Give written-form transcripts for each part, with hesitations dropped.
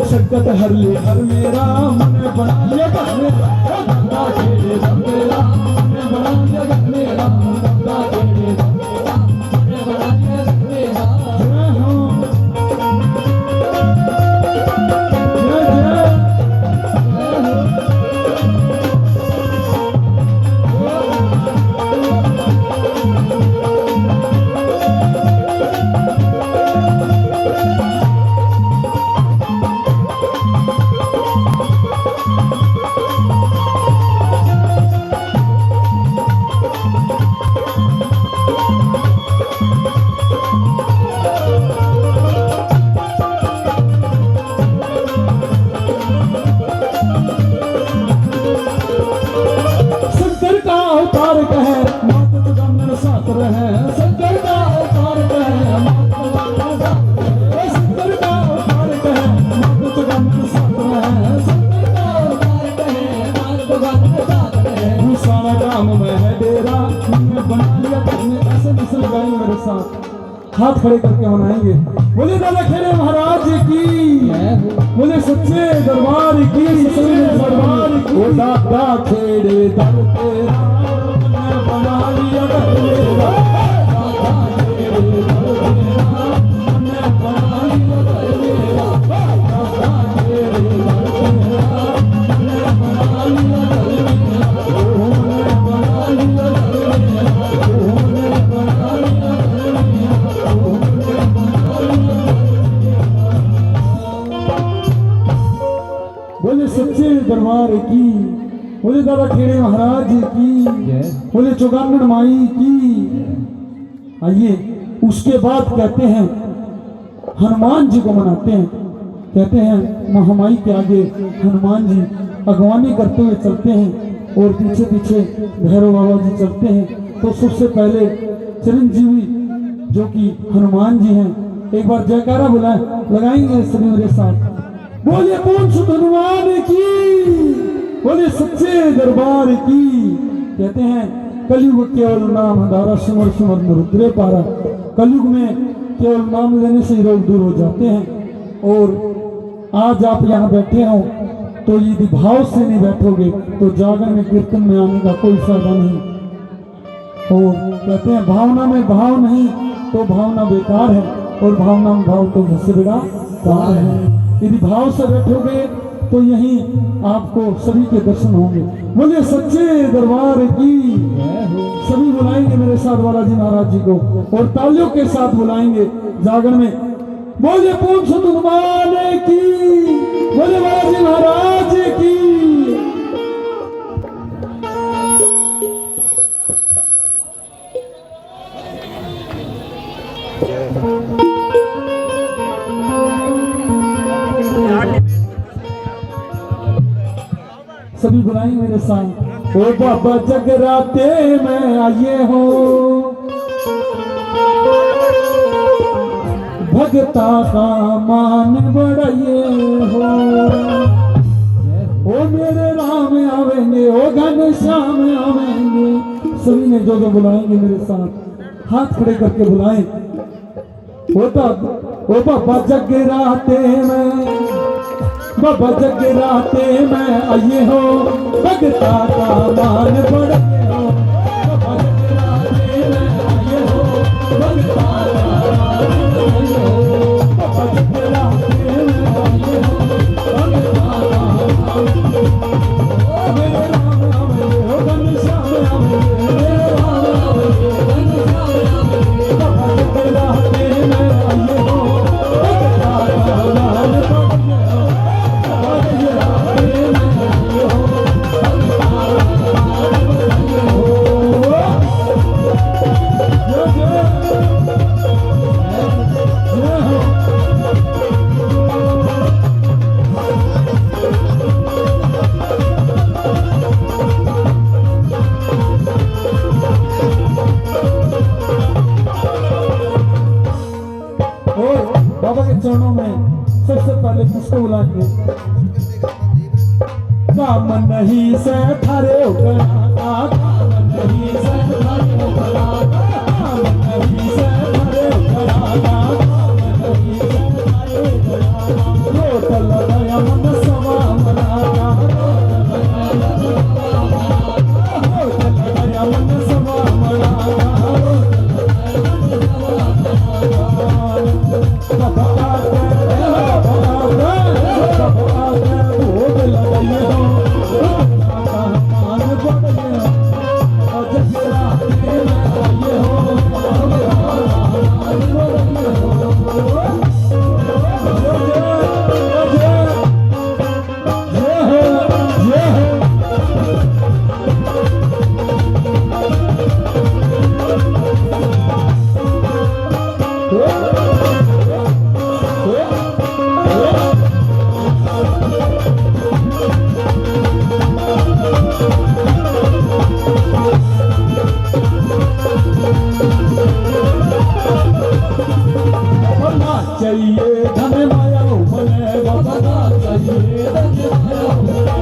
सकत हर ले हर मेरा मन बना लिया घर मेरा गंगा तेरे दम मेरा मन बना लिया घर मेरा गंगा तेरे दम मेरा मन बना लिया घर मेरा जय हो हाथ खड़े करके मनाएंगे। बोले दादा खेड़े महाराज की, बोले सच्चे दरबार की, दरबार की। दादा खेड़े दर तेरा बना लिया घर मेरा, दादा खेड़े दर तेरा बना लिया घर मेरा, दादा खेड़े दर तेरा बना लिया घर मेरा, बना लिया घर मेरा, बना लिया। बोले सच्चे दरबार की, बोले दादा खेड़े महाराज की, बोले चौगानड़ माई की। आइए उसके बाद कहते हैं हनुमान जी को मनाते हैं। कहते हैं महामाई के आगे हनुमान जी अगवानी करते हुए चलते हैं और पीछे पीछे भैरव बाबा जी चलते हैं। तो सबसे पहले चिरंजीवी जो कि हनुमान जी हैं, एक बार जयकारा बुलाए लगाएंगे सभी मेरे साथ। बोले कौन सुत हनुमान की, बोले सच्चे दरबार की। कहते हैं कलयुग केवल नाम हमारा, सुमर सुमर रुद्रे पारा। कलयुग में केवल नाम लेने से रोग दूर हो जाते हैं। और आज आप यहाँ बैठे हो तो यदि भाव से नहीं बैठोगे तो जागरण में कीर्तन में आने का कोई फायदा नहीं। और कहते हैं भावना में भाव नहीं तो भावना बेकार है, और भावना में भाव तो सबसे बड़ा पार है। यदि भाव से बैठोगे तो यहीं आपको सभी के दर्शन होंगे। बोले सच्चे दरबार की। सभी बुलाएंगे मेरे साथ बालाजी महाराज जी को, और तालियों के साथ बुलाएंगे जागरण में। बोले कौन सुत हनुमान की, बोले बालाजी महाराज की। सभी बुलाएंगे मेरे साथ। ओ बाबा जगराते में आइए हो, भगता का मान बढ़ाइए हो। ओ मेरे राम आवेंगे, ओ घनश्याम आवेंगे। सभी ने जो बुलाएंगे मेरे साथ हाथ खड़े करके बुलाएं। ओ बाबा जगराते में, बाबा जगराते में आइए हो, भगता का मान बढ़ाइए हो। बाबा जगराते में आइए हो, भगता का मान बढ़ाइए हो। बाबा जगराते में आइए हो, भगता का मान बढ़ाइए हो। मेरे राम आवेंगे, हो घनश्याम आवेंगे, मेरे राम आवेंगे, घनश्याम आवेंगे। बाबा जगराते में आइए हो, भगता का मान बढ़ाइए हो। चरणों में सबसे पहले किसको बुलाएंगे? काम नहीं से थारे उगला, काम नहीं से थारे उगला, काम नहीं से थारे उगला, काम नहीं से थारे उगला, लोट लगाया मन सवा मनाया, लोट लगाया मन सवा मनाया, चाहिए धन माया उमले बाबा चाहिए धन माया उमले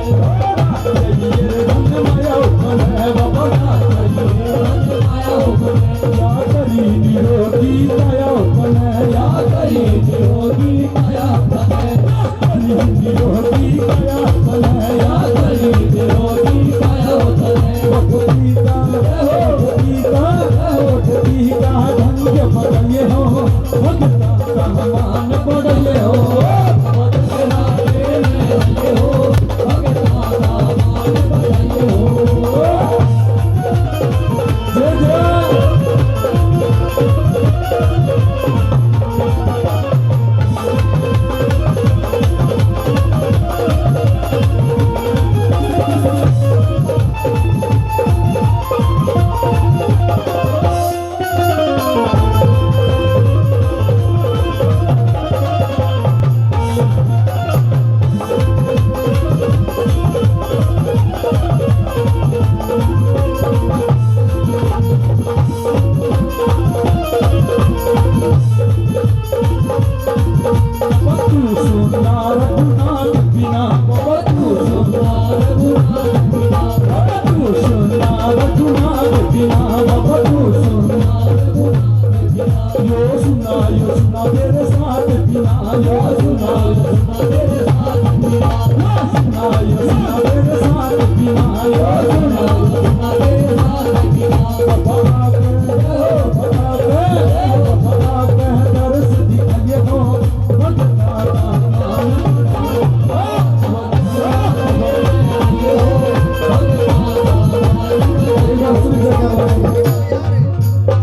चाहिए धन माया उमले बाबा चाहिए धन माया उमले या करी निरोगी माया उमले या करी निरोगी माया उमले करी निरोगी माया उमले या करी निरोगी माया उमले भक्ति का धन के बदले हो भक्ता मान पड़े हो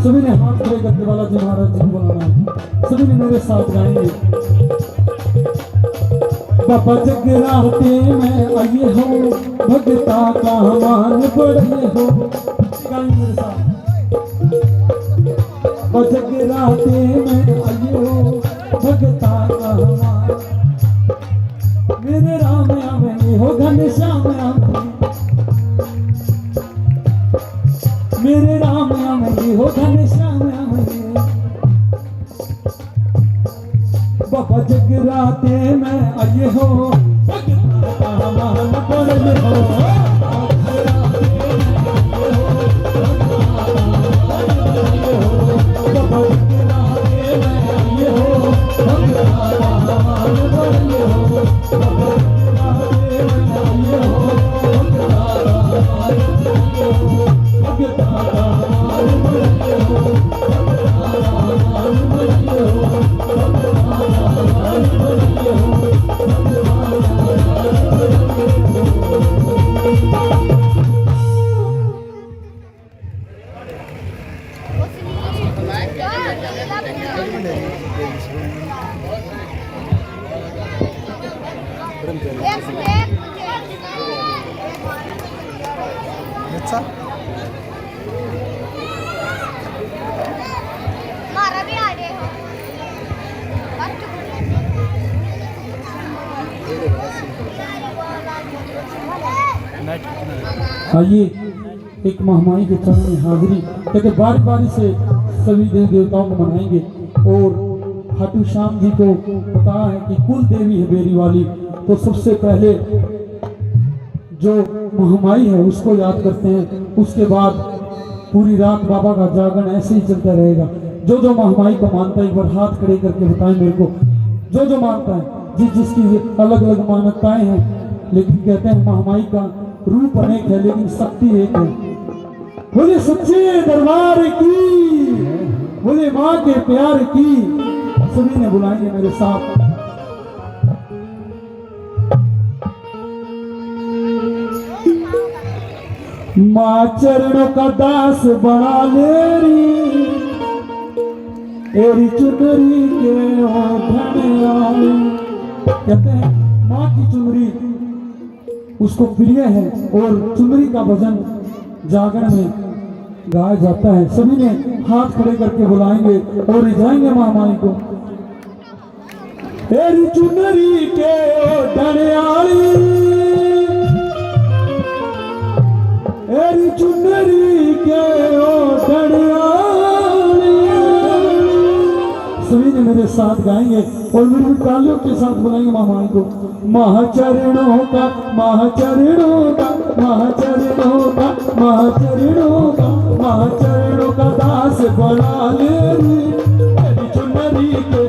सभी ने हाथ खड़े करके बालाजी महाराज जी को बुलाना है। सभी ने मेरे साथ गाएंगे। बाबा जगराते में आइए हो भगता का मान बढ़िए हो, गाएंगे मेरे साथ। बाबा जगराते में आइए हो भगता का मान, मेरे राम आवे हो घनश्याम आवे, मेरे राम आवे हो घनश्याम आवे। बाबा जगराते में आइए हो भगता का मान बढ़िए हो, आइए एक महामाई के चरण में हाजिरी, क्योंकि बारी बारी से सभी देवी देवताओं को मनाएंगे और खाटू श्याम जी को पता है कि कुल देवी है बेरी वाली, तो सबसे पहले जो महामाई है उसको याद करते हैं। उसके बाद पूरी रात बाबा का जागरण ऐसे ही चलता रहेगा। जो जो महामाई को मानता है एक बार हाथ खड़े करके बताएं मेरे को, जो जो मानता है। जिसकी अलग अलग मान्यताएं हैं, लेकिन कहते हैं महामाई का रूप अनेक है लेकिन शक्ति एक है। बोले सच्चे दरबार की, बोले माँ के प्यार की। सभी ने बुलाएंगे मेरे साथ। माँ चरणों का दास बना लेरी, एरी चुनरी के धनियाली। कहते हैं माँ की चुनरी उसको प्रिय है और चुनरी का भजन जागरण में गाया जाता है। सभी ने हाथ खड़े करके बुलाएंगे और रिझाएंगे महामाई को। एरी चुनरी के धनियाली, एरी चुनरी के धनियाली। सभी ने मेरे साथ गाएंगे और मेरी तालियों के साथ बुलाएंगे महामाई को। महाचरणों का, महाचरणों का, महाचरणों का, महाचरणों का, महाचरणों का दास बना लेरी, एरी चुनरी के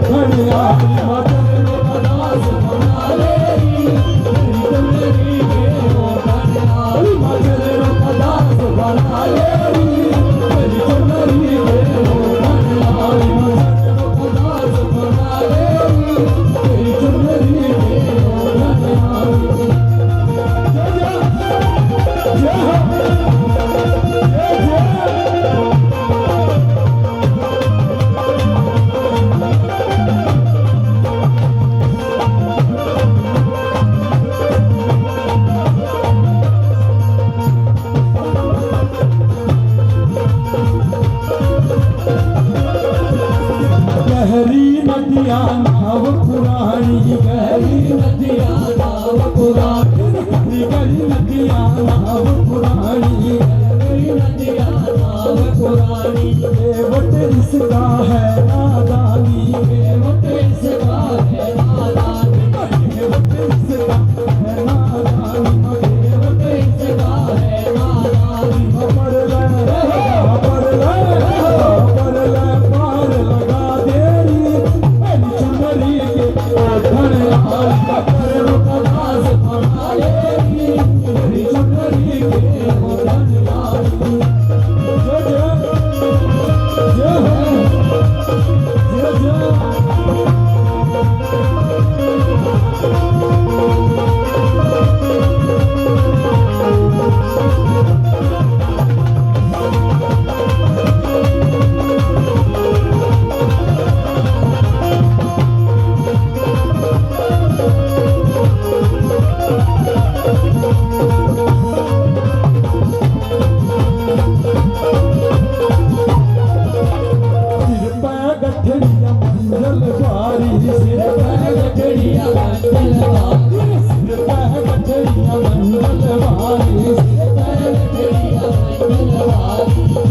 धनियाली। महाचरणों का दास बना लेरी, एरी चुनरी के धनियाली। महाचरणों का दास बना लेरी, एरी चुनरी के धनियाली। गहरी नदियाँ नाव पुरानी, गहरी नदियाँ नाव पुरानी, गहरी नदियाँ नाव पुरानी, गहरी नदियाँ नाव पुरानी। बेवट इसका है नादानी, बेवट इसका है नादानी, बेवट इसका है नादानी, बेवट इसका है नादानी। पर ले पार लगा देरी, एरी चुनरी के धनियाली। महाचरणों का दास बना लेरी, एरी चुनरी के धनियाली। जय जय जय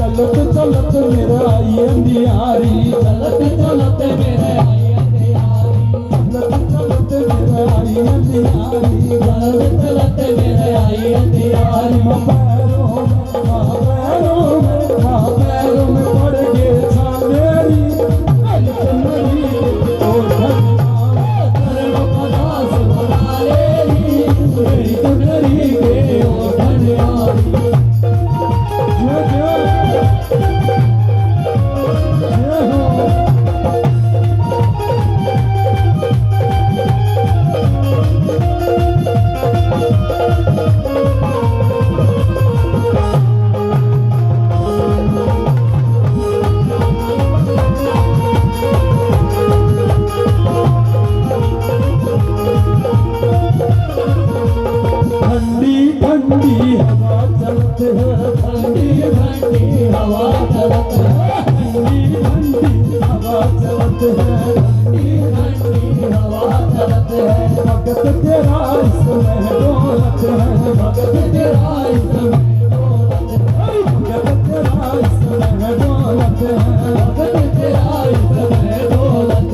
चलत चलत मेरा आई अंधियारी, चलत चलत मेरा आई अंधियारी, चलत चलत मेरा आई अंधियारी, चलत चलत मेरा आई अंधियारी। पैरों में पड़ गए छानेरी, एरी चुनरी के धनियाली। का दास बना लेरी, एरी चुनरी के धनियाली। जय जय हो। ठंडी ठंडी हवा चलते है, ठंडी ठंडी हवा चलते है, ठंडी ठंडी हवा चलते है, ठंडी ठंडी हवा चलते है। भगत तेरा इसमें दौलत है, भगत तेरा इसमें दौलत है, भगत तेरा इसमें दौलत है, भगत तेरा इसमें दौलत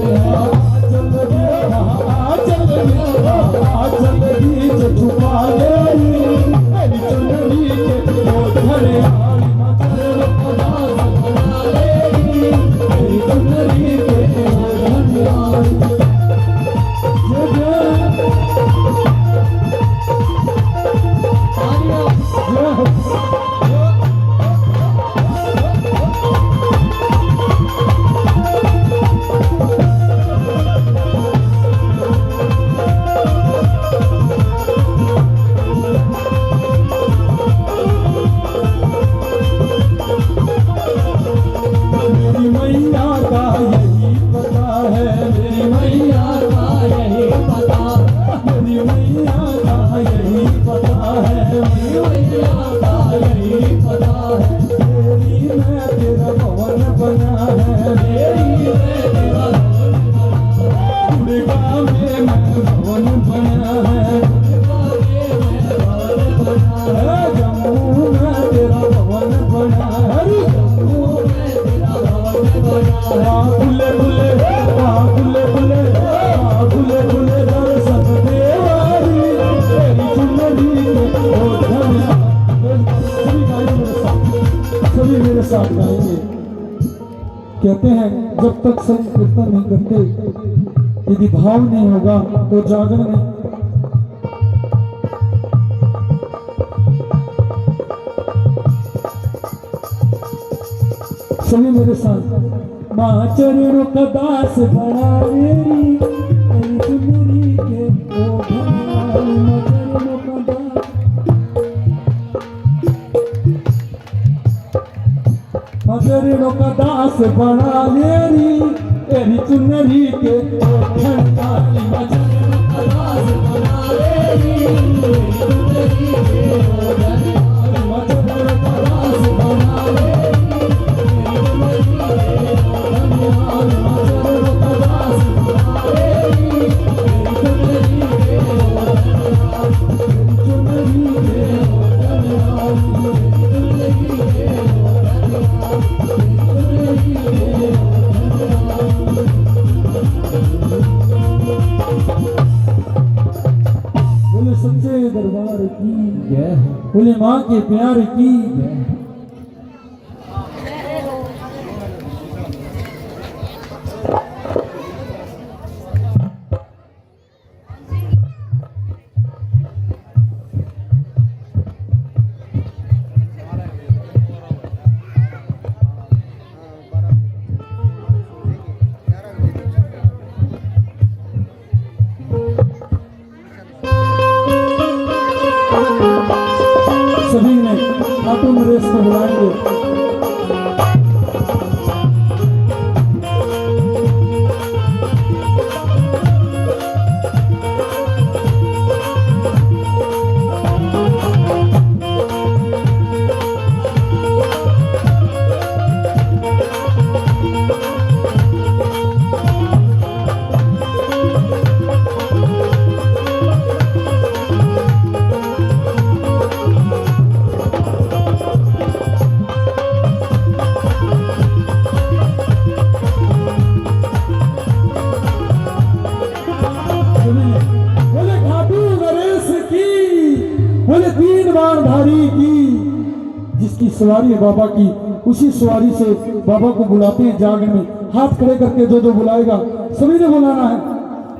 चुनरी के साथ गाएंगे। कहते हैं जब तक संग कीर्तन नहीं करते, यदि भाव नहीं होगा तो जागरण नहीं। सभी मेरे साथ। माँ चरणों का दास बड़ा मेरी चुनरी के ओ भगवान, माँ चरणों का दास, माँ चरणों का दास बड़ा मेरी तेरी चुनरी के ओ भगवान, माँ चरणों का दास बड़ा मेरी चुनरी के ओ भगवान, माँ चरणों का दास बड़ा मेरी सच्चे दरबार की जय, बोले माँ के प्यार की जय। सभी ने खाटू नरेश को बुलाएंगे। बोले तीन बार धारी की, जिसकी सवारी है बाबा की, उसी सवारी से बाबा को बुलाते हैं जागरण में। हाथ खड़े करके जो बुलाएगा सभी ने बुलाना है।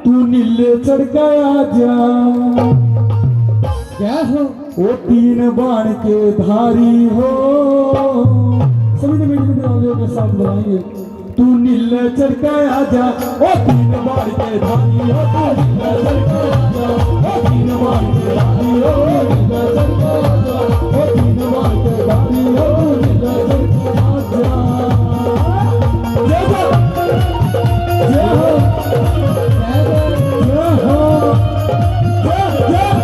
तू नीले चढ़ गया जा क्या हो वो तीन बाण के धारी हो, सभी ने मीठी आवाज़ों के साथ बुलाएंगे। तू नीले चढ़ गया जा ओ तीन बाण के धारी हो, तू नीले चढ़ गया जा ओ तीन बाण के धारी हो, नीले चढ़ गया जा ओ तीन बाण के धारी हो, नीले चढ़ गया जा। जय हो जय हो जय हो जय जय।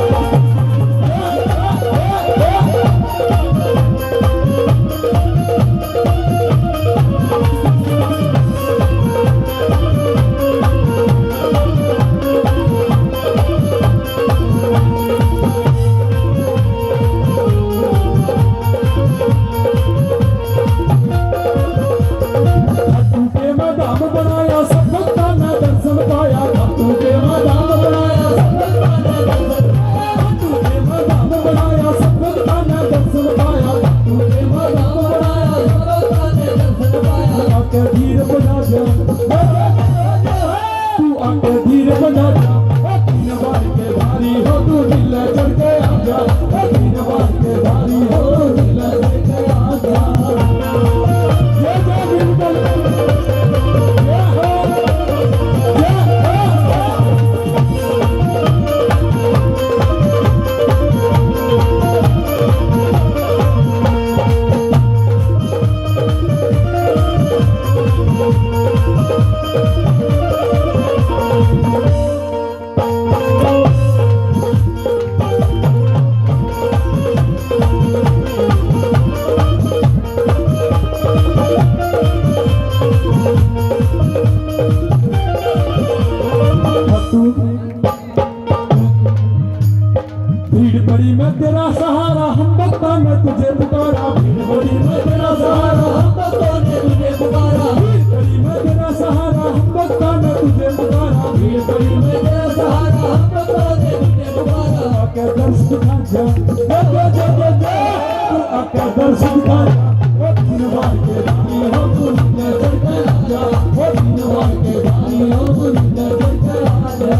भीड़ पड़ी मैं तेरा सहारा, हम भक्ता ने तुझे पुकारा। भीड़ पड़ी मैं तेरा सहारा, हम भक्ता ने तुझे पुकारा। भीड़ पड़ी मैं तेरा सहारा, हम भक्ता ने तुझे पुकारा। भीड़ पड़ी मैं तेरा सहारा, हम भक्ता ने तुझे पुकारा। आके दर्श दिखा जा, तू आके दर्श दिखा जा। ओ दिनवार के रानी हो तू नजर कर जा, ओ दिनवार के रानी हो तू नजर कर जा।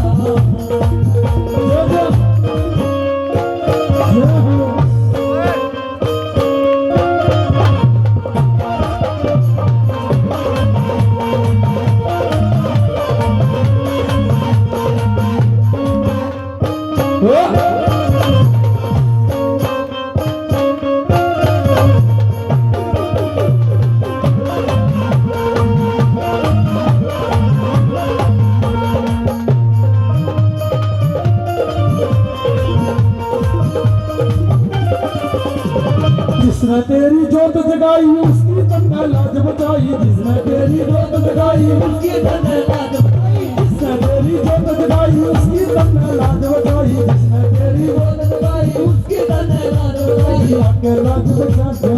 जिसने तेरी जोत जगाई उसकी तन्ने लाज बचाई। जिसने तेरी जोत जगाई उसकी तन्ने लाज बचाई। जिसने तेरी जोत जगाई उसकी तन्ने लाज बचाई। जिसने तेरी जोत जगाई उसकी तन्ने लाज बचाई। आके लाज बचा जा,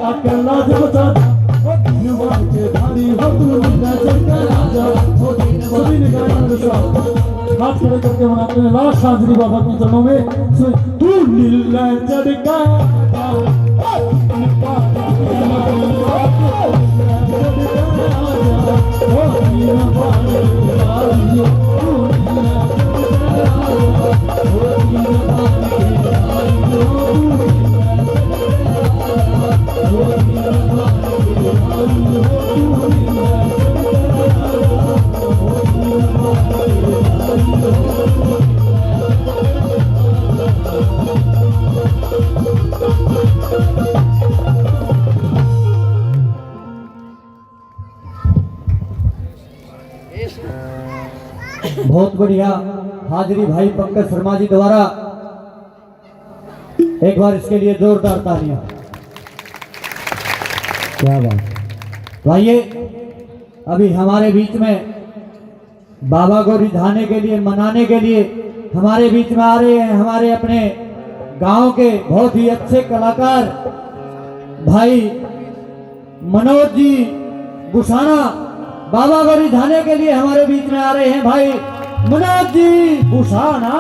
आके लाज बचा जा। ओ दिनवार के धारी हो तू नजर कर जा। ओ सभी ने गाया मेरे साथ, हाथ खड़े करके मनाते हैं लाश हाजिरी बाबा के चरणों में। तू नीला चढ़का बहुत बढ़िया हाजिरी भाई पंकज शर्मा जी द्वारा, एक बार इसके लिए जोरदार तालियां। क्या बात। तो आइए अभी हमारे बीच में बाबा को रिझाने के लिए, मनाने के लिए हमारे बीच में आ रहे हैं हमारे अपने गांव के बहुत ही अच्छे कलाकार भाई मनोज जी गुसाना। बाबा को रिझाने के लिए हमारे बीच में आ रहे हैं भाई मनोज जी गुसाना।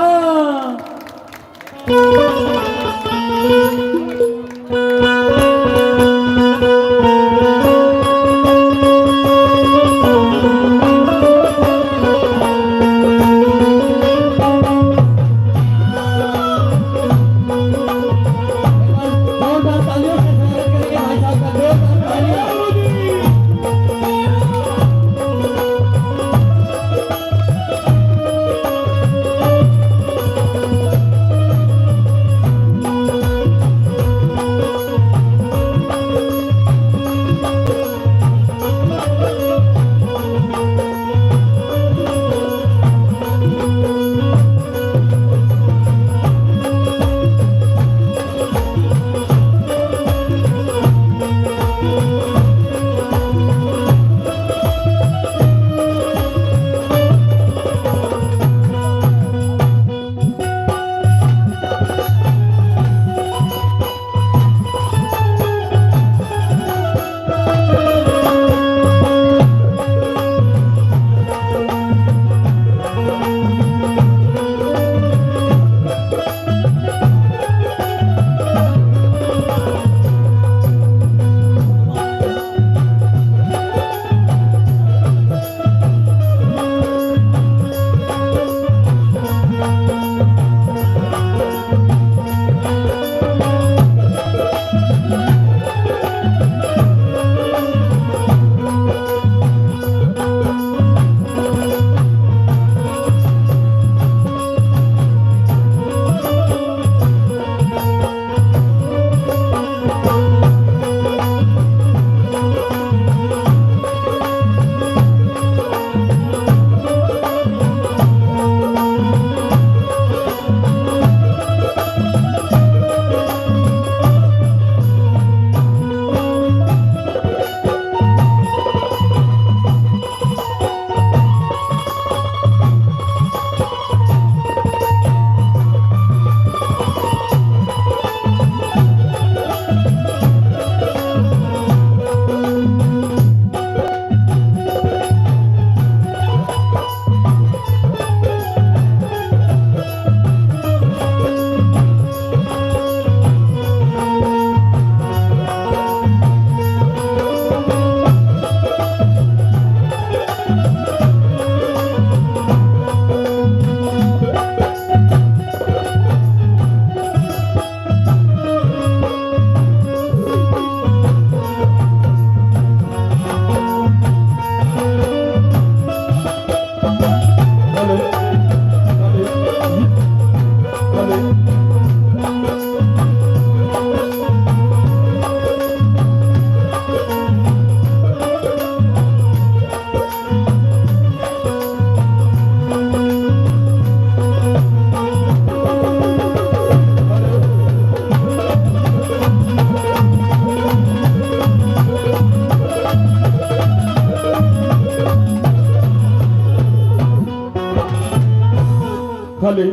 हले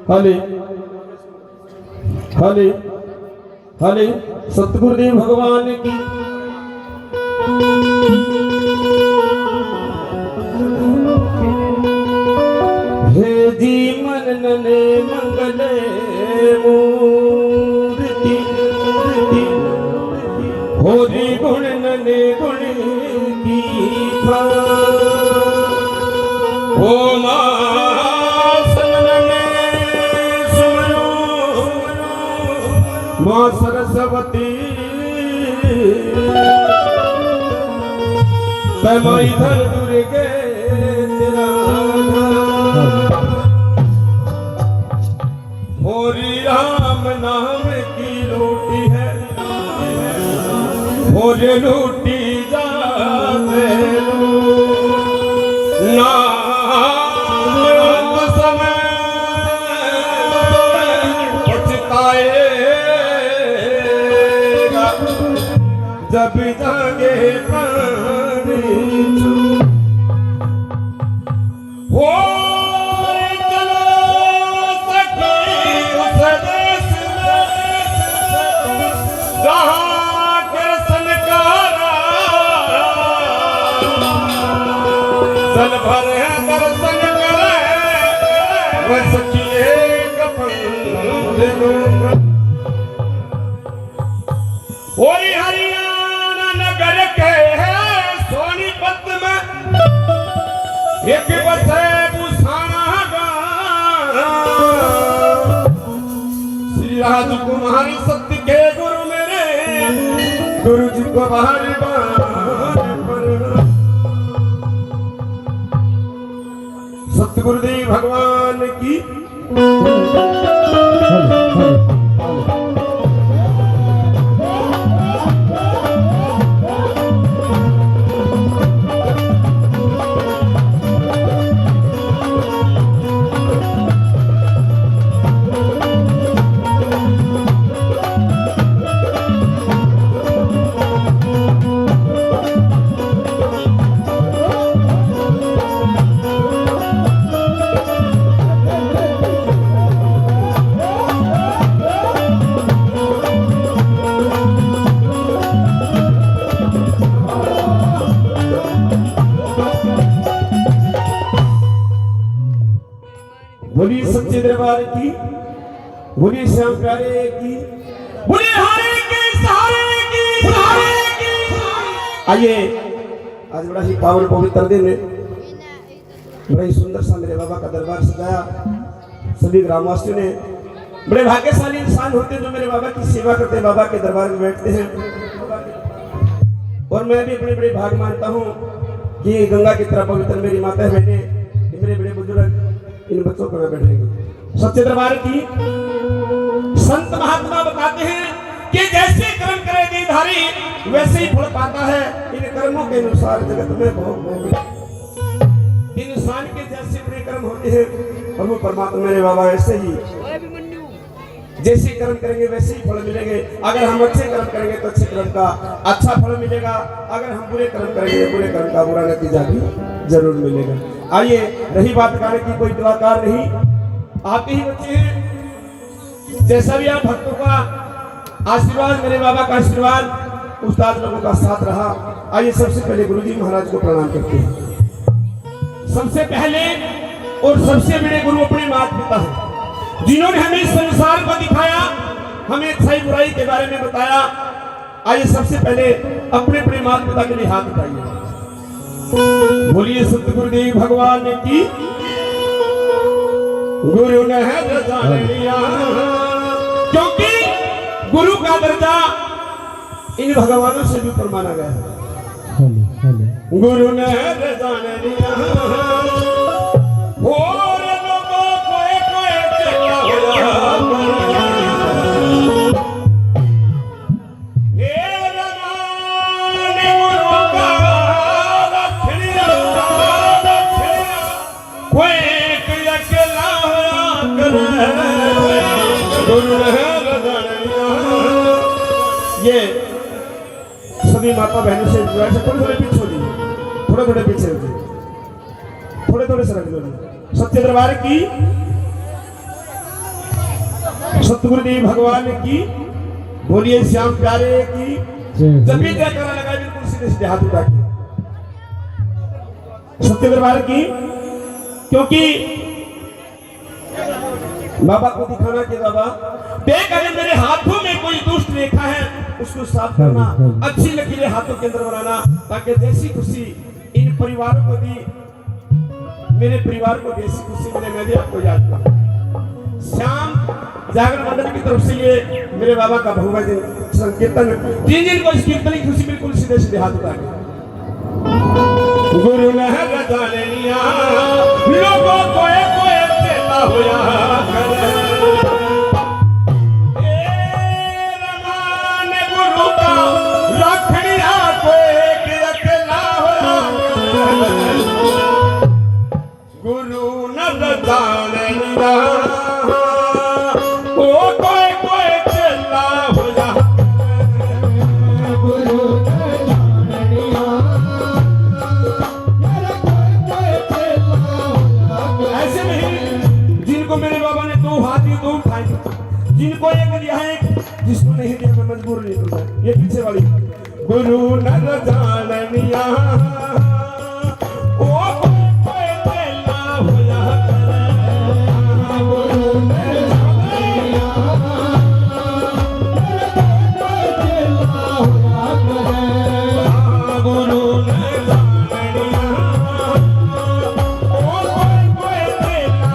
हले हले हले सतगुरुदेव भगवान की हे जी मन नने मंगले मूर्ति होरी गुण नने गुण की हो मां सरस्वती पैमाई धन दुर्गे तेरा होरी राम नाम की रोटी है होरे लूटी जाते नाम समय पछताएगा जब जागे प्राणी हो चलो सखी उस देश में जहाँ के सनकारा सल भर दर्शन करे वह सखी एक पंथ ओरी हरियाणा नगर के सोनीपत में एक बसे बुसाना श्री राजकुमार सत्य के गुरु मेरे गुरु जी को बाहर सत्य गुरुदेव भगवान की बोलिए सच्चे दरबार की बोलिए श्याम प्यारे की बोलिए हारे के सहारे की आइए आज बड़ा ही पावन पवित्र दिन है बड़ा ही सुंदर सा मेरे बाबा का दरबार सजाया सभी ग्रामवासियों ने बड़े भाग्यशाली इंसान होते जो मेरे बाबा की सेवा करते बाबा के दरबार में बैठते हैं और मैं भी बड़े बड़े भाग मानता हूँ कि गंगा की तरह पवित्र मेरी माता बहने मेरे बड़े बुजुर्ग इन बच्चों को बैठेंगे सच्चे दरबार की संत महात्मा बताते हैं कि जैसे कर्म करे देहधारी वैसे ही फल पाता है इन कर्मों के अनुसार जगत में भोग इंसान के जैसे बड़े कर्म होते हैं और वो परमात्मा मेरे बाबा ऐसे ही जैसे कर्म करेंगे वैसे ही फल मिलेंगे अगर हम अच्छे कर्म करेंगे तो अच्छे कर्म का अच्छा फल मिलेगा अगर हम बुरे कर्म करेंगे तो बुरे कर्म का बुरा नतीजा भी जरूर मिलेगा आइए रही बात गाने की कोई कलाकार नहीं आपके ही बच्चे हैं जैसा भी आप भक्तों का आशीर्वाद मेरे बाबा का आशीर्वाद उस्ताद लोगों का साथ रहा आइए सबसे पहले गुरुजी महाराज को प्रणाम करते हैं सबसे पहले और सबसे बड़े गुरु अपने माता पिता हैं जिन्होंने हमें इस संसार को दिखाया हमें अच्छाई बुराई के बारे में बताया आइए सबसे पहले अपने अपने माता पिता के लिए हाथ उठाइए बोलिए सत्य गुरुदेव भगवान की गुरु ने है जान लिया क्योंकि गुरु का दर्जा इन भगवानों से भी ऊपर माना गया है गुरु ने है जान लिया और लोगों को एक ये सभी माता बहनों से थोड़े थोड़े पीछे हो जाइए थोड़े थोड़े पीछे हो जाइए थोड़े थोड़े से रख लो सत्य दरबार की सतगुरुदेव भगवान की, बोलिए श्याम प्यारे की। जब भी जयकारा लगा बिल्कुल सीधे सीधे हाथ उठा के सत्य दरबार की, क्योंकि बाबा को दिखाना कि बाबा देख, अगर मेरे हाथों में कोई दुष्ट रेखा है उसको साफ करना, अच्छी लकीरें हाथों के अंदर बनाना, ताकि जैसी खुशी इन परिवारों को दी, मेरे परिवार को जैसी खुशी मिले, मैं भी आपको याद करूं। श्याम जागरण मंडल की तरफ से ये मेरे बाबा का भगवत संकीर्तन, जिन को इस कीर्तन की खुशी बिल्कुल सीधे सीधे हाथ उठा के गुरु ने जाने लिया, लोगों को चेता होया करे, रमान गुरु का रखड़िया को एक अकेला होया करे, गुरु न जाने लिया, ओ कोई चेला होया करे, गुरु मेरे बाबा ने दो हाथ दो उठाए, जिनको एक दिया है, जिसको नहीं दिया मैं मजबूर नहीं करूंगा। ये पीछे वाली गुरु नर जाननिया, ओ कोई चेला होया करे, गुरु नर जाननिया, कोई चेला होया करे, गुरु नर जाननिया, ओ कोई चेला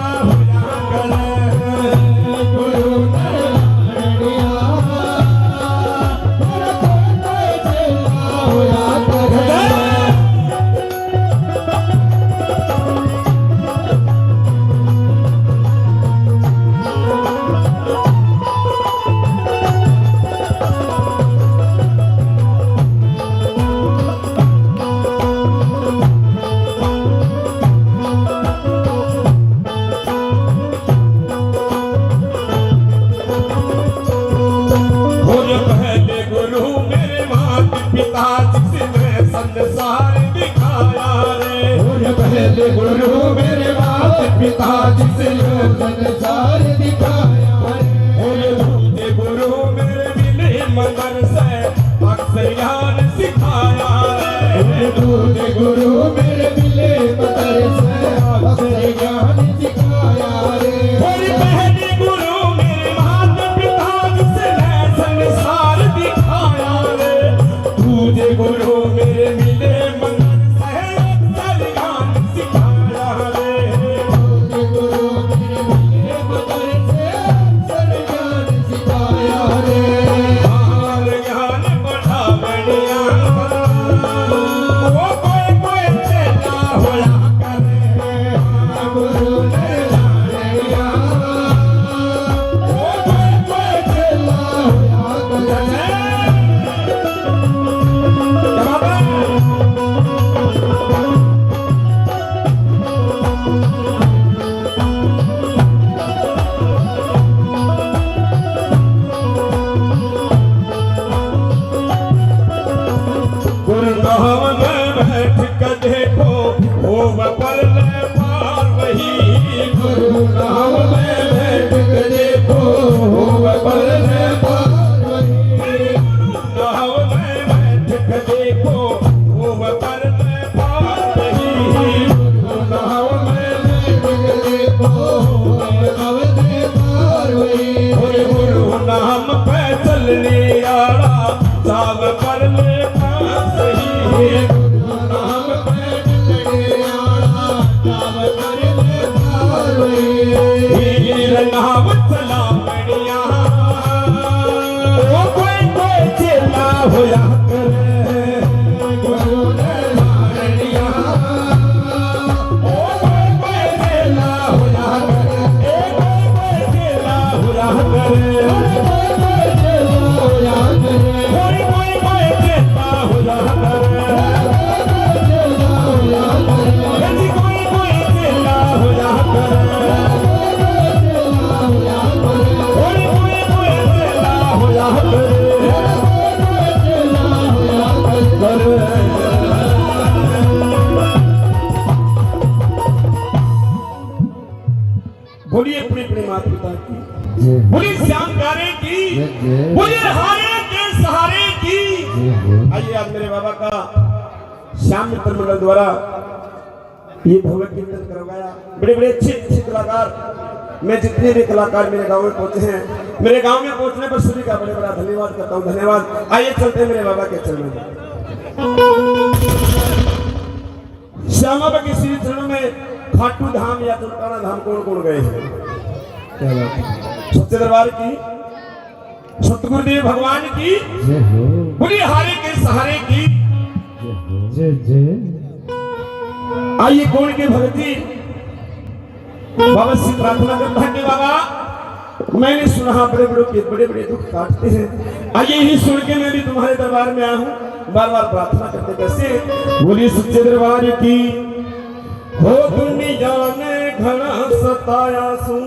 गुरु मेरे माता पिता जिसने संसार दिखाया रे, गुरु मेरे मिले मंदिर से अक्सर ज्ञान सिखाया रे, गुरु मेरे मिले मंदिर से अक्सर ज्ञान सिखाया रे, पहले गुरु मेरे माता पिता जिसने संसार दिखाया रे, तुझे गुरु मेरे मिले मंदिर होया करे, गुरु ने लाड़िया, ओ कोई चेला होया करे, कोई चेला होया करे, कोई चेला होया करे, कोई चेला होया करे, कोई चेला होया करे, कोई चेला होया करे, कोई चेला होया करे। बोलिए अपने अपने माता पिता की। बोली श्याम प्यारे की, बोली हारे के सहारे की। आइए आज मेरे बाबा का श्याम मित्र मंडल द्वारा ये भव्य कीर्तन करवाया। बड़े बड़े अच्छे अच्छे कलाकार, मैं जितने भी कलाकार मेरे गांव में पहुंचे हैं, मेरे गांव में पहुंचने पर सभी का बड़े बड़ा धन्यवाद करता हूं। धन्यवाद। आइए चलते हैं मेरे बाबा के चरणों में। श्यामा बाबा के श्री चरणों में खाटू धाम या तुलकाना धाम कौन कौन गए हैं? सच्चे दरबार की, सतगुरुदेव भगवान की, बोली हारे के सहारे की। आइए कौन के भगत जी बाबा से प्रार्थना करता है कि बाबा मैंने सुना बड़े बड़े दुख काटते हैं। आइए यही सुन के मैं भी तुम्हारे दरबार में आया हूँ, बार बार प्रार्थना करते। कैसे? बोलिए सच्चे दरबार की। हो दुनिया ने घना सताया सू,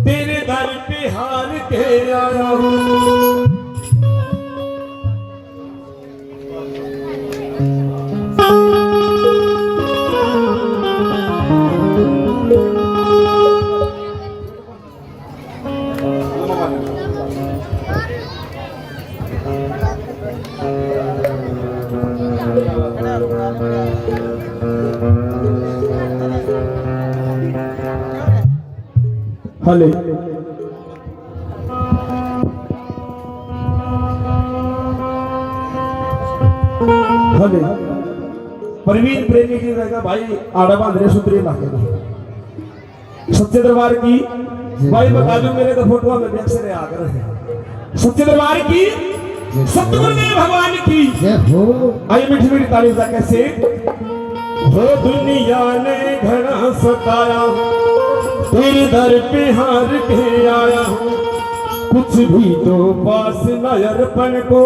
तेरे दर पे हार के आया हूँ। हले हले परवीन प्रेमी की रहेगा भाई आड़ा बांधने सुतरी लाके। सच्चे दरबार की भाई बता दूं मेरे तो फोटो में देख से आकर है। सच्चे दरबार की, सतगुरुदेव भगवान की। आइए मीठी मीठी तारीफ कैसे? हो दुनिया ने घना सताया, तेरे दर पे हार के आया हूँ। कुछ भी तो पास न अर्पण को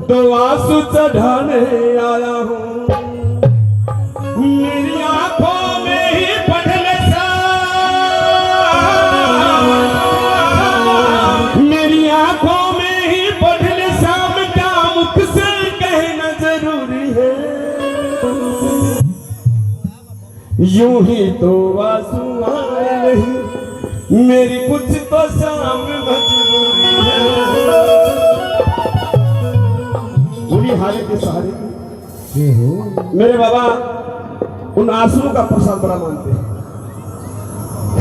तो आंसू चढ़ाने आया हूँ। मेरी आंखों में ही पढ़ले मेरी आंखों में ही पढ़ले शाम क्या मुख से कहना जरूरी है। यूं ही तो आंसू आए नहीं, मेरी कुछ तो शाम मजबूरी है। बुरी हारे के सहारे मेरे बाबा उन आंसुओं का प्रसाद बड़ा मानते हैं।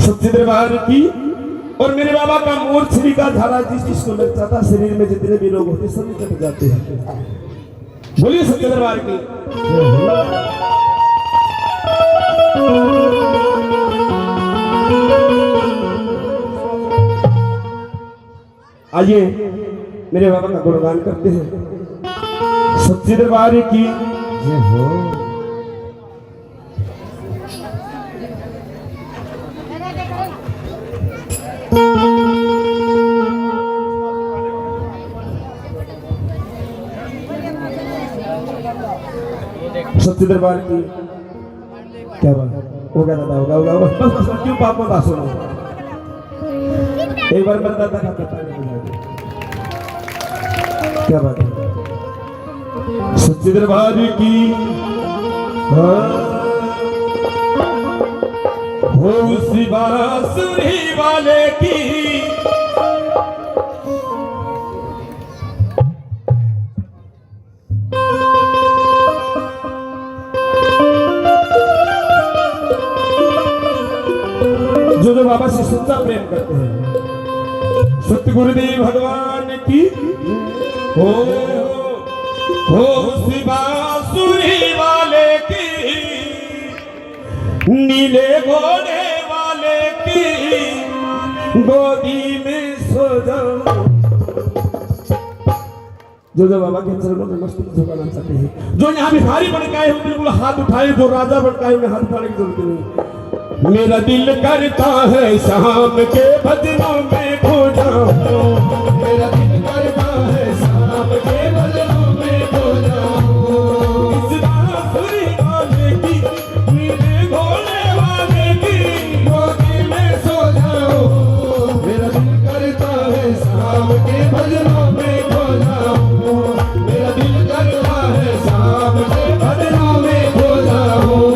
सच्चे दरबार की। और मेरे बाबा का मोरछड़ी का धारा जिसको लग जाता शरीर में जितने भी लोग होते सभी कट जाते हैं। बोलिए सच्चे दरबार की। आइए मेरे बाबा का गुणगान करते हैं। सच्चे दरबार की। सच्चे दरबार की। क्या बात होगा दादा? होगा बस क्यों पाप मत आसो। एक बार मेरा दादा का पता नहीं। क्या बात है? सच्चे दरबार की। हो उसी बांसुरी वाले की। जो बाबा से सच्चा प्रेम करते हैं। सत्य गुरुदेव भगवान की। हो बांसुरी वाले की, नीले घोड़े वाले की, गोदी में सो जाओ। जो बाबा के चरणों में मस्तक झुकाना चाहते हैं, जो यहाँ भिखारी बन के आए हो बिल्कुल हाथ उठाए, जो राजा बन के आए उन्हें हाथ उठाने की जरूरत नहीं। मेरा दिल करता है शाम के भजनों में खो जाऊं। मेरा दिल करता है शाम के भजनों में खो जाऊं। इस बांसुरी वाले की, नीले घोड़े वाले की, गोदी में सो जाऊं। मेरा दिल करता है शाम के भजनों में खो जाऊं। मेरा दिल करता है शाम के भजनों में खो जाऊं।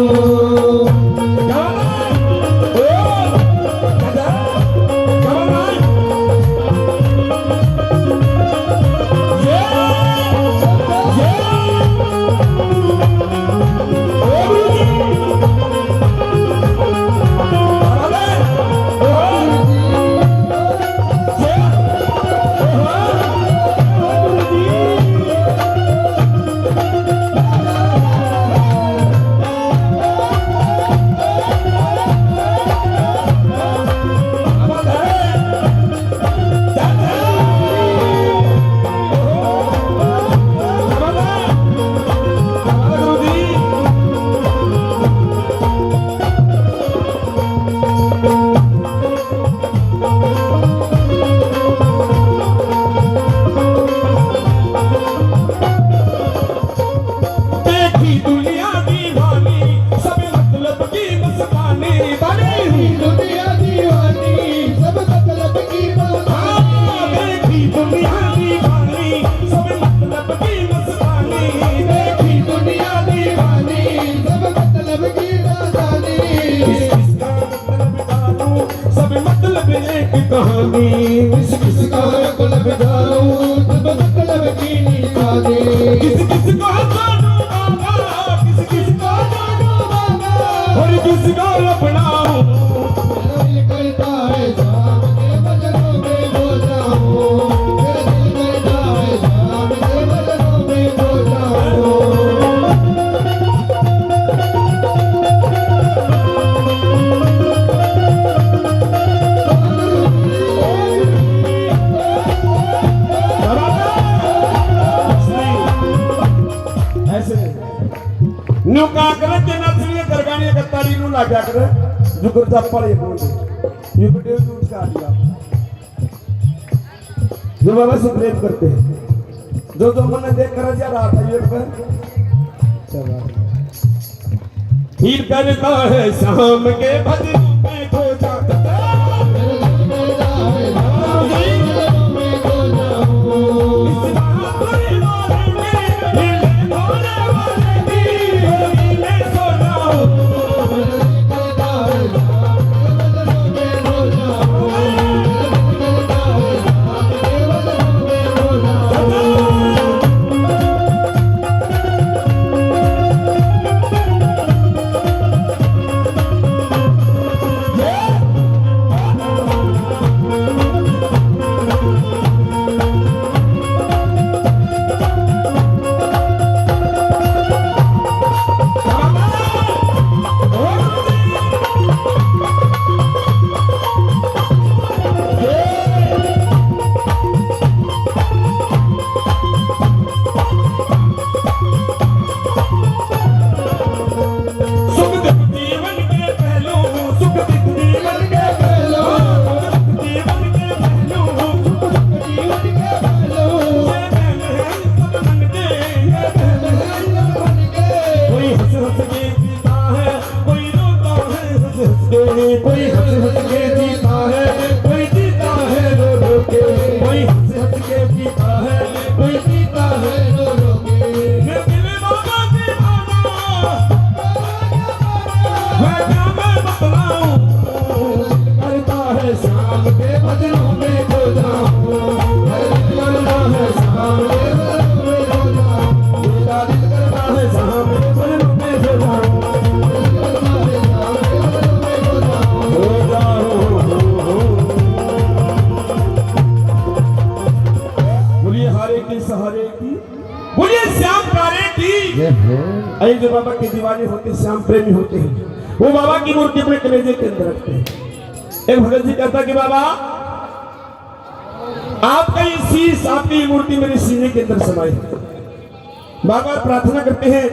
न्यू का करे के नसली दरगानी कतारी नु लाग्या करे जुगर जप्पल ये बोल ये वीडियो दूर का दिया जो बाबा से प्रेम करते हैं जो जो मन देख कर जा रहा था ये पर हीर करता है शाम के भजन में खो जाता अरे जो बाबा के दीवाने होते श्याम प्रेमी होते हैं वो बाबा की मूर्ति अपने कलेजे के अंदर रखते हैं। एक भगत जी कहता कि बाबा आपका ये शीश आपकी मूर्ति मेरे सीने के अंदर समाई है। बाबा प्रार्थना करते हैं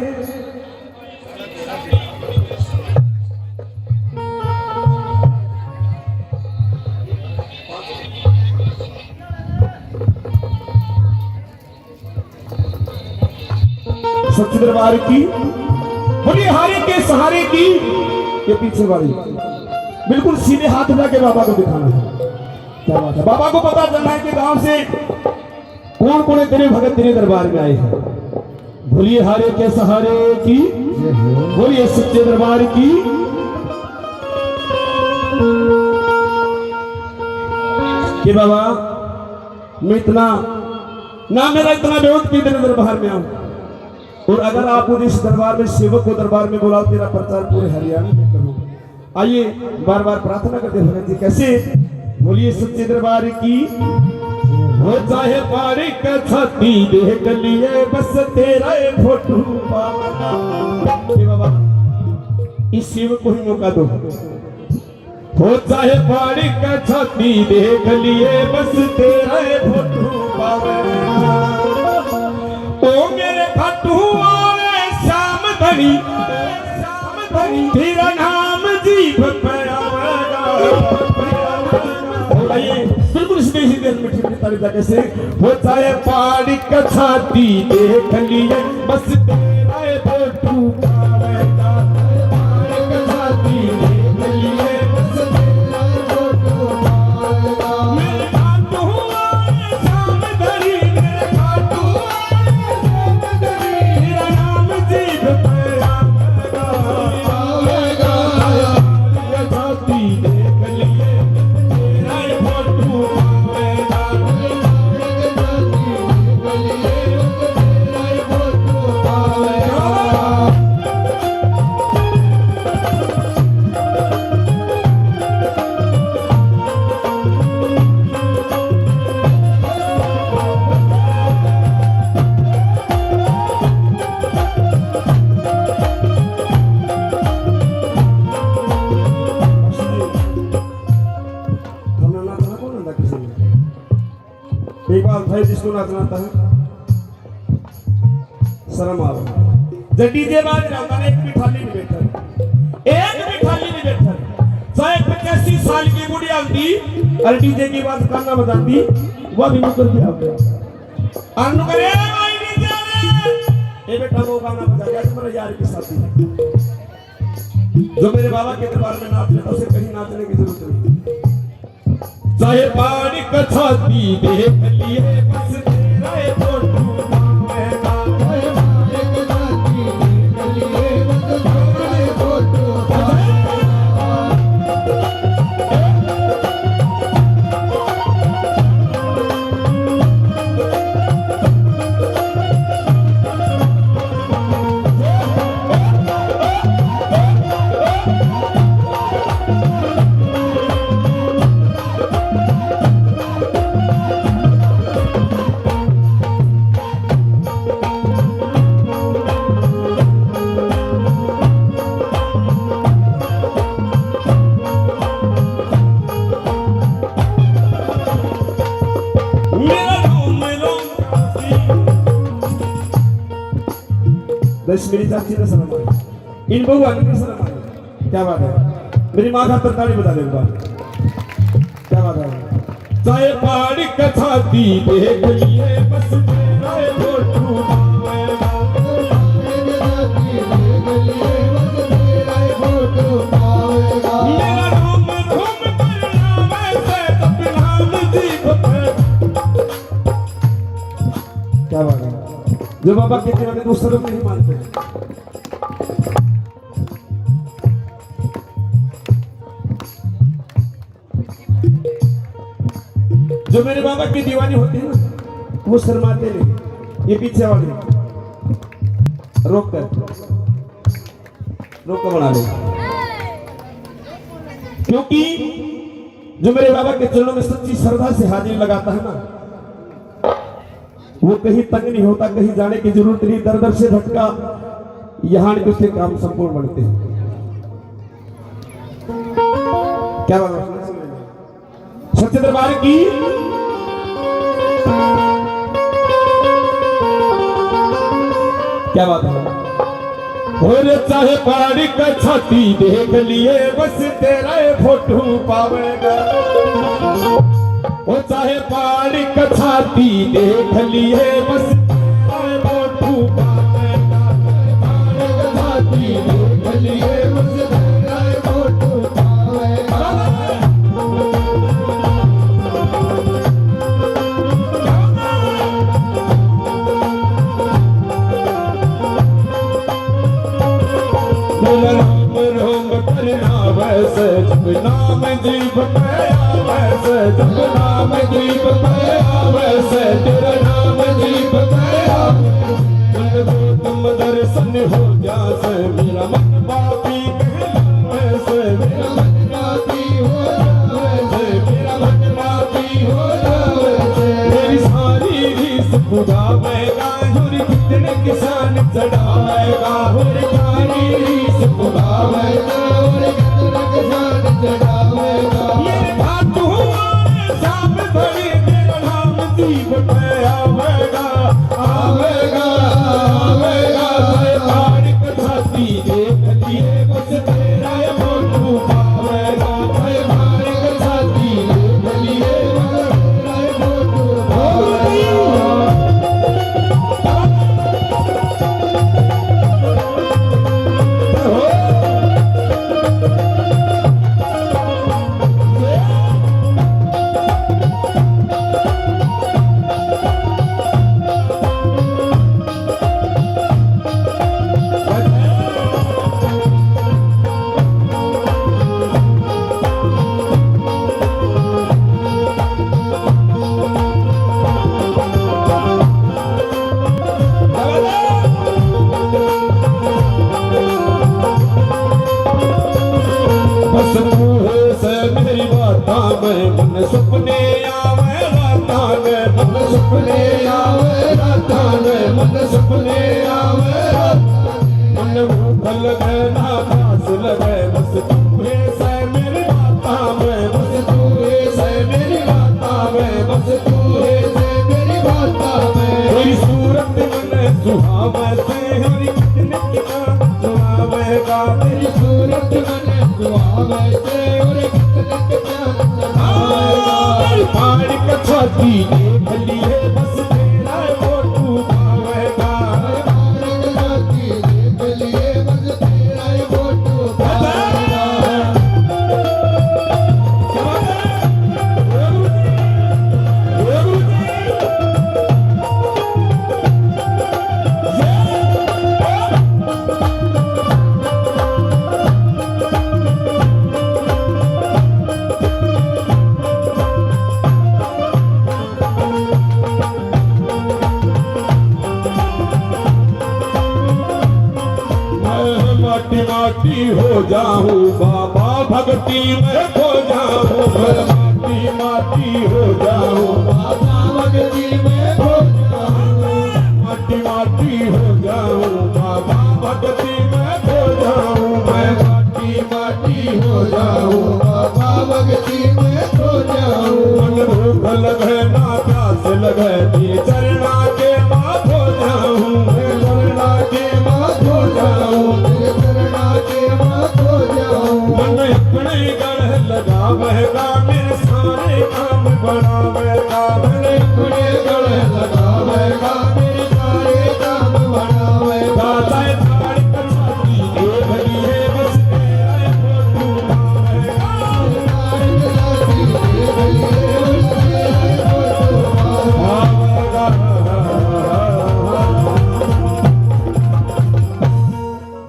सच्चे दरबार की बोलिए हारे के सहारे की ये पीछे वाली बिल्कुल सीधे हाथ उठा के बाबा को दिखाना है। क्या बात है, बाबा को पता चलना है कि गांव से कौन कौन तेरे भगत तेरे दरबार में आए हैं। बोलिए हारे के सहारे की, बोलिए सच्चे दरबार की। कि बाबा मैं इतना ना मेरा इतना विरोध की तेरे दरबार में आऊं, और अगर आप मुझे इस दरबार में सेवक को दरबार में बुलाओ तेरा प्रचार पूरे हरियाणा में करूंगा। आइए बार बार प्रार्थना करते भगत जी कैसे। बोलिए सच्चे दरबार की, हो चाहे पारी का छाती देख लिए बस तेरा ये फोटो पावना। ए बाबा इस शिव को ही मौका दो। हो चाहे पारी का छाती देख लिए बस तेरा ये फोटो पावना। ओ मेरे फटू वाले श्याम धनी तेरा नाम जीभ पे आवेगा। बिल्कुल इसी देर में ठीक ताली तक से हो चाहे पहाड़ी का छाती देख लिए बस तेरा ये फोटो पावेगा। पहाड़ी का छाती देख लिए बस तेरा ये फोटो पावेगा। मेरे खाटू वाले श्याम धनी मेरे खाटू वाले श्याम धनी तेरा नाम जीभ पे आवेगा। छाती देख लिए तेरा ये फोटो पावेगा। हमने नाचना कौन आता किसी ने? एक बार भाई जिसको नाचना आता है शर्म आ रहा जब डीजे बाज रहा होता ना एक भी थाली नहीं बैठा चाहे 85 साल की बुढ़िया होती और डीजे की बात गाना बजाती वो भी मुकर दिया अनु करे भाई डीजे वाले ए बेटा वो गाना बजा गया मेरे यार के साथी जो मेरे बाबा के दरबार में नाच लेता उसे कहीं नाचने की जरूरत नहीं। चाहे पहाड़ी का छाती देख लिए बस तेरा ये फोटो पावेगा। चाहे पहाड़ी का छाती देख लिए बस तेरा ये फोटो पावेगा। बस मेरी चाची ने सलाम आई इन बहुआ ने सलाम आई। क्या बात है मेरी माँ का ताली बता दे एक बार। क्या बात है चाहे पहाड़ी का छाती देख लिए बस तेरा ये फोटो पावेगा। मेरा नाम धूम करना वैसे अपना जीभ पे। क्या बात है जो बाबा कहते हैं दूसरों को नहीं मानते। जो मेरे बाबा की दीवानी होती है ना वो शर्माते नहीं। ये पीछे वाले रोक बना लो क्योंकि जो मेरे बाबा के चरणों में सच्ची श्रद्धा से हाजिरी लगाता है ना वो कहीं तंग नहीं होता, कहीं जाने की जरूरत नहीं। दर दर से भटका यहाँ के उसके काम संपूर्ण बनते हैं। क्या बात है सच्चे दरबार की क्या बात है। और चाहे पहाड़ी का छाती देख लिए बस तेरा ये फोटो पावेगा। वो चाहे पहाड़ी का छाती देख लिए बस तेरा ये फोटो पावेगा। पहाड़ी का छाती देख लिए बस तेरा ये फोटो पावेगा। राम रोम करना वैसे जब नाम जीव पाया वैसे जब नाम जीव पाया वैसे तेरा नाम जीव पाया तुम दर्शन हो जासे मेरा मन पापी वैसे मेरा मन पापी हो वैसे मेरा मन पापी हो वैसे मेरी माटी देख लिए बस तेरा फोटू पावेगा माटी माटी हो जाऊं बाबा भक्ति में खो जाऊं मैं माटी माटी हो जाऊं बाबा भक्ति में खो जाऊं माटी माटी हो जाऊं बाबा भक्ति में खो जाऊं मैं माटी माटी हो जाऊं बाबा भक्ति में खो जाऊं मन भूख लगे ना प्यास लगे तेरे चरणा के माथ हो जाऊं चरणा के माथ हो जाऊं मन अपने गढ़ लगावेगा मेरे सारे काम बनावेगा मन अपने गढ़ लगावेगा मेरे सारे काम बनावेगा चाहे झाड़ कछाती देख लिए बस तेरा फोटू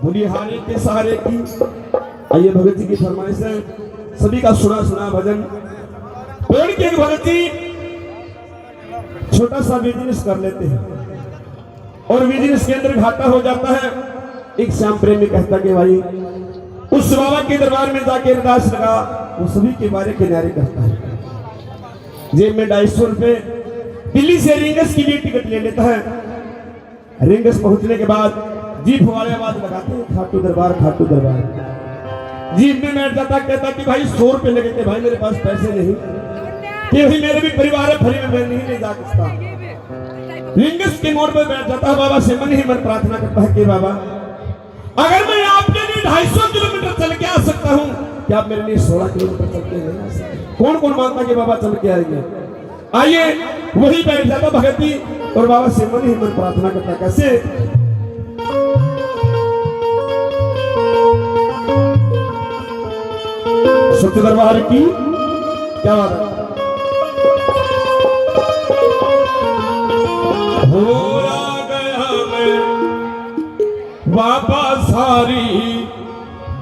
बुढ़िहारे के सहारे की आइए भगत जी की फरमाइश है सभी का सुना सुना भजन पेड़ के भगत जी छोटा सा बिजनेस कर लेते हैं और बिजनेस के अंदर घाटा हो जाता है। एक श्याम प्रेमी कहता कि भाई उस बाबा के दरबार में जाके अरदास लगा वो सभी के बारे किनारे करता है। जेब में 250 रुपए दिल्ली से रिंगस की भी टिकट ले लेता है। रिंगस पहुंचने के बाद जीप वाले आवाज लगाते हैं खाटू दरबार जीप में बैठ जाता कहता कि भाई 100 रुपए लगे थे भाई मेरे पास पैसे नहीं कि भाई मेरे भी परिवार है फ्री में मैं नहीं ले जा सकता। रिंगस के मोड़ पर बैठ जाता है बाबा से मन ही मन प्रार्थना करता है कि बाबा अगर मैं आपके लिए 250 किलोमीटर चल के आ सकता हूँ क्या आप मेरे लिए 16 किलोमीटर चल के नहीं आ सकते। कौन कौन मानता कि बाबा चल के आएंगे। आइए वही बैठ जाता भगत जी और बाबा से मन ही मन प्रार्थना करता कैसे सत्य दरबार की क्या बात है। हो गया मैं वापस सारी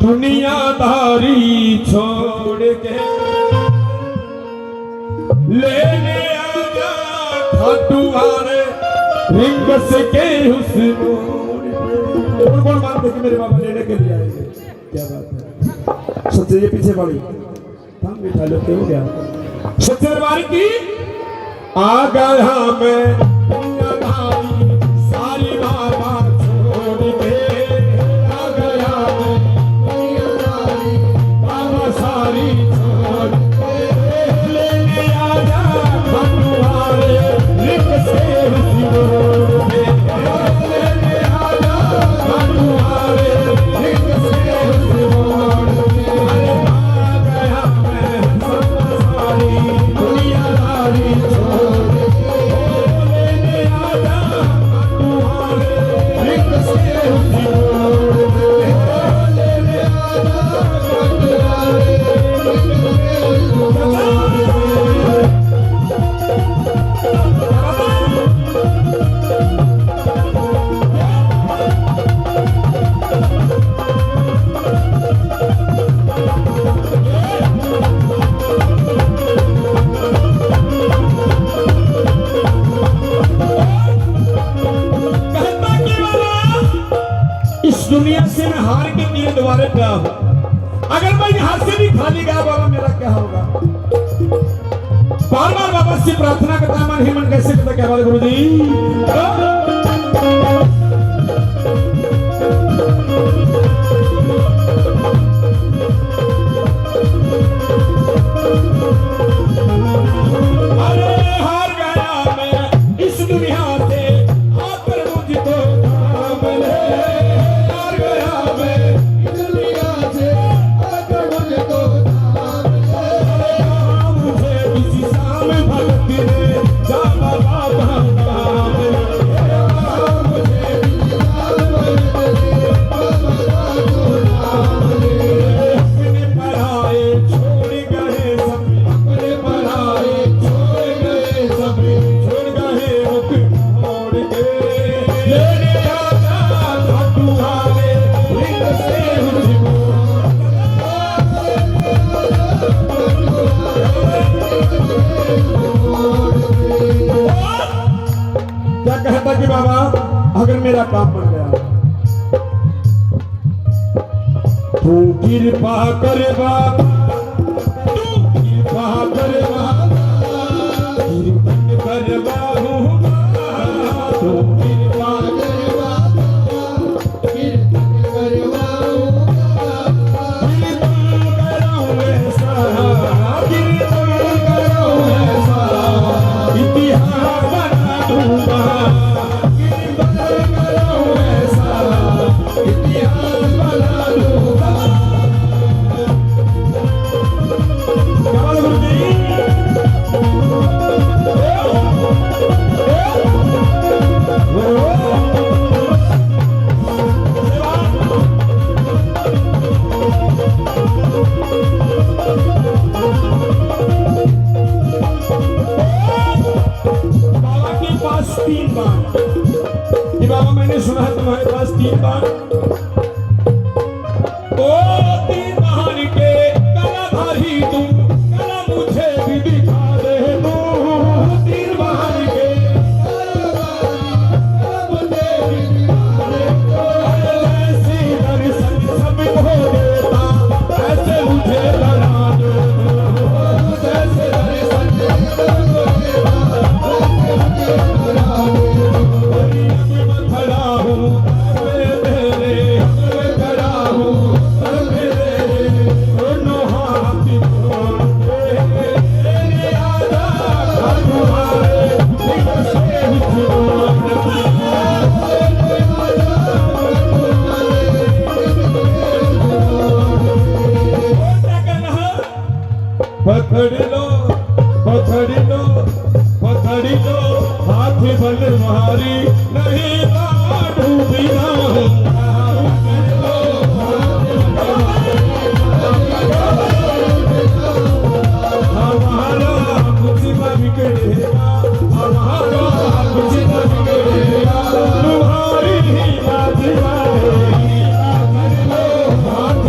दुनियादारी छोड़ के लेने आजा खाटूवारे रिंगस के उस मोड़। कौन मानते कि मेरे बाबा लेने के लिए आएंगे। क्या बात है सच्चे ये पीछे पड़ी हम बिठा लेते हो गया सच्चे दरबार की आ गया मैं सारी बाबा छोड़ के आ गया मैं बाबा सारी छोड़ के लेने आजा भगवान रिंगस के उस मोड़ पे लेने आजा भगवान रिंगस के उस मोड़ दुनिया से मैं हार के तीर दोबारा क्या हो अगर मैं यहाँ से भी खाली गया बाबा मेरा क्या होगा। बार बार बाबा से प्रार्थना करता मन ही मन कैसे करता क्या बात गुरु जी। तू कृपा कर बाबा, तू कृपा कर बाबा, कीर्तन कर बाबू, तू कृपा कर बाबा, कीर्तन कर बाबू, कीर्तन करो ऐसा, कीर्तन करो ऐसा, इतिहास बना दूंगा, कीर्तन करो ऐसा, इतिहास बना दूंगा। कमाल गुरुजी। बाबा के पास 3 बाण, कि बाबा मैंने सुना है तुम्हारे पास 3 बाण, ओ 3 बाण के कलाधारी तुम, कला मुझे भी दिखा दे तू, 3 बाण के कला मुझे भी दिखा दे तू, ऐसे दर्शन सबको देता, ऐसे मुझे बना दो, ऐसे दर्शन सबको देता, ऐसे मुझे बना दो। मैं खड़ा हूँ तेरे, मैं खड़ा हूँ तेरे, दोनों हाथ जोड़ के, तेरे आजा तुम्हारे दिल से जोड़ के, पकड़ लो, पकड़ लो, पकड़ लो, हाथ बल मारी नहीं तो डूबी ना होगा। पकड़ लो, हमारा कुछ न बिगड़ेगा, हमारा कुछ न बिगड़ेगा, तुम्हारी ही बात मारेगी। पकड़ लो, हाथ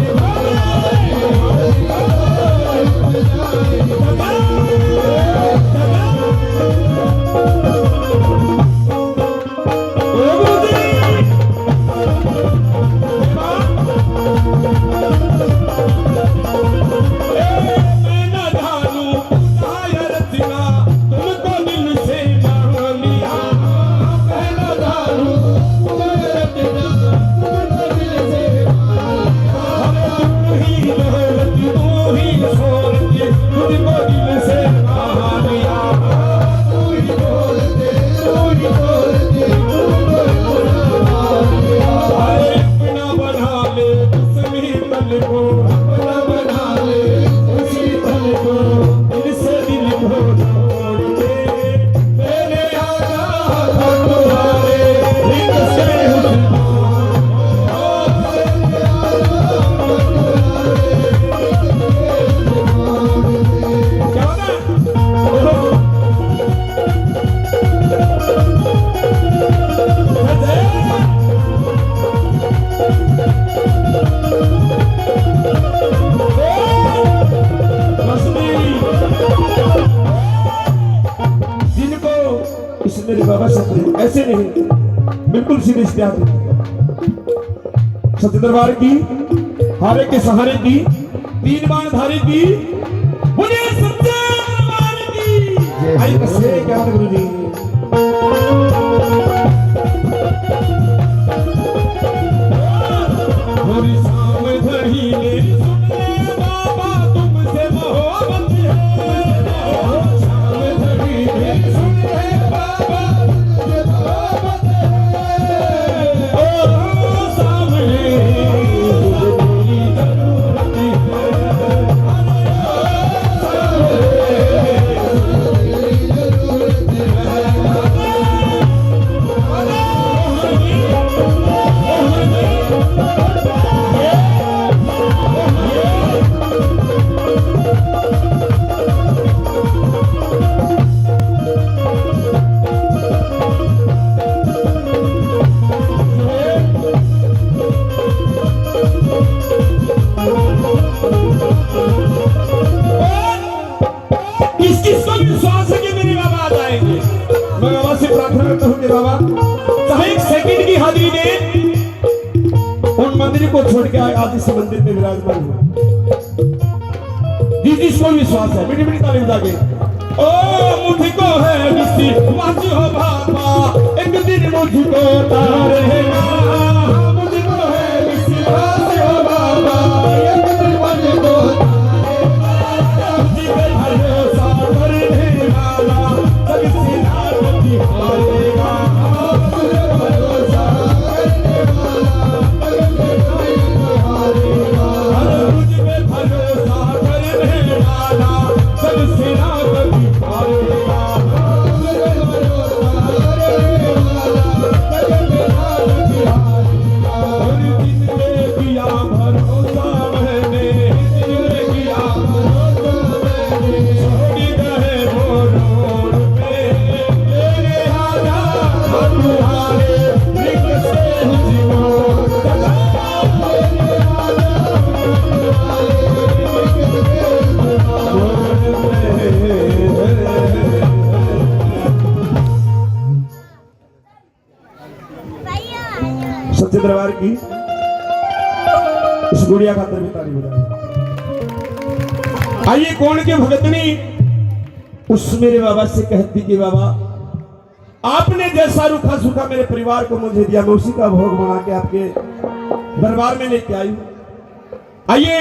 मेरे बाबा सत्य ऐसे नहीं, बिल्कुल सीधे इस्तेमाल सत्य दरबार की, हारे के सहारे की, 3 बाण धारी की, मुझे सत्य दरबार की। आई कसे क्या गुरु जी। मेरी सावधानी ने सुन ले बाबा, तुमसे मोहब्बत है, सावधानी ने सुन ले बाबा, तुमसे मोहब्बत है, ओ सामने मेरी जरूरत है, सामने मेरी जरूरत है। मंदिर को छोड़ के आज इस मंदिर में विराजमान हूँ। जिसको विश्वास है मीठी मीठी ताली बजा के ओ मुझको है विश्वास हो बाबा एक दिन मुझको तारेगा, मुझको है विश्वास हो बाबा एक दिन मुझको तारेगा, मुझ पे भरोसा करने वाला सबसे नाम दिखाएगा, मुझ पे भरोसा करने वाला मुझ पे भरोसा करने वाला सबसे नाम दिखाएगा, मुझ पे भरोसा करने वाला सबसे नाम दिखाएगा। और जिसने किया भरोसा मैंने, जिसने किया भरोसा मैंने, छोड़ गए वो रोड पे मेरे आजा तुम्हारे लिख से मुझको सच्चे दरबार की इस गुड़िया खातर भी ताली बजाएं। आइए कौन के भगतनी उस मेरे बाबा से कहती कि बाबा आपने जैसा रूखा सूखा मेरे परिवार को मुझे दिया मैं उसी का भोग बना के आपके दरबार में लेके आई हूं। आइए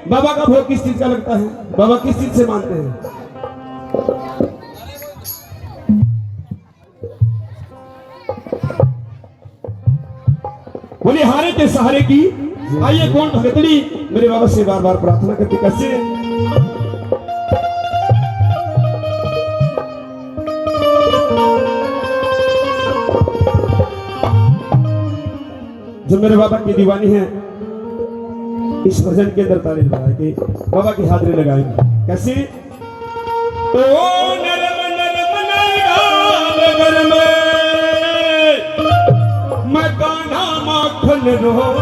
बाबा का भोग किस चीज का लगता है, बाबा किस चीज से मानते हैं? बोले हारे के सहारे की। आइए कौन भगतड़ी मेरे बाबा से बार बार प्रार्थना करती कैसे? जो मेरे बाबा की दीवानी है इस भजन के अंदर ताली लगाए कि बाबा की हाजिरी लगाएंगे कैसे? ओ नरम नरम नगर में मैं कान्हा माखन रोट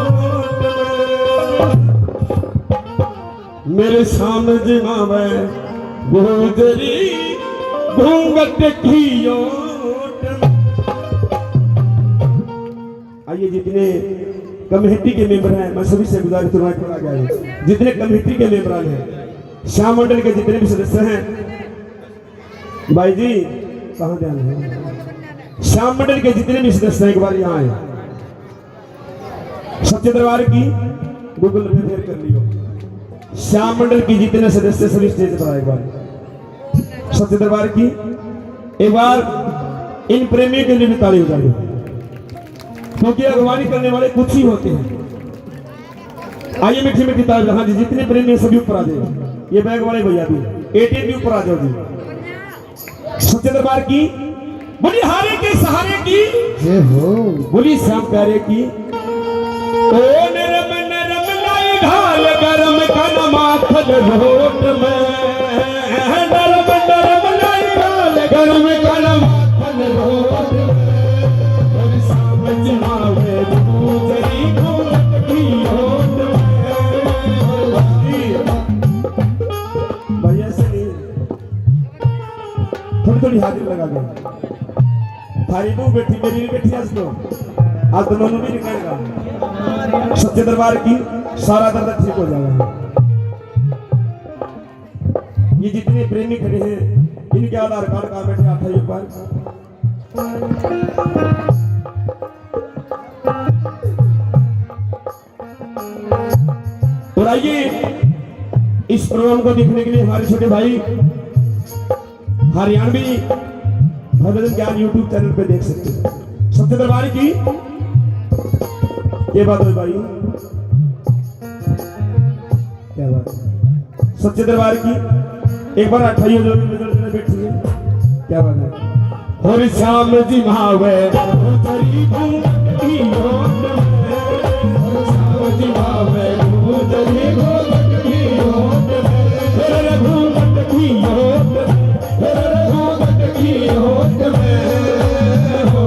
मेरे सामने जिमावे गुजरी घूंघट की ओट। आइए जितने कमेटी के मेंबर हैं मैं सभी से गुजारिश करूंगा गया जितने कमेटी के मेंबर हैं श्याम मंडल के जितने भी सदस्य हैं भाई जी कहाँ ध्यान है, श्याम मंडल के जितने भी सदस्य हैं एक बार यहाँ आए। सच्चे दरबार की गूगल पे शेयर कर लियो। श्याम मंडल की जितने सदस्य सभी स्टेज पर आए एक बार। सच्चे दरबार की एक बार इन प्रेमियों के लिए भी ताली बजा दो क्योंकि अगवानी करने वाले कुछ ही होते हैं। आइए मीठी मीठी ताली। हाँ जी जितने प्रेमी सभी ऊपर आ जाए। ये बैग वाले भैया भी एटीएम भी ऊपर आ जाओ जी। सच्चे दरबार की बोली हारे के सहारे की बोली श्याम प्यारे की। ओ नरम नरम लाई ढाल गरम कन माखन रोट में नरम नरम लाई ढाल गरम कन माखन रोट में समझ आवे गुजरी घूंघट की ओट में। भैया से नहीं थोड़ी थोड़ी हाजिरी लगा गए। थारी बहू बैठी मेरी भी बैठी आज तो नोनू भी निकलेगा। सच्चे दरबार की सारा दर्द ठीक हो जाएगा। ये जितने प्रेमी खड़े हैं इनके आधार कार्ड कहाँ बैठे आता है ऊपर। और आइए इस प्रोग्राम को देखने के लिए हमारे छोटे भाई हरियाणवी भजन ज्ञान यूट्यूब चैनल पे देख सकते हैं। सच्चे दरबार की ये बात है भाई क्या बात है। सच्चे दरबार की एक बार अठाइयो जो बैठी है क्या बात है। और श्याम जी महावे गुजरी घूंघट की ओट में श्याम जी महावे गुजरी घूंघट की ओट में घूंघट की ओट घूंघट की ओट में हो।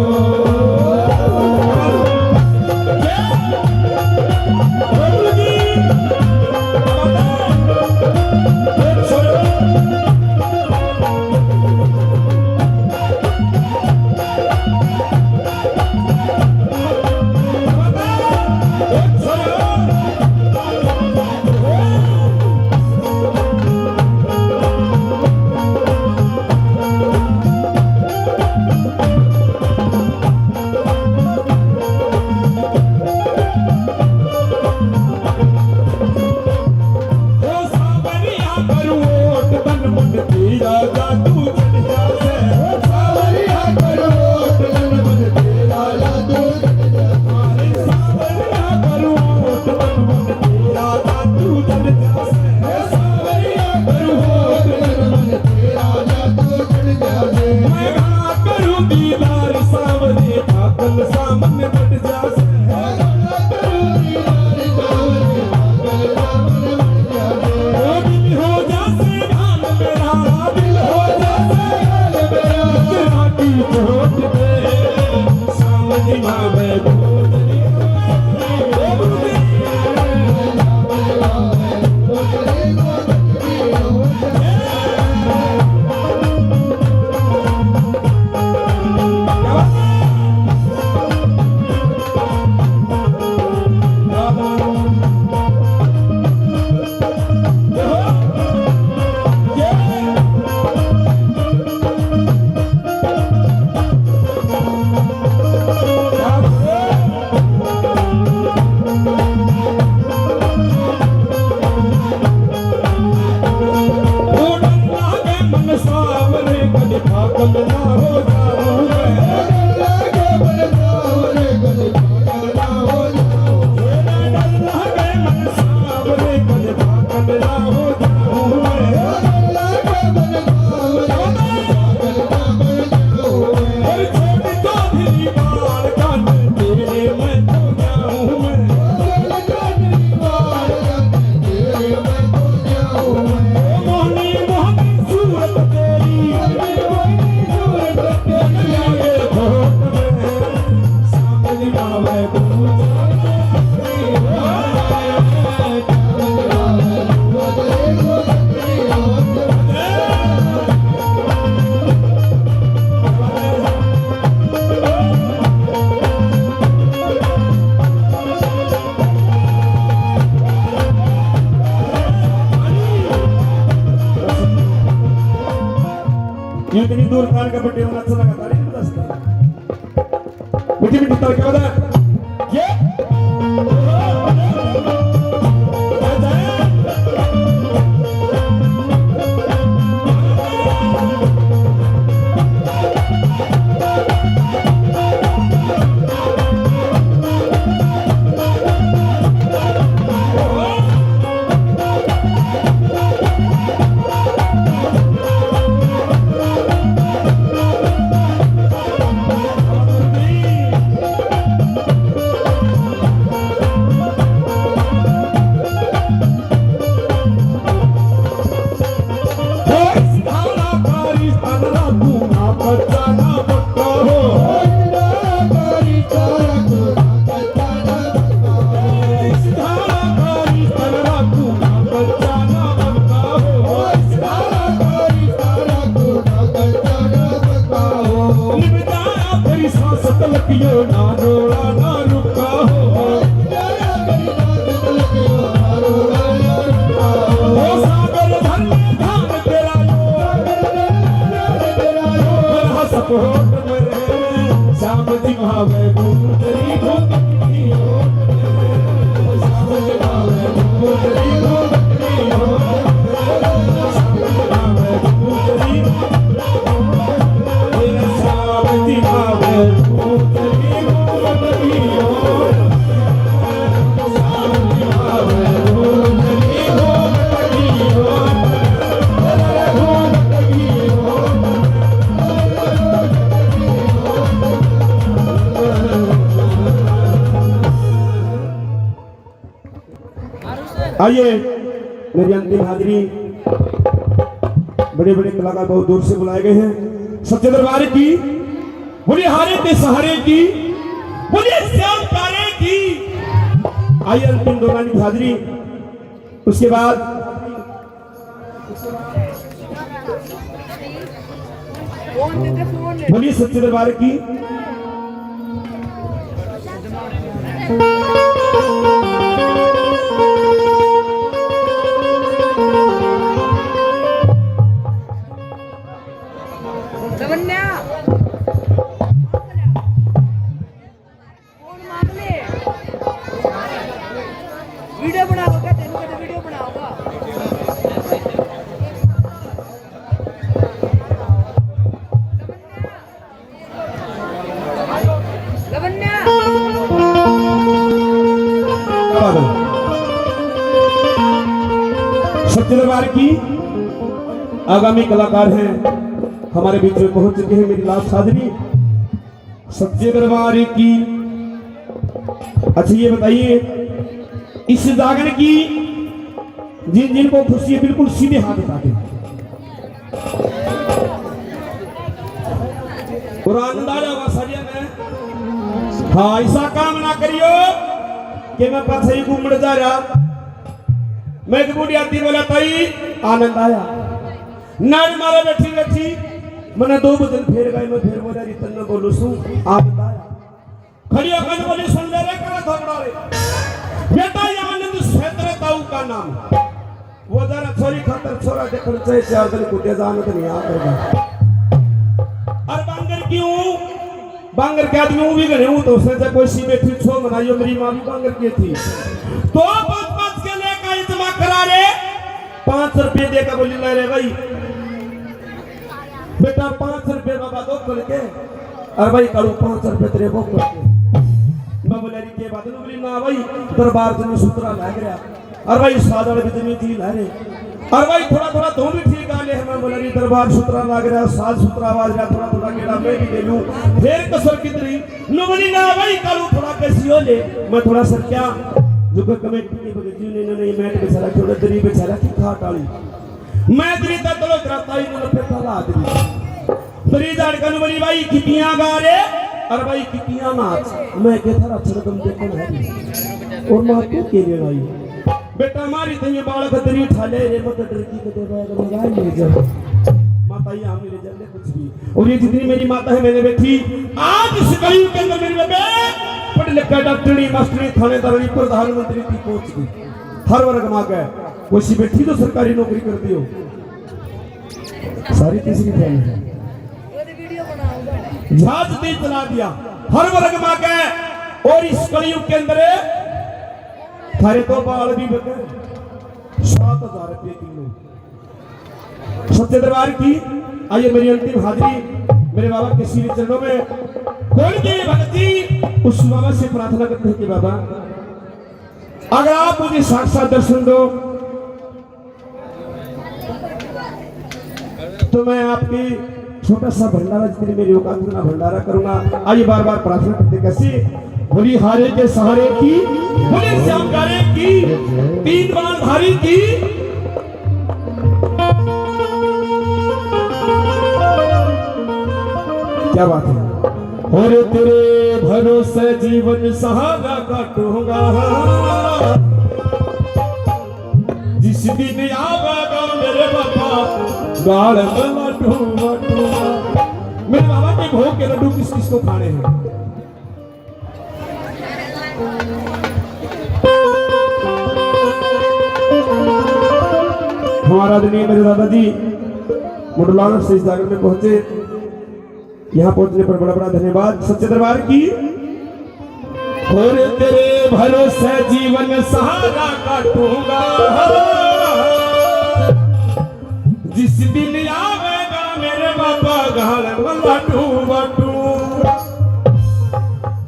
ये इतनी दूर कान का बट्टे होना अच्छा लगा तारीफ दस्ता मिठी मिठी तर क्या बता ये ना रोड़ा ना रुका हो सागर धन धाम तेरा सपोर्ट मेरे श्याम जी भावे गुंजरी गुंजरी हो श्याम जी भावे गुंजरी गुंजरी हो श्याम जी भावे गुंजरी श्याम जी भावे आइए मेरी अंतिम हाजिरी बड़े बड़े कलाकार बहुत दूर से बुलाए गए हैं सच्चे दरबार की बोलिए हारे ते सहारे की बोलिए श्याम प्यारे की आइए अंतिम दौरान की हाजिरी उसके बाद बोलिए सच्चे दरबार की वीडियो बनाओगा तेन को वीडियो बनाओगा लवन्या सच्चे दरबार की आगामी कलाकार हैं हमारे बीच में पहुंच चुके हैं मेरी लास्ट हाजिरी सच्चे दरबार की अच्छा ये बताइए इस जागरण की जिन जिनको खुशी है बिल्कुल सीधे हाथ उठा के कुरान दाया सरिया में हाँ ऐसा काम ना करियो कि मैं पास ही घूमने जा रहा मैं तो बूढ़ी आती बोला ताई आनंद आया नाड़ मारे बैठी बैठी मैंने 2 बदन फेर गए मैं फिर बोला रितन में बोलू सू आनंद आया खड़ी होकर बोली सुन ले रे करा थोड़ा रे बेटा ये आनंद क्षेत्र ताऊ का नाम वो जरा छोरी खातर छोरा देखल चाहे 4 दिन कुटिया जाने तो नहीं आ कर और बांगर क्यों बांगर के आदमी भी गए हूं तो उसने कोई सी बैठी छो मनाइयो मेरी मां भी बांगर की थी तो 5-5 के लेकर इतमा करा रे 5 रुपए देकर बोली ले रे भाई बेटा 5 रुपए बाबा दो करके और भाई करू 5 रुपए तेरे वो करके मैं बोले के बात बोली ना भाई दरबार से सूत्रा लग गया और भाई सादड़ भी जमी थी लहरे और भाई थोड़ा थोड़ा तो भी ठीक आ ले मैं बोले दरबार सूत्रा लग रहा साज सूत्रा आवाज रहा थोड़ा थोड़ा केड़ा मैं भी ले लूं फिर कसर कितनी नो बोली ना भाई करू थोड़ा कैसी हो ले मैं थोड़ा सर क्या जो कोई कमेटी की बगजी ने नहीं मैट बेचारा थोड़ा दरी बेचारा की खाट वाली मैं दरी तक तो कराता ही न पे ताला आदमी दरी धड़कन बोली भाई कितियां गा रे और भाई कितियां नाच मैं के थारा छड़कम देखन है और मां तू के ले आई बेटा मारी तई बाल खतरी ठाले रे मत डर की कदे बैग लगा ले जा माता ही हम ले जाने कुछ भी और ये जितनी मेरी माता है मैंने बैठी आज इस कलयुग के अंदर मेरी बेबे पढ़ लिखा डॉक्टरी मास्टरी थानेदारी प्रधानमंत्री की पहुंच गई हर वर्ग मां गए कोई सी बैठी तो सरकारी नौकरी करती हो सारी तीसरी फैल है जहाज दे चला दिया हर वर्ग मां के। और इस कलयुग के अंदर थारे तो बाल भी बके 7,000 रुपये किलो। सच्चे दरबार की आइए मेरी अंतिम हाजिरी मेरे बाबा के श्री चरणों में खोल के भक्ति उस बाबा से प्रार्थना करते हैं कि बाबा अगर आप मुझे साक्षात दर्शन दो तो मैं आपकी छोटा सा भंडारा जितनी मेरी औकात उतना भंडारा करूंगा। आइए बार बार प्रार्थना करते कैसे बोली हारे के सहारे की बोली श्याम गारे की 3 बार धारी की। क्या बात है। और तेरे भरोसे जीवन सहारा काटूंगा जिस दिन आवेगा मेरे बाबा गाड़ में लड्डू बटूंगा। मेरे बाबा के भोग के लड्डू किस किस को खाने हैं। हमारा आदरणीय मेरे दादाजी मुडलाना से इस जागर में पहुंचे। यहाँ पहुंचने पर बड़ा बड़ा धन्यवाद सच्चे दरबार की। और तेरे भरोसे जीवन सहारा काटूंगा जिस दिन आवेगा मेरे बाबा गाल में लड्डू बटूंगा।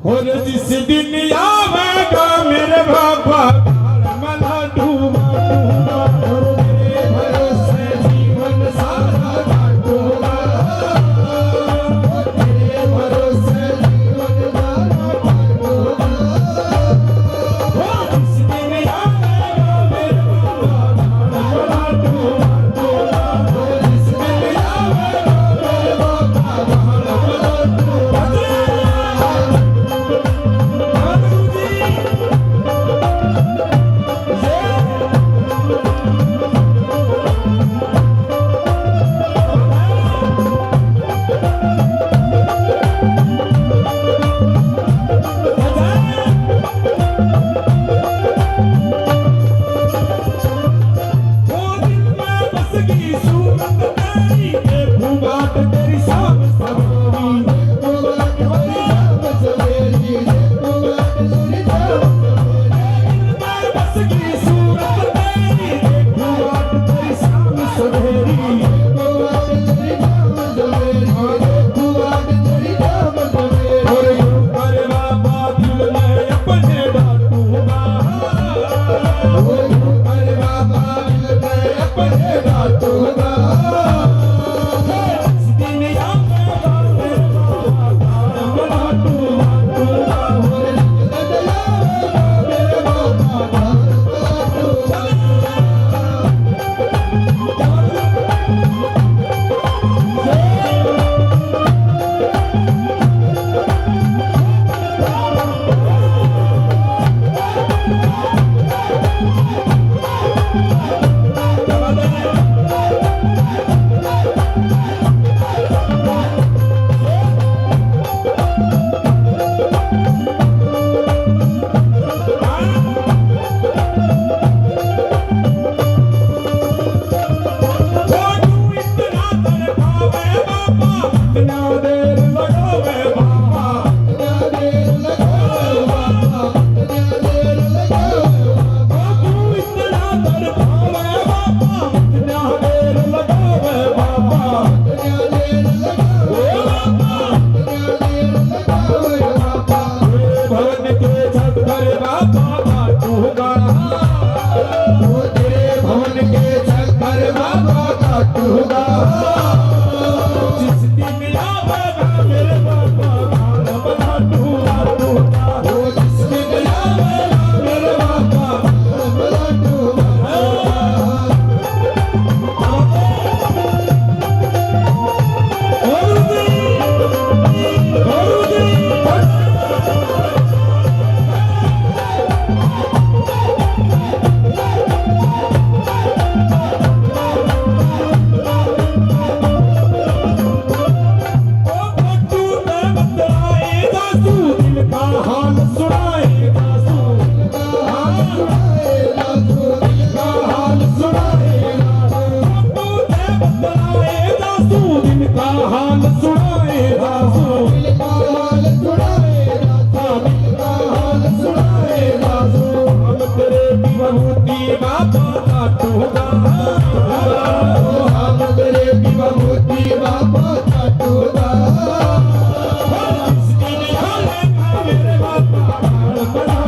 और जिस दिन आवेगा मेरे बाबा गाल में लड्डू बटूंगा। और तेरे भरोसे जीवन सहारा काटूंगा विभूति बाबा काटूंगा तेरे की विभूति बाबा काटूंगा मेरे बाबा बड़ा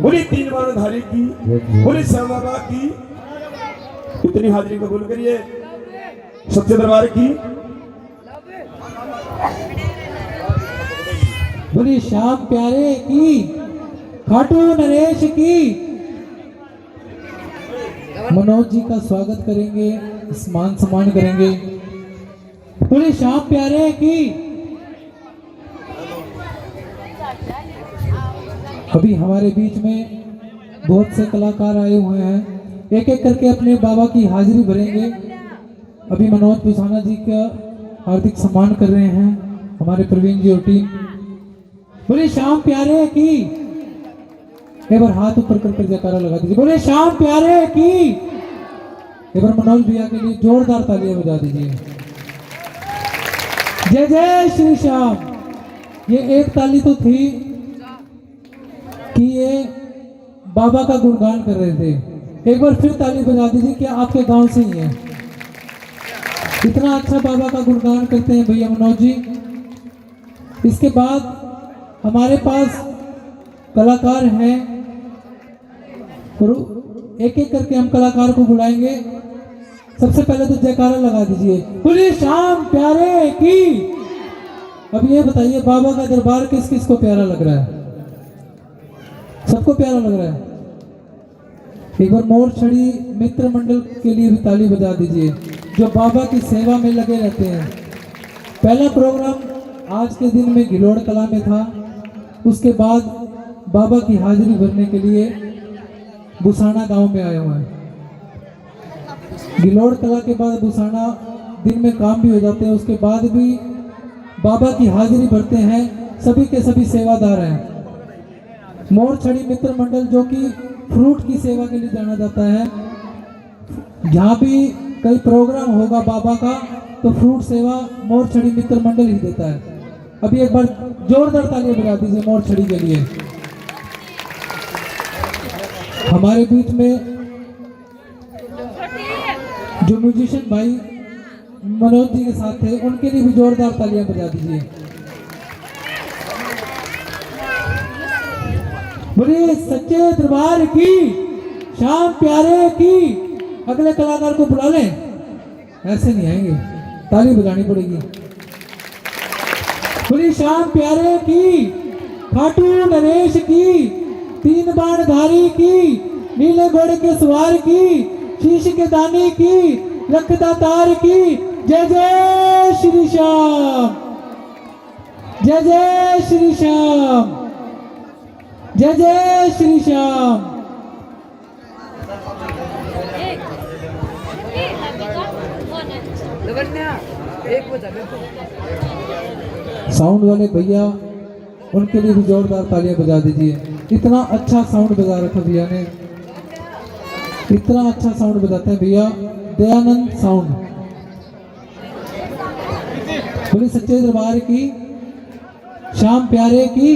बोली 3 बार धारी की, बोली श्यामा बाबा की। इतनी हाजिरी कबूल करिए सच्चे दरबार की। बोली श्याम प्यारे की, खाटू नरेश की। मनोज जी का स्वागत करेंगे, मान सम्मान करेंगे। बोली श्याम प्यारे की। अभी हमारे बीच में बहुत से कलाकार आए हुए हैं, एक एक करके अपने बाबा की हाजिरी भरेंगे। अभी मनोज पुसाना जी का हार्दिक सम्मान कर रहे हैं हमारे प्रवीण जी और टीम। बोले श्याम प्यारे की। एक बार हाथ ऊपर कर जयकारा लगा दीजिए, बोले श्याम प्यारे की। एक बार मनोज भैया के लिए जोरदार तालियां बजा दीजिए। जय जय श्री श्याम। ये एक ताली तो थी कि ये बाबा का गुणगान कर रहे थे। एक बार फिर ताली बजा दीजिए कि आपके गांव से ही है। इतना अच्छा बाबा का गुणगान करते हैं भैया मनोज जी। इसके बाद हमारे पास कलाकार हैं और एक एक करके हम कलाकार को बुलाएंगे। सबसे पहले तो जयकारा लगा दीजिए, बोलिए श्याम प्यारे की। अब ये बताइए बाबा का दरबार किस किस को प्यारा लग रहा है? सबको प्यारा लग रहा है। एक बार मोर छड़ी मित्र मंडल के लिए भी ताली बजा दीजिए। जो बाबा की सेवा में लगे रहते हैं। पहला प्रोग्राम आज के दिन में गिलोड़ कला में था, उसके बाद बाबा की हाजिरी भरने के लिए बुसाना गांव में आए हुए हैं। गिलोड़ कला के बाद बुसाना दिन में काम भी हो जाते हैं, उसके बाद भी बाबा की हाजिरी भरते हैं। सभी के सभी सेवादार हैं। मोर छड़ी मित्र मंडल जो कि फ्रूट की सेवा के लिए जाना जाता है, जहाँ भी कई प्रोग्राम होगा बाबा का तो फ्रूट सेवा मोर छड़ी मित्र मंडल ही देता है। अभी एक बार जोरदार तालियां बजा दीजिए मोर छड़ी के लिए। हमारे बीच में जो म्यूजिशियन भाई मनोज जी के साथ थे, उनके लिए भी जोरदार तालियां बजा दीजिए। बोलिए सच्चे दरबार की, श्याम प्यारे की। अगले कलाकार को बुला लें, ऐसे नहीं आएंगे, ताली बजानी पड़ेगी। बोलिए श्याम प्यारे की, खाटू नरेश की, तीन बाण धारी की, नीले घोड़े के सवार की, शीश के दानी की, लखदा तार की। जय जय श्री श्याम, जय जय श्री श्याम, जय जय श्री श्याम। लवन्या एक बजा दे। साउंड वाले भैया, उनके लिए भी जोरदार तालियां बजा दीजिए। इतना अच्छा साउंड बजा रखा भैया ने, इतना अच्छा साउंड बजाते हैं भैया, दयानंद साउंड। बोली सच्चे दरबार की, श्याम प्यारे की।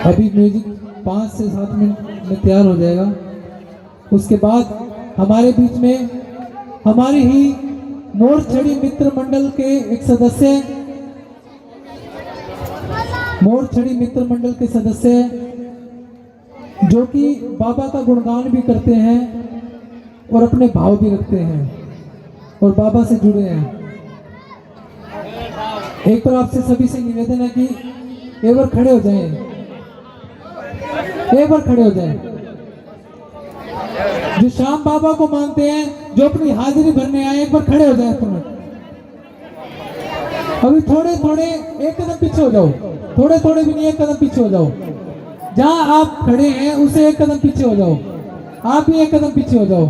अभी म्यूजिक 5 से 7 मिनट में तैयार हो जाएगा। उसके बाद हमारे बीच में हमारी ही मोर छड़ी मित्र मंडल के एक सदस्य, मोर छड़ी मित्र मंडल के सदस्य जो कि बाबा का गुणगान भी करते हैं और अपने भाव भी रखते हैं और बाबा से जुड़े हैं। एक बार आपसे सभी से निवेदन है कि एक बार खड़े हो जाएं, एक बार खड़े हो जाएं। जो श्याम बाबा को मानते हैं, जो अपनी हाजिरी भरने आए, एक बार खड़े हो जाएं। अभी थोड़े थोड़े एक कदम पीछे हो जाओ, थोड़े थोड़े भी नहीं, एक कदम पीछे हो जाओ। जहां आप खड़े हैं उसे एक कदम पीछे हो जाओ, आप भी एक कदम पीछे हो जाओ।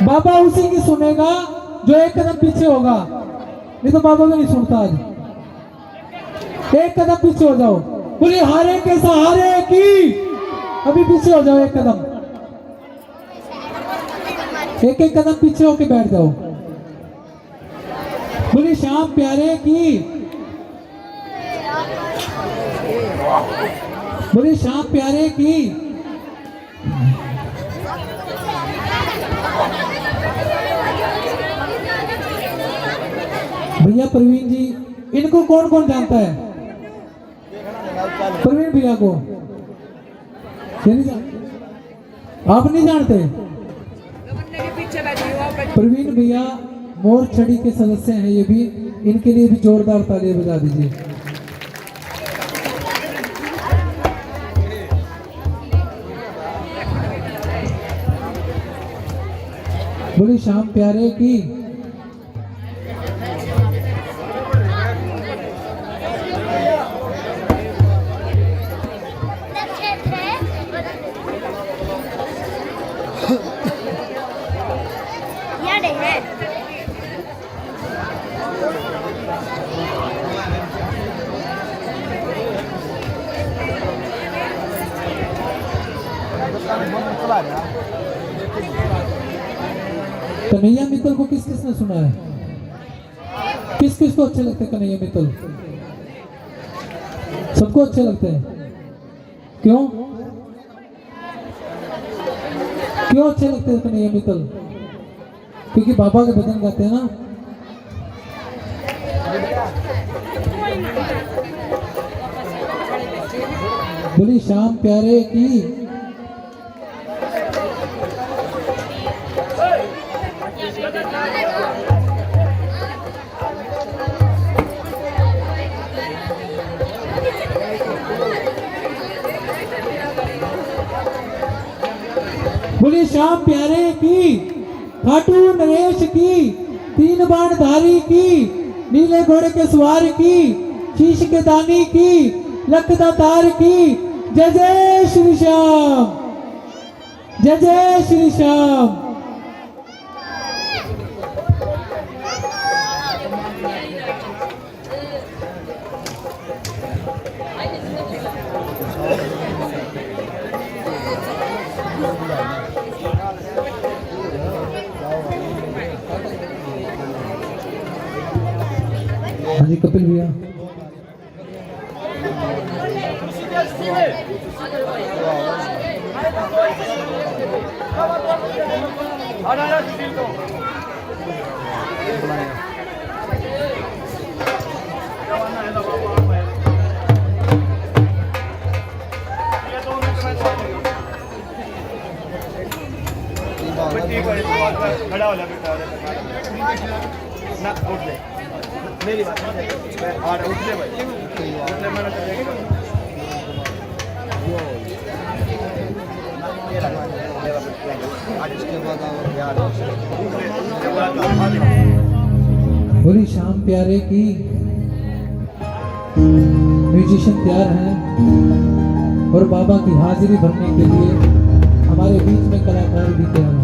बाबा उसी की सुनेगा जो एक कदम पीछे होगा, नहीं तो बाबा भी नहीं सुनता। आज एक कदम पीछे हो जाओ। बोलिए हारे के सहारे की। अभी पीछे हो जाओ, एक कदम, एक एक कदम पीछे होके बैठ जाओ। बोलिए श्याम प्यारे की, बोलिए श्याम प्यारे की। भैया प्रवीण जी, इनको कौन कौन जानता है? प्रवीण भैया को आप नहीं जानते? लवन्या के पीछे बैठे हो आप। प्रवीण भैया मोर छड़ी के सदस्य हैं ये भी, इनके लिए भी जोरदार तालियां बजा दीजिए। बोली श्याम प्यारे की। कन्हैया मित्तल को किस किसने सुना है? किस किस को अच्छे लगते हैं कन्हैया मित्तल? सबको अच्छे लगते हैं। क्यों क्यों अच्छे लगते हैं कन्हैया मित्तल? क्योंकि बाबा के भजन गाते हैं ना। बोली श्याम प्यारे की। बोली श्याम प्यारे की। खाटू नरेश की, 3 बाण धारी की, नीले घोड़े के सवार की, शीश के दानी की, लखदातार की। जय जय श्री श्याम, जय जय श्री श्याम। हाँ जी कपिल भैया। खड़ा हो जा बेटा ना उठ ले मेरी बात उठ ले भाई उठ ले मैंने बोली शाम प्यारे की। म्यूजिशियन तैयार हैं और बाबा की हाजिरी भरने के लिए हमारे बीच में कलाकार भी तैयार हैं।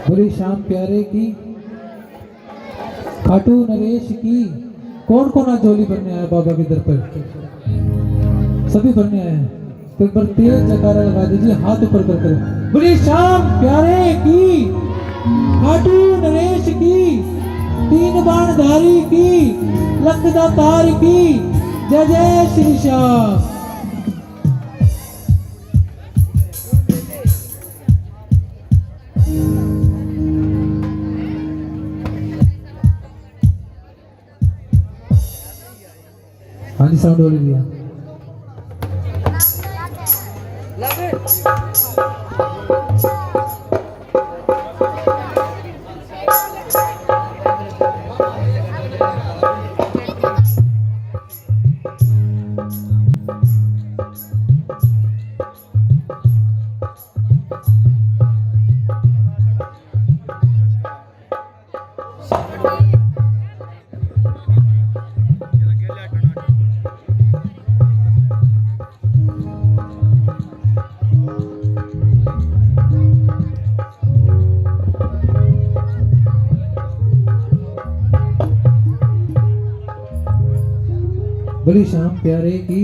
बोली शाम प्यारे की, खाटू नरेश की। कौन कौन आज झोली भरने आया बाबा के दर पर? सभी भरने आए हैं। तो एक बार तेज जयकारा लगा दीजिए, हाथ ऊपर कर कर। बोली शाम प्यारे की, खाटू नरेश की, 3 बाण धारी की, लखदातार की। जय जय श्री श्याम। हाँ जी साउंड वाले भैया। बोली शाम प्यारे की।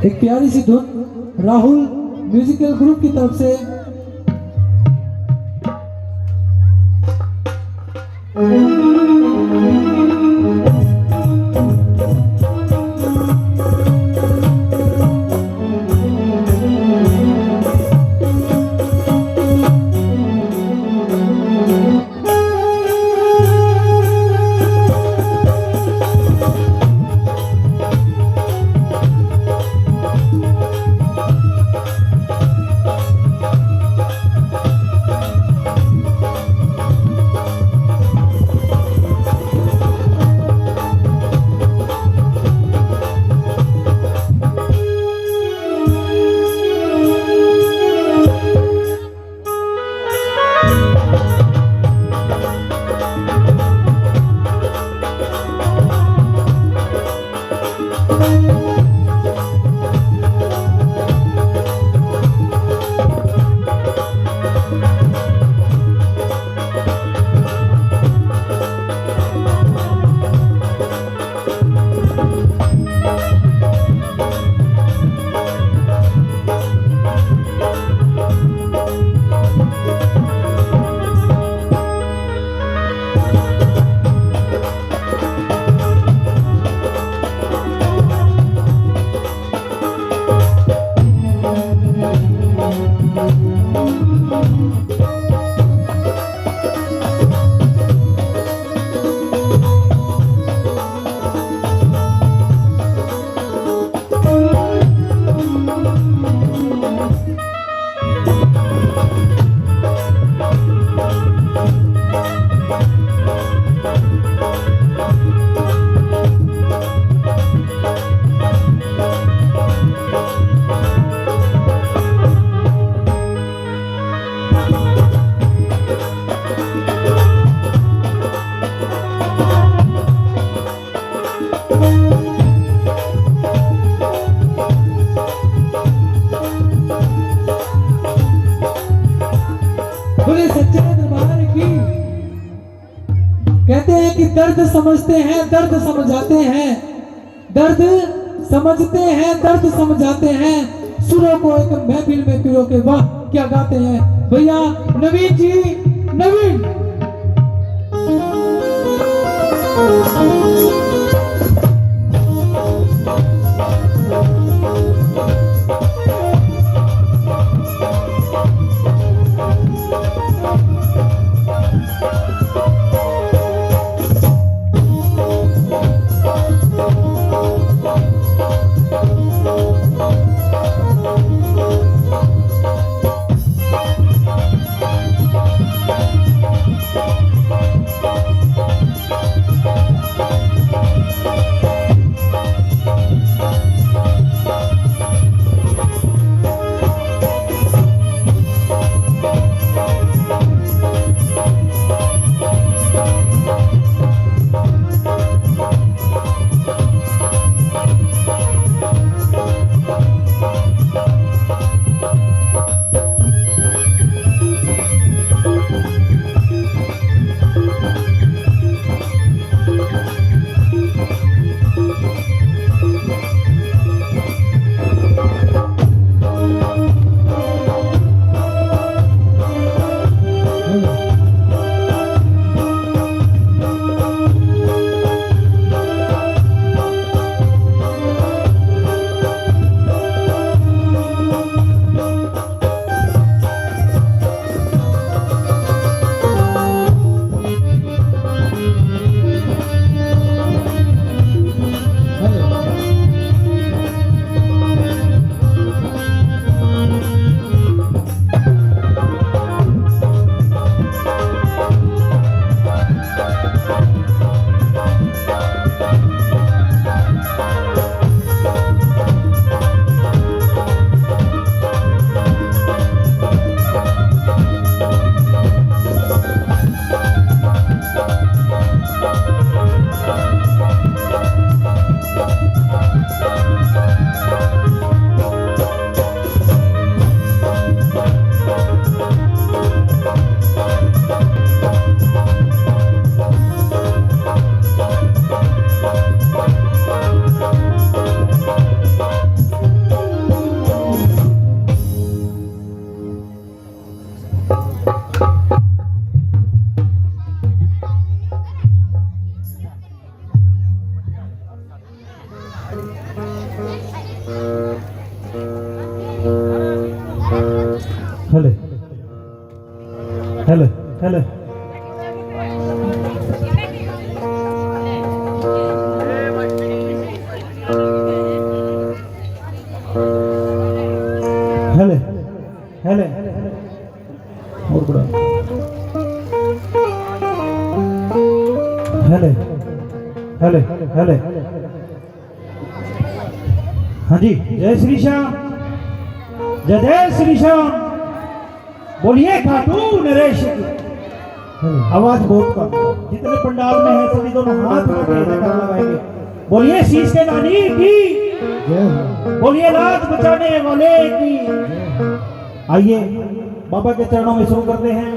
एक प्यारी सी धुन राहुल म्यूजिकल ग्रुप की तरफ से। बोले सच्चे दरबार की। कहते हैं कि दर्द समझते हैं दर्द समझाते हैं, दर्द समझते हैं दर्द समझाते हैं, सुरों को एक महफिल में पिरो के वाह क्या गाते हैं। भैया नवीन जी, नवीन हेले हेले हेले और बड़ा हेले हेले हेले हाँ जी जय श्री श्याम जय जय श्री श्याम बोलिए खाटू नरेश की आवाज बहुत कम जितने पंडाल में है सभी दोनों हाथ उठा के जयकार लगाएंगे बोलिए शीश के रानी की बोलिए लाज बचाने वाले की आइए बाबा के चरणों में शुरू करते हैं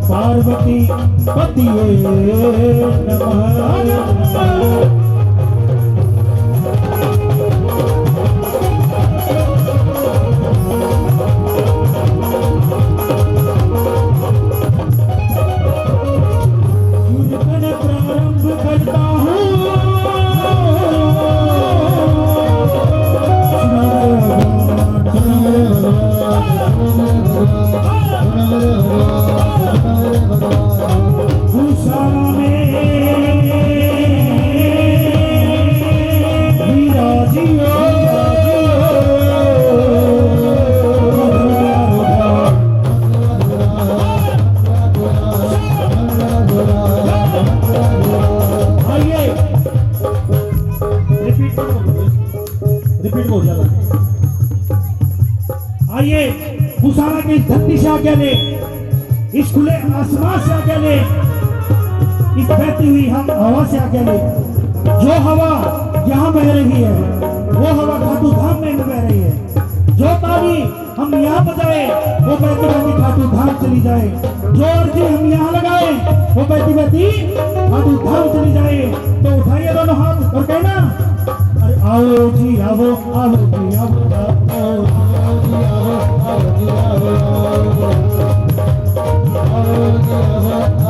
पार्वती पतिये नमः आइए भूसारा की धरती से आज्ञा ले, इस खुले आसमान से आज्ञा ले, इस बहती हुई हम हवा से आज्ञा ले। जो हवा यहाँ बह रही है वो हवा खाटू धाम में बह रही है। जो ताली हम यहाँ बजाए वो बहती बहती खाटू धाम चली जाए। जो अर्जी हम यहाँ लगाए वो बहती बहती खाटू धाम चली जाए। तो उठाइए दोनों हाथ और कहना, अरे आओ जी आओ, आओ जी आओ, आओ जी आओ, आओ जी आओ,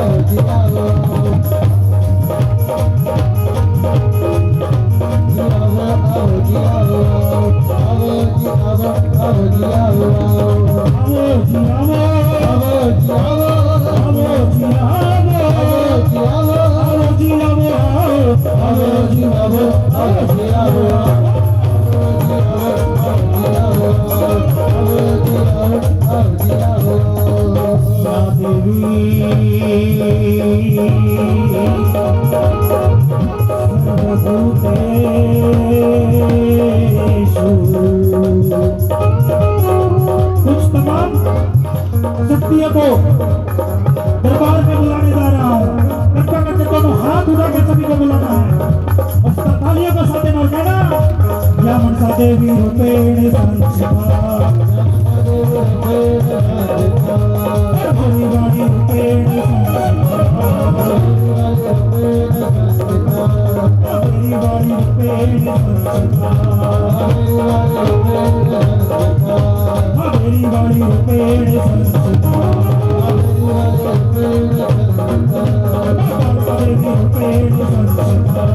आओ जी आओ, कुछ तमाम शक्तियों को दरबार में बुलाने जा रहा हूँ। कृपया करके दोनों हाथ उठा के सभी को बुलाना है और तालियों को साथ देना और कहना, या मनसा देवी रूपेण संस्था भोली वाणी रूपेण संस्था मेरी वाली पेड़ संस्था मेरी वाली पेड़ संस्था पेड़ संस्था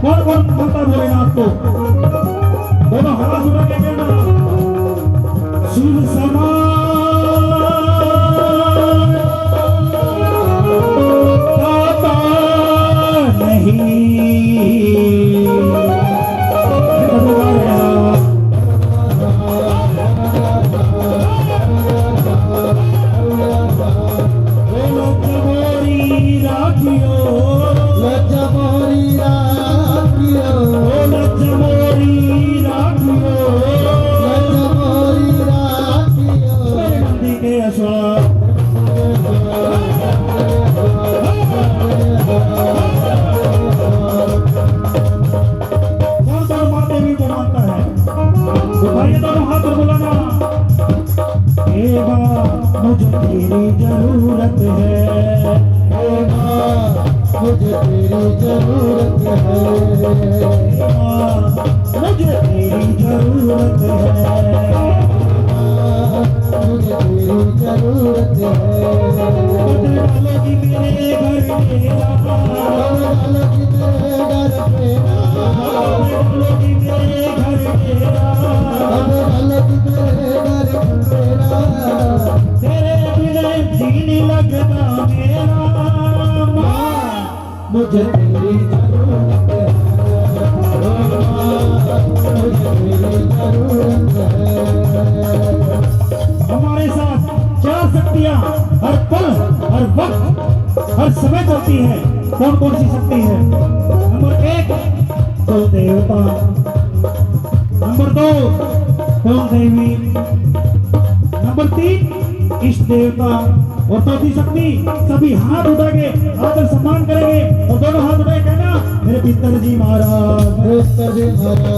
कौन कौन बोलता भोलेनाथ को दोनों हाथ उठा के कहना शिव समान दाता नहीं मुझे तेरी जरूरत है मुझे तेरी जरूरत है मुझे तेरी जरूरत है मुझे तेरी जरूरत है डालोगी मेरे घर तेरा डालोगी मेरे घर तेरा डालोगी मेरे घर तेरा डालोगी मेरे घर तेरा तेरे बिना जी नहीं लगता मेरा मुझे तेरी जरूरत है मुझे तेरी जरूरत है हमारे साथ चार शक्तियां हर पल हर वक्त हर समय चलती है कौन कौन सी शक्ति है नंबर 1 कुल देवता नंबर 2 कुल देवी नंबर 3 इष्ट देवता और चौथी शक्ति सभी हाथ उठा के आदर सम्मान करेंगे और दोनों हाथ उठा के कहना मेरे पितर जी महाराज मेरे पितर जी महाराज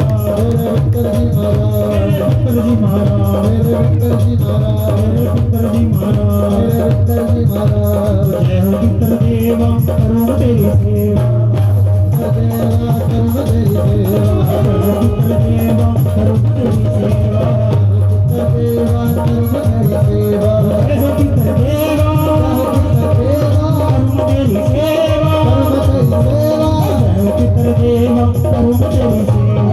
मेरे पितर जी महाराज मेरे पितर जी महाराज मेरे पितर जी महाराज मेरे पितर जी महाराज जय हो पितर देवा करूं तेरी सेवा देवा करूं तेरी सेवा पितर देवा करूं तेरी सेवा देवा करूं तेरी सेवा जय हो पितर देवा करूं तेरी सेवा जय हो पितर देवा करूं तेरी सेवा देवा करूं तेरी सेवा जय हो पितर देवा करूं तेरी सेवा पितर देवा करूं तेरी सेवा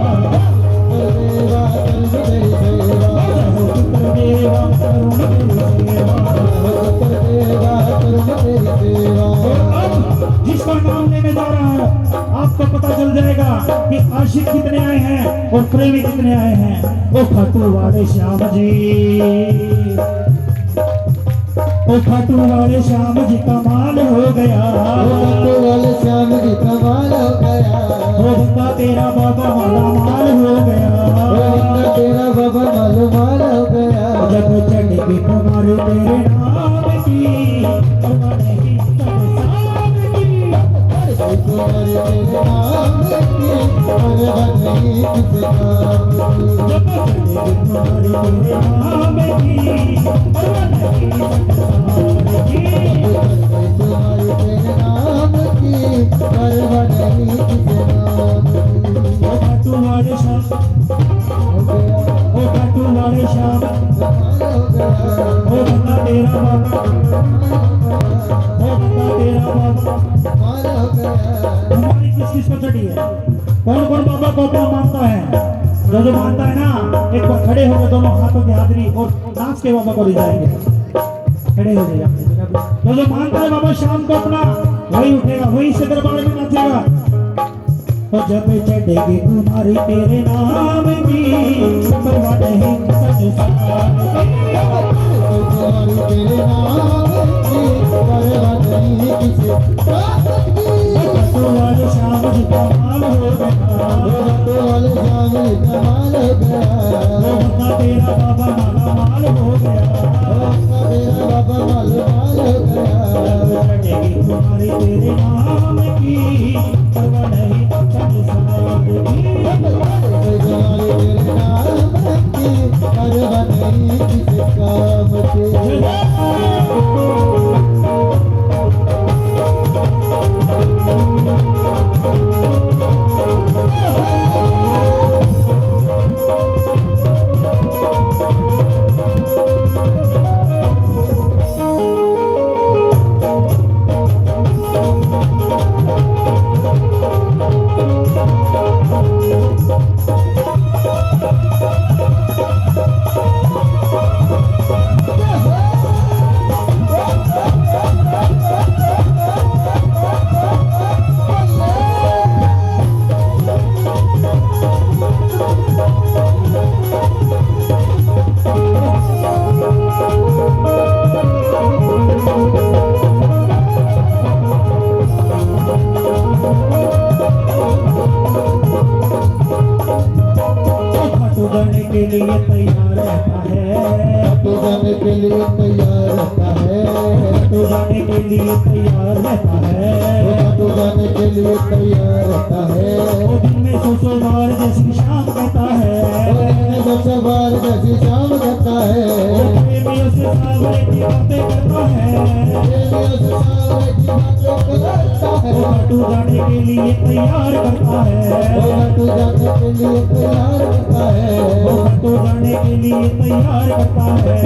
जिसका नाम लेने जा रहा हूं आपको पता चल जाएगा कि आशिक कितने आए हैं और प्रेमी कितने आए हैं ओ खाटू वाले श्याम जी ओ खाटू वाले श्याम जी कमाल हो गया ओ खाटू वाले श्याम जी कमाल हो गया ओ बंदा तेरा बाबा माला माल हो गया ओ बंदा तेरा बाबा माला माल हो गया जब चढ़ेगी तुम्हारे तेरे नाम की तुम्हारे ही तुम्हारे तेरे नाम की और नहीं किसी नाम की जब चढ़ेगी तुम्हारे तेरे नाम की और नहीं तुम्हारे तेरे नाम की और नहीं किसी नाम की ओ खाटू वाले श्याम ओ खाटू वाले श्याम ओ बंदा तेरा बाबा ओ बंदा तेरा बाबा हमारी किस किस को चढ़ी है कौन कौन बाबा को अपना मानता है जो मानता है ना एक बार खड़े होकर दोनों हाथों की हाजरी और नाच के बाबा को ले जाएंगे खड़े हो जाइए जो मानता है बाबा शाम को अपना वही उठेगा वही से दरबार में नाचेगा और जब चढ़ेगी तुम्हारी तेरे नाम की परवाह नहीं संसार की। तेरे नाम की परवाह नहीं किसी तो वाले शाम जी कमाल हो गया, तो वाले शाम कमाल हो गया, बंदा तेरा बाबा माला माल हो गया, तेरा बाबा माल माल हो गया। चढ़ेगी तुम्हारी तेरे नाम की परवाह नहीं संसार की। तेरे नाम की परवाह नहीं किसी काम के। जाने के लिए तैयार रहता है, तो जाने के लिए तैयार रहता है, तो जाने के लिए तैयार रहता है, तो जाने के लिए तैयार रहता है। वो दिन में सौ बार जैसी शाम कहता है, सबसे बार जैसी शाम करता है, प्रेमियों से सावरे की बातें करता है, वो खाटू जाने के लिए तैयार करता है, तू जाने के लिए तैयार करता है, वो खाटू जाने के लिए तैयार करता है,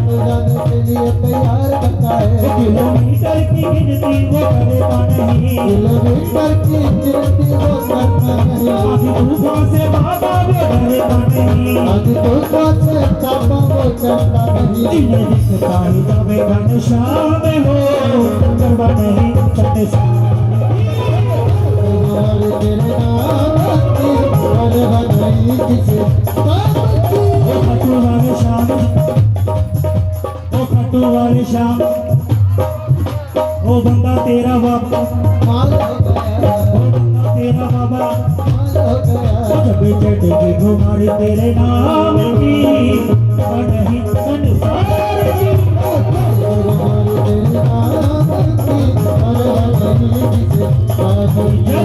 तू जाने के लिए तैयार करता है। किलोमीटर की गिनती वो करेगा नहीं, किलोमीटर की गिनती वो करता नहीं, आधी तूफान से बाबा वो डरेगा नहीं, आदि तो से काबा वो करता नहीं। जिन्हें दिखता ही जावेगा शाम हो करवा नहीं चटे और तेरे नाम की परवाह नहीं किसी काम की। ओ खट्टू वाले शाम, ओ खट्टू वाले शाम, ओ बंदा तेरा बाबा, माल हो गया, ओ बंदा तेरा बाबा, माल हो गया, जब चढ़ेगी घुमारी तेरे नाम की और नहीं संसार की। तेरे नाम की परवाह नहीं किसी काम की।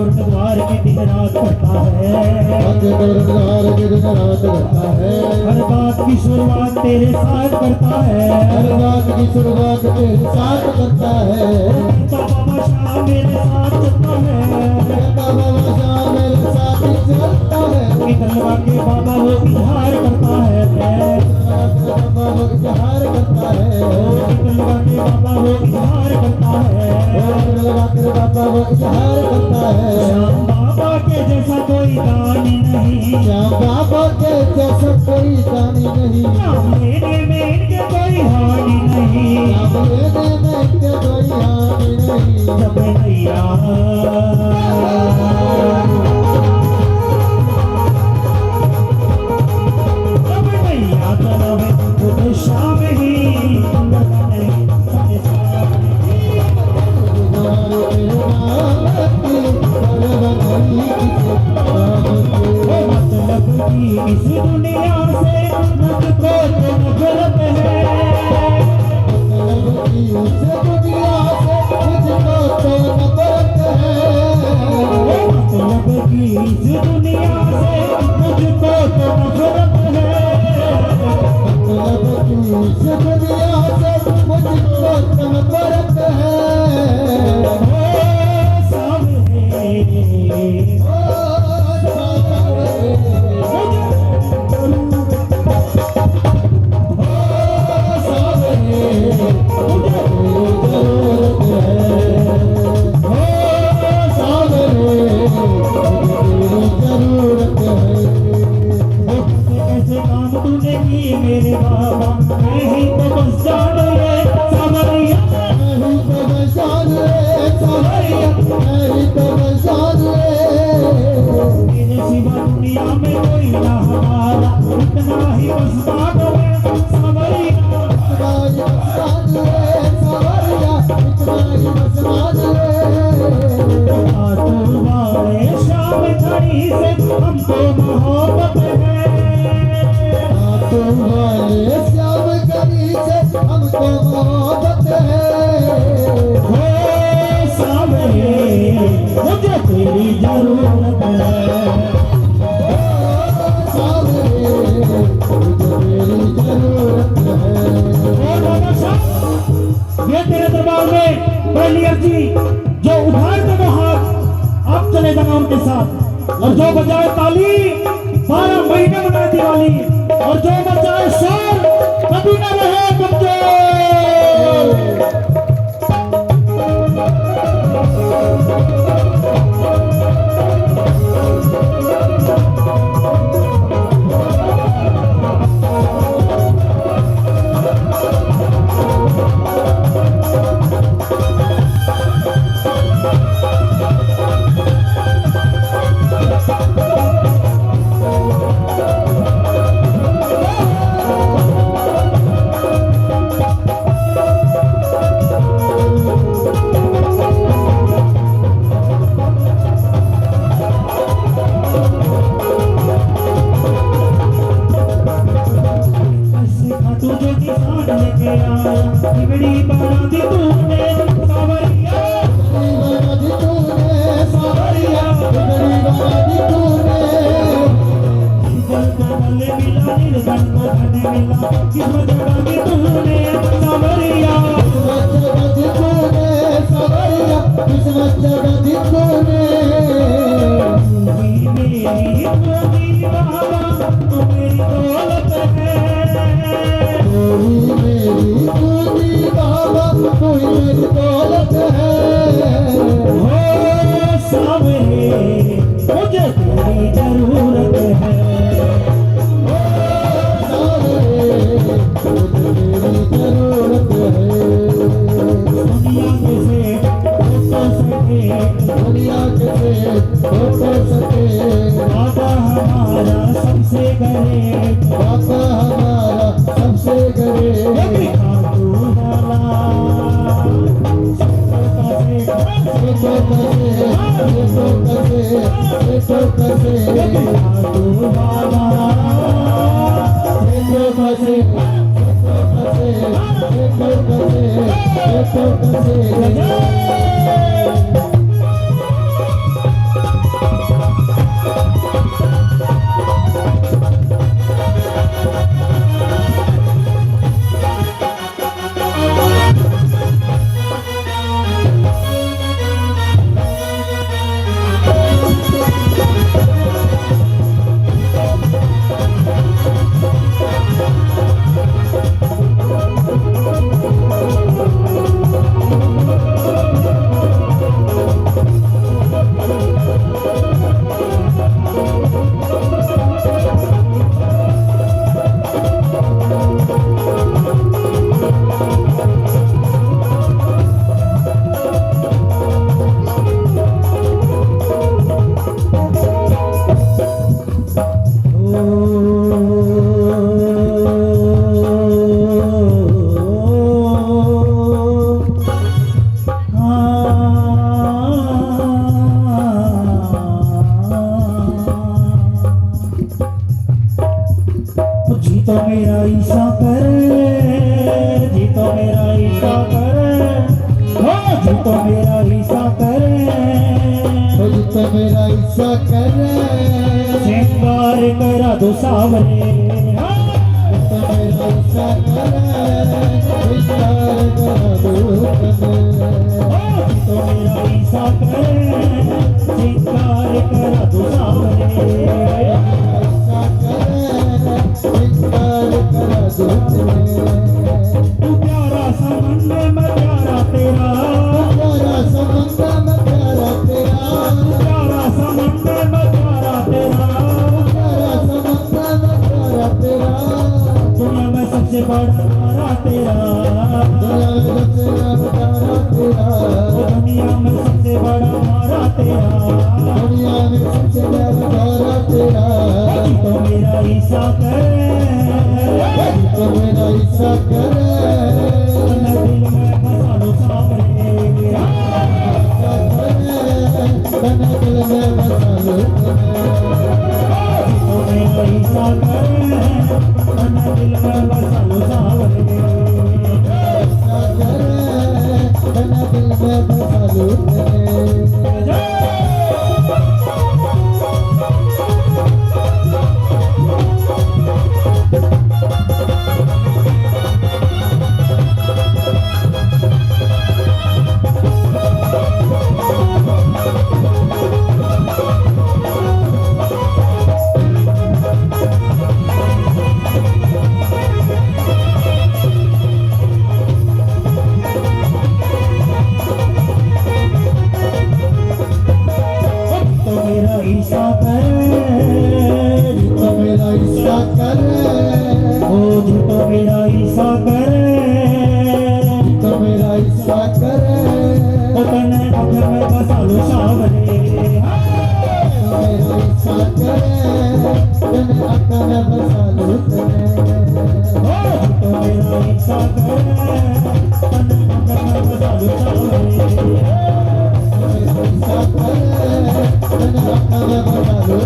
द्वार की दिन रात करता है, दिन रात करता है, हर बात की शुरुआत तेरे साथ करता है, हर बात की शुरुआत तेरे साथ करता है। तो बाबा शाह मेरे साथ चलता है, बाबा शाह मेरे साथ चलता है, इधर लगा के बाबा वो इजहार करता है, बाबा वो इजहार करता है, इधर लगा के बाबा वो इजहार करता है, बाबा वो इजहार करता है। श्याम बाबा के जैसा कोई दानी नहीं, श्याम बाबा के जैसा कोई दानी नहीं, नाम लेने में इनके कोई हानि नहीं, नाम लेने में इनके कोई हानि नहीं। जब नैया चलावे तो शाम ही नहीं संसार की। मतलब की इस दुनिया से मुझको तो नफरत है, दुनिया से मुझको तो नफरत है। इस दुनिया से मुझको तो नफरत है। मतलब की इस दुनिया से मुझको नफरत है। ओ सावरे, कैसे काम तूने की मेरे बाबा, मैं ही तो बस जान ले सावरिया। तेरे सिवा दुनिया में कोई ना हमारा, इतना ही बस मान ले सावरिया। तुम्हारे शाम घड़ी से हमको मोहब्बत है। तुम्हारे श्याम गरी से हमको मोहब्बत है। हो सावरे, मुझे तेरी जरूरत है। सावरे, मुझे तेरी जरूरत है। और बाबा साहब, ये तेरे दरबार में पहली अर्जी, जो उठाए थे वो हाथ, आप चले जाना उनके साथ। और जो बजाए ताली, 12 महीने मनाए दिवाली। और जो बजाए शोर, कभी न रहे कमजोर। तो मेरा ईसा कर, जी तो मेरा ईसा कर, हो जी तो मेरा ईसा कर, जी तो तो मेरा ईसा करे श्रृंगार करा दो सावरे तो मेरा ईसा करे इशार करा दो तने तो मेरा ईसा करे श्रृंगार करा दो सावरे ईसा करे इशार करा दो तने तू प्यारा समंदर में प्यारा तेरा प्यारा समंदर में प्यारा तेरा प्यारा समंदर में प्यारा तेरा प्यारा समंदर में प्यारा तेरा दुनिया में सबसे बड़ा प्यारा तेरा दुनिया में सबसे बड़ा प्यारा तेरा दुनिया में सबसे बड़ा प्यारा तेरा दुनिया में सबसे बड़ा प्यारा तेरा तो मेरा ईसा करे तो मेरा ईसा करे मैं दिल में बसा लो सावरे तने दिल में बसा लो तो मेरा ईसा करे मैं दिल में बसा लो सावरे ईसा करे तने दिल में बसा लो तो मेरा ईसा करे तो मेरा ईसा करे ओ जी तो मेरा ईसा करे तो मेरा ईसा करे ओ तने आँख में बसा लो सावरे तो मेरा ईसा करे तने आँख में बसा लो तो मेरा ईसा करे तने आँख में बसा लो सावरे ईसा करे तने आँख में बसा लो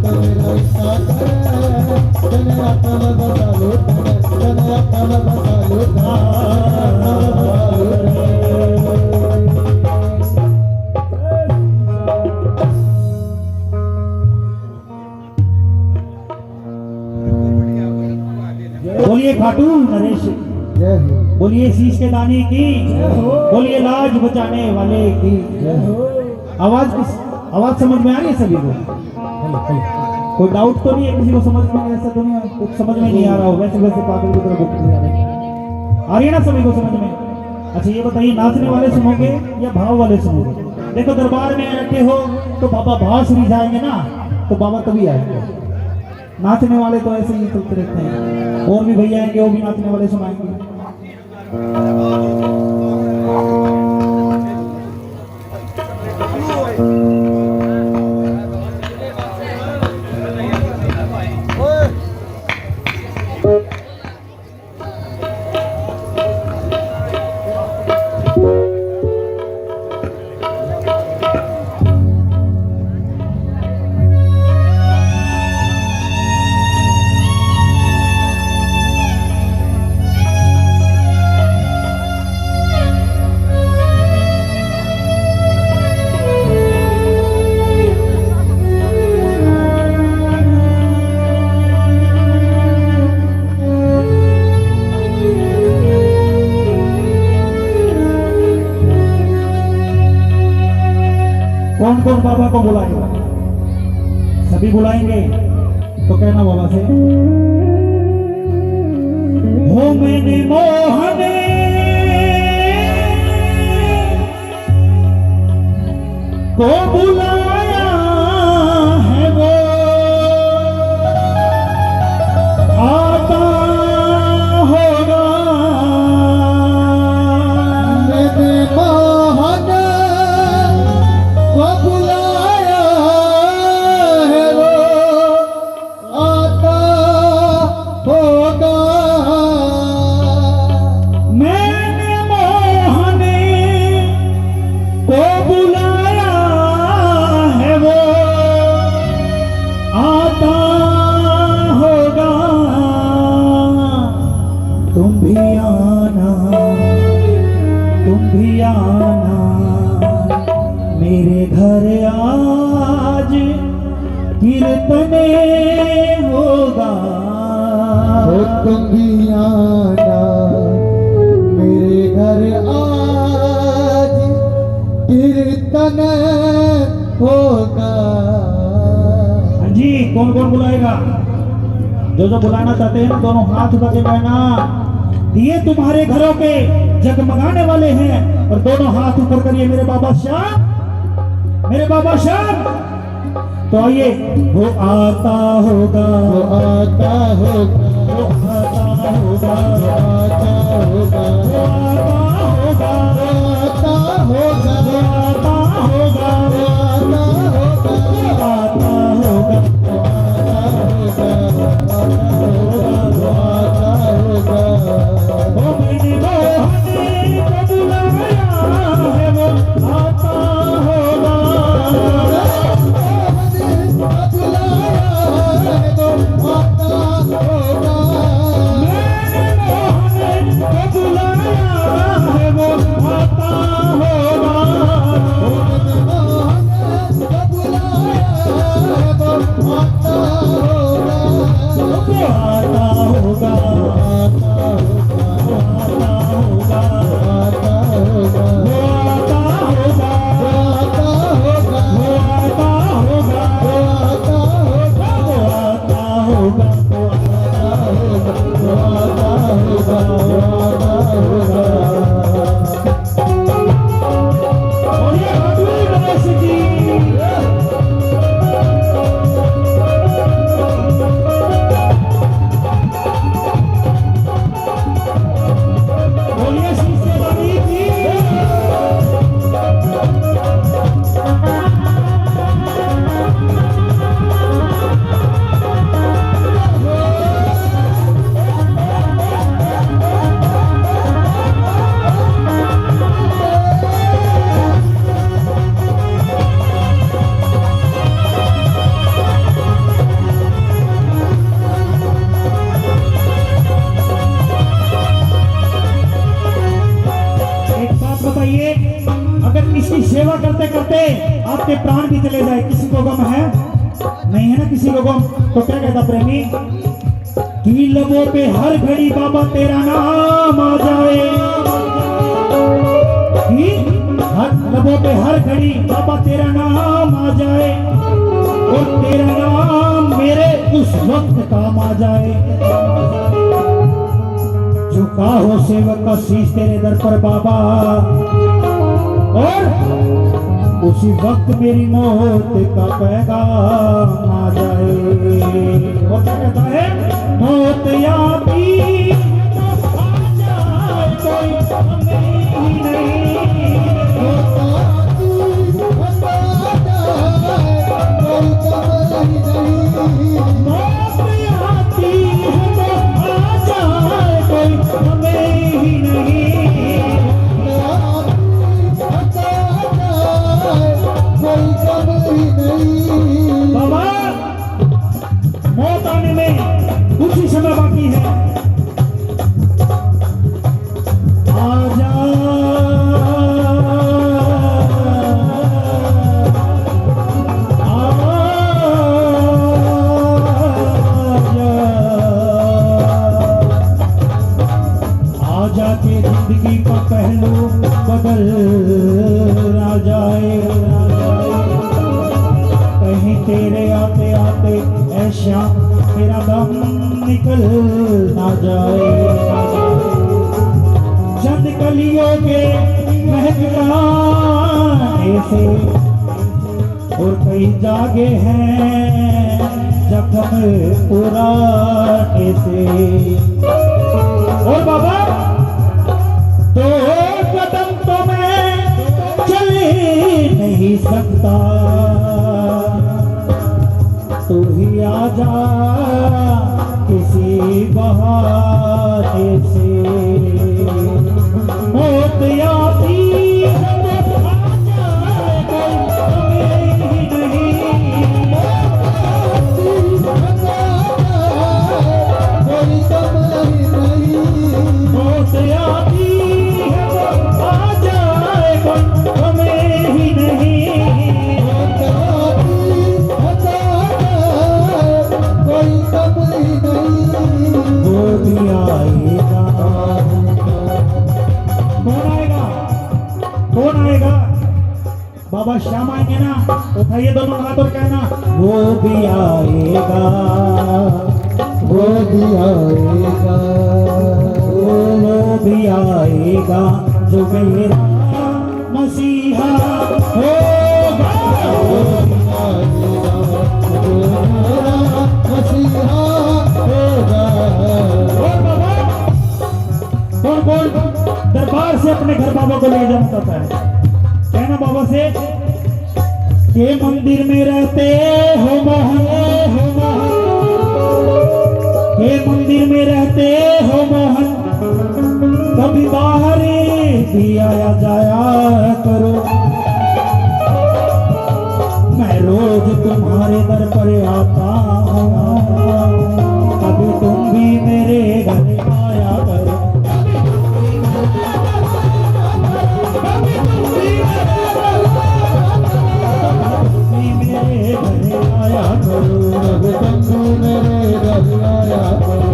तो मेरा ईसा करे तने आँख में बसा लो तने आँख में बसा लो बोलिए खाटू नरेश जय हो बोलिए शीश के दाने की बोलिए लाज बचाने वाले की आवाज समझ में आ रही है सभी को कोई डाउट तो नहीं है किसी को समझ में ऐसा तो नहीं है कुछ समझ में नहीं आ रहा हो वैसे वैसे पागल की तरह बोलते जा रहे हैं। आ रही है ना सभी को समझ में। अच्छा ये बताइए नाचने वाले सुनोगे या भाव वाले सुनोगे। देखो दरबार में आते हो तो बाबा भाव से जाएंगे ना तो बाबा तभी आएंगे। नाचने वाले तो ऐसे ही चलते रहते हैं। और भी भैया आएंगे वो भी नाचने वाले सुनाएंगे। कौन कौन बाबा को बुलाएगा? सभी बुलाएंगे तो कहना बाबा से हो मैंने मोहने को बुलाया है वो आता होगा मैंने मोहन को बुलाया है वो आता तुम भी आना मेरे घर आज कीर्तन होगा। हाँ जी, कौन कौन बुलाएगा? जो जो बुलाना चाहते हैं ना दोनों हाथ उठा के कहना। ये तुम्हारे घरों के जगमगाने वाले हैं और दोनों हाथ ऊपर करिए मेरे बाबा श्याम, मेरे बाबा श्याम। तो आइए, वो आता होगा, वो आता होगा, वो आता होगा, वो आता होगा, वो आता होगा, वो आता होगा, वो आता होगा, वो आता होगा, आता होगा, वो आता होगा। वो मैंने मोहने को बुलाया है, वो आता होगा। अगर इसकी सेवा करते करते आपके प्राण भी चले जाए, किसी को गम है? नहीं है ना किसी को गम? तो क्या कहता प्रेमी कि लबों पे हर घड़ी बाबा तेरा नाम आ जाए, कि लबों पे हर घड़ी बाबा तेरा नाम आ जाए और तेरा नाम मेरे उस वक्त काम आ जाए। झुका हो सेवक का शीश तेरे दर पर बाबा और उसी वक्त मेरी मौत का पैगाम आ जाए। और क्या कहता है? मौत यादी आ जाए कोई हमें ही नहीं, मौत यादी आ जाए कोई हमें ही नहीं। बाबा मौत आने में कुछ ही समय बाकी है। आजा आजा के जिंदगी का पहलू बदल ना जाए, कहीं तेरे आते आते ऐसा तेरा दम निकल ना जाए। चंद कलियों के महकने से और कई जागे हैं जख्म पुराने से। और बाबा तो कदम तो मैं चल नहीं सकता, तू ही आजा किसी बहाने से। मौत आती है तो आ जाए कोई हमें ही नहीं। मौत आती है तो आ जाए कोई हमें ही नहीं। कोई कम नहीं। श्याम आएंगे ना, उठाइए दोनों हाथ और कहना वो भी आएगा, वो भी आएगा, वो भी आएगा जो मेरा मसीहा होगा। वो भी आएगा, जो मेरा मसीहा होगा। कौन कौन दरबार से अपने घर बाबा को ले जाना चाहता है? कहना बाबा से के मंदिर में रहते हो मोहन, के मंदिर में रहते हो मोहन, कभी बाहर भी आया जाया करो। मैं रोज तुम्हारे दर पर आता हूँ, कभी तुम भी मेरे घर आया करो। मेरे घर आया करो, अब तुम मेरे घर आया करो।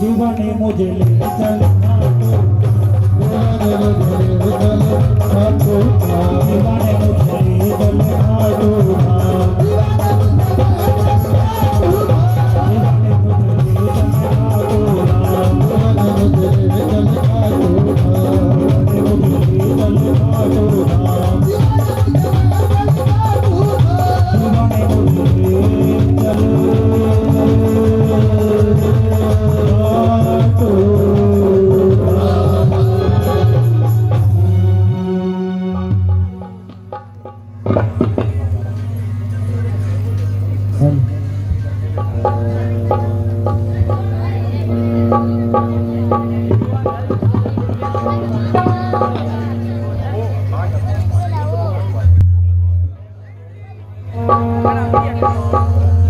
दीवाने मुझे ले चल, दीवाने मुझे ले चल खाटू धाम। दीवाने मुझे ले चल खाटू धाम। दीवाने मुझे ले चल खाटू धाम। दीवाने मुझे ले चल खाटू धाम। दीवाने मुझे ले चल खाटू धाम। दीवाने मुझे ले चल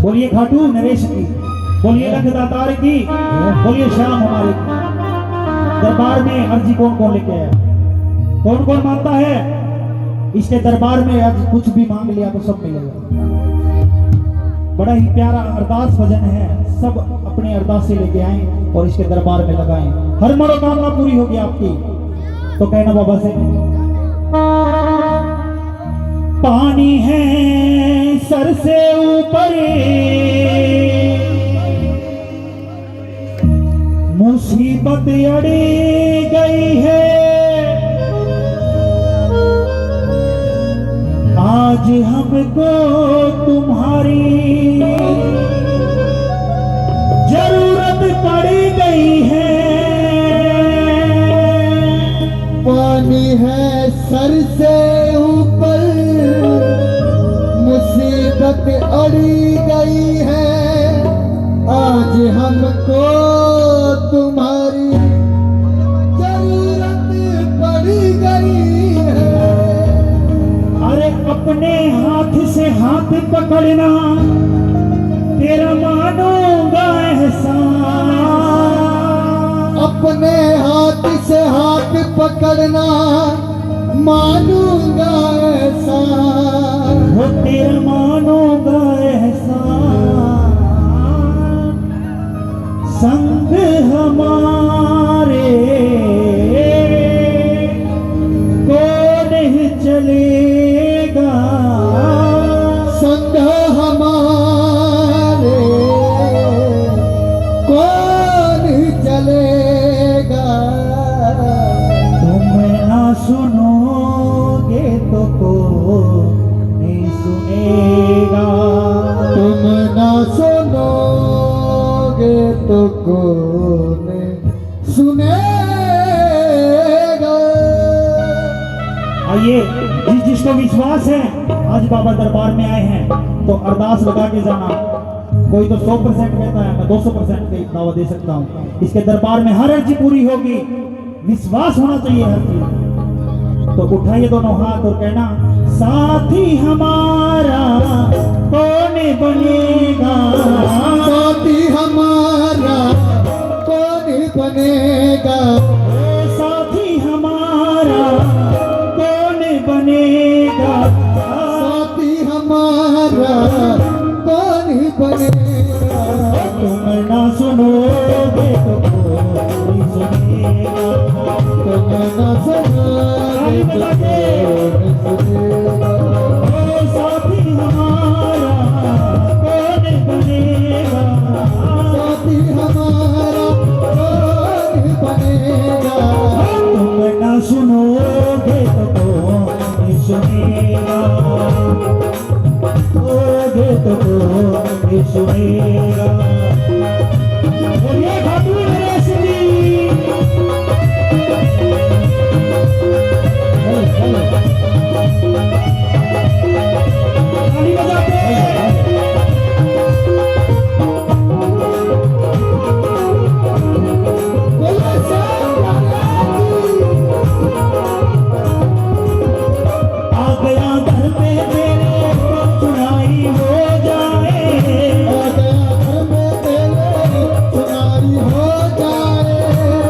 बोलिए खाटू नरेश की, बोलिए रंगदातार की, बोलिए श्याम हमारे की। दरबार में अर्जी कौन कौन लेके आया? कौन कौन मानता है इसके दरबार में आज कुछ भी मांग लिया तो सब मिलेगा? बड़ा ही प्यारा अरदास भजन है, सब अपने अरदास से लेके आए और इसके दरबार में लगाएं, हर मनोकामना पूरी होगी आपकी। तो कहना बाबा से पानी है सर से ऊपर, मुसीबत अड़ी गई है, आज हमको तुम्हारी जरूरत पड़ी गई है। पानी है सर से ऊपर, मुसीबत अड़ी गई है, आज हमको तुम्हारी जरूरत अपने हाथ से हाथ पकड़ना तेरा मानूंगा एहसान। अपने हाथ से हाथ पकड़ना मानूंगा एहसान। वो तेरा मानूंगा एहसान। संग हमारे को नहीं चलेगा। संग हमारे कौन चलेगा। तुम ना सुनोगे तो कौन सुनेगा। तुम ना सुनोगे तो कौन सुनेगा। आइए, जिसको विश्वास है आज बाबा दरबार में आए हैं तो अरदास लगा के जाना। कोई तो 100% कहता है, मैं 200% की दावा दे सकता हूँ। इसके दरबार में हर अर्जी पूरी होगी। विश्वास होना चाहिए हर चीज। तो उठाइए दोनों हाथ और कहना, साथी हमारा कौन बनेगा। साथी हमारा कौन बनेगा। साथी हमारा कौन बनेगा। साथी हमारा कौन बनेगा। तुम ना सुनोगे तो कोई सुनेगा। तुम ना सुनोगे तो कौन सुनेगा। साथी हमारा कौन बनेगा। साथी हमारा कौन बनेगा। तुम ना सुनोगे तो कौन सुनेगा। सुनोगे तो कौन सुनेगा। बोलिए खाटू नरेश जी। ताली बजाते बोले सब आ गया घर पे तेरे चुनाई हो जाए। आ गया घर में तेरे चुनाई हो जाए।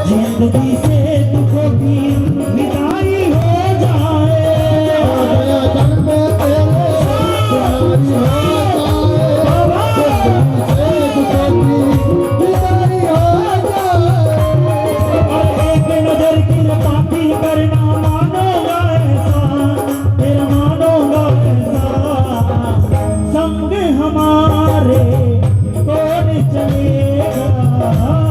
जिंदगी से दुखों की विदाई हो जाए। आ गया घर में तेरे चुनाई हो जाए। जिंदगी से दुखों की विदाई हो जाए। और एक नजर की पापी करना मानोगा एहसान। तेरा मानोगा एहसान। संग हमारे कौन चलेगा।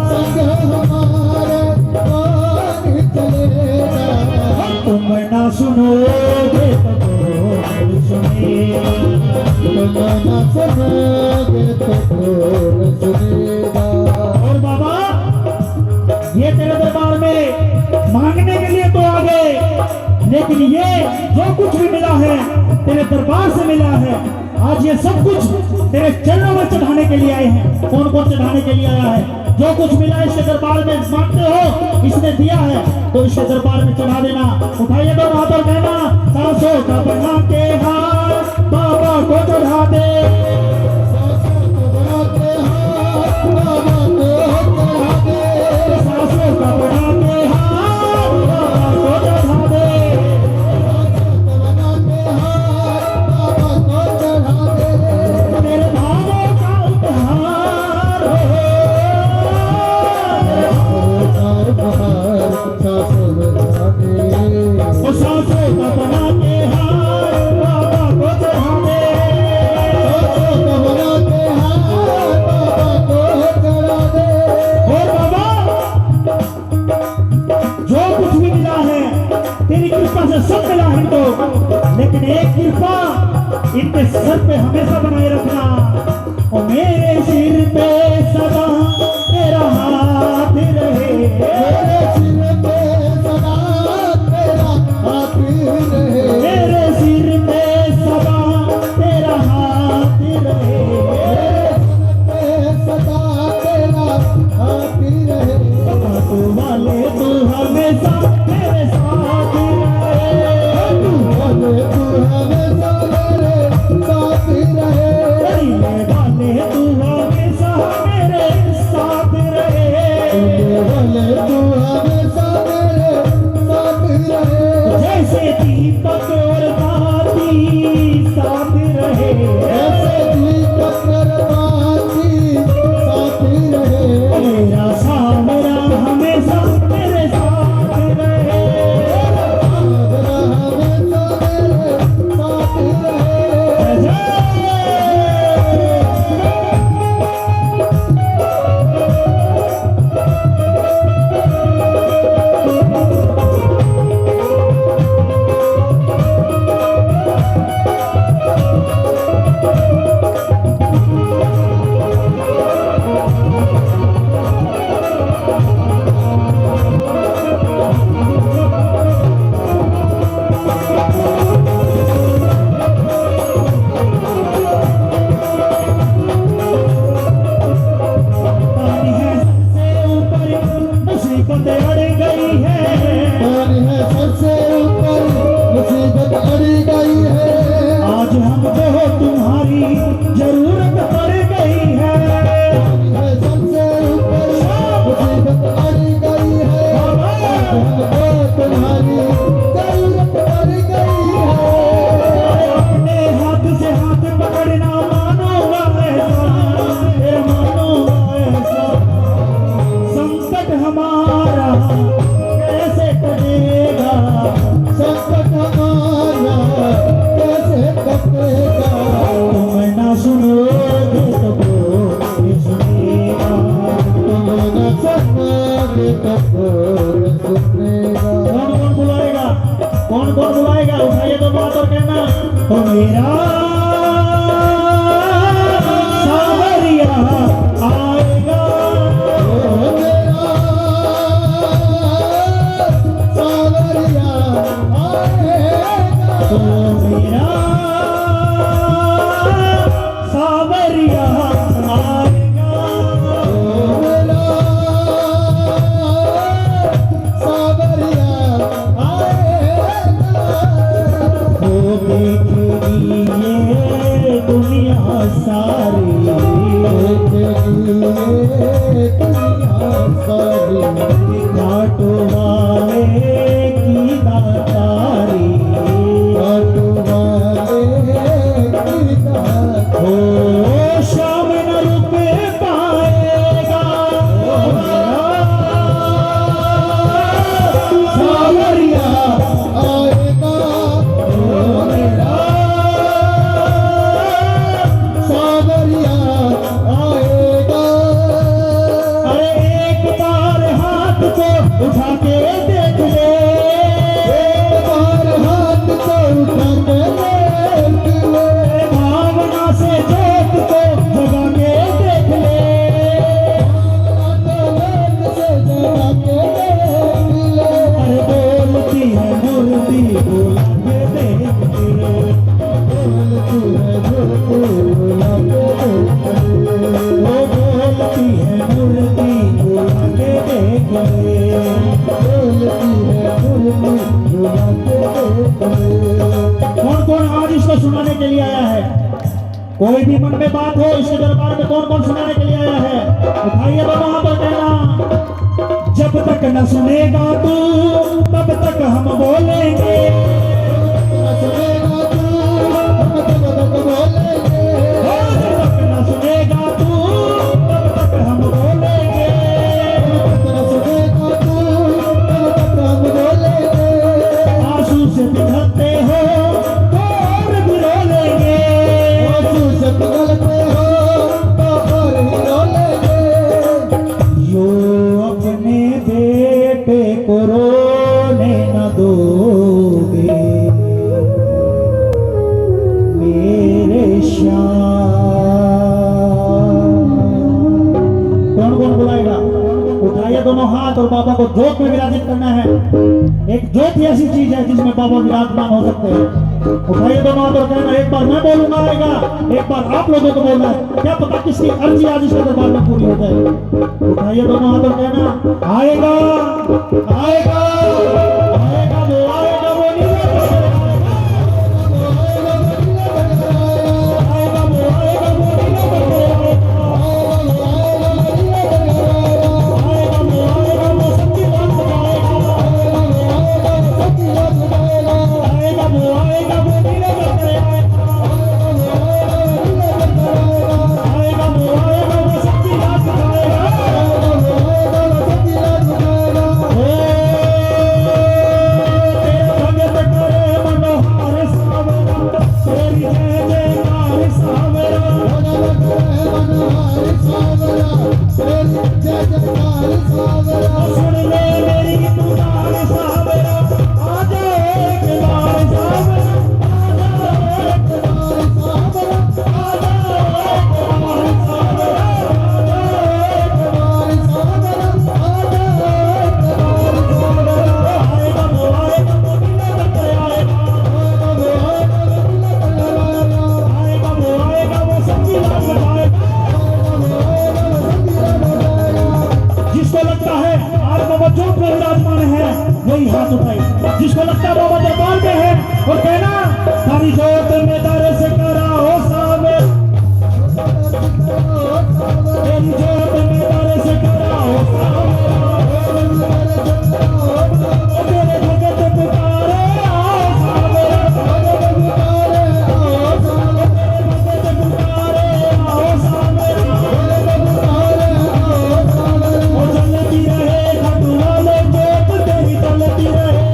संग हमारे कौन चलेगा। तुम ना सुनोगे तो कौन सुनेगा। तुम ना सुनोगे तो कौन सुनेगा। और बाबा, ये तेरे दरबार में मांगने के लिए तो आ गए, लेकिन ये जो कुछ भी मिला है तेरे दरबार से मिला है। आज ये सब कुछ तेरे चरणों में चढ़ाने के लिए आए हैं। कौन कौन चढ़ाने के लिए आया है? जो कुछ मिला इसके दरबार में मांगते हो, इसने दिया है तो इसके दरबार में चढ़ा देना। उठाइए दोनों हाथ और कहना, सांसों का बना के हार बाबा को चढ़ा दे। बनाते हाथ बाबा को चढ़ा दे। सांसों का बना के हार बाबा को चढ़ा दे। बनाते हाथ बाबा को चढ़ा दे। मेरे भावों का उपहार हो। और बहार सासों बना दे। वो सांसों का बना के हार बाबा को चढ़ा दे। सासों को बनाते हाथ बाबा को चढ़ा दे। और बाबा, जो कुछ भी मिला है तेरी कृपा से सब मिला है तो, लेकिन एक कृपा इनके सर पे हमेशा बनाए रखना। और मेरे सिर पे सदा तेरा हाथ रहे। मेरे सिर पे सदा तेरा हाथ रहे। मेरे सिर पे सदा तेरा हाथ रहे। मेरे सिर पे सदा तेरा हाथ रहे। तू वाले तू हमेशा मेरे साथ रहे। तू हमेशा टकोर सुनेगा। कौन कौन बुलाएगा, कौन कौन बुलाएगा? उठाइए दोनों हाथ और कहना ओ मेरा सावरिया आएगा, ओ मेरा सावरिया आएगा। ओ मेरा सावरिया आएगा, ओ मेरा सावरिया आएगा। वो देखेगी ये दुनिया सारी, घाटों वाले की दातारी, ओ शाम न रुक पाएगा, सावरिया अरे एक बार हाथ को उठा के देख ले, भावना से जोत को जगा के देख ले, अरे बोलती है मूर्ति बोला के देख ले, वो बोलती है मूर्ति बोला के देख ले। कौन कौन आज इसको सुनाने के लिए आया है? कोई भी मन में बात हो इसके दरबार में कौन कौन सुनाने के लिए आया है? उठाइए दोनों हाथ और कहना जब तक न सुनेगा तू तब तक हम बोलेंगे, जब तक न सुनेगा तू तब तक हम बोलेंगे, आंसू से पिघलते हो तो और भी रोलेंगे, यो अपने बेटे को रोने न दोगे मेरे श्याम। कौन कौन बुलाएगा? उठाइए दोनों हाथ और बाबा को जोत में विराजित करना है। एक जोत ही ऐसी चीज है जिसमें बाबा विराजमान हो सकते हैं। उठाइए दोनों हाथ और कहना एक बार मैं बोलूंगा आएगा, एक बार आप लोगों को बोलना है। क्या पता किसकी अर्जी आज इसके दरबार में पूरी हो जाए। उठाइए दोनों हाथ और कहना आएगा आएगा आएगा, वो आएगा वो नहीं आएगा, वो आएगा वो नहीं आएगा, वो आएगा वो सच्ची बात बताएगा, आएगा वो नहीं आएगा, वो आएगा वो सच्ची बात बताएगा। तेरे भगत करे मनोहर सावरा, तेरी जय जयकार सावरा, सुन ले मेरी पुकार सावरा, आजा एक बार सावरा, आजा एक बार सावरा, आजा एक बार सावरा, आएगा वो बिना बचे आएगा, आएगा वो सच्ची बात बताएगा। जिसको लगता है आज बाबा जोत में विराजमान है वही हाथ उठाए। जिसको लगता है बाबा दरबार में है और कहना सारी जोत में दर्श कराओ सावे, तेरी जोत में दर्श कराओ तेरे भगत पुकारे आओ सावे, तेरे भगत पुकारे आओ सावे, वो चलती रहे घाटों वाले जोत तेरी चलती रहे,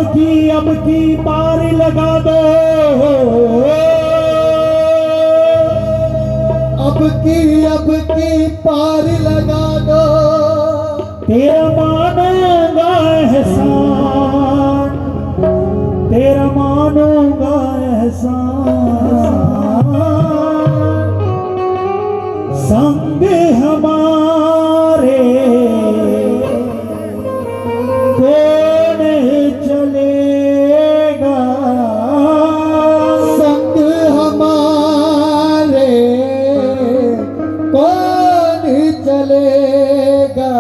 अब की पार लगा दो, अब की पार लगा दो, तेरा मानूंगा एहसान, तेरा मानूंगा एहसान, संग हमारे कौन चलेगा, संग हमारे कौन चलेगा,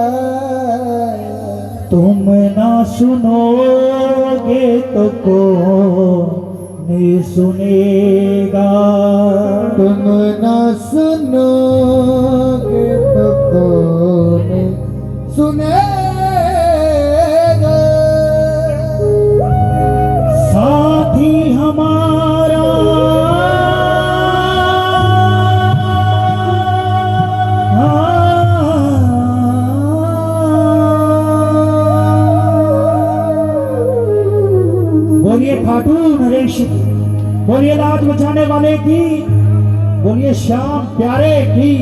तुम ना सुनोगे तो कौन सुनेगा, तुम न सुनोगे तो कौन सुनेगा, साथी हमारा बोलिए खाटू नरेश की, बोलिए लाज बचाने वाले की, बोलिए श्याम प्यारे की,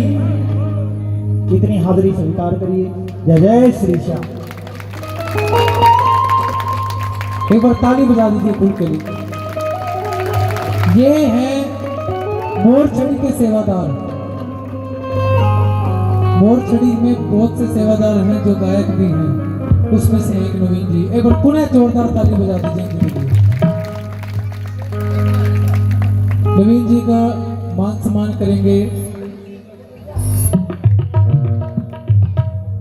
कितनी हाजिरी स्वीकार करिए। जय जय श्री श्याम। एक बार ताली बजा दीजिए फूल के लिए। ये है मोरछड़ी के सेवादार। मोरछड़ी में बहुत से सेवादार हैं जो गायक भी हैं, उसमें से एक नवीन जी। एक बार पुनः जोरदार ताली बजा दीजिए इनके लिए। नवीन जी का मान सम्मान करेंगे।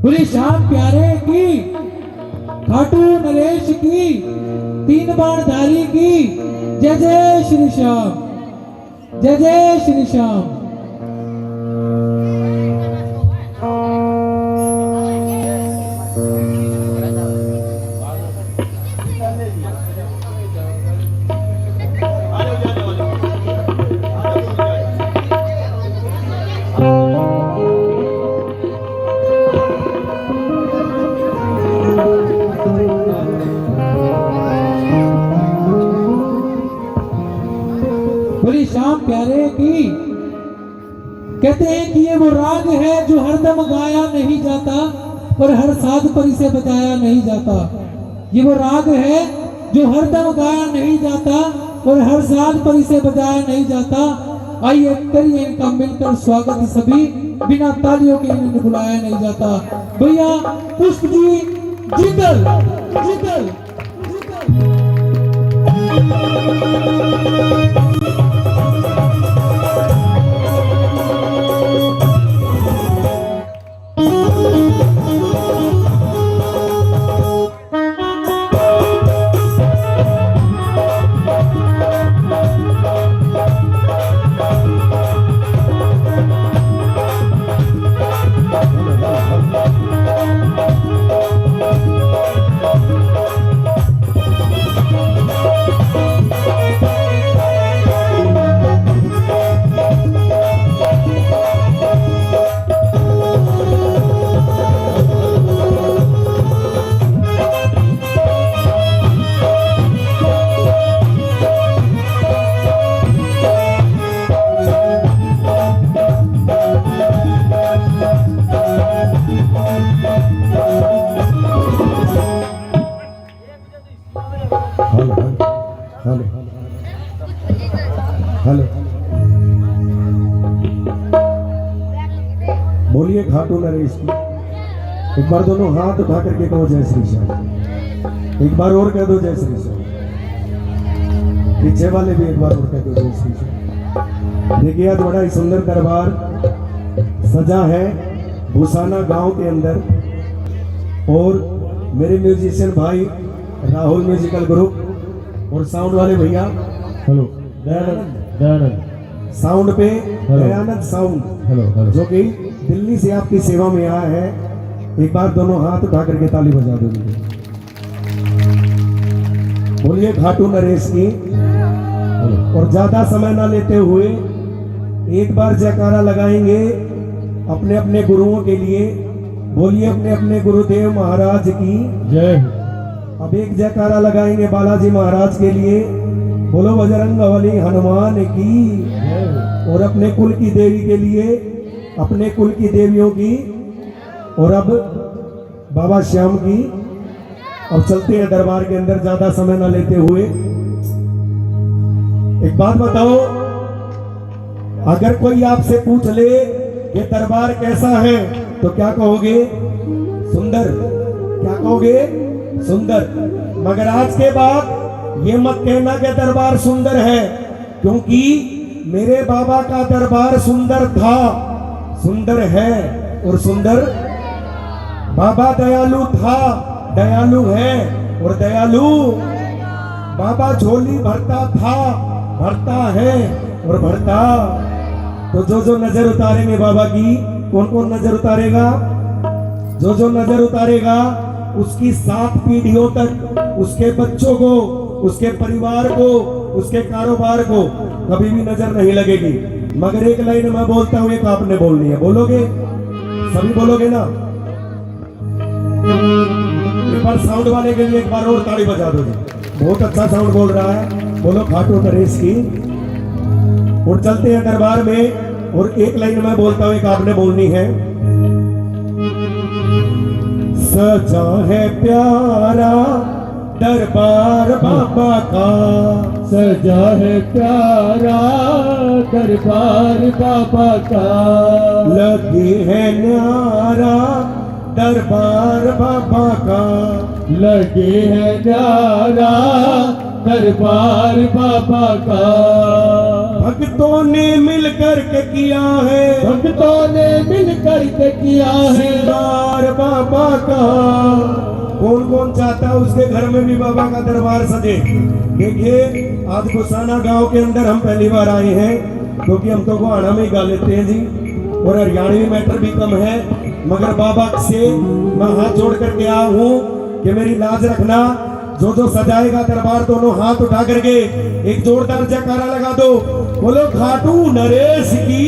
बोले श्याम प्यारे की, खाटू नरेश की, तीन बाणधारी की, जय जय श्री श्याम, जय जय श्री श्याम। बोली श्याम प्यारे की। कहते हैं कि ये वो राग है जो हरदम गाया नहीं जाता और हर साध पर इसे बजाया नहीं जाता। ये वो राग है जो हरदम गाया नहीं जाता और हर साध पर इसे बजाया नहीं जाता। आइए करिए इनका मिलकर स्वागत सभी, बिना तालियों के इन्हें बुलाया नहीं जाता। भैया पुष्प जी जिंदल जिंदल हेलो, बोलिए खाटू नरेश की। एक बार दोनों हाथ उठा करके कहो जय श्री श्याम। एक बार और कह दो जय श्री श्याम। पीछे वाले भी एक बार और कह दो जय श्री श्याम। देखिए आज बड़ा ही सुंदर दरबार सजा है भूसाना गांव के अंदर, और मेरे म्यूजिशियन भाई राहुल म्यूजिकल ग्रुप और साउंड वाले भैया हेलो दयानंद साउंड पे दयानंद साउंड हेलो जो कि दिल्ली से आपकी सेवा में आया है। एक बार दोनों हाथ उठा करके ताली बजा दो। बोलिए खाटू नरेश की। और ज्यादा समय ना लेते हुए एक बार जयकारा लगाएंगे अपने अपने गुरुओं के लिए। बोलिए अपने अपने गुरुदेव महाराज की जय। अब एक जयकारा लगाएंगे बालाजी महाराज के लिए। बोलो बजरंगबली हनुमान की। और अपने कुल की देवी के लिए, अपने कुल की देवियों की, और अब बाबा श्याम की। अब चलते हैं दरबार के अंदर, ज्यादा समय ना लेते हुए। एक बात बताओ, अगर कोई आपसे पूछ ले ये दरबार कैसा है तो क्या कहोगे? सुंदर। क्या कहोगे? सुंदर। मगर आज के बाद ये मत कहना कि दरबार सुंदर है, क्योंकि मेरे बाबा का दरबार सुंदर था, सुंदर है और सुंदर। बाबा दयालु था, दयालु है और दयालु। बाबा झोली भरता था, भरता है और भरता। तो जो नजर उतारेंगे बाबा की, कौन कौन नजर उतारेगा? जो नजर उतारेगा उसकी 7 पीढ़ियों तक, उसके बच्चों को, उसके परिवार को, उसके कारोबार को कभी भी नजर नहीं लगेगी। मगर एक लाइन मैं बोलता हूं, एक आपने बोलनी है। बोलोगे? सभी बोलोगे ना? एक बार साउंड वाले के लिए एक बार और ताली बजा दो जी। बहुत अच्छा साउंड बोल रहा है। बोलो खाटू नरेश की। और चलते हैं दरबार में, और एक लाइन मैं बोलता हूं, एक आपने बोलनी है। सजा है प्यारा दरबार बाबा का, सजा है प्यारा दरबार बाबा का, लगे है न्यारा दरबार बाबा का, लगे है न्यारा दरबार बाबा का। भक्तों ने मिलकर के किया है, भक्तों ने मिलकर के किया है श्रृंगार बाबा का। कौन कौन चाहता है उसके घर में भी बाबा का दरबार सजे? देखिए, आज गुसाना गांव के अंदर हम पहली बार आए हैं, क्योंकि हम तो गोहाना में ही गा लेते हैं जी, और हरियाणवी मैटर भी कम है। मगर बाबा से मैं हाथ जोड़ करके आया हूँ कि मेरी लाज रखना। जो सजाएगा दरबार, दोनों हाथ उठा करके एक जोरदार जयकारा लगा दो। बोलो खाटू नरेश की।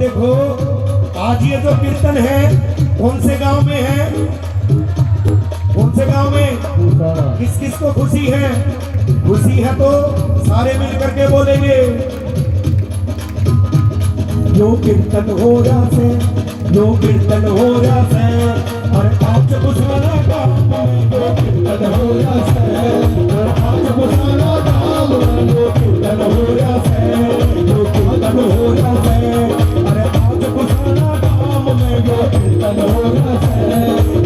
देखो, आज ये जो कीर्तन है कौन से गांव में है? कौन से गांव में? किस किस को खुशी है? खुशी है तो सारे मिलकर के बोलेंगे। जो कीर्तन हो रहा से, जो कीर्तन हो रहा से, अरे आज गुस्साना गाँव में जो कीर्तन हो रहा से, आज गुस्साना गाँव में जो कीर्तन हो रहा से, जो कीर्तन हो रहा से, अरे आज गुस्साना गाँव में जो कीर्तन हो रहा से,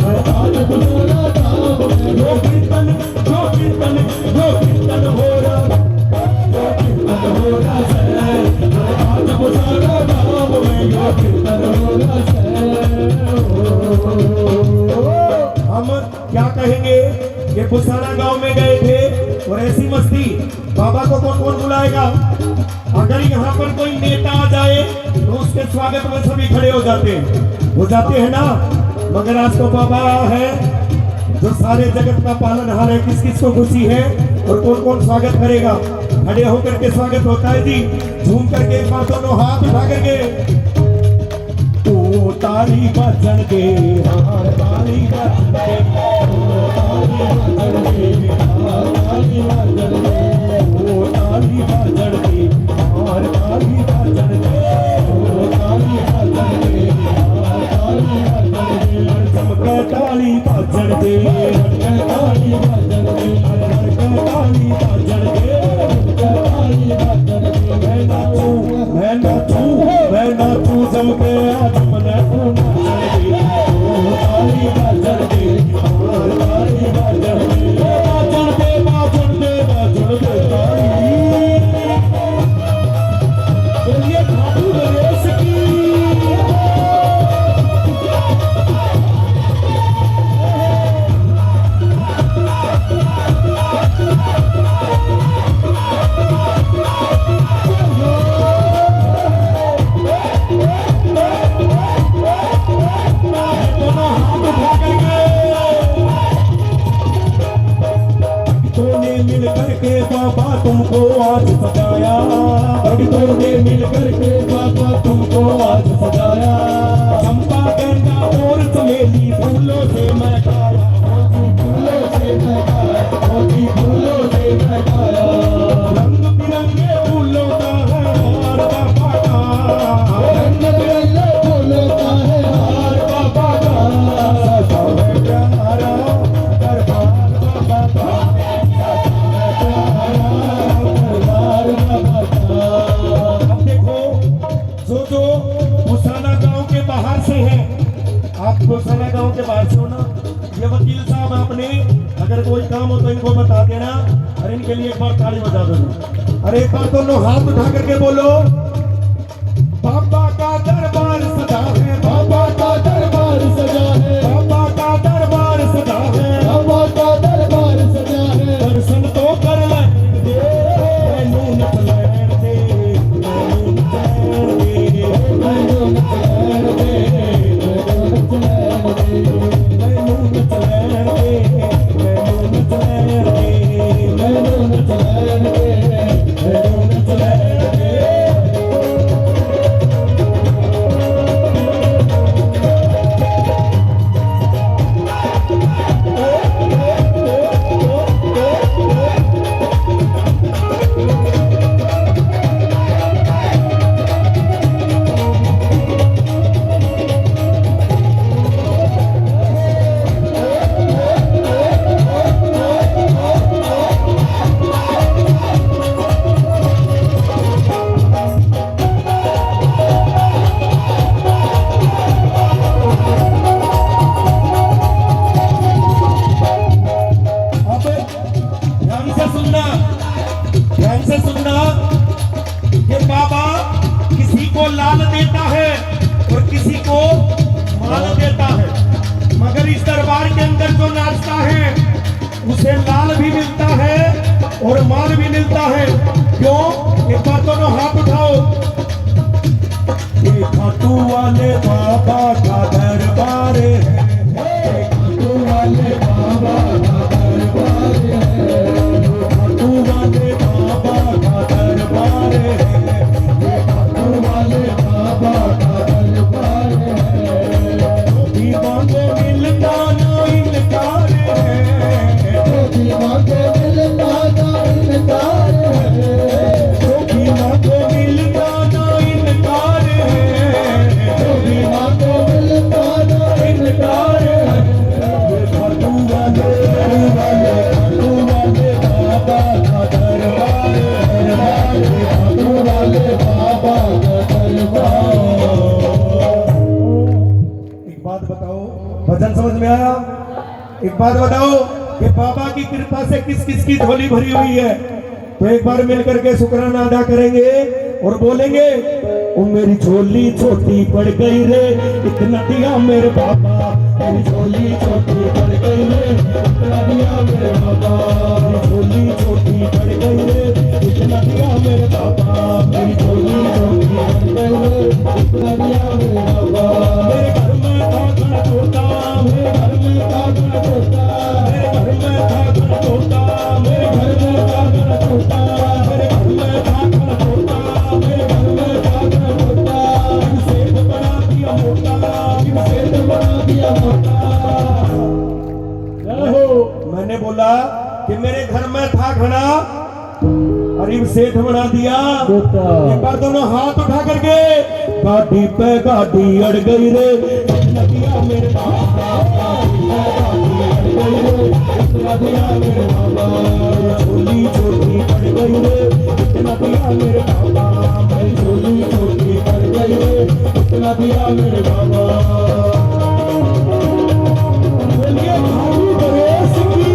अरे आज गुस्साना गाँव में जो कीर्तन, जो कीर्तन, जो कीर्तन हो रहा, जो कीर्तन हो रहा से, अरे आज गुस्साना गाँव में जो कीर्तन हो रहा से। हम क्या कहेंगे कि गुसाना गांव में गए थे और ऐसी मस्ती, बाबा को कौन कौन बुलाएगा? अगर यहाँ पर कोई नेता आ जाए तो उसके स्वागत में सभी खड़े हो जाते हैं ना। मगर आज तो बाबा है जो सारे जगत का पालनहार है। किस किस को खुशी है और कौन कौन स्वागत करेगा? खड़े होकर के स्वागत होता है जी। झूम करके एक बार दोनों हाथ उठा करके ताली बजन के, हार ताली बजन के, ताली बजन के, हार ताली बजन के, ओ ताली बजन के, हार ताली बजन के, ओ ताली बजन के, बाबा तुमको आज सजाया, भक्तों ने मिलकर के बाबा तुमको आज सजाया। चंपा गेंदा और चमेली फूलों से महकाया, फूलों से महकाया, मोती फूलों से महकाया। रंग बिरंगे फूलों का है हार बाबा का, रंग बिरंगे फूलों का है हार बाबा का। सजा है प्यारा दरबार बाबा का, दरबार बाबा का। अब देखो जो मुसाना गांव के बाहर से है, आप मुसाना गांव के बाहर से हो ना, ये वकील साहब आपने अगर कोई काम हो तो इनको बता देना और इनके लिए एक बार ताली बजा दो। अरे एक बार दोनों हाथ उठा करके बोलो, बाबा का दरबार सजा है, बाबा का दरबार सजा है, बाबा का दरबार सजा है, बाबा का दरबार सजा है। दर्शन तो कर ले दे, मैनू नच लैण दे, मैनू नच लैण दे, मैनू नच लैण दे, मैनू नच लैण दे। मैनू नच लैण दे, मैनू नच लैण दे, मैनू नच लैण दे, मैनू नच लैण दे। अब ध्यान से सुनना कि बाबा किसी को लाल देता है और किसी को माल देता है, मगर इस दरबार के अंदर जो नाचता है उसे लाल भी मिलता है और माल भी मिलता है। क्यों? एक बार दोनों हाथ उठाओ। ये खाटू वाले बाबा का दरबार है, खाटू वाले बाबा का दरबार है, खाटू वाले बाबा का दरबार है, खाटू वाले बाबा का दरबार है। भी मांगो मिलता ना इनकार है, जो भी मांगे मिलता ना इनकार है, जो भी मांगो मिलता ना इनकार है, जो भी मांगे मिलता ना इनकार है। ये खाटू वाले खाटू वाले बाबा का दरबार है, खाटू वाले बाबा का दरबार। एक बात बताओ, भजन समझ में आया? एक बात बताओ कि बाबा की कृपा से किस किस की झोली भरी हुई है, तो एक बार मिलकर के शुक्राना अदा करेंगे और बोलेंगे, ओ मेरी झोली छोटी पड़ गई रे, इतना दिया मेरे बाबा, मेरी झोली छोटी पड़ गई रे, इतना दिया मेरे बाबा। मेरी झोली छोटी पड़ गई रे, इतना दिया मेरे बाबा, मेरी झोली छोटी पड़ गई रे, इतना दिया मेरे बाबा। मेरे घर में था घना छोटा, मेरे घर में था घना छोटा, मेरे घर में था घना छोटा, मेरे घर में था घना छोटा, मेरे घर में था घना छोटा, मेरे घर में था घना छोटा, इनसे तो बना दिया मोटा, इनसे तो बना दिया मोटा। मैंने बोला कि मेरे घर में था घना अरीब सेठ बना दिया। एक बार दोनों हाथ उठा करके, गाड़ी पे गाड़ी अड़ गई रे, इतना दिया मेरे बाबा, इतना दिया मेरे बाबा। झोली छोटी पड़ गई रे, इतना दिया मेरे बाबा, मेरी झोली छोटी पड़ गई रे, इतना दिया मेरे बाबा। बोलिए भाई गणेश की।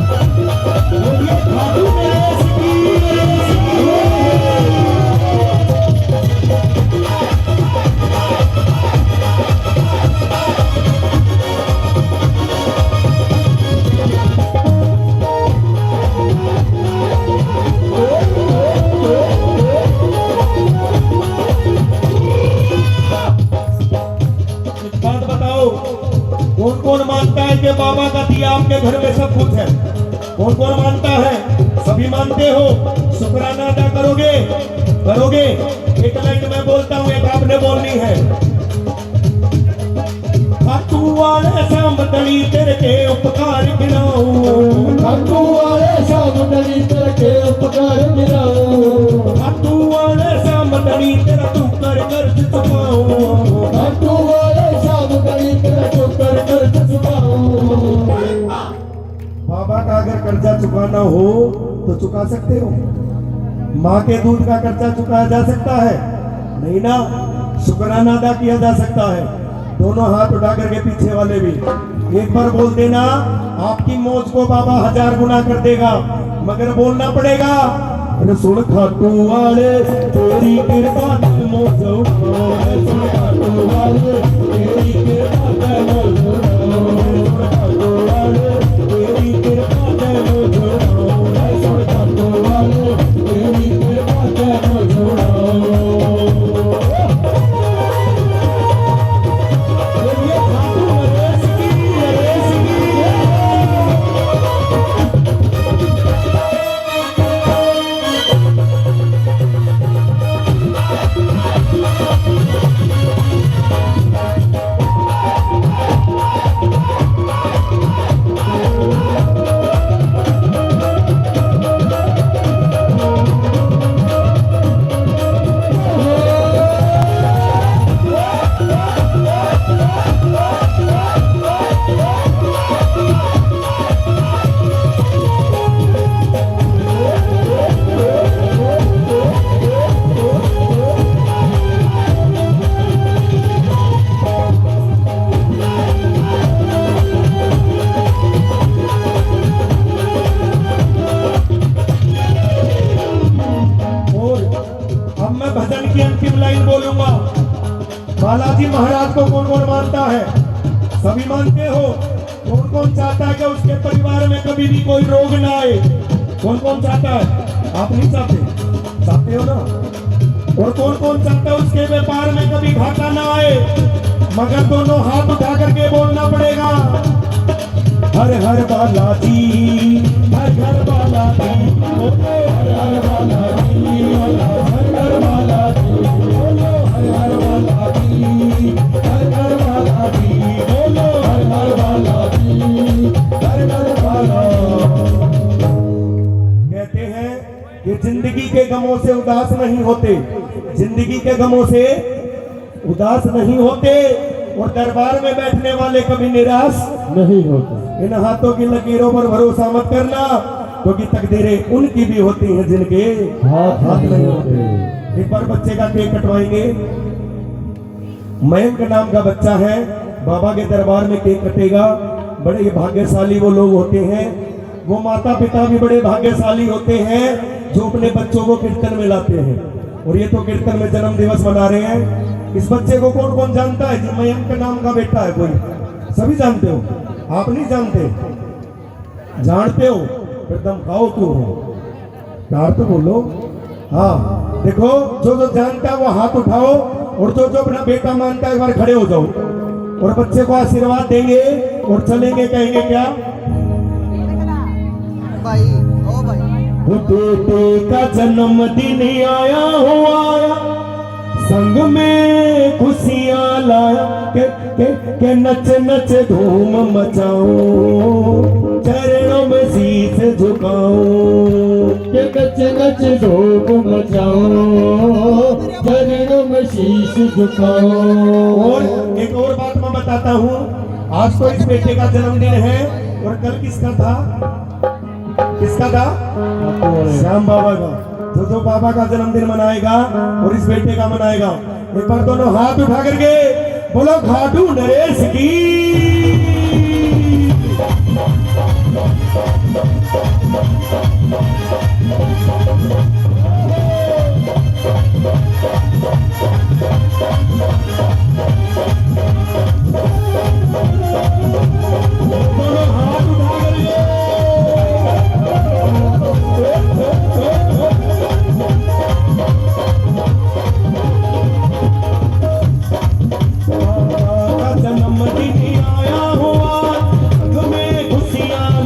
बोलिए भाई गणेश की। घर में सब कुछ है। कौन कौन मानता है? सभी मानते हो। शुक्राना अदा करोगे? करोगे? एक लाइन मैं बोलता हूँ, एक आपने बोलनी है। खाटू वाले सामतली तेरे के उपकार गिनाऊं, खाटू वाले सामतली तेरे के उपकार गिनाऊं, खाटू वाले सामतली तेरा तू कर कर्ज चुकाऊं, खाटू वाले सामतली तेरा तू कर कर्ज चुकाऊं। बाबा का अगर कर्जा चुकाना हो तो चुका सकते हो। माँ के दूध का कर्जा चुकाया जा सकता है? नहीं ना। शुक्राना अदा किया जा सकता है। दोनों हाथ उठा करके पीछे वाले भी एक बार बोल देना, आपकी मौज को बाबा 1000 गुना कर देगा, मगर बोलना पड़ेगा। अरे सुन खाटू वाले तेरी कृपा से मौज उठाओ, सुन खाटू वाले तेरी कृपा से मौज उठाओ, सुन खाटू वाले तेरी कृपा से मौज उठाओ, सुन खाटू वाले तेरी कृपा से मौज उठाओ। भजन की अंतिम लाइन बोलूंगा। बालाजी महाराज को कौन कौन मानता है? सभी मानते हो। कौन कौन चाहता है कि उसके परिवार में कभी भी कोई रोग ना आए? कौन कौन चाहता है? आप नहीं चाहते? चाहते हो ना। और कौन कौन चाहता है उसके व्यापार में कभी घाटा ना आए? मगर दोनों हाथ उठा करके बोलना पड़ेगा, हर हर बालाजी, हर हर बालाजी, हर हर बालाजी, हर हर बालाजी, बोलो हर हर बालाजी, हर हर बालाजी, बोलो हर हर बालाजी, हर हर बालाजी। कहते हैं कि जिंदगी के गमों से उदास नहीं होते, जिंदगी के गमों से उदास नहीं होते, और दरबार में बैठने वाले कभी निराश नहीं होते। इन हाथों की लकीरों पर भरोसा मत करना, क्योंकि तकदीरें उनकी भी होती हैं जिनके हाथ नहीं होते। एक बार बच्चे का केक कटवाएंगे। मयंक नाम का बच्चा है, बाबा के दरबार में केक कटेगा। बड़े भाग्यशाली वो लोग होते हैं, वो माता पिता भी बड़े भाग्यशाली होते हैं जो अपने बच्चों को कीर्तन में लाते हैं। और ये तो कीर्तन में जन्म दिवस मना रहे हैं। इस बच्चे को कौन कौन जानता है? जी मयंक नाम का बेटा है कोई? सभी जानते हो? आप नहीं जानते? जानते हो? फिर दम खाओ क्यों हो? प्यार तो बोलो। हाँ देखो, जो जो जानता है वो हाथ उठाओ, और जो जो अपना बेटा मानता है एक बार खड़े हो जाओ, और बच्चे को आशीर्वाद देंगे और चलेंगे। कहेंगे क्या? भाई ओ भाई वो बेटे का जन्मदिन आया हो आया, संग में खुशियां लाया, के नच नच धूम मचाऊं, चरणों में शीश झुकाऊं, के नच नच धूम मचाऊं, चरणों में शीश झुकाऊं। और एक और बात मैं बताता हूँ, आज तो इस बेटे का जन्मदिन है, और कल किसका था? किसका था? श्याम बाबा का। जो बाबा का जन्मदिन मनाएगा और इस बेटे का मनाएगा, एक बार दोनों हाथ उठा करके बोलो खाटू नरेश की। दोनों हाथ उठा करके जन्मदिन आया हुआ, तुम्हें खुशियां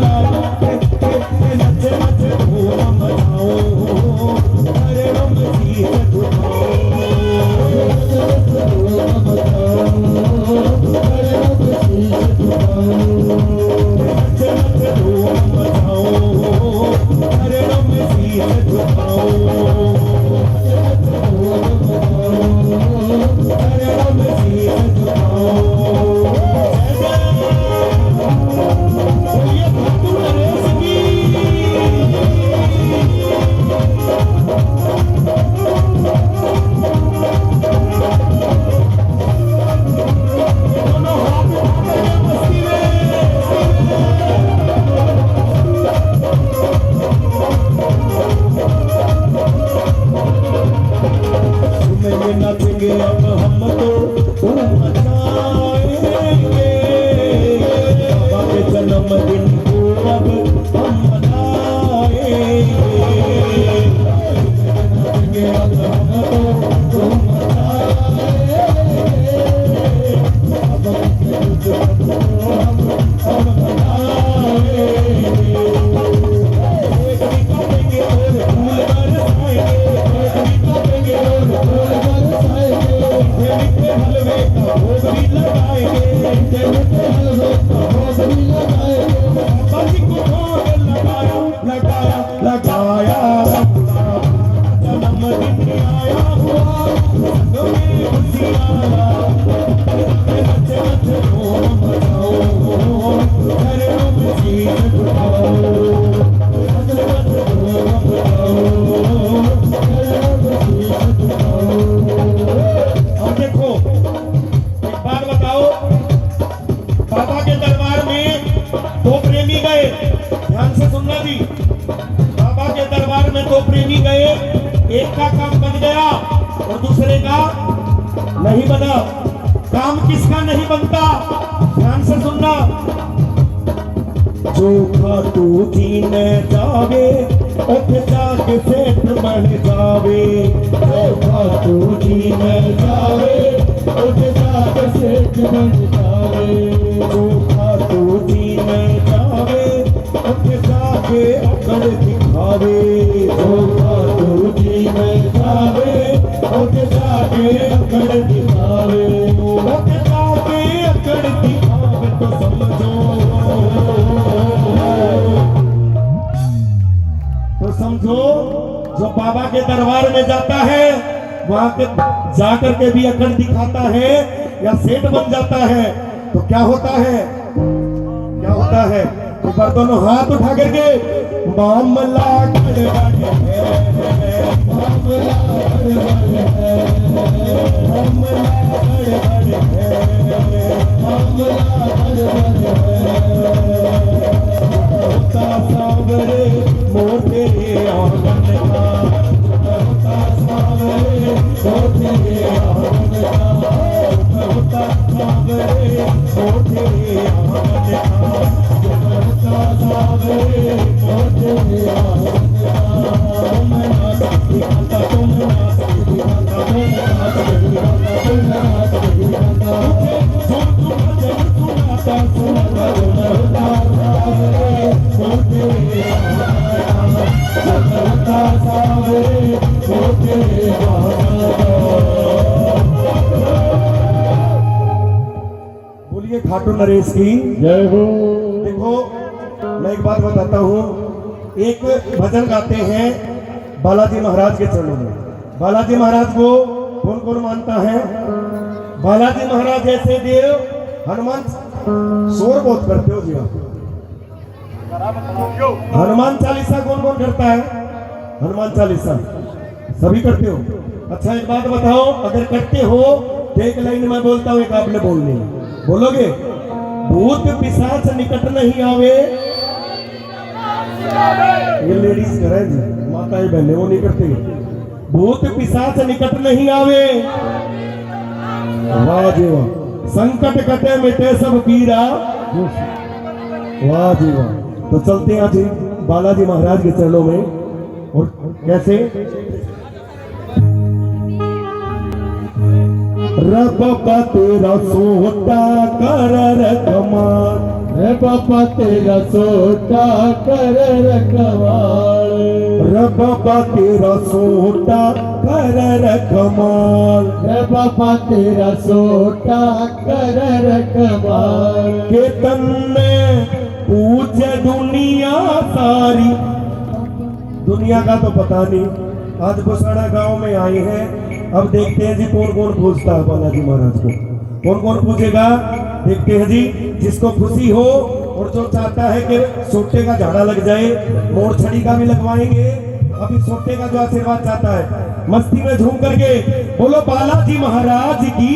एक का काम बन गया और दूसरे का नहीं बना। काम किसका नहीं बनता, ध्यान से सुनना। जो खातू जीन जावे उठ जाके सेठ बन जावे। जो खातू जीन जावे उठ जाके सेठ बन जावे। जो खातू जीन जावे उठ जाके अकड़ दिखावे। जो खातू जीन जावे उठ जाके अकड़ दिखावे। उठ जाके अकड़ दिखावे तो समझो, तो समझो जो बाबा के दरबार में जाता है वहां के जाकर के भी अकड़ दिखाता है या सेठ बन जाता है तो क्या होता है, क्या होता है? एक बार दोनों हाथ उठा करके मामला गड़बड़ है, मामला गड़बड़ है, मामला गड़बड़ है, मामला गड़बड़ है। होता सावरे मोर तेरे आंगन का, होता सावरे मोर तेरे आंगन का, होता सावरे मोर तेरे आंगन का, होता सावरे मोर तेरे आंगन का। तुम नाच दिखाता, तुम नाच दिखाता, तुम नाच दिखाता, तुम नाच दिखाता। सुन सुन जन सुनाता सुनाता होता सावरे मोर तेरे आंगन का, होता सावरे मोर तेरे आंगन का। बोलिए खाटू नरेश की जय हो। देखो मैं एक बात बताता हूँ, एक भजन गाते हैं बालाजी महाराज के चरणों में। बालाजी महाराज को कौन कौन मानता है? बालाजी महाराज जैसे देव हनुमान, शोर बहुत करते हो जी आप। हनुमान चालीसा कौन कौन करता है? हनुमान चालीसा सभी करते हो? अच्छा एक बात बताओ, अगर करते हो तो एक लाइन में बोलता हूँ, एक आपने बोलनी है, बोलोगे? भूत पिशाच निकट नहीं आवे। ये लेडीज करे जी, माताएं बहने वो नहीं करते। भूत पिशाच निकट नहीं आवे। वाह जी वाह। संकट कटे मिटे सब पीरा। वाह जी वाह। तो चलते हैं जी बालाजी महाराज के चरणों में। और कैसे? रब तेरा सोटा कर रखमान, है पापा तेरा सोटा कर रखवाल। रे बाबा तेरा सोटा कर रखमाल। है पापा तेरा सोटा कर रखवाल। के तन में पूछे दुनिया सारी। दुनिया का तो पता नहीं, आज गोसाड़ा गांव में आए हैं। अब देखते हैं जी कौन कौन पूछता है बालाजी महाराज को, कौन कौन पूछेगा देखते हैं जी। जिसको खुशी हो और जो चाहता है कि सोटे का झाड़ा लग जाए, मोर छड़ी का भी लगवाएंगे। अभी सोटे का जो आशीर्वाद चाहता है मस्ती में झूम करके बोलो बालाजी महाराज की।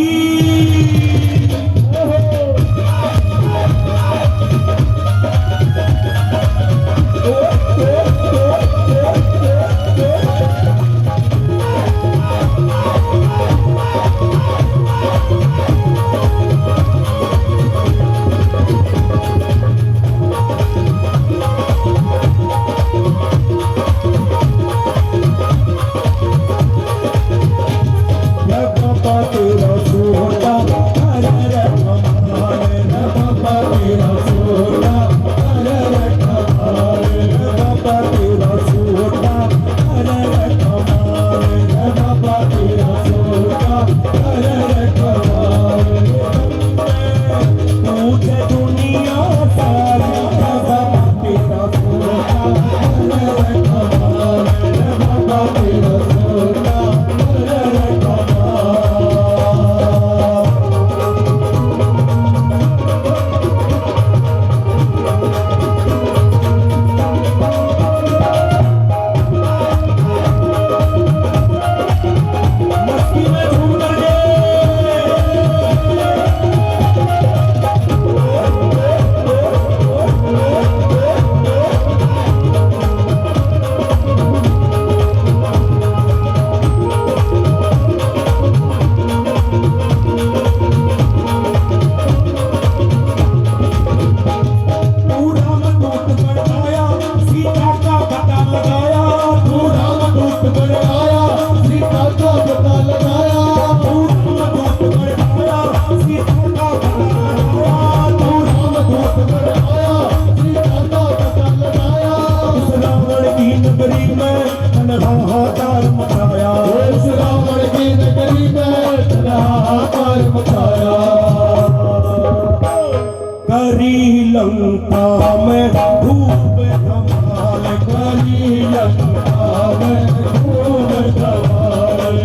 लंका में खूब धमाल करी, लंका में खूब धमाल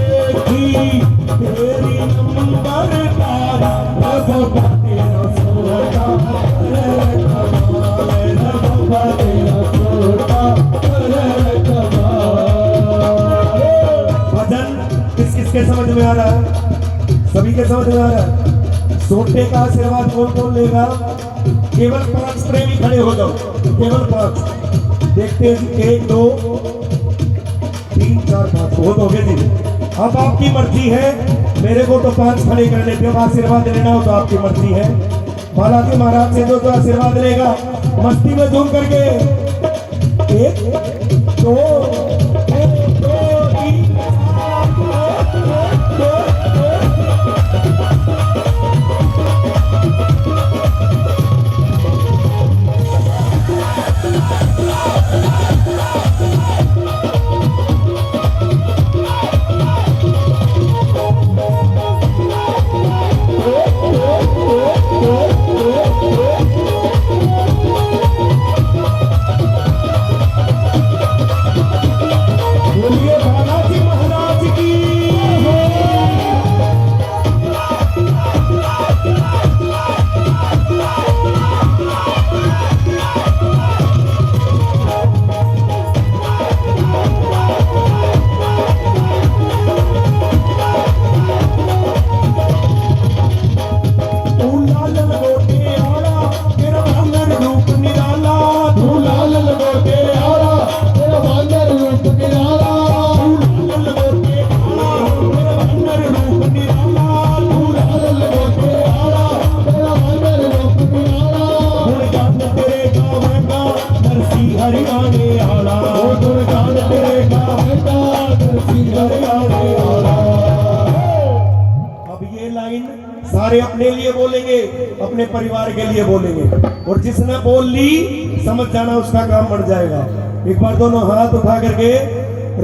देखी तेरी नंबर तारा भगवा तेरा सोटा करे कमाल, भगवा तेरा सोटा करे कमाल। भजन किस किस के समझ में आ रहा है? सभी के समझ में आ रहा है। सोटे का आशीर्वाद कौन कौन लेगा? केवल 5 प्रेमी खड़े हो जाओ, केवल 5। देखते हैं 1 2 3 4 5 बहुत हो गए जी। अब आपकी मर्जी है, मेरे को तो 5 खड़े कर देते हो। आशीर्वाद लेना हो तो आपकी मर्जी है। बालाजी महाराज से जो आशीर्वाद लेगा मस्ती में झूम करके 1 2 सारे अपने लिए बोलेंगे, अपने परिवार के लिए बोलेंगे। और जिसने बोल ली समझ जाना उसका काम बढ़ जाएगा। एक बार दोनों हाथ उठा करके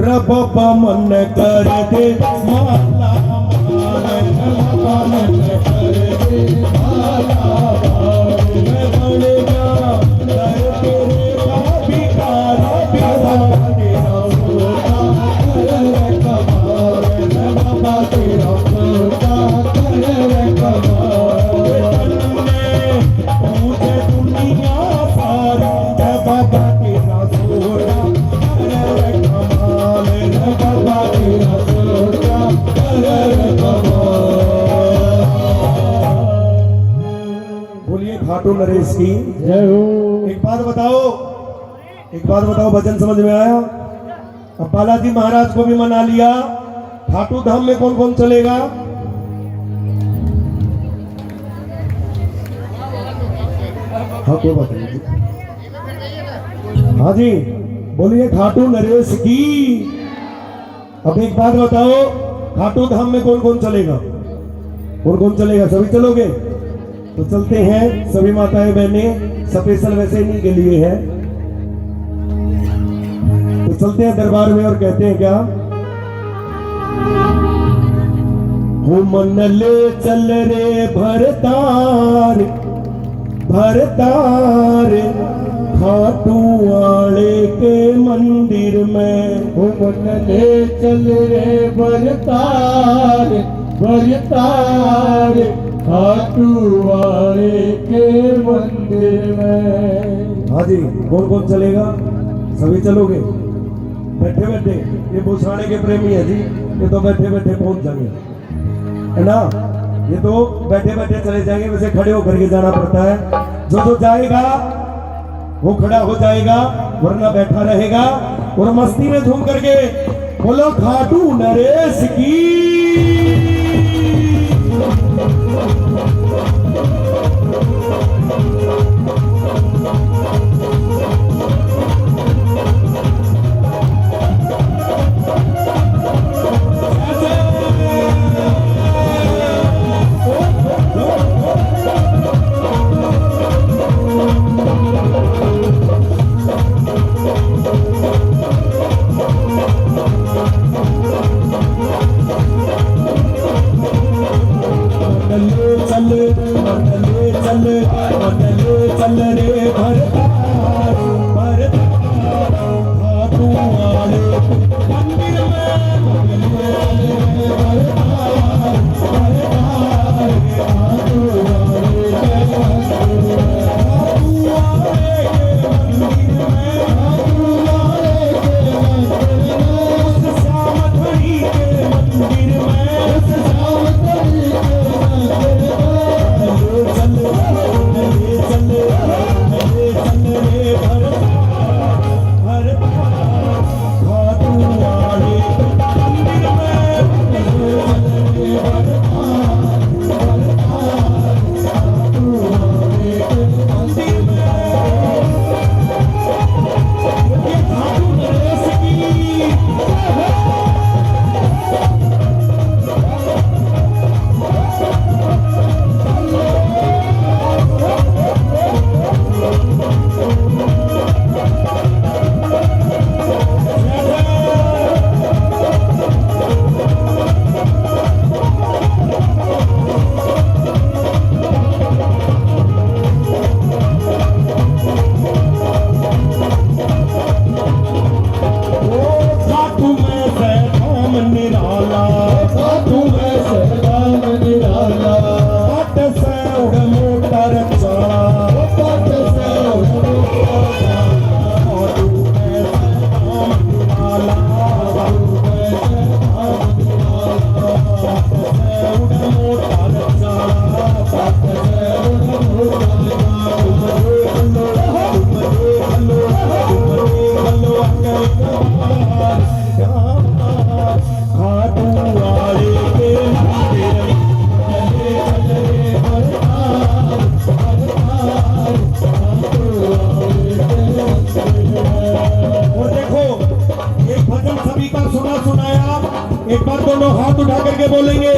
रब मन कर दे माला मन कर दे माला बन जा नरेश की जय हो। एक बात बताओ भजन समझ में आया? अब बालाजी महाराज को भी मना लिया, खाटू धाम में कौन कौन चलेगा? हाँ कोई बात नहीं। हाँ जी बोलिए खाटू नरेश की। अब एक बात बताओ, खाटू धाम में कौन कौन चलेगा? सभी चलोगे? तो चलते हैं सभी माताएं बहनें, स्पेशल वैसे इन्हीं के लिए है। तो चलते हैं दरबार में और कहते हैं क्या? हो मन ले चल रे भरतार खाटू वाले के मंदिर में। हो मन ले चल रे भरतार खाटू वाले के मंदिर में। हाँ जी कौन कौन चलेगा? सभी चलोगे? बैठे बैठे ये भूसाने के प्रेमी है जी, ये तो बैठे बैठे पहुंच जाएंगे, है ना? ये तो बैठे बैठे चले जाएंगे, वैसे खड़े होकर के जाना पड़ता है। जो जाएगा वो खड़ा हो जाएगा, वरना बैठा रहेगा। और मस्ती में झूम करके बोलो खाटू नरेश की। चल रे भरतार खाटू वाले मंदिर एक बार दोनों हाथ उठा करके बोलेंगे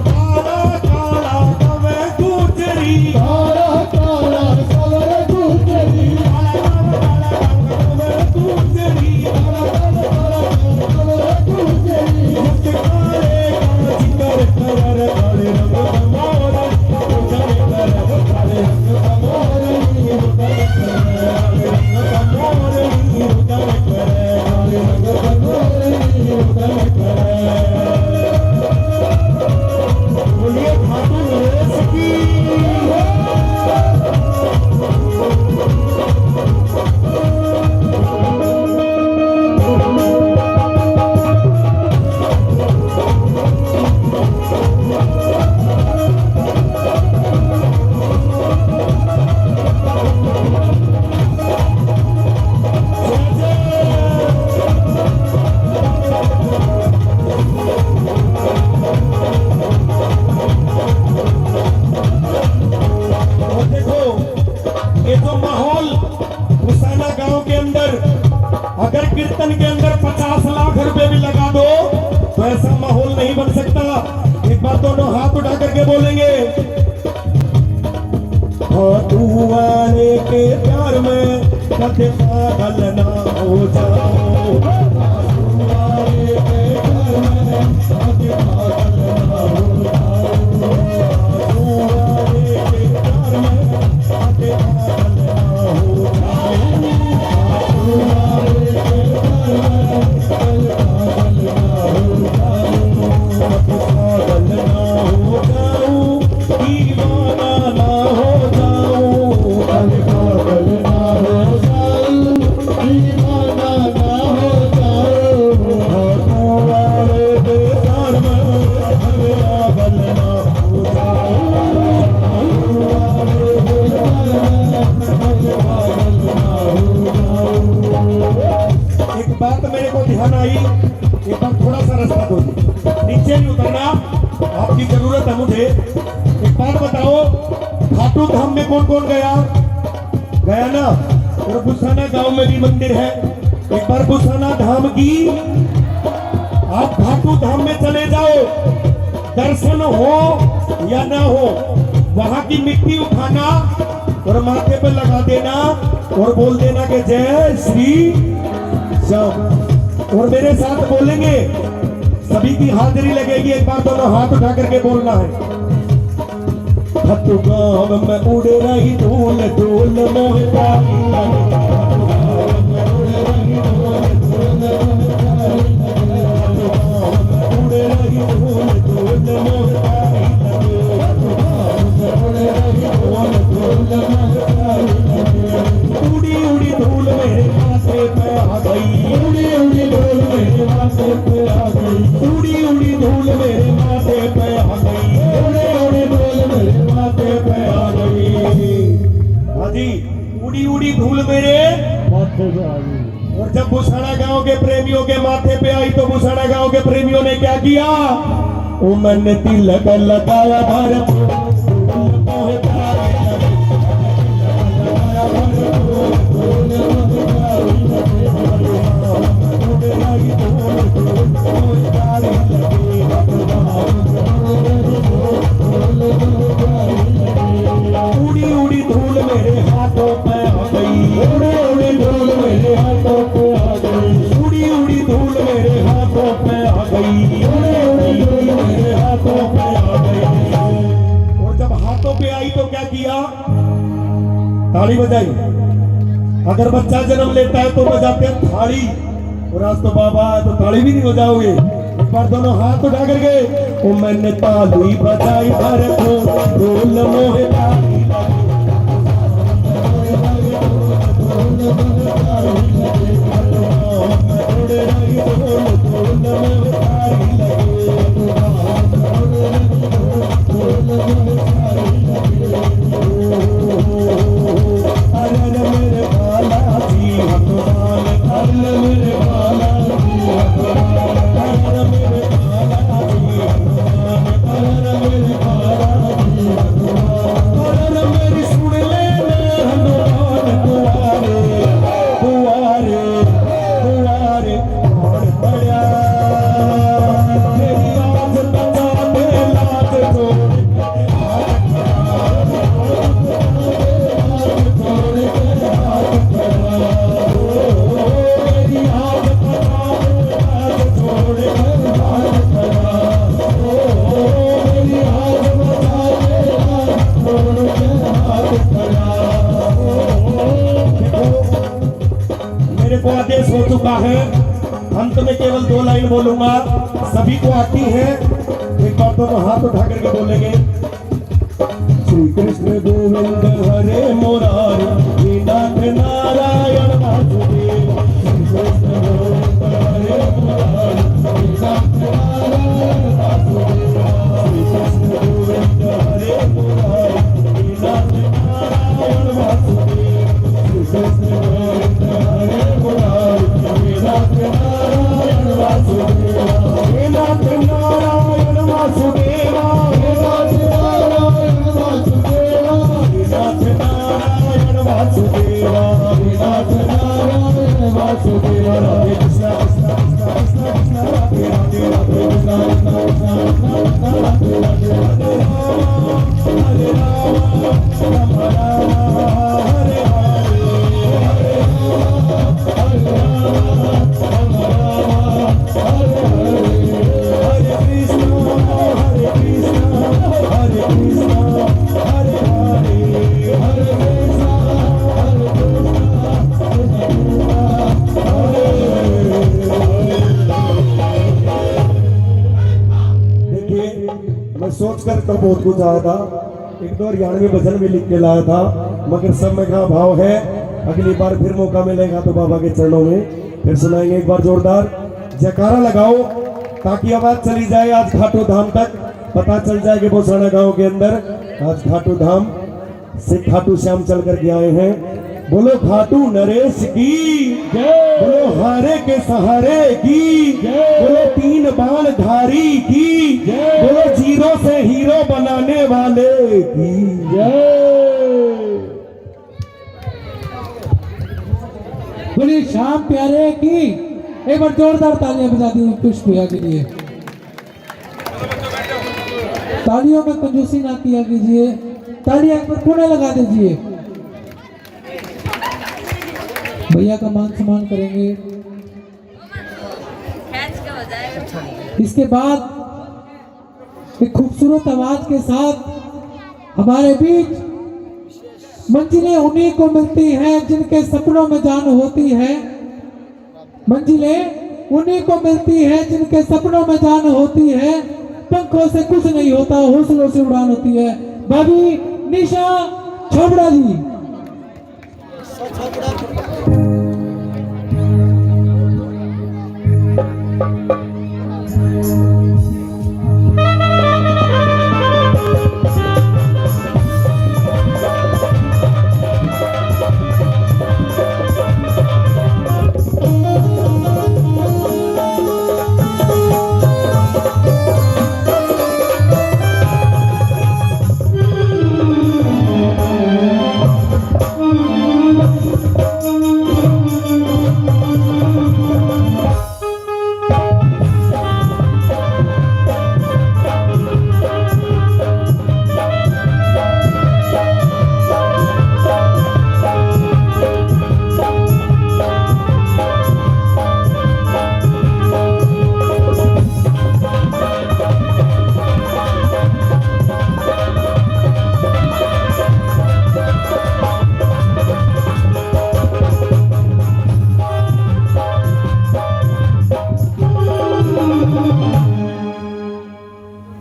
काला काला कवे गुजरी, काला काला कवे गुजरी, काला काला कवे गुजरी, काला काला कवे गुजरी, काले का जिगर कर काले रंग मोर, काले कर काले रंग मोर, काले रंग मोर, काले कर काले रंग मोर। माहौल हुसैना गांव के अंदर अगर कीर्तन के अंदर 50 लाख रुपए भी लगा दो तो ऐसा माहौल नहीं बन सकता। एक बार दोनों हाथ उठा करके बोलेंगे, हाँ तू वाले के प्यार में कभी पागल ना हो जाओ, तू वाले के प्यार में कभी पागल ना हो जाओ, तू वाले के प्यार में कभी पागल ना हो जाओ, तू वाले के प्यार में कभी पागल ना हो जाओ, कभी पागल ना हो जाओ, दीवाना ना हो जाओ, कभी पागल ना हो जाओ, दीवाना ना हो जाओ, तू वाले के प्यार में कभी पागल ना हो जाओ, तू वाले के प्यार में कभी पागल ना हो जाओ। एक बात मेरे को ध्यान आई, एक बार थोड़ा सा रास्ता दो, नीचे नहीं उतरना, आपकी जरूरत है मुझे। एक बात बताओ, खाटू धाम में कौन कौन गया? गया ना? और बुसाना गांव में भी मंदिर है। एक बार बुसाना धाम की आप खाटू धाम में चले जाओ, दर्शन हो या ना हो, वहां की मिट्टी उठाना और माथे पे लगा देना और बोल देना कि जय श्री श्याम, और मेरे साथ बोलेंगे, सभी की हाजिरी लगेगी। एक बार दोनों हाथ उठा करके बोलना है, खाटू गांव में उड़ रही धूल धूल मोहता, उड़ी उड़ी धूल मेरे माथे पे आ गई, उड़ी उड़ी धूल मेरे माथे पे आ गई, उड़ी उड़ी धूल मेरे माथे पे आ गई, उड़ी उड़ी धूल मेरे माथे पे आ गई। हाजी, उड़ी उड़ी धूल मेरे माथे पे आ गई। और जब बुसाना गांव के प्रेमियों के माथे पे आई तो बुसाना गांव के प्रेमियों ने क्या किया? ओ मैंने तिलक लगाया भारत उड़ी उड़ी धूल मेरे हाथों पे आ गई, उड़ी उड़ी धूल मेरे हाथों पे आ गई, उड़ी उड़ी धूल मेरे हाथों पे आ गई, उड़ी उड़ी धूल मेरे हाथों पे आ गई। और जब हाथों पे आई तो क्या किया? ताली बजाई। अगर बच्चा जन्म लेता है तो बजाते हैं थाली, और आज तो बाबा तो ताली भी नहीं बजाओगे। एक बार दोनों हाथ उठा करके, ओ मैंने ताली बजाई भारत को ढोल मोहे ताली आदेश हो चुका है। अंत में केवल 2 लाइन बोलूंगा, सभी को आती है। एक बार दोनों हाथ उठा करके बोलेंगे, श्री कृष्ण गोविंद हरे मुरारी नाथ नारायण वासुदेव, श्री कृष्ण गोविंद हरे मुरारी नाथ नारायण वासुदेव, श्री कृष्ण गोविंद हरे मुरारी नाथ नारायण वासुदेव, श्री कृष्ण गोविंद हरे मुरारी नाथ नारायण वासुदेव, हे नाथ नारायण वासुदेव, हे नाथ नारायण वासुदेव, हे नाथ नारायण वासुदेव। नाथ नारायण वासुदेव राधे कृष्ण कृष्ण कृष्ण कृष्ण कृष्ण राधे राधे राधे कृष्ण कृष्ण कृष्ण कृष्ण राधे राधे राधे हरे राम राम राम हरे हरे हरे राम हरे हरे हरे कृष्ण हरे कृष्ण हरे कृष्ण हरे हरे हरे कृष्ण हरे कृष्ण। देखिए, मैं सोचकर तो बहुत कुछ आया था, एक दो 91 भजन भी लिख के लाया था, मगर सब में कहाँ भाव है। अगली बार फिर मौका मिलेगा तो बाबा के चरणों में फिर सुनाएंगे। एक बार जोरदार जयकारा लगाओ ताकि आवाज चली जाए आज खाटू धाम तक, पता चल जाए कि बोसाना गांव के अंदर आज खाटू धाम से खाटू श्याम चल कर के आए हैं। बोलो खाटू नरेश की जय, बोलो हारे के सहारे की जय, बोलो तीन बाण धारी की जय, बोलो जीरो से हीरो बनाने वाले की जय। बोलिए श्याम प्यारे की। एक बार जोरदार तालियां बजा दी पुष्प भैया के लिए। तालियों में कंजूसी ना किया कीजिए, तालियां एक बार पुनः लगा दीजिए। भैया का मान सम्मान करेंगे। इसके बाद एक खूबसूरत आवाज के साथ हमारे बीच मंजिलें उन्हीं को मिलती हैं जिनके सपनों में जान होती है। मंजिलें उन्हीं को मिलती हैं जिनके सपनों में जान होती है। पंखों से कुछ नहीं होता, हौसलों से उड़ान होती है। भाभी निशा छोबड़ा जी।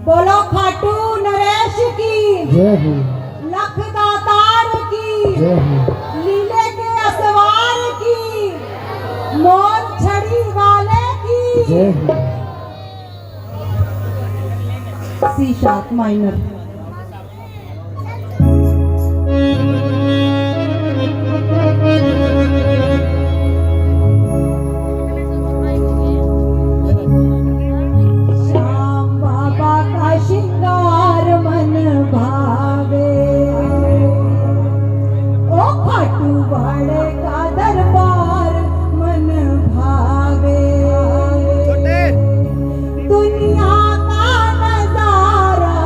बोलो खाटू नरेश की जय हो, लख दातार की जय हो। लीले के असवार की मोर छड़ी वाले की जय हो। C sharp minor. Shyam Baba का श्रृंगार मन भावे, ओ खाटू वाले का दरबार मन भावे। दुनिया का नजारा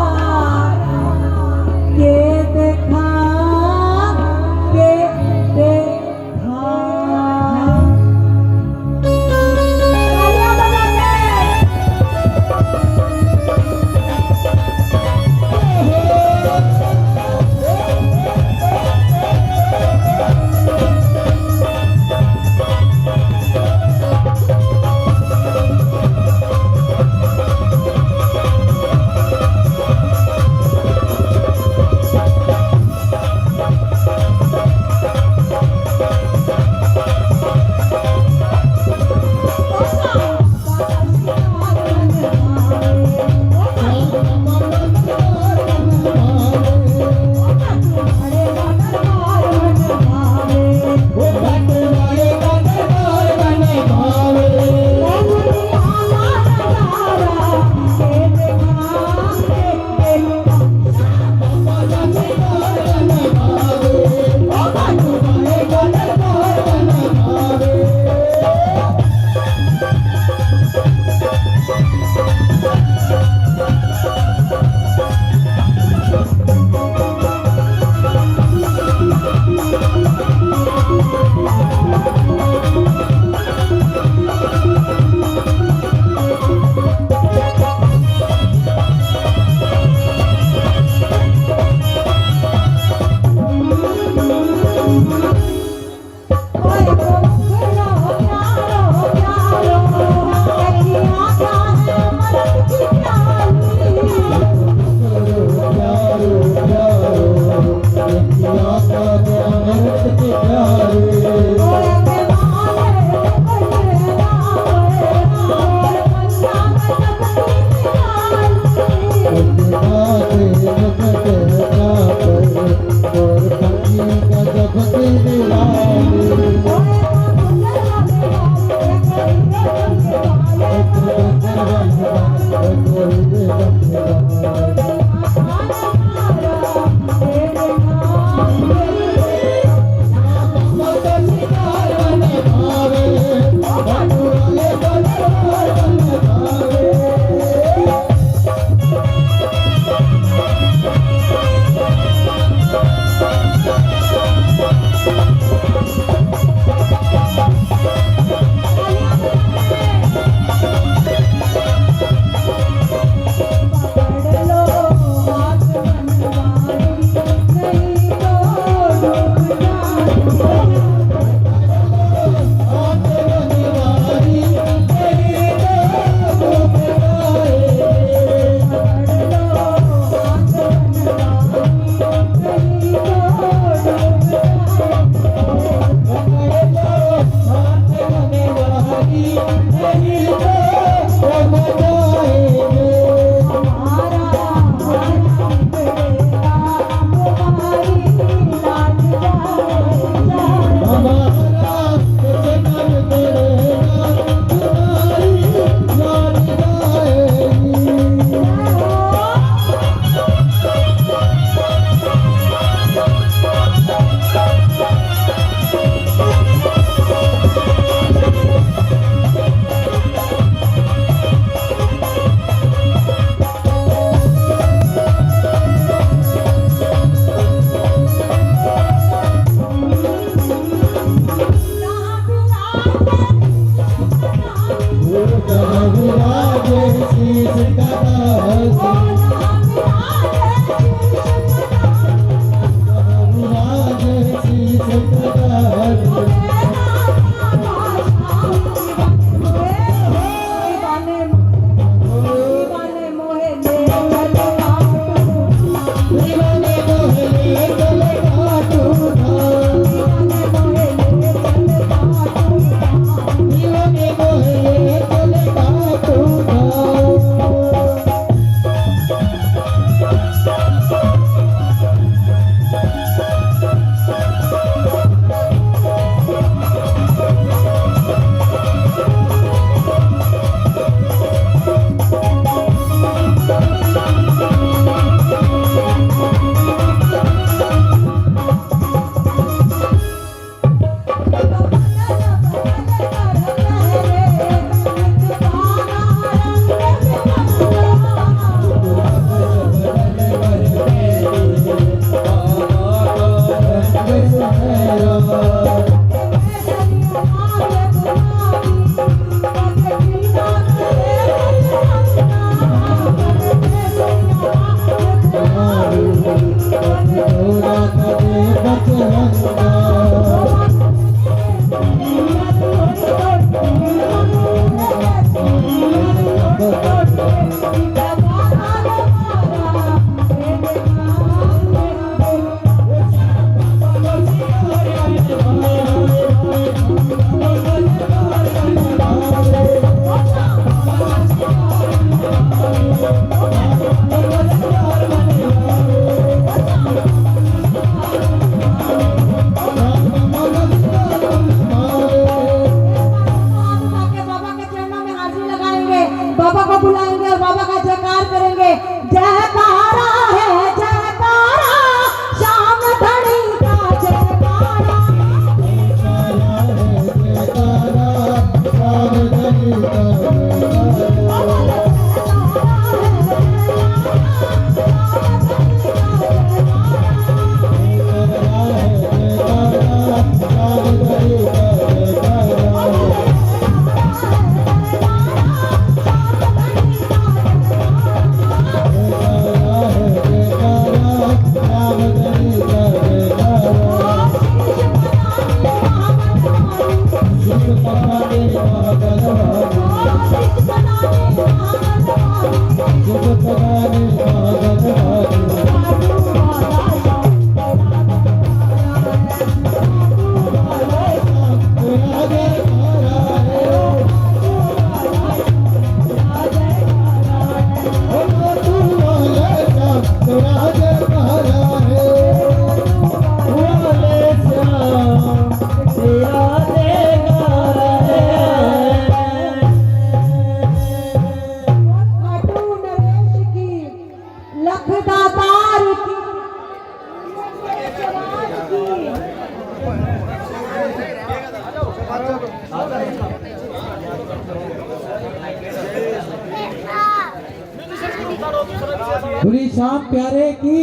बोली शाम प्यारे की।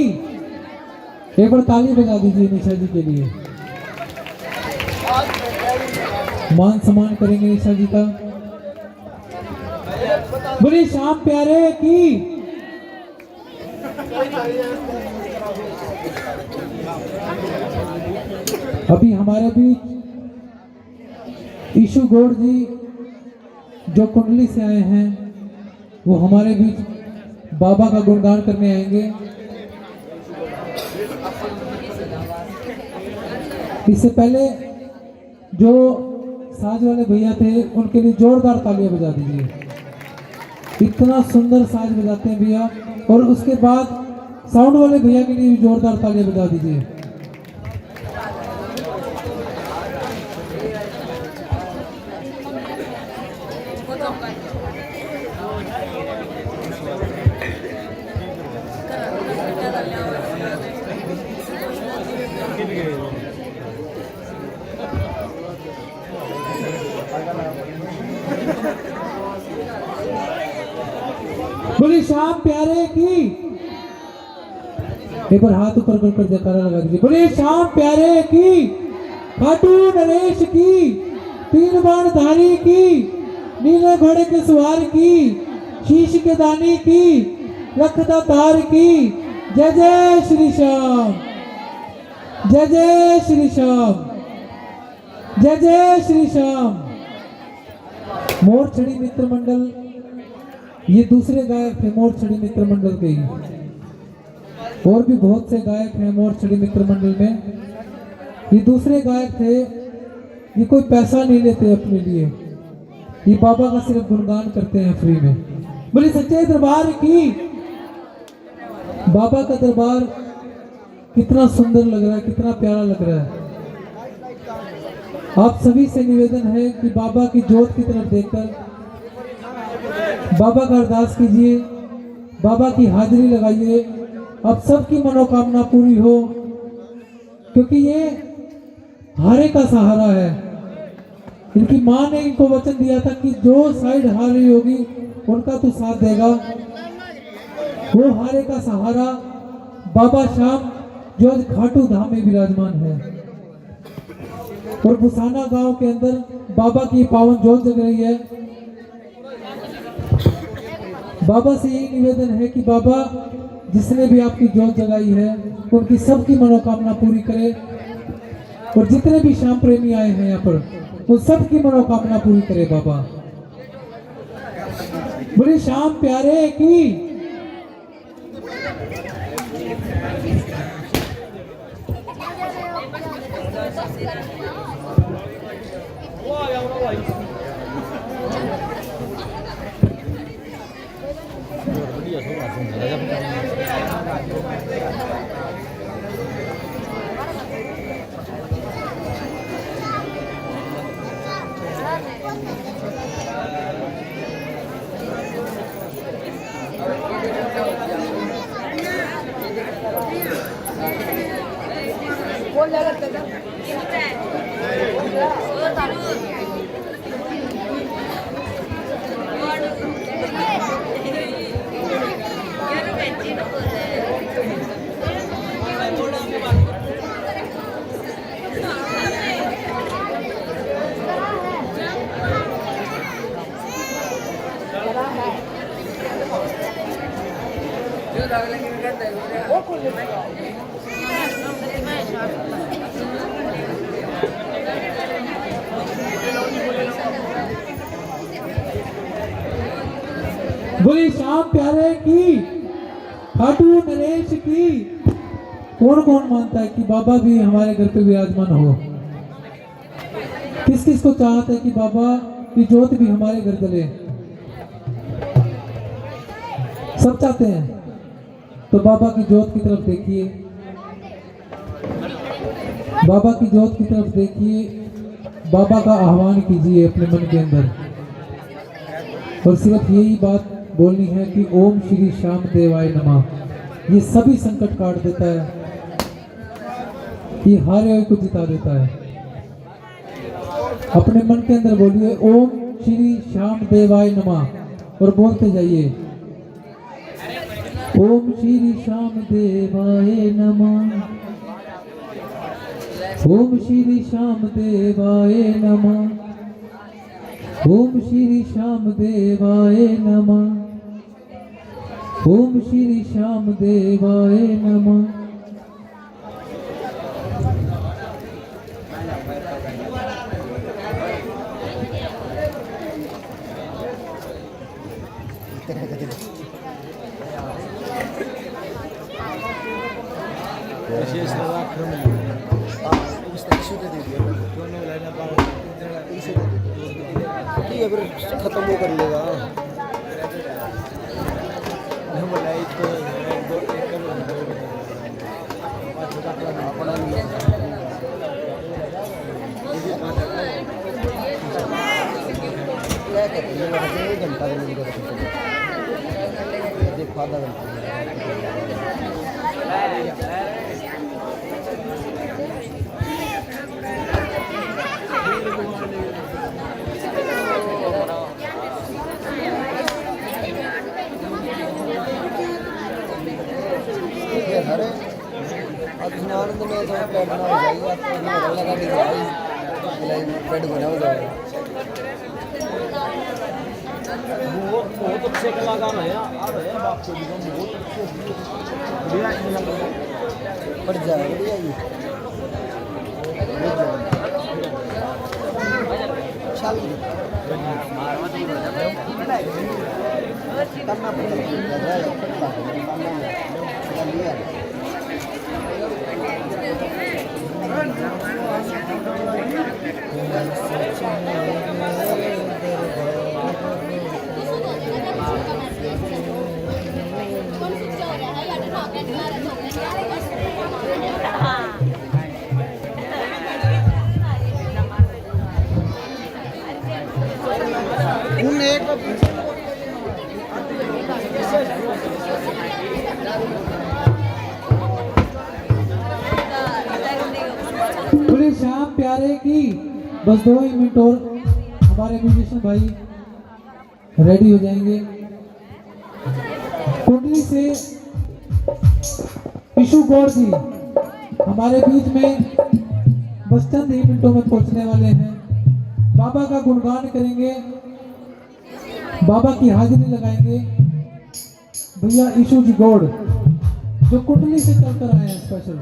एक बार ताली बजा दीजिए निशा जी के लिए। मान सम्मान करेंगे निशा जी का। बोली शाम प्यारे की। अभी हमारे बीच ईशु गौड़ जी जो कुंडली से आए हैं वो हमारे बीच बाबा का गुणगान करने आएंगे। इससे पहले जो साज वाले भैया थे उनके लिए जोरदार तालियां बजा दीजिए। इतना सुंदर साज बजाते हैं भैया। और उसके बाद साउंड वाले भैया के लिए भी जोरदार तालियां बजा दीजिए। बोली शाम प्यारे की। एक बार हाथ ऊपर कर जयकारा लगा दीजिए। बोली शाम प्यारे की। खाटू नरेश की। तीन बाण धारी की। नीले घोड़े के सवार की। शीश के दानी की। लखदा तार की। जय जय श्री श्याम। जय जय श्री श्याम। जय जय श्री श्याम। मोरछड़ी मित्र मंडल ये दूसरे गायक थे मोरछड़ी मित्र मंडल के ही। और भी बहुत से गायक हैं मोरछड़ी मित्र मंडल में। ये दूसरे गायक थे। ये कोई पैसा नहीं लेते अपने लिए। ये बाबा का सिर्फ गुणगान करते हैं फ्री में। बोले सच्चे दरबार की। बाबा का दरबार कितना सुंदर लग रहा है, कितना प्यारा लग रहा है। आप सभी से निवेदन है कि बाबा की जोत की तरफ देखकर बाबा का अरदास कीजिए, बाबा की हाजिरी लगाइए। अब सबकी मनोकामना पूरी हो, क्योंकि ये हारे का सहारा है। इनकी माँ ने इनको वचन दिया था कि जो साइड हार रही होगी उनका तो साथ देगा। वो हारे का सहारा बाबा श्याम जो आज खाटू धाम में विराजमान है। और बुसाना गांव के अंदर बाबा की पावन जोत जग रही है। बाबा से यही निवेदन है कि बाबा जिसने भी आपकी जोत जगाई है उनकी सबकी मनोकामना पूरी करे। और जितने भी श्याम प्रेमी आए हैं यहाँ पर उन सबकी मनोकामना पूरी करे बाबा। बोले श्याम प्यारे की। बोली श्याम प्यारे की, खाटू नरेश की। कौन कौन मानता है कि बाबा भी हमारे घर पे विराजमान हो? किस किस को चाहता है कि बाबा की जोत भी हमारे घर जले? सब चाहते हैं। तो बाबा की जोत की तरफ देखिए, बाबा की जोत की तरफ देखिए, बाबा का आह्वान कीजिए अपने मन के अंदर। और सिर्फ यही बात बोलनी है कि ओम श्री श्याम देवाय नमः। ये सभी संकट काट देता है, ये हारे हुए को जिता देता है। अपने मन के अंदर बोलिए ओम श्री श्याम देवाय नमः और बोलते जाइए ओम श्री श्याम देवाय नमः, ओम श्री श्याम देवाय नमः, ओम श्री श्याम देवाय नमः, ओम श्री श्याम देवाय नमः। ठीक है, फिर खत्म वो कर लेगा। घंटा देखो आधा घंटा अरे अब आनंद में तो प्लेट बना हो जाएगी, आपको लगा के प्लेट बना हो जाएगा। बहुत अच्छे कलाकार हैं आ रहे हैं बाप से बहुत बढ़ जाएगा बढ़िया जी। करना बोले श्याम प्यारे की बस 2 ही मिनट और हमारे म्यूजिशियन भाई रेडी हो जाएंगे। कुंडली से ईशु गौर जी हमारे बीच में बस चंद ही मिनटों में पहुंचने वाले हैं। बाबा का गुणगान करेंगे, बाबा की हाजिरी लगाएंगे भैया ईशु जी गौड़ जो कुंडली से चलकर आए हैं स्पेशल।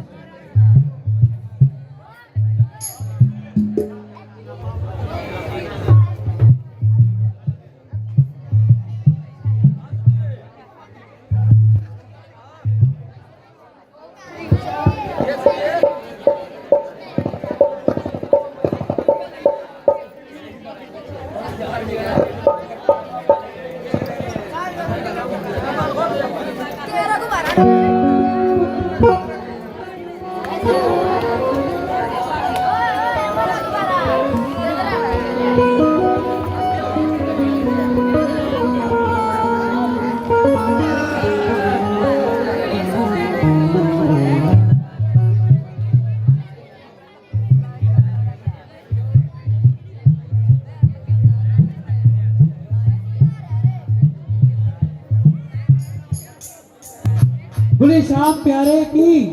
बोले श्याम प्यारे की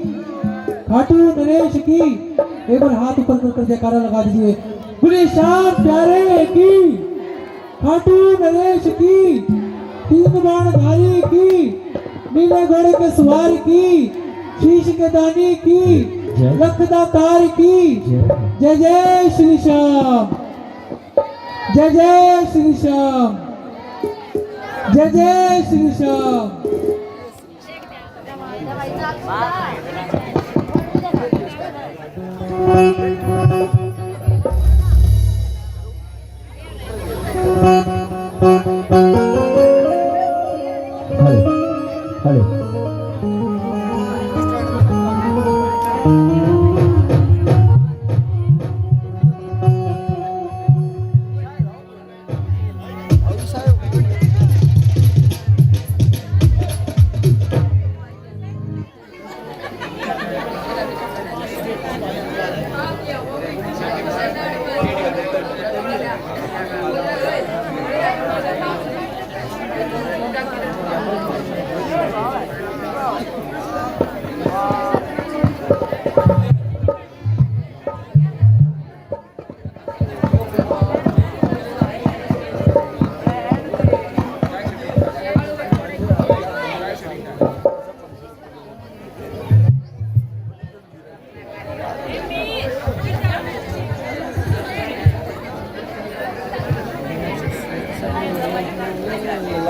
खाटू नरेश की एक बार हाथ ऊपर कर जयकारा लगा दीजिए। बोले श्याम प्यारे की खाटू नरेश की 3 बाणधारी की नीले घोड़े के सवार की शीश के दानी की लखदा तार की जय जय श्री श्याम, जय जय श्री श्याम, जय जय श्री श्याम।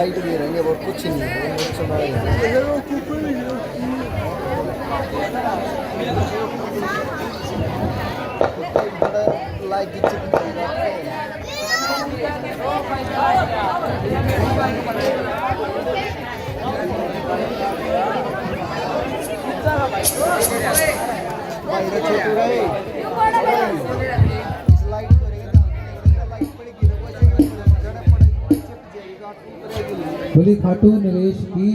लाइट दे रहे हैं और कुछ नहीं है वो सुनाएगा लाइट छोटू रहे लाइट बोली खाटू नरेश की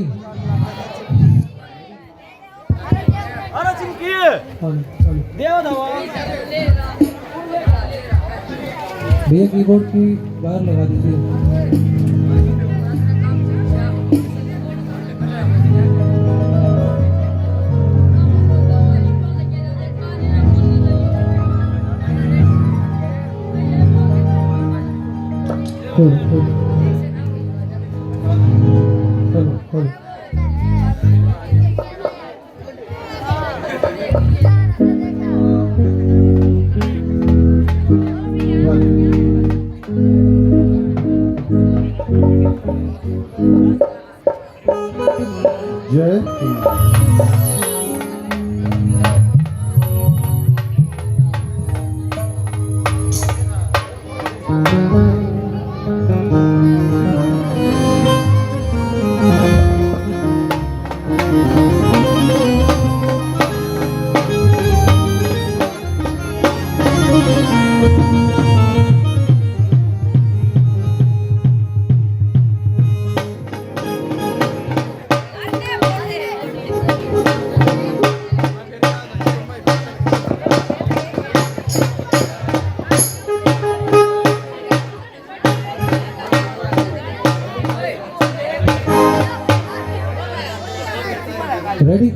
भैया कीबोर्ड की बाहर लगा दीजिए। चलो चलो जय रेडी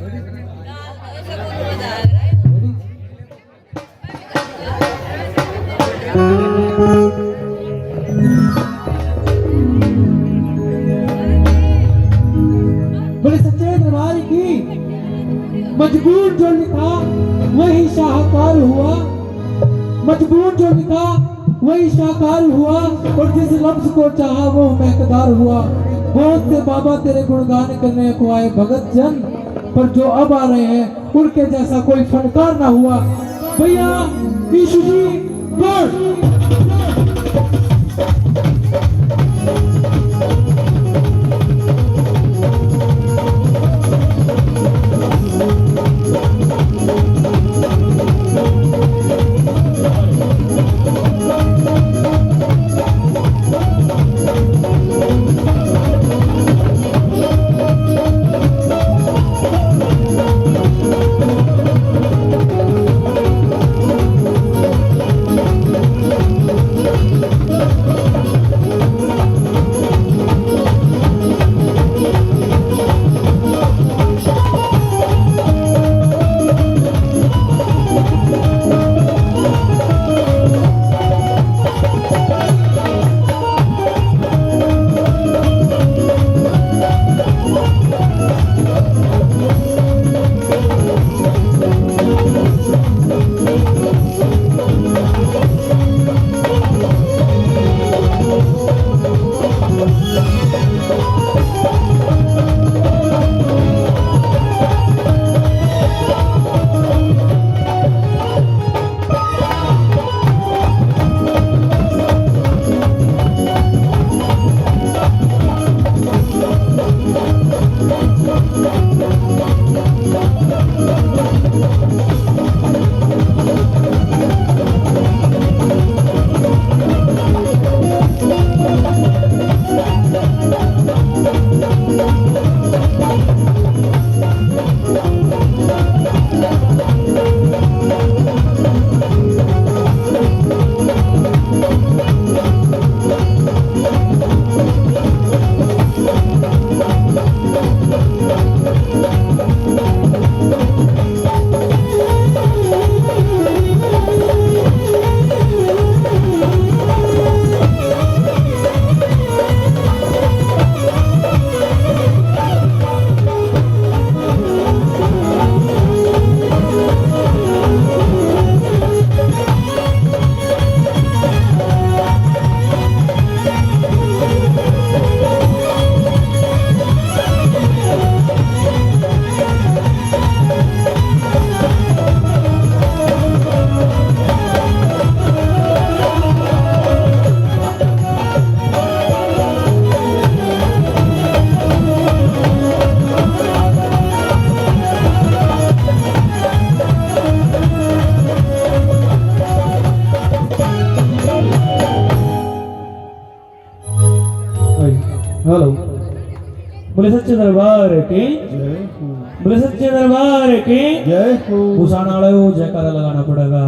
बड़े सच्चे दरबार की मजबूर जो लिखा वही शाहकार हुआ, मजबूर जो लिखा वही शाहकार हुआ, और जिस लफ्ज को चाहा वो महकदार हुआ। बहुत से बाबा तेरे गुणगान करने को आए भगत जन, पर जो अब आ रहे हैं उनके जैसा कोई फनकार ना हुआ। भैया यीशु जी गॉड हेलो, बोले सच्चे दरबार के, बोले सच्चे दरबार के। जय हो। भूषण वाले हो, जयकारा लगाना पड़ेगा,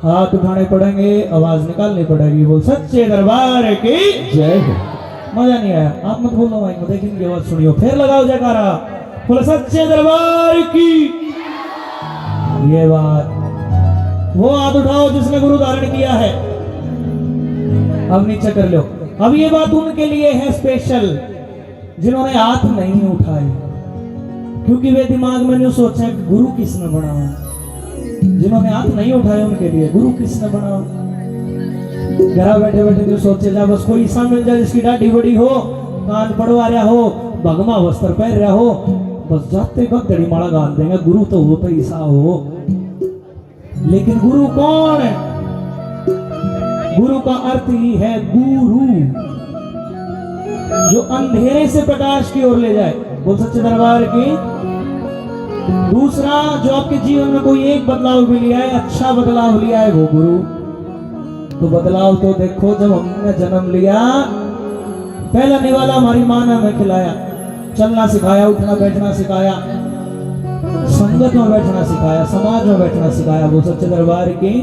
हाथ उठाने पड़ेंगे, आवाज निकालनी पड़ेगी। बोल सच्चे दरबार की जय हो। मजा नहीं आया, आप मत बोलो माइक में, देखेंगे आवाज सुनियो, फिर लगाओ जयकारा। बोले सच्चे दरबार की। ये बात, वो हाथ उठाओ जिसने गुरु धारण किया है, अब नीचे कर लो। अब ये बात उनके लिए है स्पेशल जिन्होंने हाथ नहीं उठाए, क्योंकि वे दिमाग में नहीं सोचे कि गुरु किसने बनाया। जिन्होंने हाथ नहीं उठाए उनके लिए गुरु किसने बनाया। घर बैठे बैठे जो सोचे जा बस कोई ईसा मिल जाए जिसकी दाढ़ी बड़ी हो, कान पड़वा रहा हो, भगमा वस्त्र पहन रहा हो, बस जाते वक्त दड़ी माला गाल देंगे, गुरु तो वो तो ईसा हो। लेकिन गुरु कौन है? गुरु का अर्थ ही है गुरु, जो अंधेरे से प्रकाश की ओर ले जाए। बोल सच्चे दरबार की। दूसरा, जो आपके जीवन में कोई एक बदलाव भी लिया है, अच्छा बदलाव लिया है, वो गुरु। तो बदलाव तो देखो, जब हमने जन्म लिया, पहला निवाला हमारी माँ ने हमें खिलाया, चलना सिखाया, उठना बैठना सिखाया, संगत में बैठना सिखाया, समाज में बैठना सिखाया। वो सच्चे दरबार की।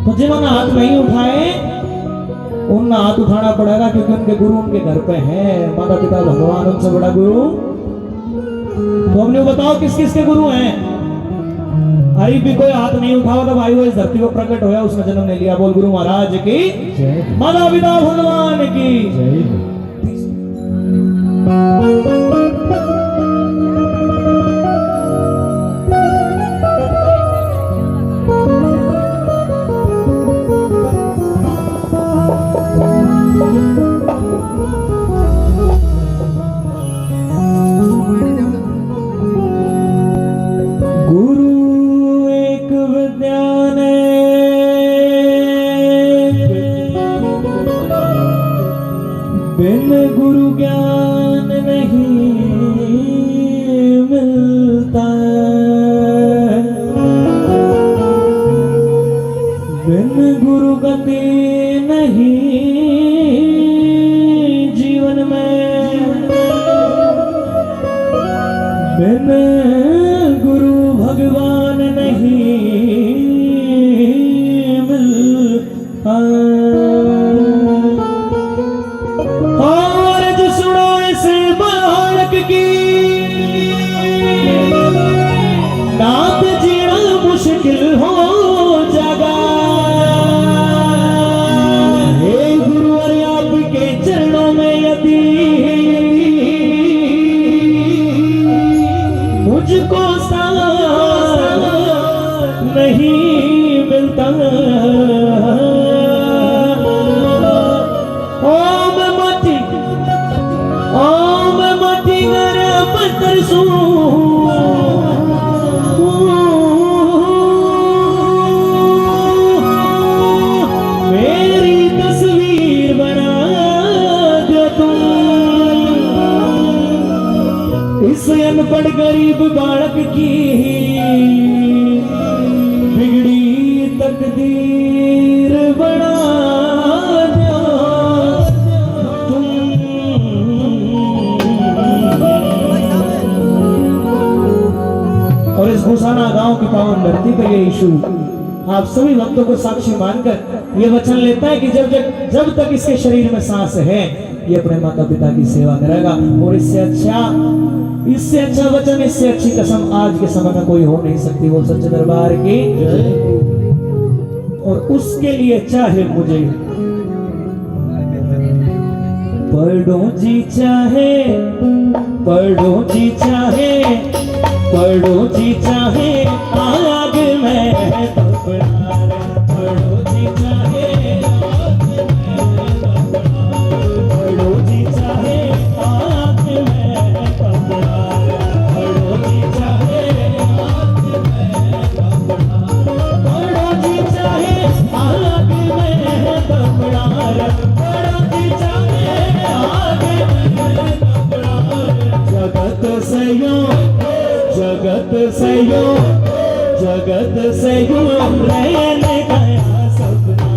तो जिन्होंने हाथ नहीं उठाए उनने हाथ उठाना पड़ेगा, क्योंकि उनके गुरु उनके घर पे हैं, माता पिता भगवान उनसे बड़ा गुरु। तो हमने बताओ किस किस के गुरु हैं? अरे भी कोई हाथ नहीं उठाओ तो भाई वो इस धरती को प्रकट होया, उसने जन्म ले लिया। बोल गुरु महाराज की, माता पिता भगवान की। बिन गुरु ज्ञान नहीं मिलता, बिन गुरु गति नहीं जीवन में, बिन गुरु भगवान नहीं मिलता। नात जीना मुश्किल हो जागा, हे गुरुवर आपके चरणों में यदि मुझको साथ नहीं मिलता। मेरी तस्वीर बना दो तुम, इस अनपढ़ गरीब बालक की बिगड़ी तकदीर बना दो तुम। और इस भूसाना गांव की पावन धरती पर ये यीशु आप सभी भक्तों को साक्षी मानकर ये वचन लेता है कि जब तक इसके शरीर में सांस है ये अपने माता पिता की सेवा करेगा। और इससे अच्छा वचन, इससे अच्छी कसम आज के समय में कोई हो नहीं सकती। वो सच्चे दरबार की। और उसके लिए चाहे मुझे पढ़ो जी चाहे, पढ़ो जी चाहे, पढ़ो जी चाहे, आग में पढ़ो जी चाहे, पढ़ो जी चाहे, आग में पढ़ो जी चाहे, पढ़ो जी चाहे, आग में पढ़ो जी चाहे, आग में जगत से यूं, जगत से यूं, जगत से यूं रहने गया सपना,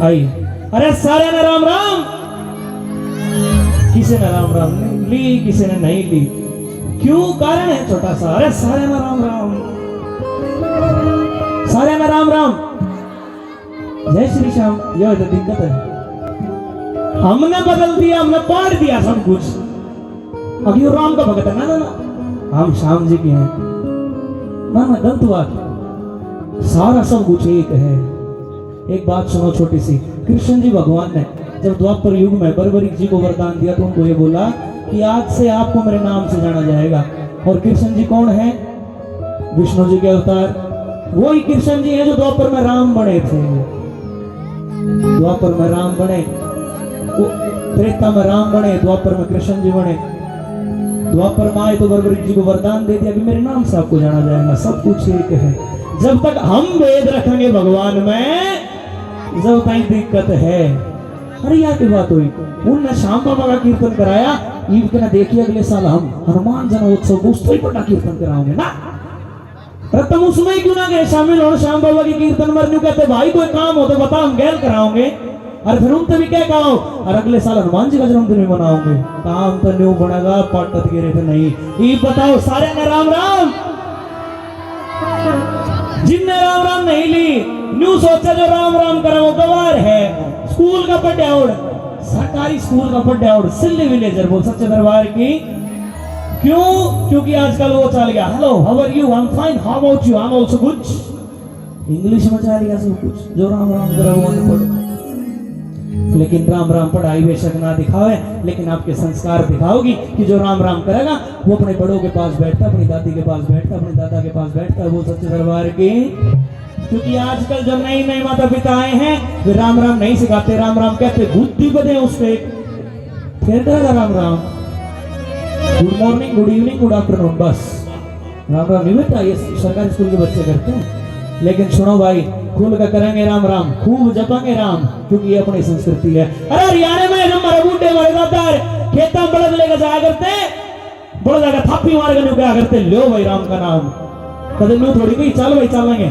आई। अरे सारे ने राम राम, किसी ने राम राम ली, किसी ने नहीं ली, क्यों कारण है छोटा सा। अरे सारे ने राम राम, सारे ने राम राम, जय श्री श्याम। यह तो दिक्कत है, हमने बदल दिया, हमने पाड़ दिया सब कुछ। अब ये राम का भगत है ना, ना ना हम श्याम जी के हैं ना, ना गलत बात, सारा सब कुछ एक है। एक बात सुनो छोटी सी, कृष्ण जी भगवान ने जब द्वापर युग में बर्बरीक जी को वरदान दिया तो उनको ये बोला कि आज से आपको मेरे नाम से जाना जाएगा। और कृष्ण जी कौन है? विष्णु जी के अवतार, वही कृष्ण जी हैं जो द्वापर में राम बने थे। द्वापर में राम बने, त्रेता में राम बने, द्वापर में कृष्ण जी बने। द्वापर में आए तो बर्बरीक जी को वरदान दे दिया कि मेरे नाम से आपको जाना जाएगा, सब कुछ एक है। जब तक हम वेद रखेंगे भगवान में, जब तक दिक्कत है। अरे यार की बात हुई, उनने श्याम बाबा का कीर्तन कराया, ईद के ना देखिए अगले साल हम हनुमान जन्मोत्सव उस बड़ा कीर्तन कराओगे ना। अरे तुम उसमें ही क्यों ना गए शामिल हो श्याम बाबा की कीर्तन में? न्यू कहते भाई कोई काम हो तो बता, हम गैल कराओगे। अरे फिर उनसे भी क्या कहो, और अगले साल हनुमान जी का जन्मदिन भी मनाओगे। काम तो न्यू बनेगा, पटत गिरे थे नहीं। ये बताओ सारे ने राम राम, जिनने राम राम नहीं ली, न्यू सोचा जो राम राम करे वो गवार है। स्कूल का पड्याउड़, सरकारी स्कूल का पड्याउड़, सिल्ली विलेजर बोल सच्चे दरबार की। क्यों? क्योंकि आजकल वो चल गया, hello how are you, I am fine, how about you, I am also good. English में चल गया सब कुछ, जो राम राम करे वो नहीं पढ़े। लेकिन राम राम पढ़ाई बेशक ना दिखावे, लेकिन आपके संस्कार दिखाओगी कि जो राम राम करेगा वो अपने बड़ों के पास बैठता, अपनी दादी के पास बैठता, अपने दादा के पास बैठता, वो सच्चे दरबार की। क्योंकि आजकल जो नए नए माता पिता आए हैं वे राम राम नहीं सिखाते, राम राम कहते, बुद्धि बदे उसके फिर करेगा Ram Ram, good morning, good evening, good afternoon, बस राम राम नहीं बेटा, ये सरकारी स्कूल के बच्चे करते हैं। लेकिन सुनो भाई, खुल कर करेंगे राम राम, खूब जपेंगे राम, क्योंकि ये अपनी संस्कृति है। अरे हरियाणा में जब हमारे बूढ़े बड़े दादा खेता में बड़द लेकर जाया करते, बड़द जाकर थापी मार कर क्या करते, लो भाई राम का नाम, कदम न्यू थोड़ी गई, चल भाई चलेंगे।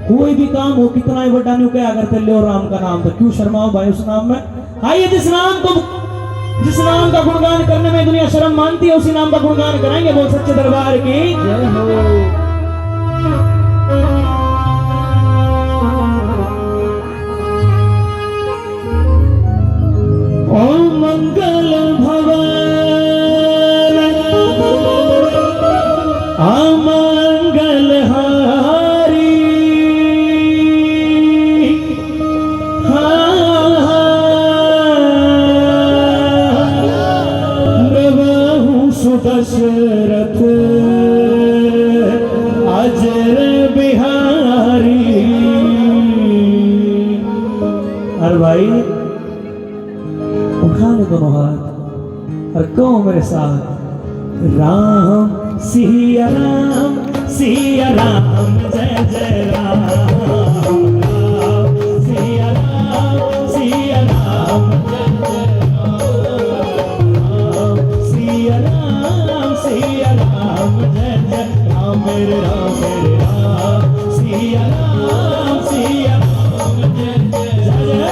कोई भी काम हो कितना ही बड़ा न्यू क्या करते, लो राम का नाम, तो क्यों शर्माओ भाई उस नाम में। आइए जिस नाम का गुणगान करने में दुनिया शर्म मानती है, उसी नाम का गुणगान कराएंगे, बोल सच्चे दरबार की जय हो। ओम मंगल भवन अमंगल हारी, प्रभु सुदशरथ अजर बिहारी। अरे भाई उठा ले दोनों हाथ और कहो मेरे साथ, राम सिया राम, सिया राम, जय जय राम, राम सिया राम, सिया राम, जय जय राम, सिया राम, सिया राम, जय जय राम, मेरे राम, मेरे राम, सिया राम, सिया राम, जय जय जय।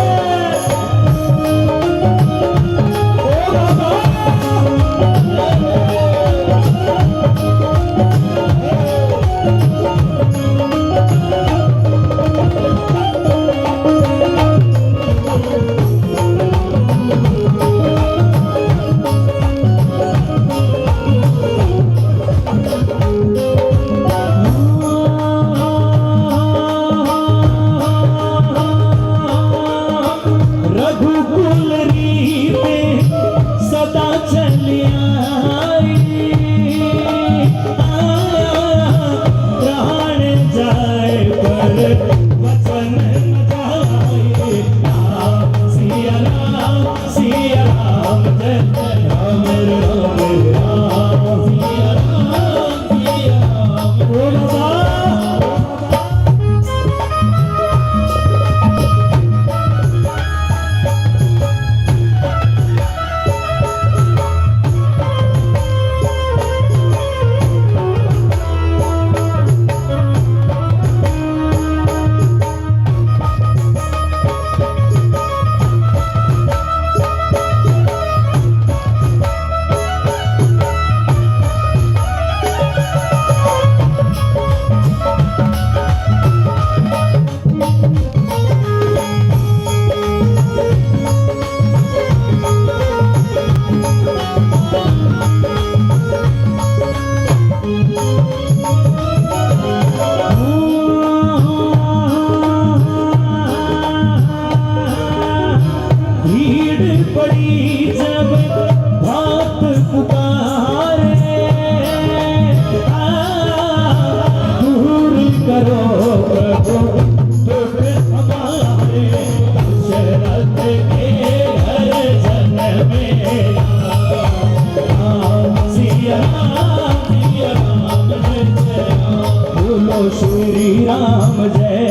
श्री राम जय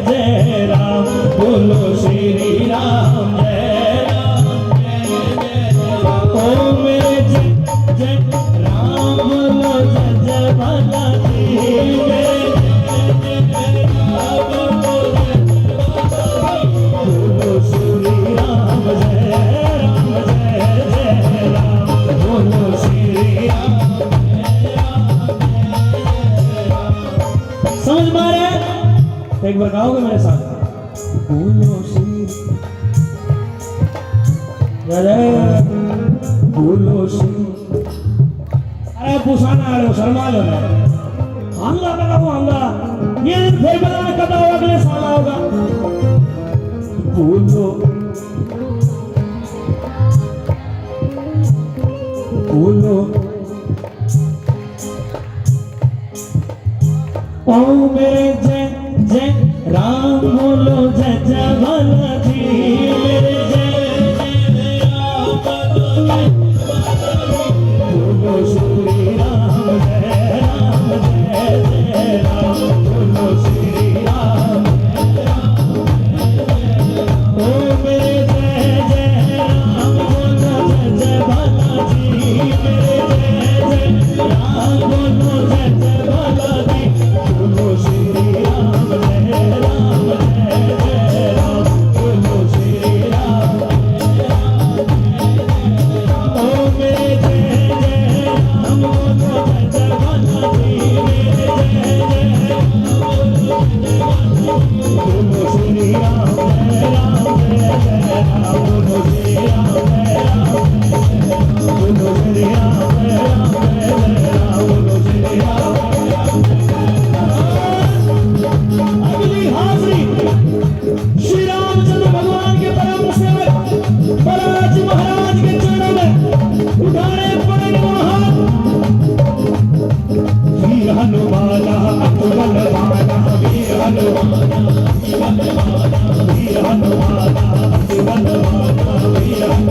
जय राम, बोलो श्री राम जय राम। ओ मेरे जय जय राम बोलो जय जय बालाजी, मेरे जय जय राम बोलो श्री राम जय राम, बोलो श्री राम। समझ में आ रहा है? तो एक बार गाओगे मेरे साथ, बोलो श्री जय, बोलो श्री। अरे पुसाना आ रहे हो, शर्मा लो ना, हमला लगा वो हमला, ये दिन फिर बनाने कब होगा, अगले साल होगा। बोलो बोलो ओ मेरे जय जय राम बोलो जय जय बालाजी, मेरे जय जय राम बोलो जय बोलो श्री राम जय राम, बोलो श्री राम ओ मेरे जय जय राम बोलो जय जय बालाजी, मेरे जय जय राम बोलो जय जय बालाजी, बोलो श्री राम जय राम, बोलो श्री राम ओ मेरे जय जय राम बोलो जय जय बालाजी, मेरे जय जय बोलो श्री राम जय राम, बोलो श्री राम जय राम, बोलो श्री राम जय राम, बोलो श्री राम। अगली हाजिरी श्री रामचंद्र भगवान के परम सेवक बालाजी महाराज के चरणों में उठाने पड़ेंगे हाथ। वीर हनुमान अतुल बाला, वीर हनुमान वीर हनुमान अतुल बाला, वीर राम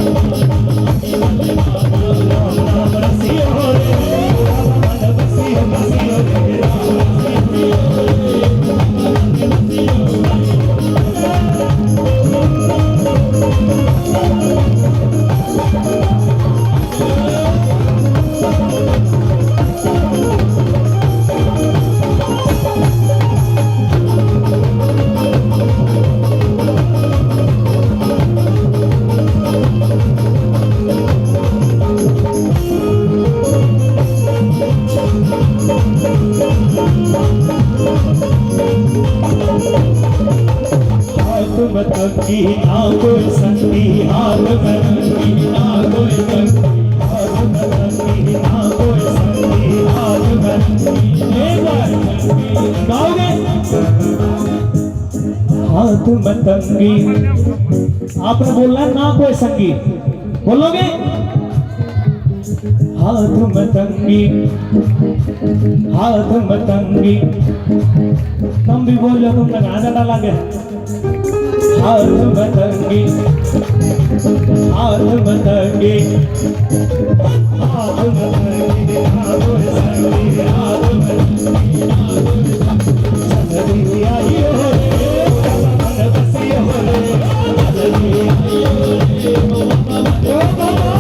नाम रसियो रे, राम बसियो बसियो रे, की ना कोई संगी, हाथ की ना कोई संगी, हाथ की ना कोई संगी, हाथ की। एक बार गाओगे? हाथ मतंगी, आपने बोलना है ना कोई संगी, बोलोगे? हाथ मतंगी, हाथ मतंगी, तुम भी बोल लो, तुमने गाना डाला गया। हाथ मतंगी, हाथ मतंगी, हाथ मतंगी, हाथ मतंगी, हाथ मतंगी, चंद्री आई हो रे, मन बसी हो रे, चंद्री आई हो रे, ओ बाबा, ओ बाबा।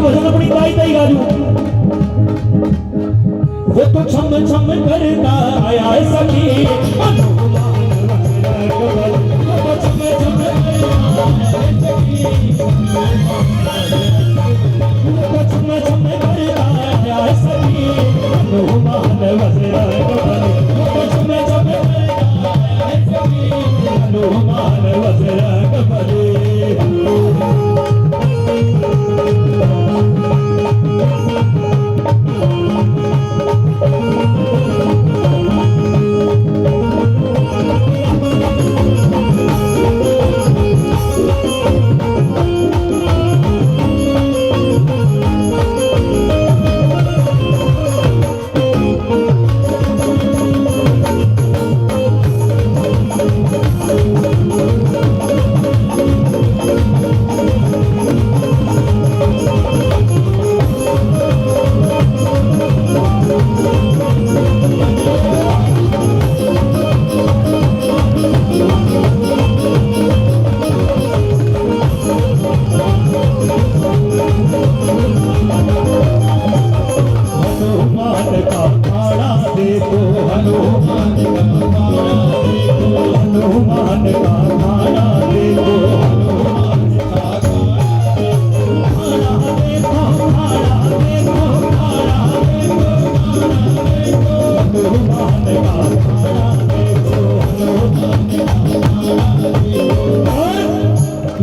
भजन अपनी ताई ताई गाजू वो तो छम छम करता आया है सखी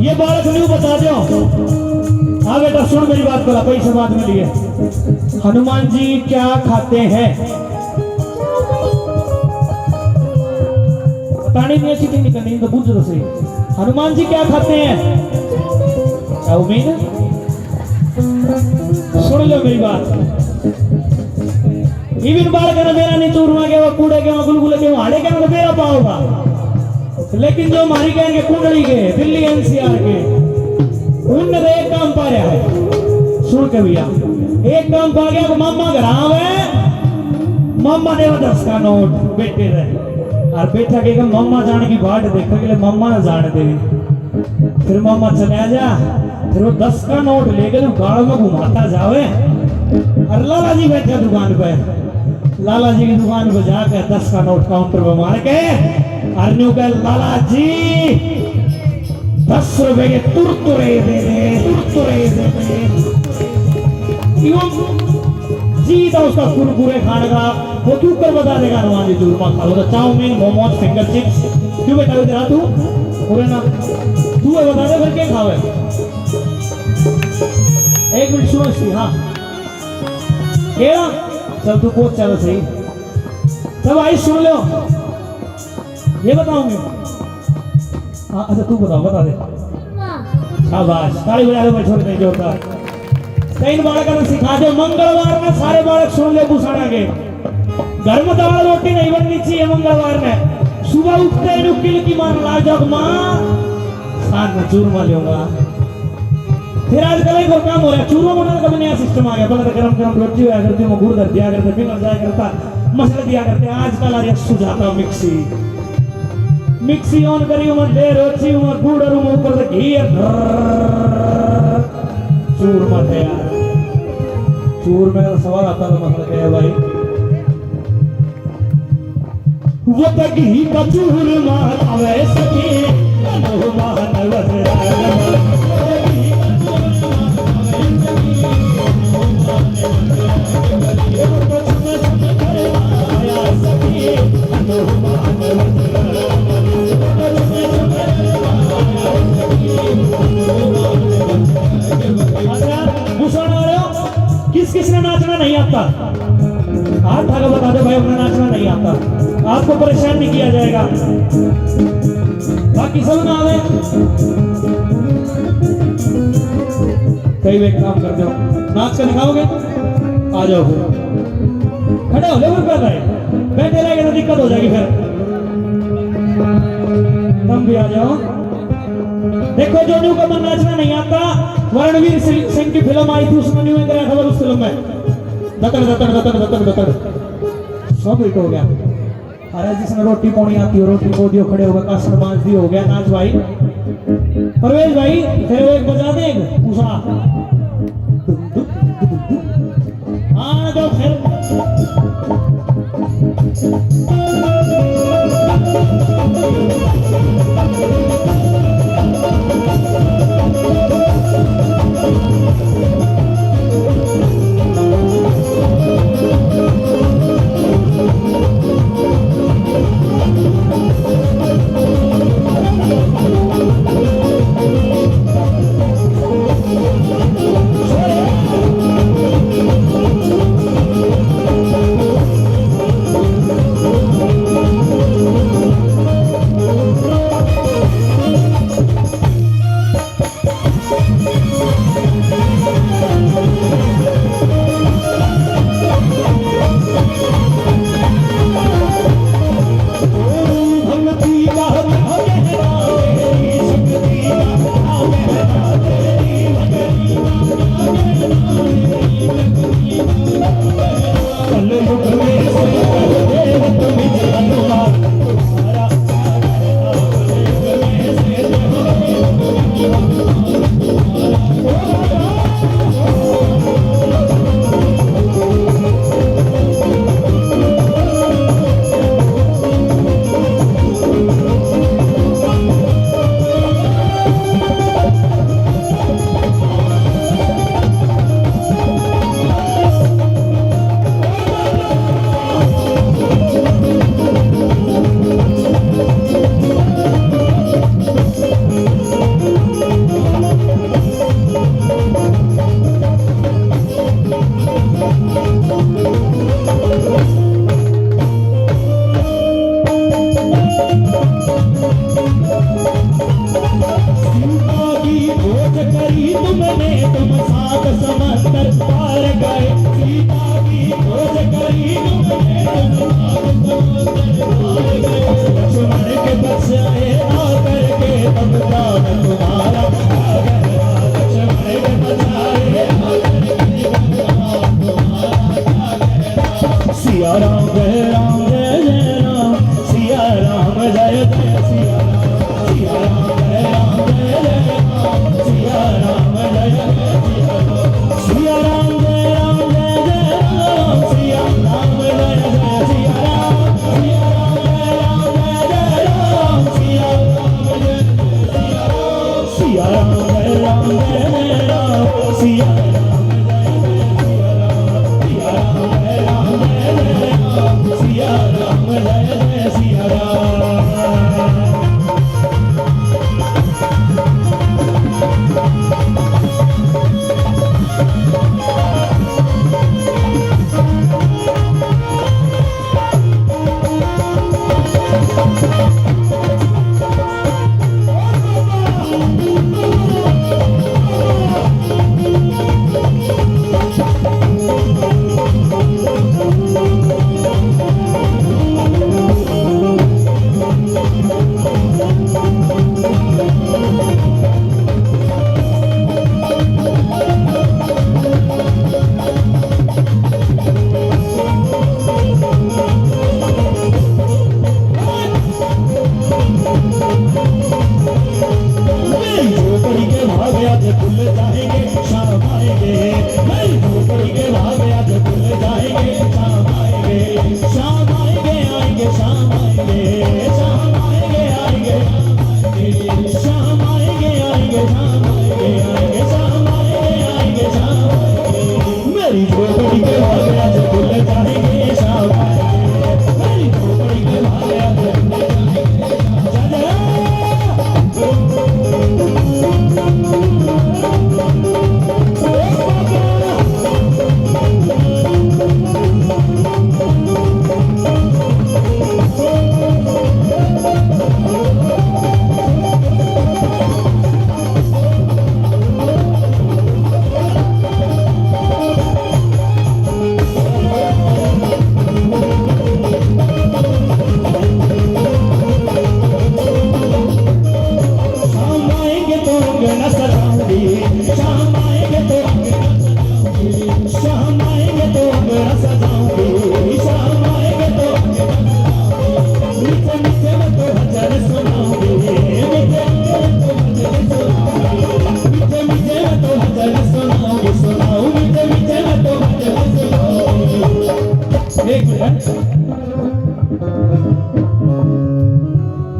ये बालक नहीं बता दो। हाँ बेटा सुन मेरी बात करा पैसे बात में लिए हनुमान जी क्या खाते हैं बताने नहीं अच्छी नहीं करनी तो पूछ रहे हनुमान जी क्या खाते हैं चाउमीन सुन लो मेरी बात इवन बालक मेरा नहीं चूरमा के कूड़े के गुलगुले के हाड़े के मेरा पाओगा लेकिन जो हमारी कहेंगे कुंडली के दिल्ली एनसीआर के उनने तो एक काम पा रहा है सुन के भैया एक काम पा गया तो मामा घर आवे मामा ने 10 का नोट बेटे रहे और बेटा के मामा जाने की बाट देखा के लिए मामा ने जाने दे फिर मामा चले जा फिर वो 10 का नोट लेकर गाड़ में घुमाता जावे और लाला जी बैठे दुकान पे लाला जी की दुकान पे जाकर 10 का नोट काउंटर पे मार के अर्नु का लाला जी 10 रुपए के तुरतुरे दे दे जी था उसका कुरकुरे खाने का वो क्यों कर बता देगा हनुमान जी चूरमा खा लो चाउमीन मोमोज फिंगर चिप्स क्यों बेटा इधर आ तू पूरे ना तू बता दे फिर क्या खावे एक मिनट सुनो इसकी हाँ क्या चल तू कोच चलो सही सब आई सुन लो ये बताऊंगी हाँ अच्छा तू बता दे शाबाश ताली बजा दो मैं छोड़ नहीं जोड़ता तीन बालक सिखा दो मंगलवार में सारे बालक सुन ले भूषणा के घर में दाल रोटी नहीं बननी चाहिए मंगलवार में सुबह उठते हैं किल की मार ला जग माँ साथ में चूरमा लूंगा फिर आजकल एक और काम हो रहा है चूरमा बनाने का भी नया सिस्टम आ गया पहले तो गरम गरम रोटी हुआ करती वो गुड़ दिया करते फिर जाया करता मसाला दिया करते आजकल आ रहा सुझाता मिक्सी ऑन करी उमर दे रोची उमर गुड़ और ऊपर से घी चूरमा तैयार चूरमे का सवाल आता था मसला क्या है भाई वो तक ही का चूरमा आवे सके मोहमान वजरा किसने नाचना नहीं आता हाथ धागा बता दो भाई अपना नाचना नहीं आता आपको परेशान नहीं किया जाएगा बाकी सब ना आवे कई वे काम कर दो नाच कर दिखाओगे आ जाओ खड़े हो लेवल पे बैठे रहेंगे तो दिक्कत हो जाएगी फिर तुम भी आ जाओ देखो जो न्यू कमर नाचना नहीं आता रणवीर सिंह की फिल्म आई थी उसमें न्यू इंदिरा खबर उस फिल्म में दतड़ सब हिट हो गया अरे जिसने रोटी पौनी आती हो रोटी पो दियो खड़े हो गए कासर बांध दी हो गया नाच भाई परवेज भाई फिर एक बजा दे उषा जाओ खैर।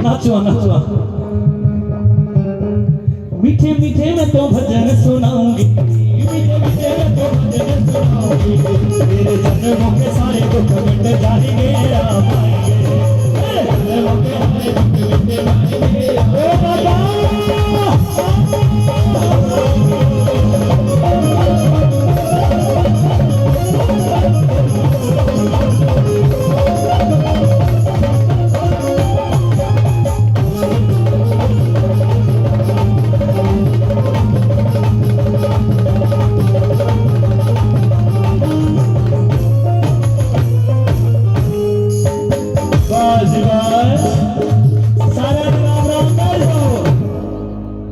नाचो नाचो मीठे मीठे में तो भजन सुनाऊंगी मीठे मीठे में तो भजन सुनाऊंगी मेरे जन्मों के सारे दुख मिट जाएंगे राम आएंगे मेरे जन्मों के सारे दुख मिट जाएंगे ओ बाबा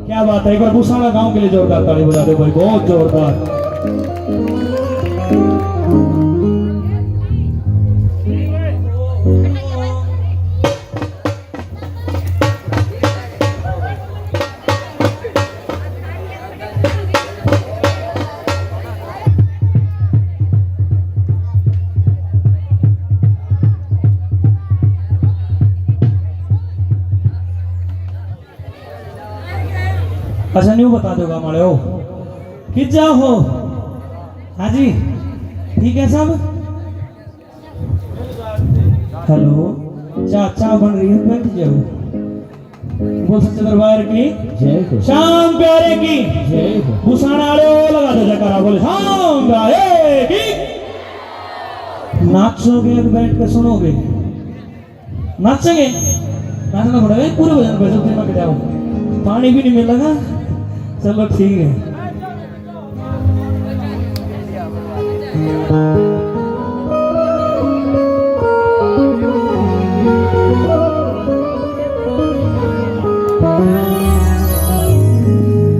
क्या बात है। एक बार भूसाना गांव के लिए जोरदार ताली बजा दो भाई, बहुत जोरदार। अच्छा न्यू बता दोगा हमारे हो कि जाओ हो। हाँ जी ठीक है सब। हेलो चाचा बन रही है, बैठ जाओ। बोल सच्चे दरबार की जय हो। शाम प्यारे की जय हो। भूसाना वाले लगा दो जयकारा, बोले शाम प्यारे की। नाचोगे बैठ कर सुनोगे, नाचेंगे नाचना पड़ेगा पूरे भजन पे, सब दिमाग जाओ। पानी भी नहीं मिलेगा, चलो ठीक है।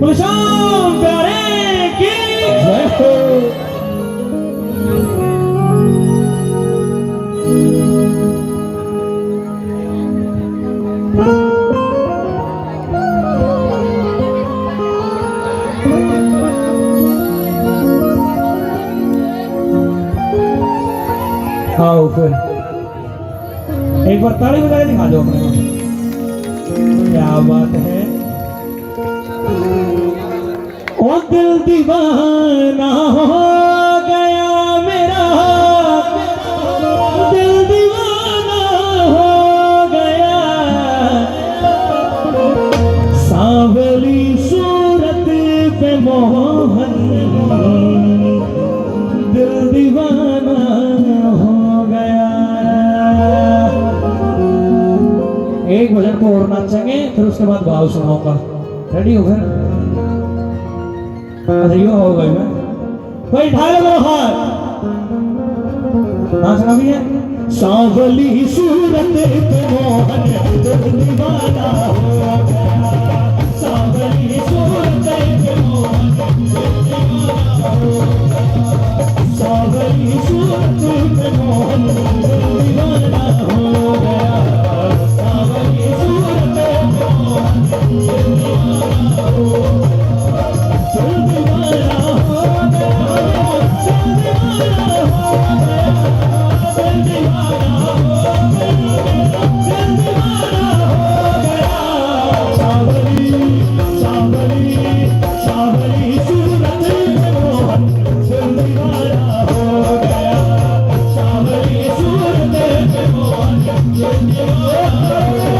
बोले शाम प्यारे की जय हो। आओ फिर एक बार ताली बजा के दिखा दो अपने को। क्या बात है। ओ दिल दीवाना हो गया मेरा, दिल दीवाना हो गया। सांवली सूरत पे मोहन, दिल दीवाना हो गया। एक भजन को और नाचेंगे, फिर उसके बाद भाव सुनाऊंगा। रेडी हो फिर? अच्छा यो हो गई मैं भाई, ढाल लो हाथ, नाचना भी है। सांवली सूरत पे मोहन, दिल दीवाना हो गया। सांवली सूरत पे मोहन, दिल दीवाना हो गया। सांवली सूरत पे मोहन, दिल दीवाना हो गया। सांवली सूरत पे मोहन, दिल दीवाना हो गया। दिल दीवाना हो गया, दिल दीवाना हो गया, दिल दीवाना हो गया, दिल दीवाना हो गया। सांवली सांवली सांवली सूरत पे मोहन, दिल दीवाना हो गया। सांवली सूरत पे मोहन, दिल दीवाना हो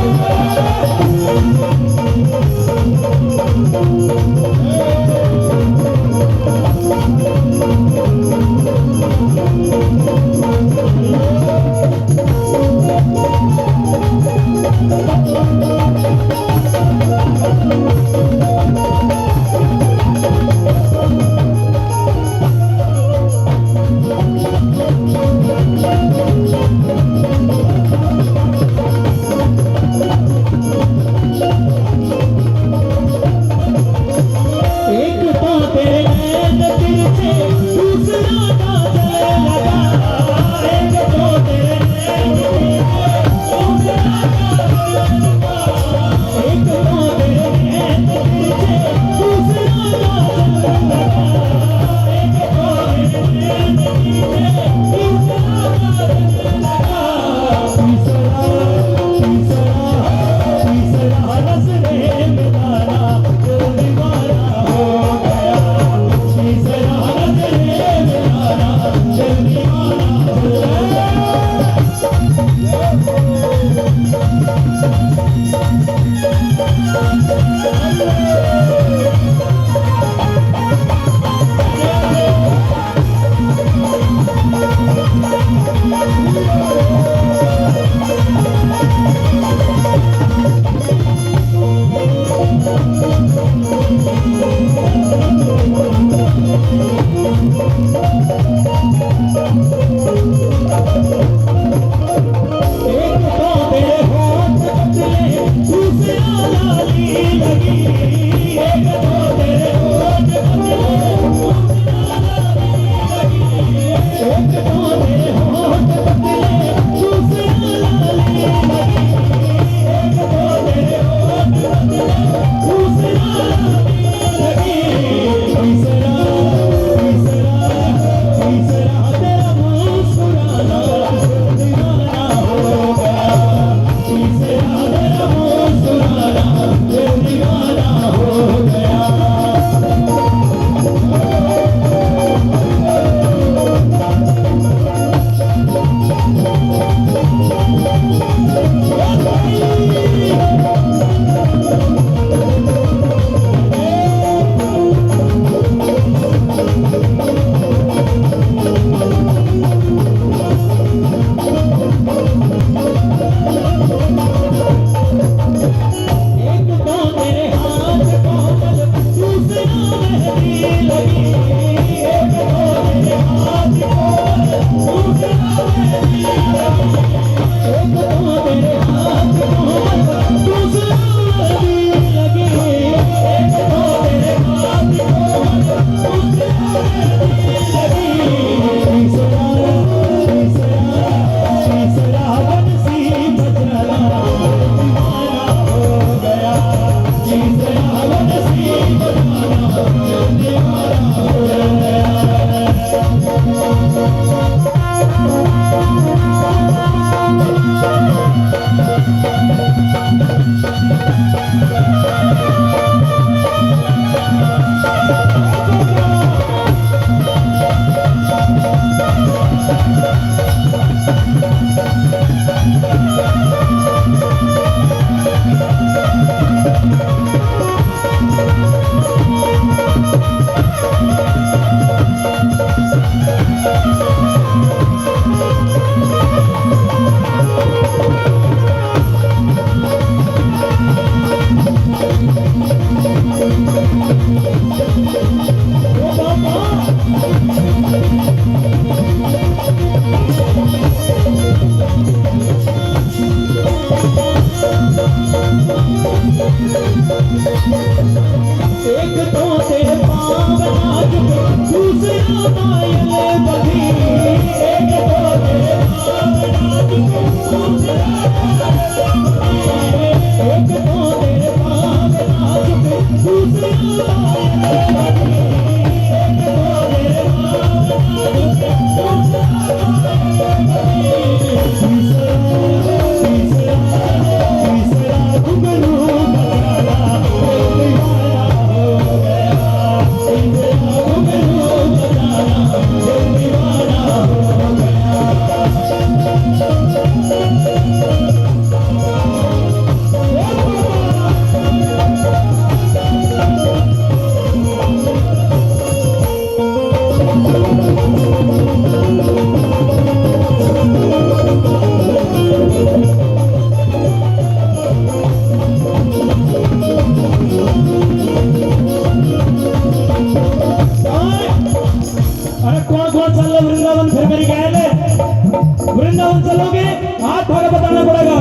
वृंदावन चलोगे हाथ भागा बताना पड़ेगा।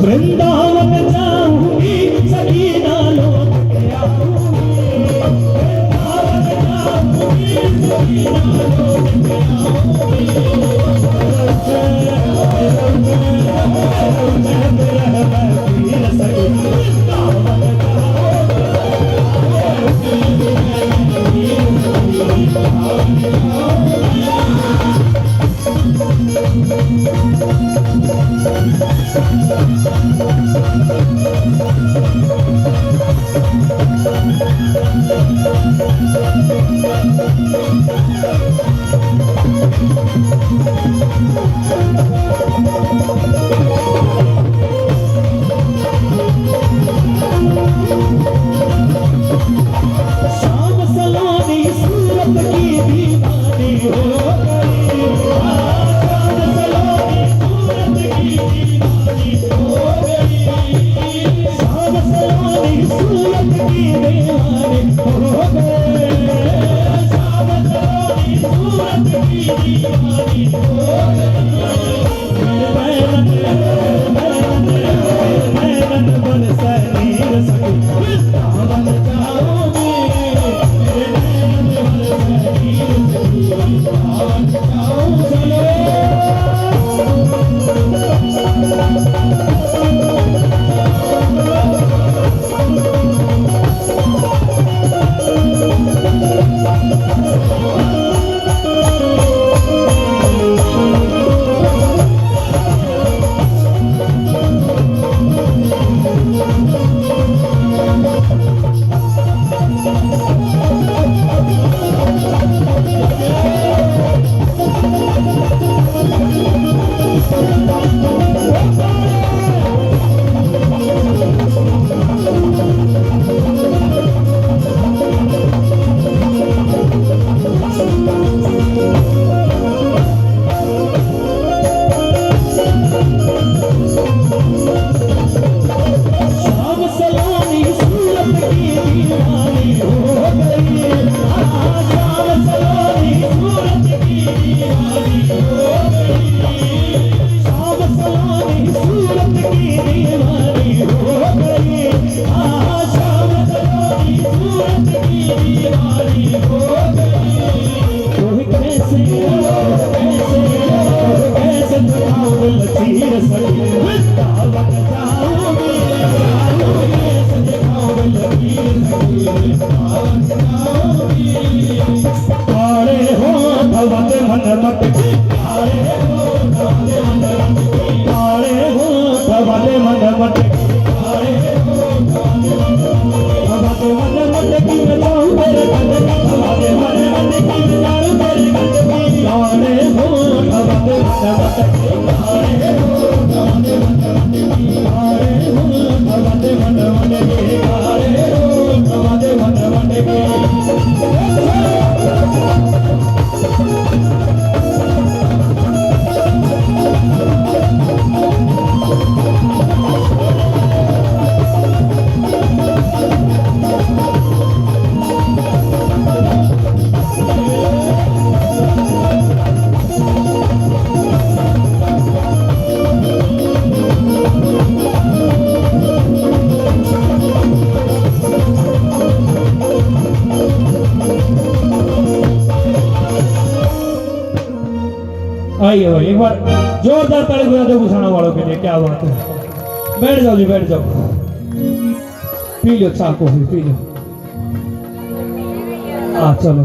वृंदावन जाऊंगी सभी नालों के आऊंगी, वृंदावन जाऊंगी सभी नालों के शाम सलोनी सूरत की दीवानी हो गई, शाम सलोनी सूरत की दीवानी हो गई, शाम सलोनी सूरत की दीवानी हो तेरे गंदे वादे मन मन की जाड़ू तेरे गंदे गाने हो वादे गाने हो गाने हो वादे मन मन के गाने हो वादे मन मन के आइए भाई एक बार जोरदार ताली बजा दो गुसाना वालों के लिए। क्या बात है, बैठ जाओ जी बैठ जाओ, पी लो चाय कॉफी पी लो। हाँ चलो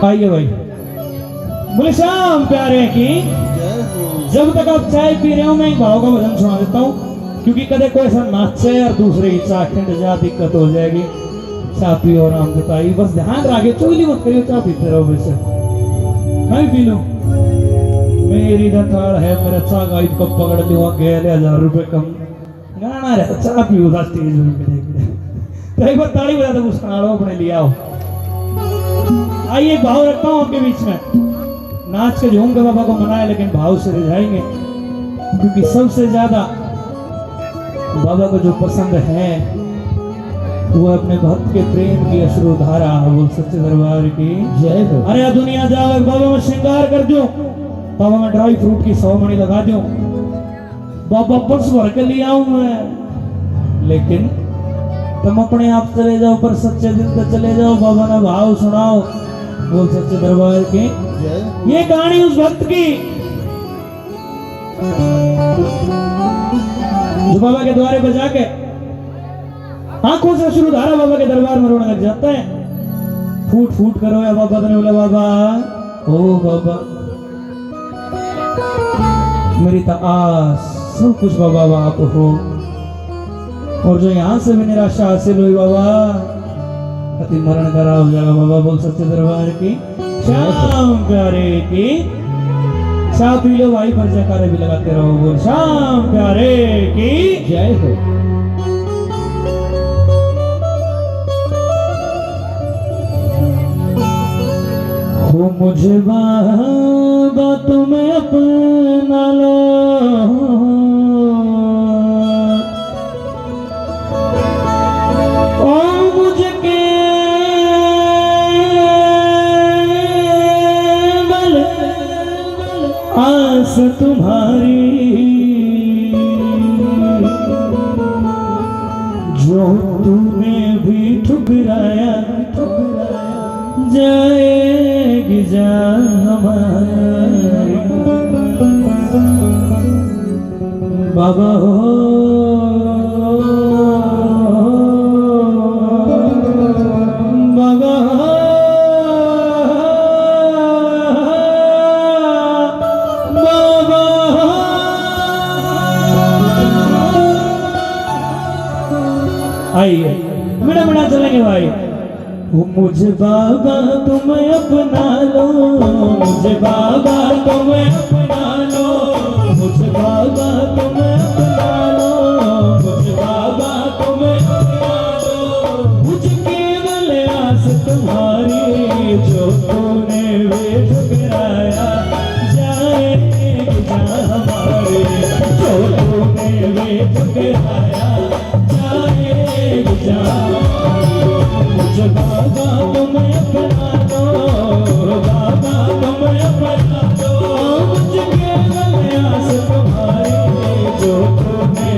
आइए भाई, बोले शाम प्यारे की। जब तक आप चाय पी रहे हो मैं एक भाव का भजन सुना देता हूँ, क्योंकि कदे कोई ऐसा नाचे और दूसरे की चाय खिंड जा दिक्कत हो जाएगी। चाय पियो आराम बताइए, बस ध्यान रखे चोली मत करियो, चाय पीते रहो। वैसे मैं भी पी लूं, मेरी दठाड़ है मेरा चाय गाइड को पकड़ लूंगा, गए 1000 रुपए कम गाना रहे चाय पियो था स्टेज में। तो एक बार ताली बजा दो मुस्कुरा लो अपने लिए। आओ आइए, भाव रखता हूँ आपके बीच में। नाच के झूम के बाबा को मनाए, लेकिन भाव से रिझाएंगे, क्योंकि सबसे ज्यादा बाबा को जो पसंद है वो अपने भक्त के प्रेम की अश्रुधारा। बोल सच्चे दरबार की जय हो। अरे दुनिया जाओ, बाबा में श्रृंगार कर दो, बाबा में ड्राई फ्रूट की 100 मणि लगा दो, बाबा पर्स भर के ले आऊं मैं। लेकिन तुम अपने आप चले जाओ, पर सच्चे दिल से चले जाओ, बाबा ने भाव सुनाओ। बोल सच्चे दरबार की ये कहानी उस भक्त की जो बाबा के द्वारे पे जाके आंखों से शुरू धारा बाबा के दरबार में रोने लग जाता है। फूट फूट करो या बाबा ने बोला, बाबा ओ बाबा मेरी तो आस सब कुछ बाबा आप हो, और जो यहाँ से भी निराशा हासिल हुई बाबा अति मरण करा हो जाएगा। बाबा बोल सच्चे दरबार की शाम प्यारे की। चाय पी लो भाई, पर जयकारे भी लगाते रहो। बोल शाम प्यारे की जय हो। मुझे बाबा तुम्हें अपना लो, मुझे केवल आस तुम्हारी, जो तूने भी ठुकराया जाएगी जान हमारी। बाबा हो आइए मिला मिला चलेंगे भाई। मुझे बाबा तुम्हें अपना लो, मुझे बाबा तुम्हें अपना लो, मुझे बाबा तुम्हें अपना लो, मुझे बाबा तुम्हें अपना लो। मुझे केवल आस तुम्हारी, जो तूने वे ठुकराया जाएगी जान हमारी, जो तूने वे ठुकराया जाएगी जान। मुझे बाबा तुम्हें अपना दो, बाबा तुम्हें अपना दो, मुझे केवल आस तुम्हारी, जो तुम्हें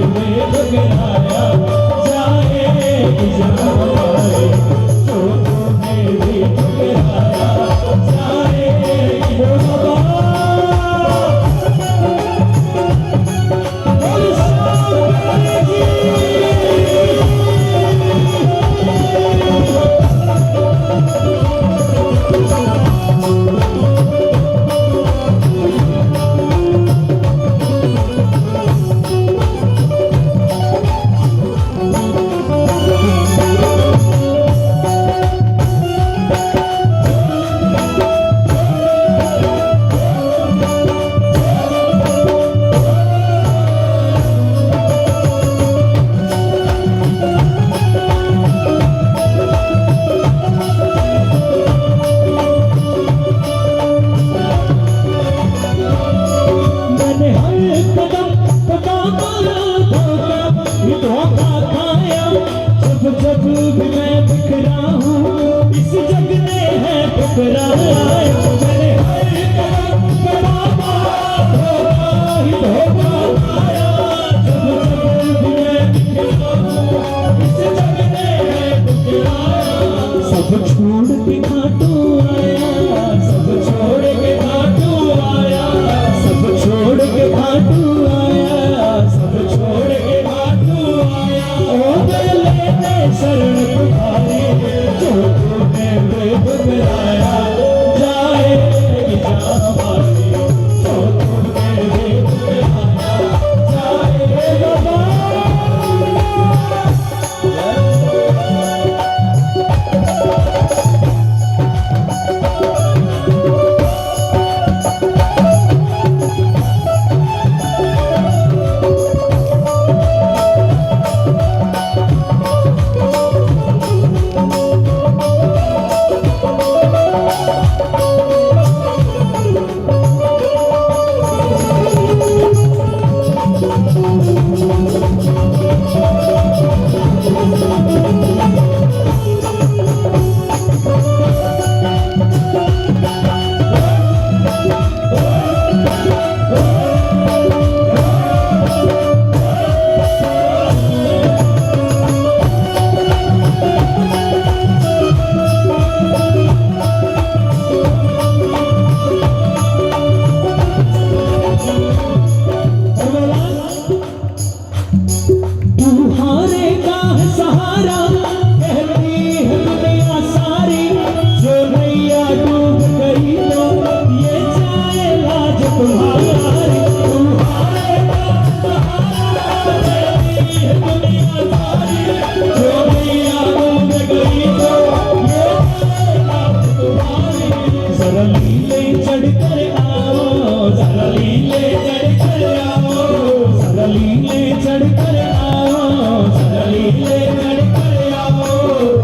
नीले नड़ कर आओ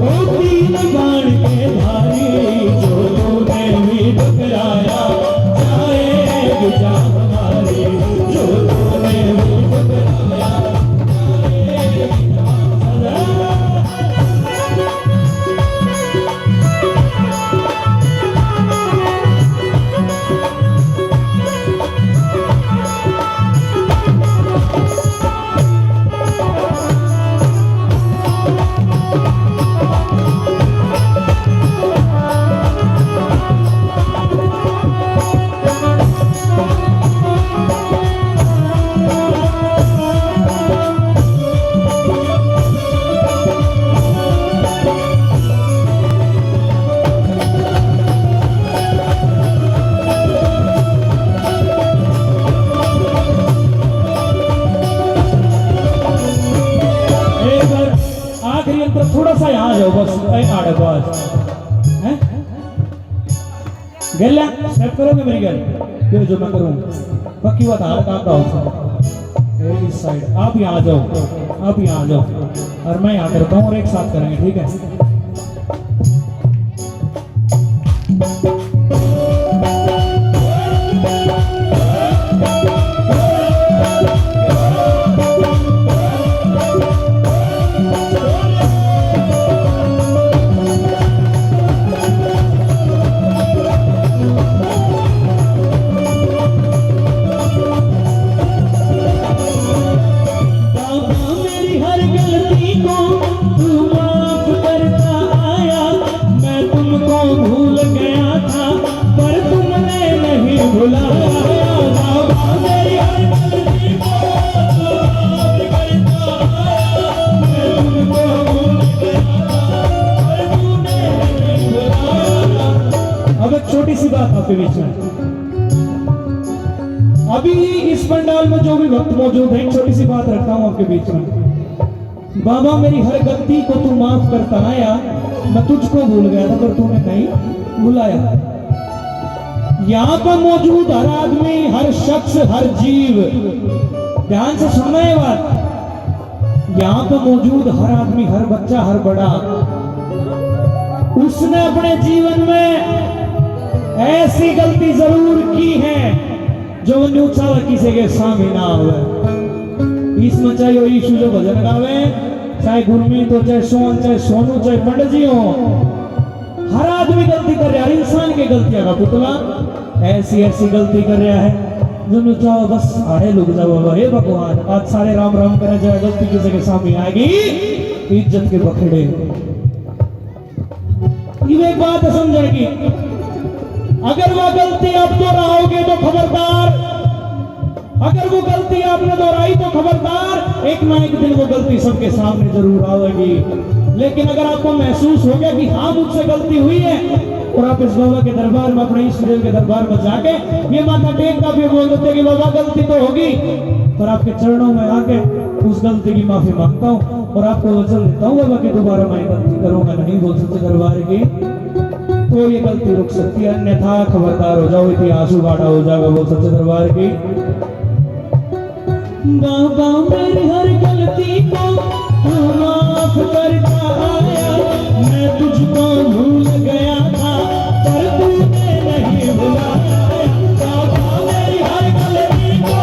ओ तीन बाण के धारी जो तूने भी टकराया जाएगी जान हमारी जो तूने भी टकराया जाएगी जान आखिरी अंतर थोड़ा सा यहाँ जाओ बस आड़े बस हैं गल्ला स्टेप करोगे मेरी गल फिर जो मैं करूँ पक्की बात हार काम का होता इस साइड आप यहाँ आ जाओ आप यहाँ आ जाओ और मैं यहाँ करता हूँ और एक साथ करेंगे ठीक है छोटी सी बात आपके बीच में अभी इस पंडाल में जो भी भक्त मौजूद है छोटी सी बात रखता हूं आपके बीच में बाबा मेरी हर गलती को तू माफ करता आया मैं तुझको भूल गया था पर तूने नहीं भुलाया यहाँ पर मौजूद हर आदमी हर शख्स हर जीव ध्यान से सुनना ये बात यहाँ पर मौजूद हर आदमी हर बच्चा हर बड़ा उसने अपने जीवन में ऐसी गलती जरूर की है जो न्यूचा किसी के सामने ना हुए इसमें चाहे वो यीशु जो भजन गावे चाहे गुरमीत हो चाहे सोन चाहे सोनू चाहे पंडित जी हो हर आदमी गलती कर रहा है इंसान की गलतियां का पुतला ऐसी ऐसी गलती कर रहा है जो न्यूचा बस आड़े लुक जाओ हे भगवान आज सारे राम राम करे जाए गलती किसी के सामने आएगी इज्जत के बखेड़े ये एक बात समझेगी अगर वह गलती आप दोहराओगे तो खबरदार अगर वो गलती आपने दोहराई तो खबरदार एक ना एक दिन वो गलती सबके सामने जरूर आएगी लेकिन अगर आपको महसूस हो गया कि हाँ मुझसे गलती हुई है और आप इस बाबा के दरबार में अपने ईश्वर के दरबार में जाके ये माथा टेक का भी बोल देते कि बाबा गलती तो होगी पर आपके चरणों में आके उस गलती की माफी मांगता हूँ और आपको वचन देता हूँ बाबा कि दोबारा मैं गलती करूंगा नहीं बोल सकते दरबार की तो ये गलती रुक सकती है अन्यथा खबरदार हो जाओ इतिहास उगाड़ा हो जाएगा वो सच्चे दरबार की बाबा मेरी हर गलती को तू माफ करता आया मैं तुझको भूल गया था पर तूने नहीं भुलाया बाबा मेरी हर गलती को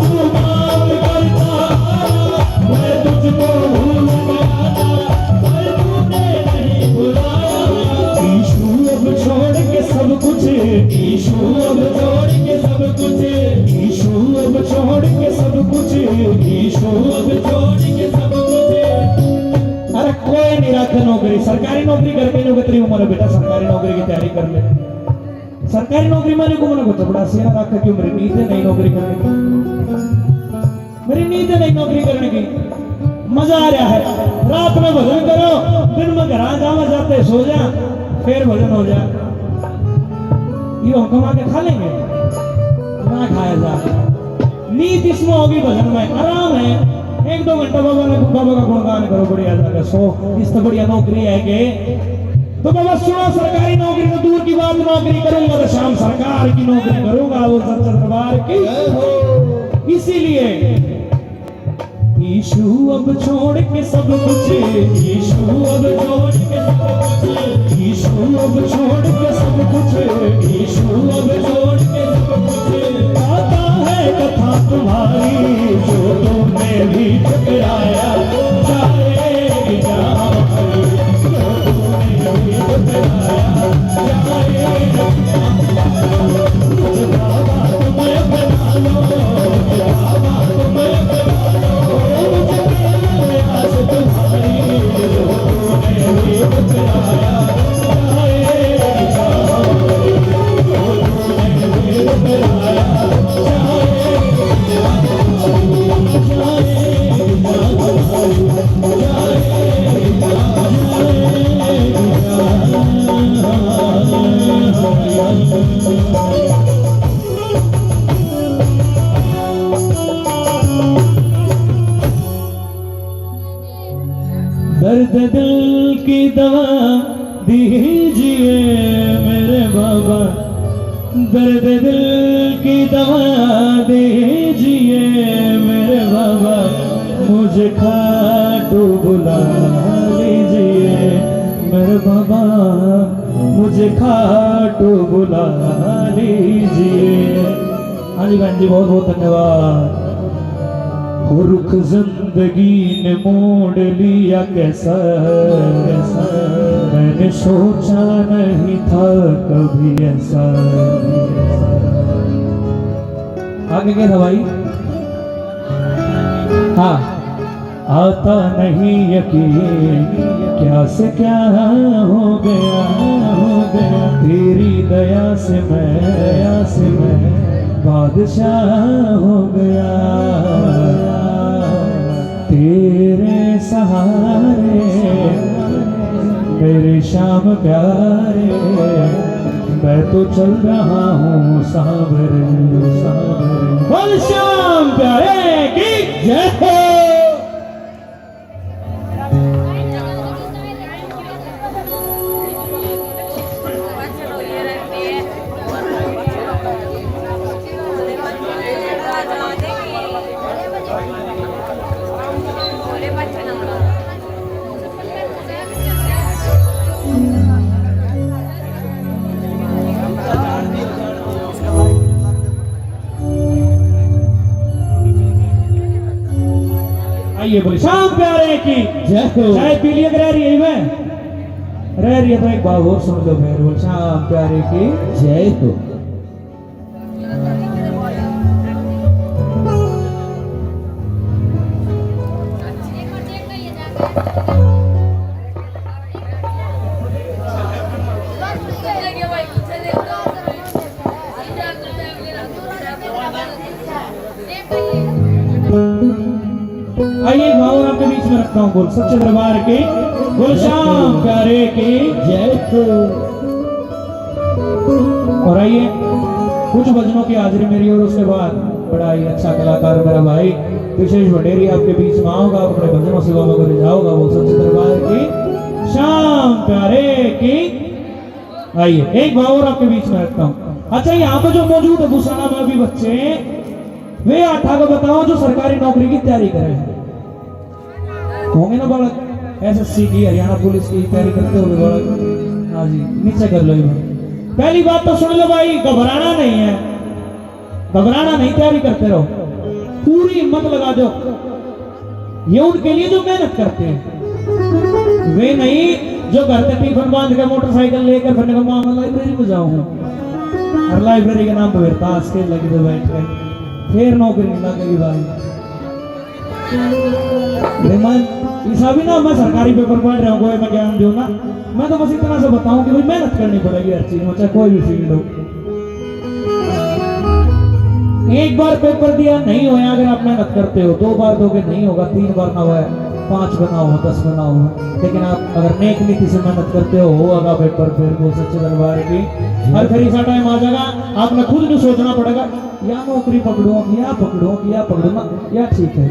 तू माफ करता आया मैं तुझको भूल गया था पर तूने नहीं भुलाया छोड़ के सब कुछ ईशु अब छोड़ के सब कुछ ईशु अब छोड़ के सब कुछ ईशु अब छोड़ के सब कुछ अरे कोई नहीं रखा नौकरी सरकारी नौकरी करके लोग तेरी उम्र है बेटा सरकारी नौकरी की तैयारी कर ले सरकारी नौकरी मैंने को मना को बड़ा सेना रखा क्यों मेरी नींद है नहीं नौकरी करने की मेरी नींद है नहीं नौकरी करने की मजा आ रहा है रात में भजन करो दिन में घर जावा जाते सो जा फिर भजन हो जाए ये हम कमा के खा लेंगे ना खाया जा नींद इसमें होगी भजन में आराम है 1-2 घंटा बाबा का गुणगान करो बढ़िया जाकर सो इस तो बढ़िया नौकरी है कि तो बाबा सुनो सरकारी नौकरी तो दूर की बात नौकरी करूंगा तो शाम सरकार की नौकरी करूंगा वो सच्चे दरबार की इसीलिए यीशु अब छोड़ के सब कुछ, यीशु अब छोड़ के सब कुछ, यीशु अब छोड़ के सब कुछ, यीशु अब छोड़ के सब कुछ। आता है कथा तुम्हारी जो तुमने भी ठुकराया, जाएगी जहाँ हमारी जो तुमने भी ठुकराया, जाएगी मुझे बाबा तुम्हें बना लो, बाबा तुम्हें बना लो, मुझे आस तुम्हारी जो तुमने भी ठुकराया, जाएगी जहाँ हमारी जो तुमने भी ठुकराया, दर्द दिल की दवा दीजिए मेरे बाबा, दर्द दिल की दवा दीजिए मेरे बाबा, मुझे खाटू बुला लीजिए मेरे बाबा, मुझे खाटू बुला लीजिए। हाँ जी बहन जी, बहुत बहुत धन्यवाद। हो रुख जिंदगी ने मोड़ लिया कैसा कैसा, मैंने सोचा नहीं था कभी ऐसा। आगे क्या था भाई? हाँ, आता नहीं यकीन क्या से क्या हो गया, हो गया तेरी दया से मैं बादशाह हो गया, तेरे सहारे मेरे श्याम प्यारे, मैं तो चल रहा हूँ सावरे सावरे। बोल श्याम प्यारे की जय हो। आइए बोले श्याम प्यारे की जय हो। चाय पी लिया रह रही है मैं, रह रही है तो एक बार और सुन लो फिर। बोल श्याम प्यारे की जय हो। आइए भाव आपके बीच में रखता हूँ। बोल सच्चे दरबार की, बोल श्याम प्यारे की जय हो। और आइए कुछ भजनों की हाजिरी मेरी और उसके बाद बड़ा ही अच्छा कलाकार मेरा भाई विशेष वडेरी आपके बीच में आओगा, अपने भजनों से बाबा को ले जाओगा। बोल सच्चे दरबार की श्याम प्यारे की। आइए एक भाव और आपके बीच में रखता हूँ। अच्छा यहाँ पे जो मौजूद है भूसाना में अभी बच्चे, वे आठा को बताओ जो सरकारी नौकरी की तैयारी करे होंगे ना बालक, एसएससी की, हरियाणा पुलिस की तैयारी करते होंगे बालक। हाँ जी नीचे कर लो। पहली बात तो सुन लो भाई, घबराना नहीं है, घबराना नहीं, तैयारी करते रहो, पूरी हिम्मत लगा दो। ये उनके लिए जो मेहनत करते हैं, वे नहीं जो घर से टिफिन बांध कर मोटरसाइकिल लेकर फिर मैं लाइब्रेरी में जाऊँ और लाइब्रेरी के नाम पर ताश खेल लगे तो बैठ गए, फिर नौकरी नहीं लगेगी भाई। ऐसा भी ना मैं सरकारी पेपर पढ़ रहा हूँ, मैं ज्ञान दूँ ना, मैं तो बस इतना से बताऊं कि भाई मेहनत करनी पड़ेगी हर चीज में, चाहे कोई भी फील्ड हो। एक बार पेपर दिया नहीं होया, अगर आप मेहनत करते हो, 2 बार दोगे नहीं होगा, 3 बार ना हुआ, 5 बना हो, 10 बना हो, लेकिन आप अगर नेक नीति से मेहनत करते हो, होगा पेपर। फिर वो सच्चे दरबार की हर खरीसा टाइम आ जाएगा, आपने खुद भी सोचना पड़ेगा, या नौकरी पकड़ूं या पकड़ूं या पकड़ूं ना, या ठीक है।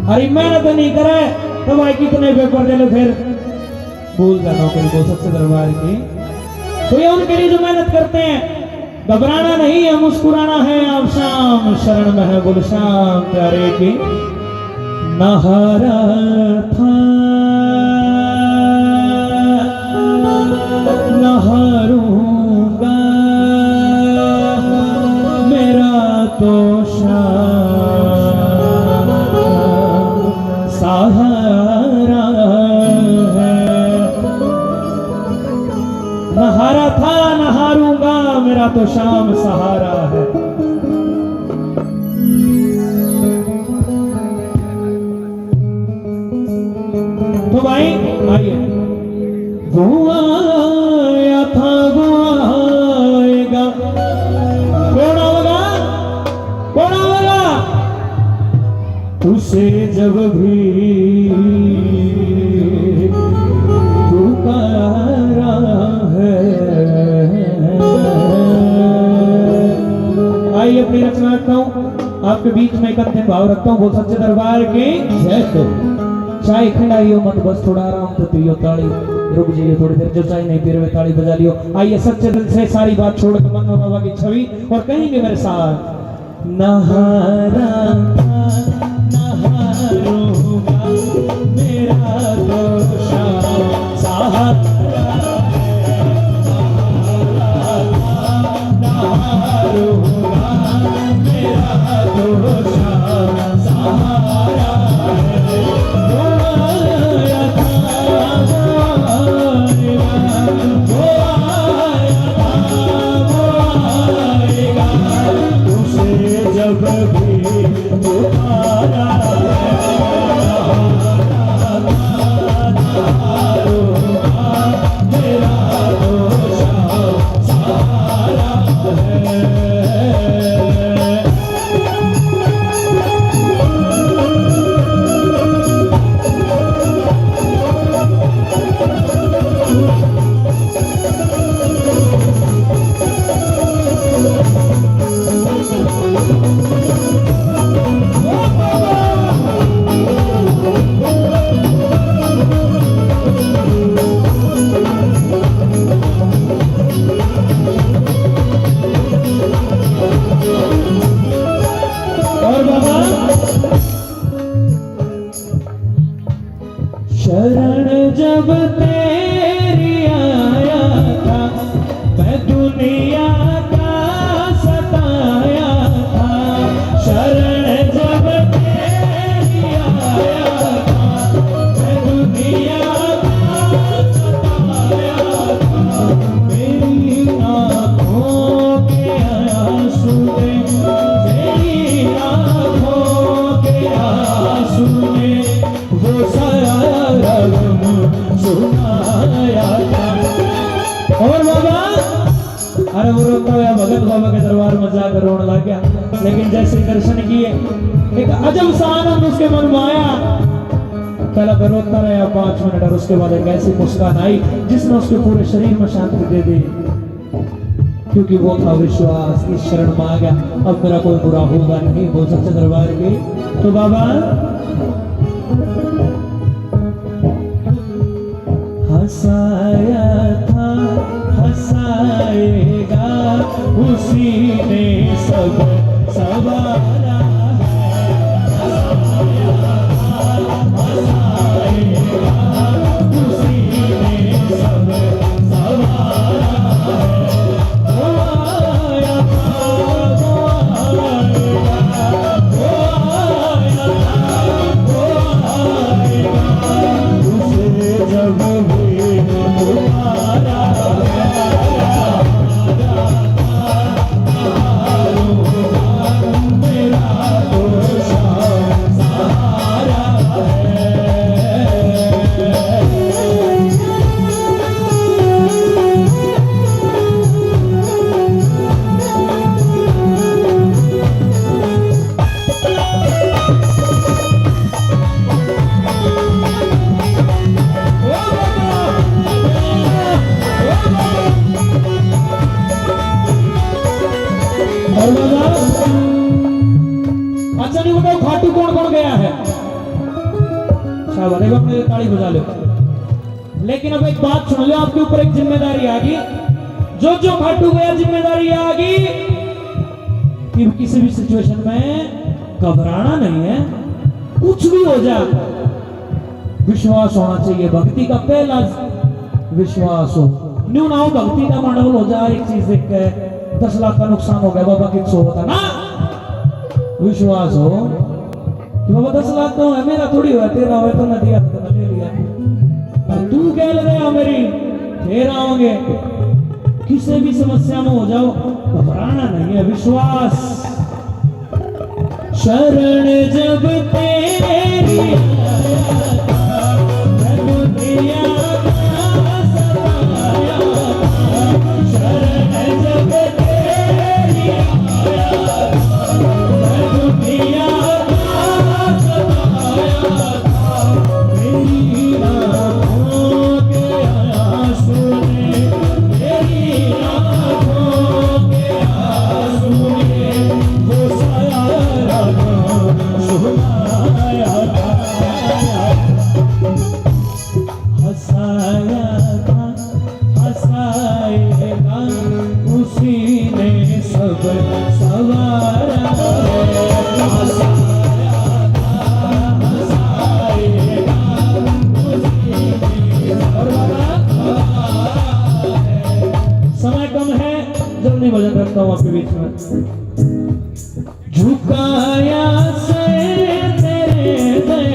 अरे मेहनत नहीं करे तो भाई कितने पेपर दे लो, फिर भूल जा नौकरी को। सच्चे दरबार की तो ये उनके लिए जो मेहनत करते हैं, घबराना नहीं है, मुस्कुराना है, आप शाम शरण में है। बोल श्याम प्यारे की नहारा था नहारूंगा मेरा तो सहारा है। नहारा था नहारूंगा मेरा तो शाम सहारा है। तो भाई आइए, वो आया था वो आएगा, कौन आएगा कौन आएगा, उसे जब भी पुकारा है। आइए अपनी रचना रखता हूँ आपके बीच में, एक अंतिम भाव रखता हूँ, वो सच्चे दरबार की जय। तो चाय खिलाइयो मत, बस थोड़ा आराम से पियो, ताली रुक जाइए थोड़ी देर, जो चाय नहीं पी रहे ताली बजा लियो। आइए सच्चे दिल से सारी बात छोड़ के मन बाबा की छवि और कहेंगे मेरे साथ, नहारा नहारूंगा मेरा तो शाम सहारा है। नहारूंगा मेरा तो शाम सहारा है। जब भी पुकारा मेरा तो सहारा है। शरण जब तेरी आया था, मैं दुनिया का सताया था। शरण जब तेरी आया था, मैं दुनिया का सताया था। मेरी आँखों के आंसू ने, मेरी आँखों के आंसू ने वो साया सुनाया था। और बाबा अरे वो रोता हुआ भगत बाबा के दरबार में जाकर रोने लग गया, लेकिन जैसे दर्शन किए एक अजब सा आनंद उसके मन में आया। पहला तो रोता रहा 5 मिनट और उसके बाद एक ऐसी मुस्कान आई जिसने उसके पूरे शरीर में शांति दे दी, क्योंकि वो था विश्वास। इस शरण में आ गया, अब मेरा कोई बुरा होगा नहीं, बोल सच्चे दरबार के। तो बाबा हंसाया था हंसाएगा उसी ने सब सवारा है। हंसाया था हंसाएगा उसी ने सब सवारा है। वो आया था वो आएगा, वो आया था वो आएगा, उसे जब अच्छा नहीं बताओ खाटू कौन कौन गया है? शाबाश, अपने ताली बजा लो। लेकिन अब एक बात सुन लो, आपके ऊपर एक जिम्मेदारी आ गई। जो जो खाटू गया जिम्मेदारी आ गई कि किसी भी सिचुएशन में घबराना नहीं है, कुछ भी हो जाए विश्वास होना चाहिए। भक्ति का पहला विश्वास हो, न्यू ना हो भक्ति का मंडल हो जाए, एक चीज देख के 10 लाख का नुकसान हो गया बाबा किस होता ना, विश्वास हो कि बाबा 10 लाख तो है मेरा थोड़ी हुआ, तेरा हुआ तो न दिया तो न ले लिया, पर तू कह रहे मेरी फिर आओगे। किसी भी समस्या में हो जाओ घबराना नहीं है, विश्वास। शरण जब तेरी भजन रखता हूँ आपके बीच में। झुकाया सर तेरे दर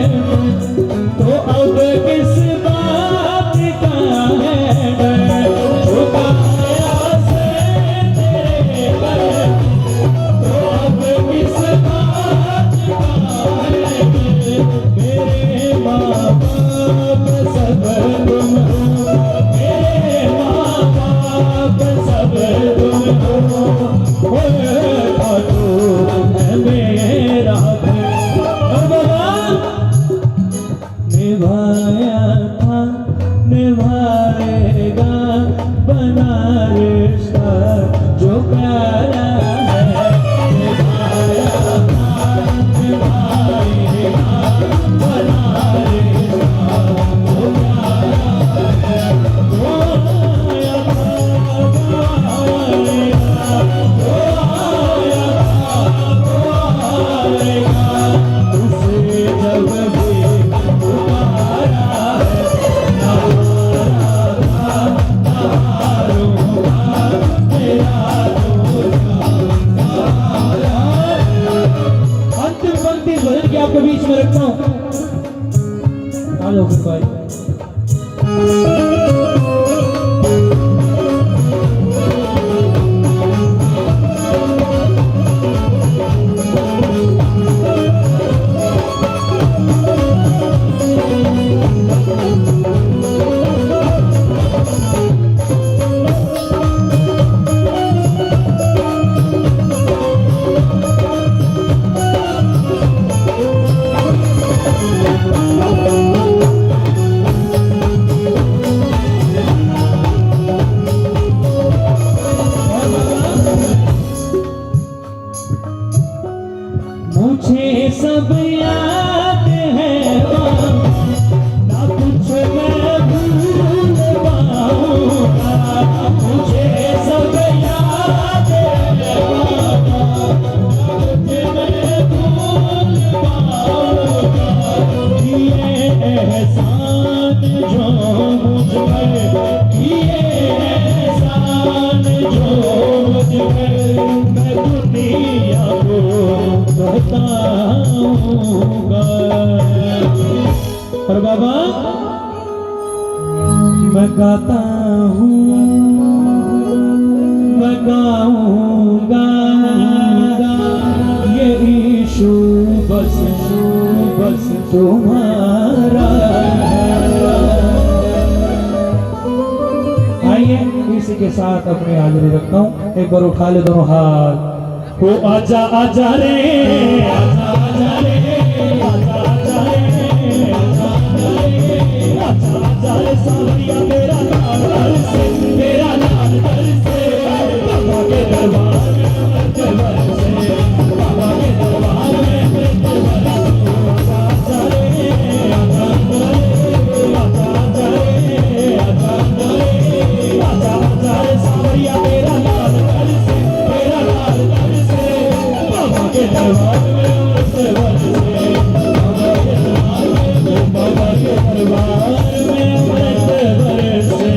तो अब किस बात का है डर, झुकाया सर तेरे दर तो अब किस बात का है डर। मेरे माँ बाप सब तुम हो, मेरे माँ बाप सब तुम हो, मेरा निभाया था निभाएगा, बना रिश्ता जो प्यारा है, निभाया था निभाएगा, बना रिश्ता जो प्यारा आपके बीच में रखता हूँ। आ जाओ फिर भाई। मुझे सब याद है ना कुछ मैं भूल पाऊंगा, मुझे सब याद है ना कुछ मैं भूल पाऊंगा। ये एहसान जो मुझ पर, ये एहसान जो मुझ पर, मैं दुनिया को बताऊंगा। पर बाबा मैं गाता हूँ, मैं गाऊंगा ये ईशु बस तुम्हारा है। आइए इसी के साथ अपनी हाजिरी रखता हूँ। एक बार उठा ले दोनों हाथ। ओ आजा आजा रे, आजा आजा रे, आजा आजा रे, आजा आजा रे, आजा आजा रे सावरिया मेरा लाल दर से, मेरा लाल दर से, बाबा के दरबार में मृत्यु बरसे, बाबा के दरबार में मृत्यु बरसे। आजा आजा रे, आजा आजा रे, आजा आजा रे, आजा आजा रे, आजा आजा रे सावरिया मेरा लाल दर से, मेरा लाल दर से, बाबा के दरबार दरबार में अमृत बरसे।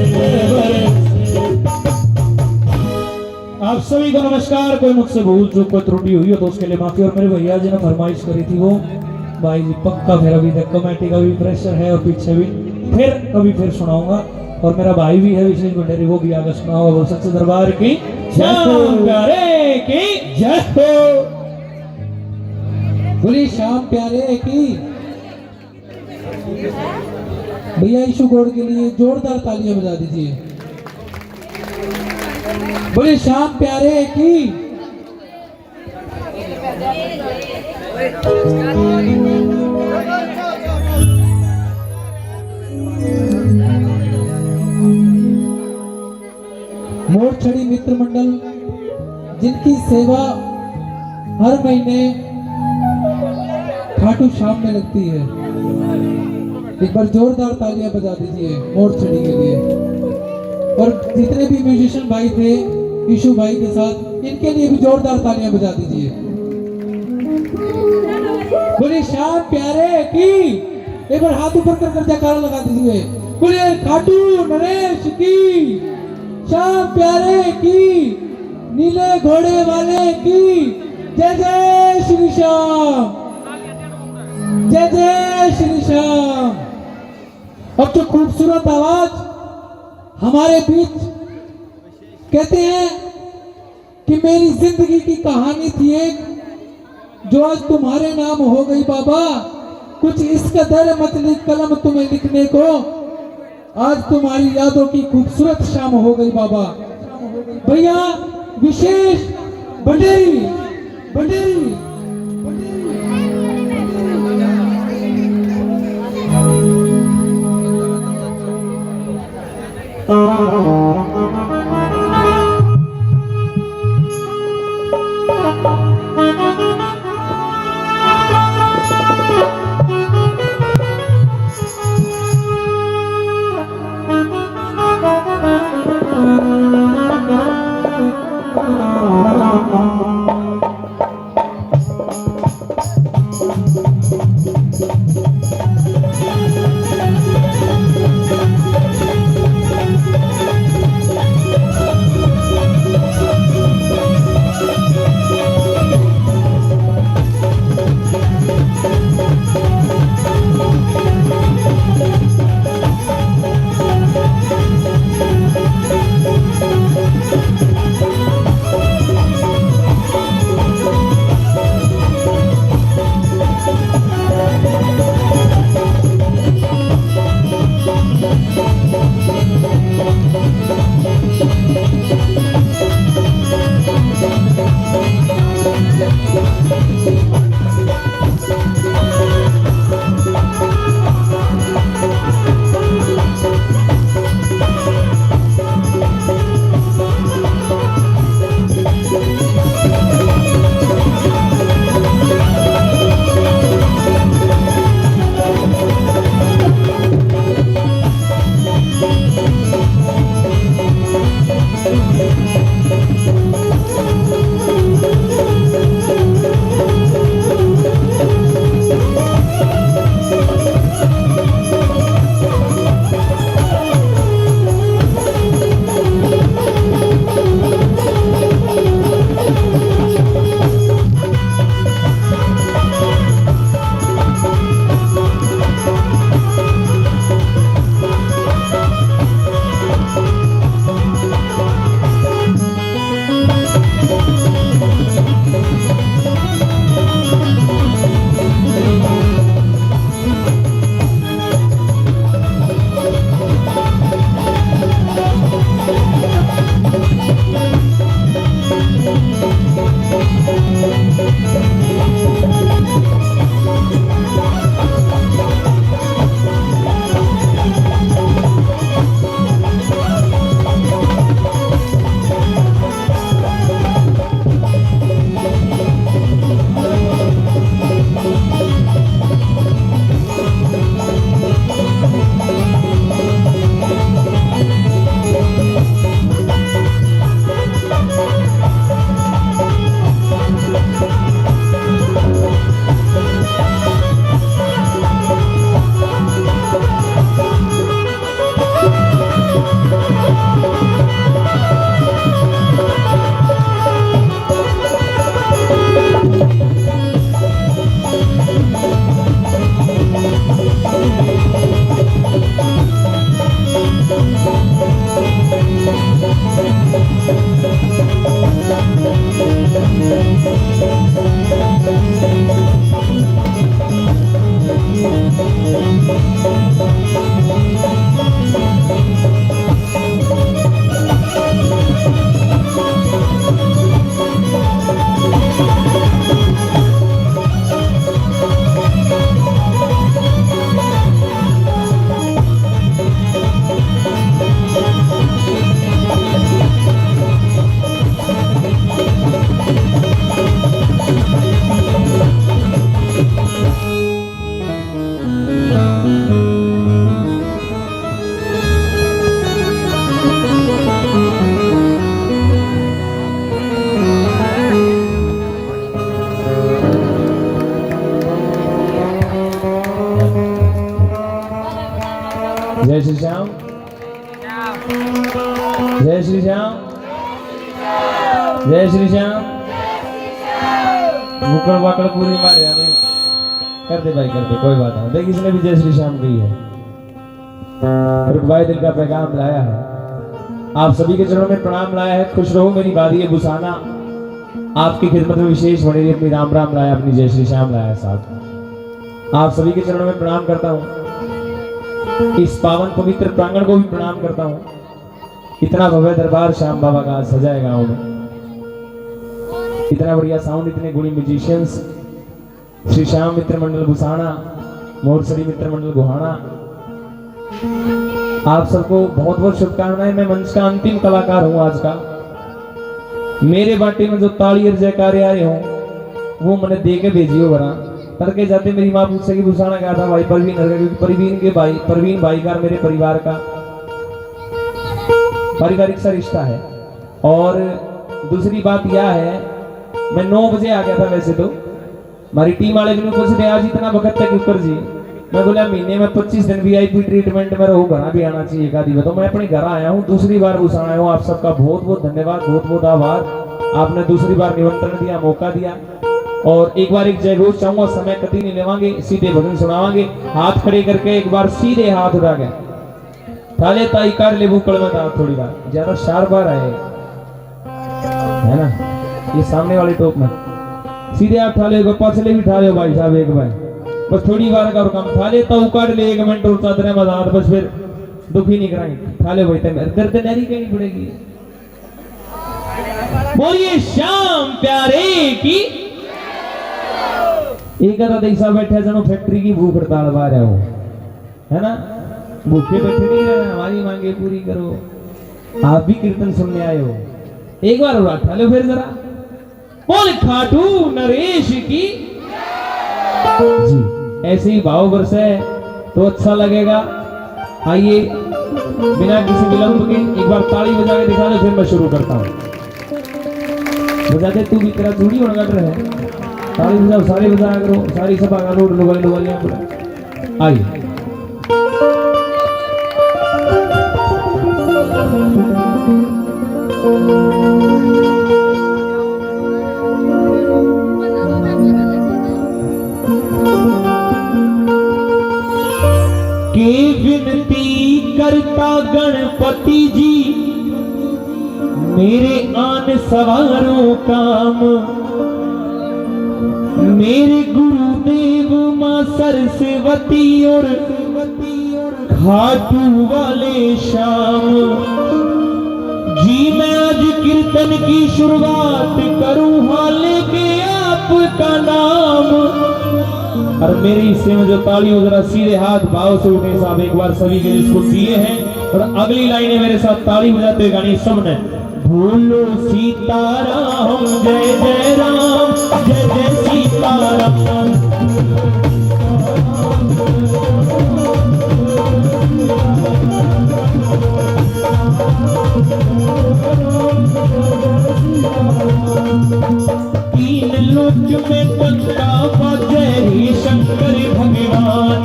आप सभी को नमस्कार। कोई मुझसे भूल चूक कोई त्रुटि हुई हो तो उसके लिए माफी। और मेरे भैया जी ने फरमाइश करी थी वो भाई जी पक्का फिर अभी तक कमेटी का भी प्रेशर है और पीछे भी फिर सुनाऊंगा। और मेरा भाई भी है विशेष भंडारी, वो भी आगे सुनाओ। बोल सच्चे दरबार की श्याम प्यारे की जय हो। बोलिए श्याम प्यारे की। भैया ईशु गौड़ के लिए जोरदार तालियां बजा दीजिए। बोलिए श्याम प्यारे की। मोरछड़ी मित्र मंडल जिनकी सेवा हर महीने खाटू श्याम में लगती है, एक बार जोरदार तालियां बजा दीजिए मोरछड़ी के लिए। और जितने भी म्यूजिशियन भाई थे ईशु भाई के साथ, इनके लिए भी जोरदार तालियां बजा दीजिए। बोलिए श्याम प्यारे की। एक बार हाथ ऊपर कर जयकारा लगा दीजिए। बोलिए खाटू नरेश की, श्याम प्यारे की, नीले घोड़े वाले की जय जय श्री श्याम, जय जय श्री श्याम। अब जो खूबसूरत आवाज हमारे बीच कहते हैं कि मेरी जिंदगी की कहानी थी एक, जो आज तुम्हारे नाम हो गई बाबा। कुछ इस कदर मतली कलम तुम्हें लिखने को, आज तुम्हारी यादों की खूबसूरत शाम हो गई बाबा। भैया विशेष भंडेरी भंडेरी जय श्री श्याम, जय श्री श्याम, जय श्री श्याम। मुकड़ वाकड़ पूरी मारे हमें कर दे भाई, कर दे, कोई बात नहीं। देख इसने भी जय श्री श्याम कही है। रुकबाई दिल का पैगाम लाया है, आप सभी के चरणों में प्रणाम लाया है। खुश रहो मेरी बारी है बुसाना, आपकी खिदमत में विशेष बनी रही। अपनी राम राम लाया, अपनी जय श्री श्याम लाया साथ। आप सभी के चरणों में प्रणाम करता हूँ, इस पावन पवित्र प्रांगण को भी प्रणाम करता हूँ। इतना भव्य दरबार श्याम बाबा का सजाए गांव में, इतना बढ़िया साउंड, इतने गुणी म्यूजिशियंस, श्री श्याम मित्र मंडल बुसाना, मोरसरी मित्र मंडल गुहाना, आप सबको बहुत बहुत शुभकामनाएं। मैं मंच का अंतिम कलाकार हूं आज का। मेरे बाटे में जो ताली और जयकारे आए हों वो मैंने दे के भेजियो बरा। तड़के जाते मेरी माँ पूछे कि बुसाना क्या था भाई, परवीन, क्योंकि परवीन भाई का मेरे परिवार का पारिवारिक सा रिश्ता है। और दूसरी बात यह है, मैं 9 बजे आ गया था वैसे तो। हमारी टीम वाले भी पूछ रहे आज इतना वक्त तक ऊपर जी। मैं बोला महीने में 25 दिन VIP ट्रीटमेंट में रहो, घर भी आना चाहिए एक आधी। तो मैं अपने घर आया हूँ, दूसरी बार बुसाना आया हूँ। आप सबका बहुत बहुत धन्यवाद, बहुत बहुत आभार। आपने दूसरी बार निमंत्रण दिया, मौका दिया। और एक बार एक जय घोष चाहूंगा, समय कति नहीं लेवांगे, सीधे भजन सुनावांगे। हाथ खड़े करके एक बार सीधे हाथ उठा गए थाले ताई कर ले बुकड़ में था थोड़ी बार ज्यादा 4 बार आए है ना, ये सामने वाले टोप में सीधे आप ठाले, पाछले भी ठाले भाई साहब एक बार, बस थोड़ी बार का काम ठाले तो उकाड़ ले 1 मिनट और चादर मजाद, बस फिर दुखी नहीं कराएंगे। ठाले भाई दर्द नहरी कहनी पड़ेगी। बोलिए श्याम प्यारे की। एक ऐसा बैठे जनो फैक्ट्री की भूख हड़ताल पा रहे हो, है ना, भूखे बैठे नहीं रहना, हमारी मांगे पूरी करो। आप भी कीर्तन सुनने आए हो, एक बार और उठा लो फिर जरा। बोल खाटू नरेश की जी। ऐसे ही भाव बरसे तो अच्छा लगेगा। आइए बिना किसी विलंब के एक बार ताली बजा के दिखा दो, फिर मैं शुरू करता हूँ। बजाते तू भी तेरा चूड़ी होने लग रहा है, ताली बजाओ, सारे बजाया करो, सारी सभा का रोड लुगालियां पूरा। आइए के विनती करता गणपति जी, मेरे आन सवारों काम, मेरे गुरुदेव मां सरस्वती और खाटू वाले श्याम जी। मैं आज कीर्तन की शुरुआत करूं हाल के आपका नाम। और मेरे हिस्से में जो ताली हो जरा सीधे हाथ भाव से उठे साहब, एक बार सभी के जिसको दिए हैं। और अगली लाइनें मेरे साथ ताली बजाते गानी सबने। बोलो सीताराम जय जय राम, जय जय सीताराम। तीन लोक में टंका बजे ही शंकर भगवान,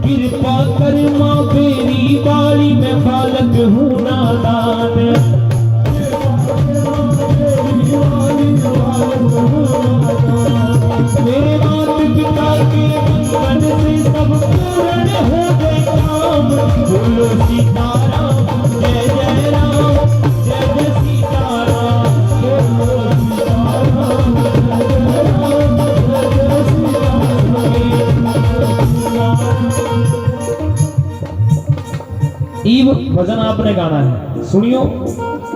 कृपा कर माँ मेरी बाड़ी में बालक हूँ नादान। मेरे माता पिता के मन से सब पूर्ण हो गए काम। बोलो सीताराम जय जय राम, जय जय सीताराम। बोलो सीताराम जय जय राम, जय जय सीताराम। ईब भजन आपने गाना है, सुनियो।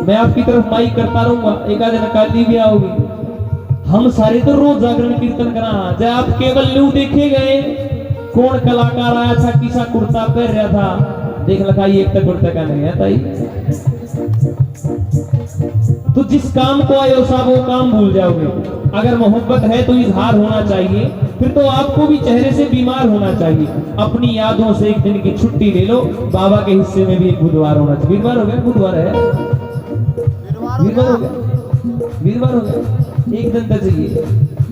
मैं आपकी तरफ माइक करता रहूंगा, एक आध नकाली भी आओगी। हम सारे तो रोज जागरण कीर्तन करा, जब आप केवल न्यू देखे गए कौन कलाकार आया था, किसा कुर्ता पहन रहा था, देख लगा ये एक तक कुर्ता का नहीं है ताई। तो जिस काम को आए हो साहब वो काम भूल जाओगे। अगर मोहब्बत है तो इजहार होना चाहिए, फिर तो आपको भी चेहरे से बीमार होना चाहिए। अपनी यादों से एक दिन की छुट्टी ले लो। बाबा के हिस्से में भी एक बुधवार होना चाहिए। वीरवार हो गया, बुधवार है, वीरवार हो गया, वीरवार हो गया, एक दिन तक चाहिए।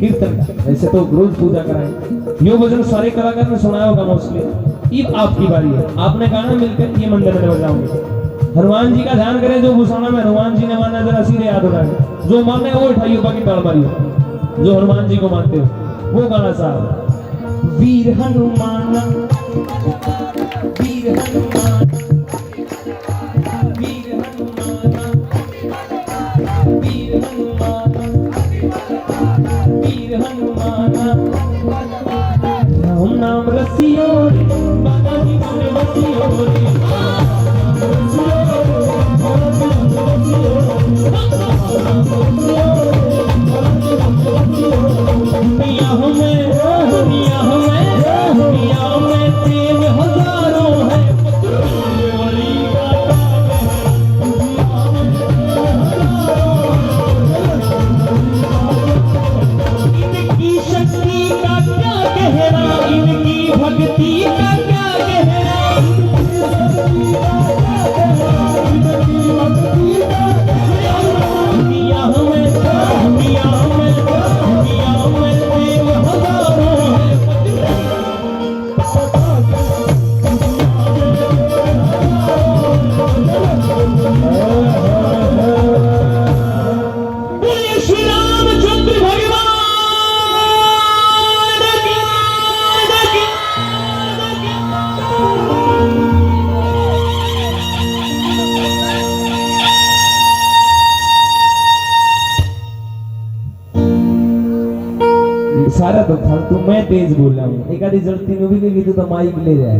कीर्तन का, वैसे तो रोज पूजा कराए। यो भजन सारे कलाकार ने सुनाया होगा मोस्टली। अब आपकी बारी है, आपने गाना मिलकर ये मंदिर में बजाऊंगे। हनुमान जी का ध्यान करें, जो घुसाना में हनुमान जी ने माना जरा सीधे याद उठा के, जो माने वो उठाइए, बाकी ताल मारियो। जो हनुमान जी को मानते हो वो गाना साहब। वीर हनुमान, वीर हनुमान, वीर हनुमान, वीर हनुमान, वीर हनुमान, राम नाम रसियो रे, बालाजी बोले बसियो रे, दुनिया हमें, दुनिया हमें, दुनिया में तेज हजारों है, बड़ी इनकी शक्ति का क्या कहना, इनकी भक्ति का क्या कहना, दुनिया हमें, दुनिया हमें, दुनिया में देव हजारों है। बोलिए श्री रामचंद्र भगवान की। सारा तो फालतू, मैं तेज बोल रहा हूँ। एक आधी जल्दी में भी नहीं की तो माइक ले जाए,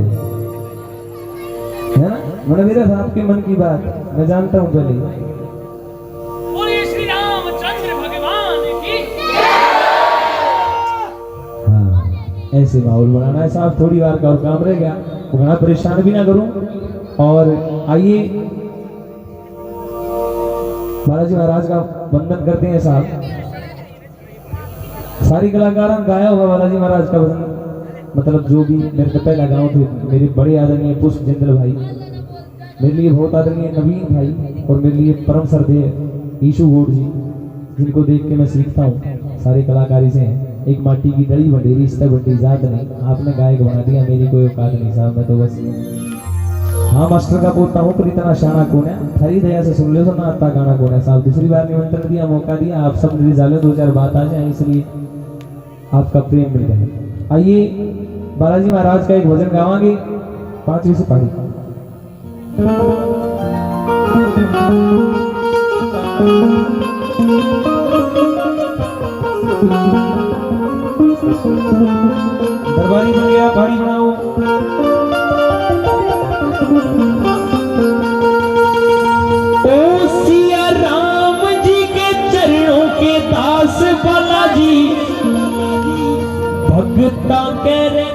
है ना। मैंने मेरा था आपके मन की बात, मैं जानता हूँ पहले। बोलिए श्री रामचंद्र भगवान की। हाँ, ऐसे माहौल बनाना है साहब। थोड़ी बार का और काम रह गया, उतना परेशान भी ना करूं। और आइए बालाजी महाराज का वंदन करते हैं साहब। सारी कलाकारों ने गाया होगा बालाजी महाराज का भजन, मतलब जो भी मेरे से पहला गाँव थे मेरे बड़े आदरणीय पुष्प जिंदल भाई, मेरे लिए बहुत आदरणीय नवीन भाई, और मेरे लिए परम श्रद्धेय ईशु गोड जी, जिनको देख के मैं सीखता हूँ। सारे कलाकारी से हैं। एक माटी की दड़ी बंडेरी, इस तरह बंडी जात नहीं। आपने गायक बना दिया, मेरी कोई औकात नहीं साहब, मैं तो बस हाँ मास्टर का पोता हूँ, पर इतना शाना कौन है। थारी दया से सुन लो तो ना आता गाना कौन है साहब। दूसरी बार निमंत्रण दिया, मौका दिया, आप सब मेरी जाले 2-4 बात आ जाए, इसलिए आपका प्रेम मिल गया। आइए बालाजी महाराज का एक भजन गावांगे, 5वीं से पढ़ी। दरबारी बन गया, पहाड़ी बनाओ। ओ सिया राम जी के चरणों के दास बालाजी, भगता कह रहे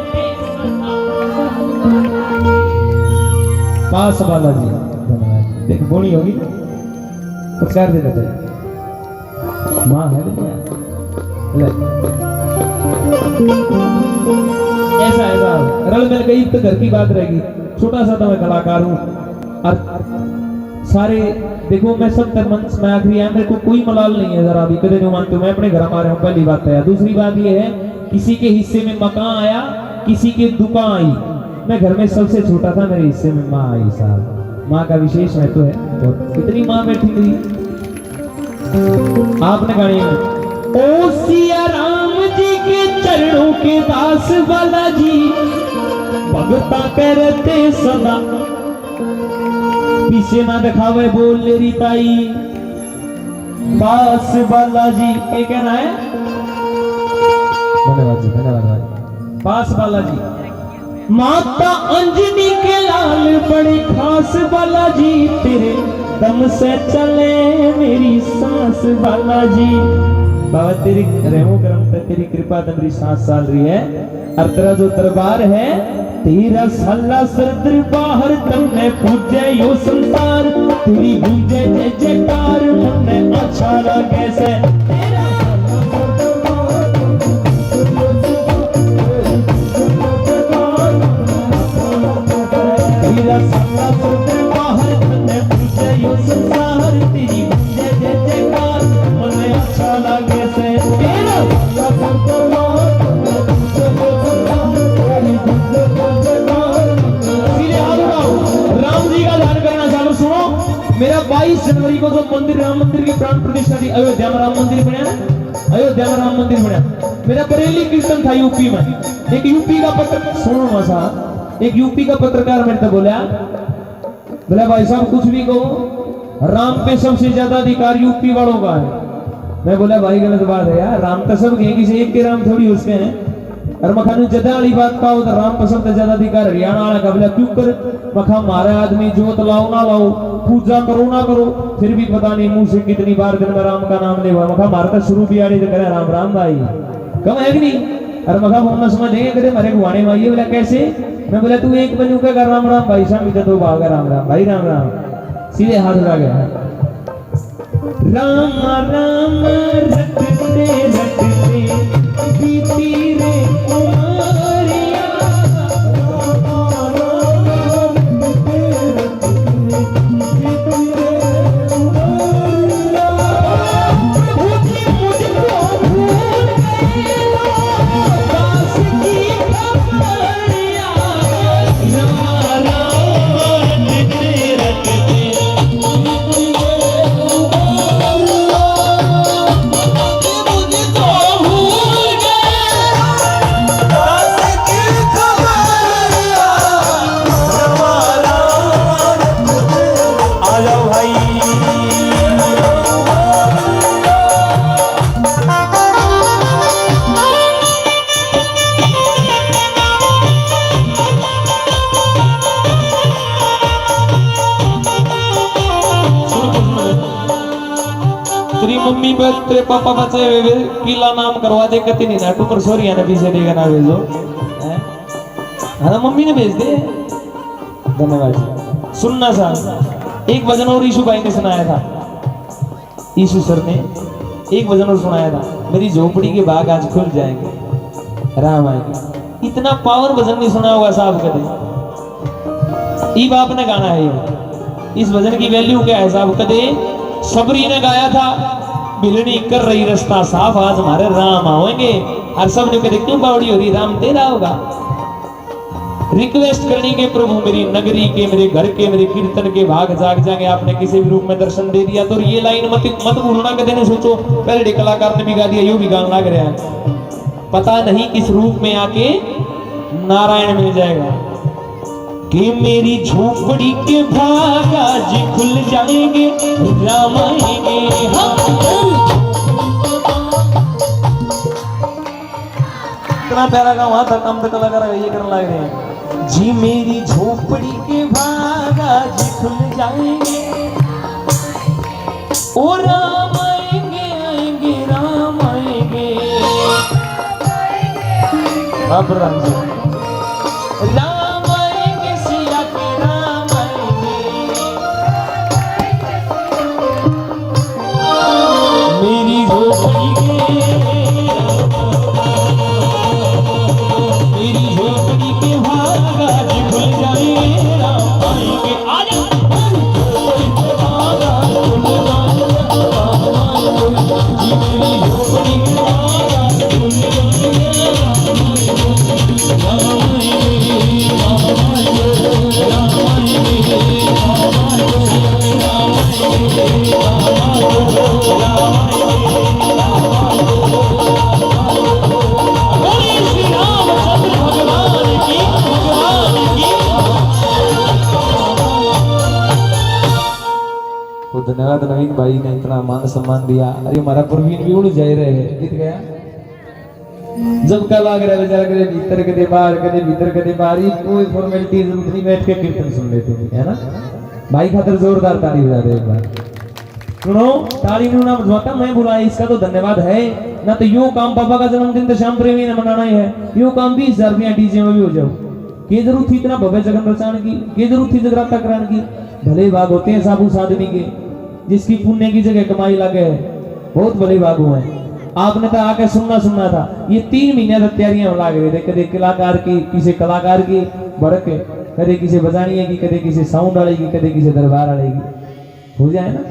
पास बालाजी। देख बोनी होगी कुछ कर देता था, माँ है ले। ऐसा है साहब, रल मिल गई तो घर की बात रहेगी। छोटा सा तो मैं कलाकार हूँ, और सारे देखो मैं सब मंच में आखिरी है, मेरे को कोई मलाल नहीं है जरा भी, कदे जो मानते हो मैं अपने घर हमारे हूँ, पहली बात है। दूसरी बात ये है, किसी के हिस्से में मकान आया, किसी के दुकान आई, मैं घर में सबसे छोटा था, मेरे हिस्से में माँ आई साहब। माँ का विशेष महत्व है, और कितनी माँ बैठी थी आपने गाड़ी में। ओ सिया राम जी के चरणों के दास बालाजी, भगता करते सदा, पीछे ना दिखावे बोल लेरी ताई, पास बालाजी। ये कहना है, धन्यवाद जी, धन्यवाद भाई। पास बालाजी, माता अंजनी के लाल बड़े खास बालाजी, तेरे दम से चले मेरी सांस बालाजी। बाबा तेरी रहमो करम पे तेरी कृपा मेरी सांस चल रही है, और तेरा जो दरबार है, तेरा साला सर दरबार, तुमने पूजे यो संसार, तेरी गूंजे जय जयकार, मन अच्छा लगे से। तेरा साला सर दरबार, तुमने पूजे यो संसार, तेरी गूंजे जय जयकार, मन अच्छा लगे से। तेरा साथी अयोध्या में राम मंदिर बनया ना, अयोध्या में राम मंदिर बनया। मेरा बरेली कीर्तन था यूपी में, एक यूपी का पत्रकार, सुनो ना साहब, एक यूपी का पत्रकार मेरे से बोला भाई साहब कुछ भी कहो, राम पे सबसे ज्यादा अधिकार यूपी वालों का है। मैं बोला भाई गलत बात है यार, राम तो सब किसी एक के राम थोड़ी उसके हैं। और मखानु जदा वाली बात पाओ तो राम पर सबसे ज्यादा अधिकार हरियाणा वाला का। बोला क्यों कर, मखा मारे आदमी जोत लाओ ना लाओ, पूजा करो ना करो, फिर भी पता नहीं मुंह से कितनी बार दिन में राम का नाम ले हुआ। मखा मारता शुरू भी आड़ी तो करे राम राम भाई कम है कि नहीं। और मखा बोलना समझेंगे करे मारे गुआने माइए। बोला कैसे, मैं बोला तू एक बनू का कर राम राम भाई, शाम तो भाग राम राम भाई राम राम, सीधे हाथ लगा गया। राम राम रटते रटते बीती रे उमरिया, मम्मी बस तेरे पापा बचे वे पीला नाम करवा दे कति नहीं ना टुकर सोरिया ने पीछे देगा ना भेजो हैं, हाँ मम्मी ने भेज दे। धन्यवाद जी। सुनना साहब, एक भजन और ईशु भाई ने सुनाया था, ईशु सर ने एक भजन और सुनाया था, मेरी झोपड़ी के भाग आज खुल जाएंगे राम आएंगे। इतना पावर भजन नहीं सुना होगा साहब कदे, ई बाप ने गाना है ये। इस भजन की वैल्यू क्या है साहब, कदे सबरी ने गाया था, बिलनी कर रही रास्ता साफ आज हमारे राम आएंगे। और सब ने कहते क्यों बावड़ी हो रही, राम तेरा होगा। रिक्वेस्ट करनी के प्रभु मेरी नगरी के, मेरे घर के, मेरे कीर्तन के भाग जाग जाएंगे। आपने किसी भी रूप में दर्शन दे दिया तो ये लाइन मत भूलना। कदे ने सोचो पहले कलाकार ने भी गा दिया, यूं भी गाना लग रहा है, पता नहीं किस रूप में आके नारायण मिल जाएगा। कि मेरी झोपड़ी के भाग आज खुल जाएंगे राम आएंगे। इतना प्यारा गाँव वहां तक हम तो कलाकार ये करने लग रहे हैं जी। मेरी झोपड़ी के भाग आज खुल जाएंगे, ओ राम आएंगे आएंगे राम आएंगे। राम मेरी झोपड़ी के भाग आज खुल जाएंगे राम आएंगे। आजा मेरी झोपड़ी के भाग आज खुल जाएंगे राम आएंगे राम आएंगे राम आएंगे राम आएंगे राम आएंगे राम धन्यवाद नवीन भाई ने इतना मान सम्मान दिया। अरे हमारा प्रवीण भी उड़ जा रहे हैं, गीत गया जब कल आ गया बेचारा, कदे भीतर कदे बाहर, कदे भीतर कदे बाहर, कोई फॉर्मेलिटी जरूरत नहीं, बैठ के कीर्तन सुन लेते है ना भाई। खातर जोरदार ताली बजा दे एक बार। सुनो ताली नहीं ना बजवाता मैं बुलाया, इसका तो धन्यवाद है ना। तो यो काम पापा का जन्मदिन तो श्याम प्रेमी ने मनाना ही है, यो काम 20,000 रुपया डीजे में भी हो जाओ। के जरूरत थी इतना भव्य जगन रचान की, के जरूरत थी जगराता कराने की। भले भाग होते हैं साबु साधनी के, जिसकी पुण्य की जगह कमाई लगे है, बहुत भले भाग हुए हैं। आपने तो आके सुनना था। ये 3 महीने तक तैयारियां लग रही थी, कदे कलाकार की, किसी कलाकार की बड़क, कदे किसी बजानिया की, कदे किसी साउंड वाले की, कदे किसी दरबार वाले की, हो जाए ना।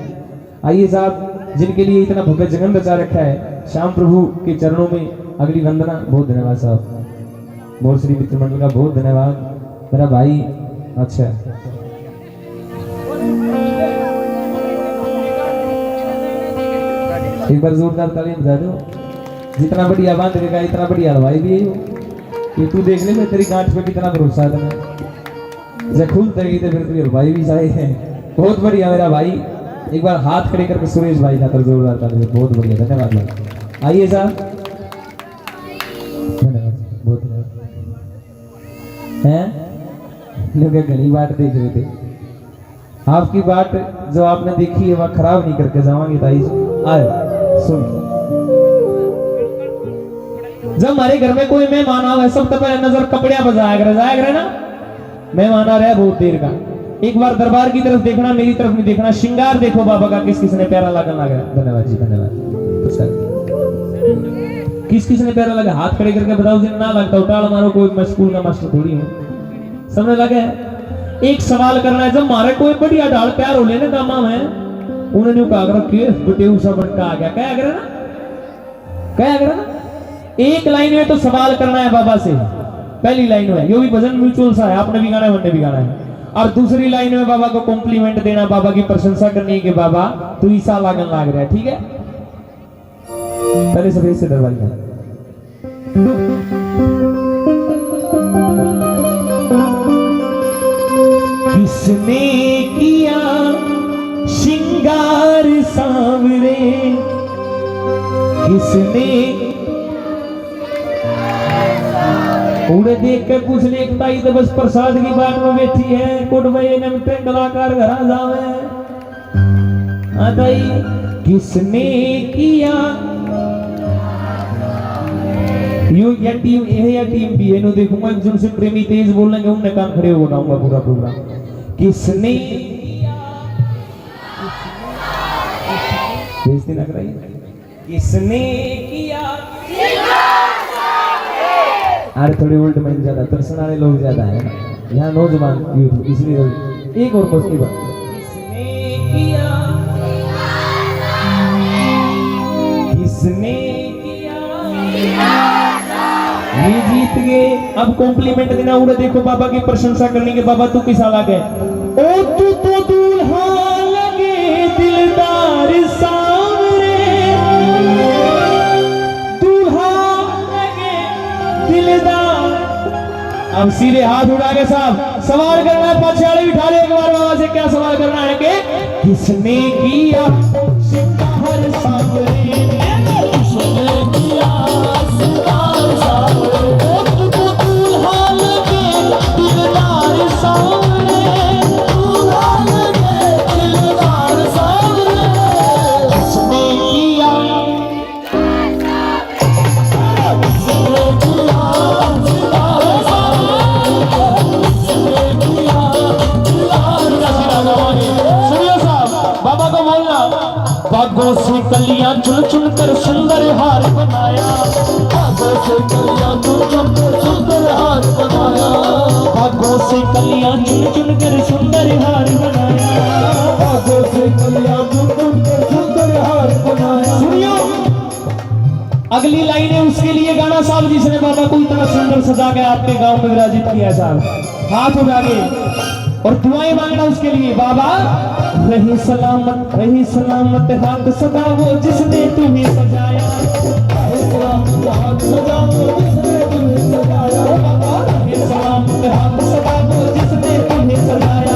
आइए साहब, जिनके लिए इतना भव्य जगन रचा रखा है, श्याम प्रभु के चरणों में अगली वंदना। बहुत धन्यवाद साहब, मोर श्री मित्र मंडल का बहुत धन्यवाद मेरा भाई। अच्छा एक बार जोरदार ताली बजा दो। जितना बढ़िया बांध देगा इतना बढ़िया हलवाई भी है ये तू देख ले मैं तेरी गांठ पे कितना भरोसा है तुम्हें। जब खुलते गई तो फिर तेरी हलवाई भी सही है। बहुत बढ़िया मेरा भाई, एक बार हाथ खड़े करके सुरेश भाई का तरफ जोरदार ताली। बहुत बढ़िया, धन्यवाद भाई। आइए साहब, धन्यवाद, बहुत धन्यवाद। हैं लोग गली बाट देख रहे थे, आपकी बात जो आपने देखी है वह खराब नहीं करके जावांगे ताई। आए सुन, जब हमारे घर में कोई मेहमान आवे सब तो पहले नजर कपड़े पर जाया करे ना। मेहमान आ रहा है बहुत देर का, एक बार दरबार की तरफ देखना, मेरी तरफ नहीं देखना। श्रृंगार देखो बाबा का किस किसने प्यारा लगन लगा। धन्यवाद जी, धन्यवाद। किस किसने प्यारा लगा हाथ खड़े करके बताओ। दिन ना लगता उठाल मारो, कोई मैं स्कूल का मास्टर थोड़ी हूँ। समझ लगे? एक सवाल करना है, जब हमारे कोई बढ़िया ढाल प्यार हो लेने दामा में उन्होंने कहा बेटे सा बनका आ गया क्या करे ना। एक लाइन में तो सवाल करना है बाबा से, पहली लाइन में यो भी भजन म्यूचुअल सा है, आपने भी गाना है मैंने भी गाना है। और दूसरी लाइन में बाबा को कॉम्प्लीमेंट देना, बाबा की प्रशंसा करनी कि बाबा तू ईसा लागन लाग रहा है। ठीक है, पहले सफेद से दरबार का किसने किया श्रृंगार सांवरे, किसने उन्हें देख कर पूछ ले ताई तो बस प्रसाद की बात में बैठी है। कोट भाई ने कलाकार घर जावे ताई किसने किया यू या टीम ए या टीम बी है। देखूंगा जिनसे प्रेमी तेज बोलेंगे उनने कान खड़े हो बनाऊंगा पूरा प्रोग्राम। किसने बेइज्जती ना कराइए। किसने किया अरे थोड़ी उल्ट में ज्यादा दर्शन वाले लोग ज्यादा है यहाँ नौजवान इसलिए एक और मस्ती बात। किसने किया ये जीत गए। अब कॉम्प्लीमेंट देना उन्हें देखो बाबा की प्रशंसा करनी के बाबा तू किस हाल है। ओ तू तो दूल्हा लगे दिलदार सांवरे, दूल्हा लगे दिलदार। अब सीधे हाथ उठा के साहब सवाल करना है, पछाड़ी उठा ले एक बार बाबा से। क्या सवाल करना है कि किसने किया श्रृंगार सांवरे, किसने किया श्रृंगार सांवरे, दूल्हा लगे दिलदार सांवरे, दूल्हा लगे दिलदार सांवरे, किसने किया बाबा को बोलना। बागों से कलियां चुन चुन कर सुंदर हार बनाया, बागों से कलियां चुन चुन कर सुंदर हार बनाया, बागों से कलियां चुन चुन कर सुंदर हार बनाया, बागों से कलियां चुन चुन कर सुंदर हार बनाया। सुनियो अगली लाइन है उसके लिए गाना साहब जिसने बाबा को इतना सुंदर सजा के आपके गांव में विराजित किया साहब। हाथ उठा के और दुआएं मांगना उसके लिए। बाबा रही सलामत हाथ सदा वो जिसने तुम्हें सजाया, रही सलामत हाथ सदा वो जिसने तुम्हें सजाया, रही सलामत हाथ सदा वो जिसने तुम्हें सजाया,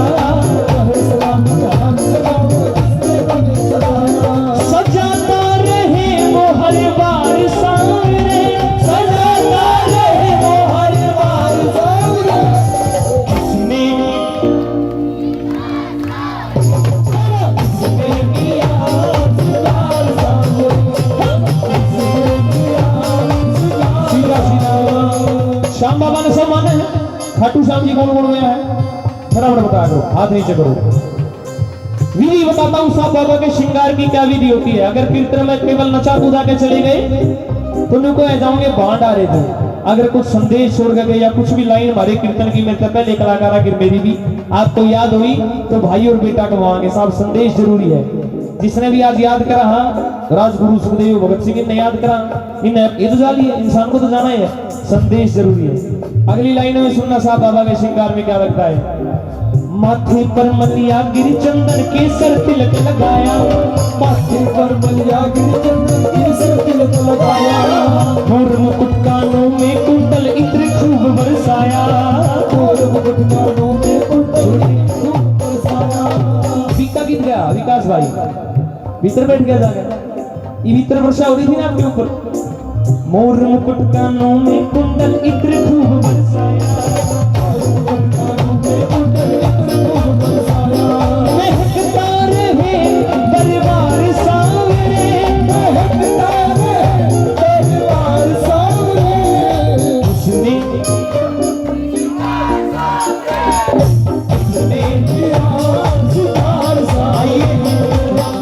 रही सलामत हाथ सदा वो जिसने तुम्हें सजाया। सजाता रहे वो हर बार सांवरे, सजाता रहे वो हर बार सांवरे, किसने श्याम बाबा ने सब माने हैं। खाटू श्याम जी कौन गया है फटाफट बता दो, हाथ नीचे करो। विधि बताता हूँ साहब बाबा के श्रृंगार की क्या विधि होती है। अगर कीर्तन में केवल नचा कूदा के चले गए तो उनको जाओगे बांट आ रहे थे। अगर कुछ संदेश छोड़ गए या कुछ भी लाइन हमारे कीर्तन की मेरे पहले कलाकार आखिर मेरी भी आपको याद हुई तो भाई और बेटा कमाओगे साहब। संदेश जरूरी है। जिसने भी आज याद करा, हाँ राजगुरु सुखदेव भगत सिंह ने याद करा, ये तो जाली है, इंसान को तो जाना ही है। संदेश जरूरी है। अगली लाइन में सुनना साहब बाबा के श्रृंगार में क्या लगता है। माथे पर मलिया गिर चंदन केसर तिलक लगाया, माथे पर मलिया गिर चंदन केसर तिलक लगाया, मोर मुकुट कानों में कुंडल इत्र खूब बरसाया, मोर मुकुट कानों में कुंडल खूब बरसाया। बीका गीत गया विकास भाई, भीतर बैठ गया जाकर, ये भीतर वर्षा हो रही थी ना आपके ऊपर। मोर मुकुट कानों में कुंडल इत्र खूब बरसाया, महकता रहे दरबार सांवरे, महकता रहे दरबार सांवरे। उसने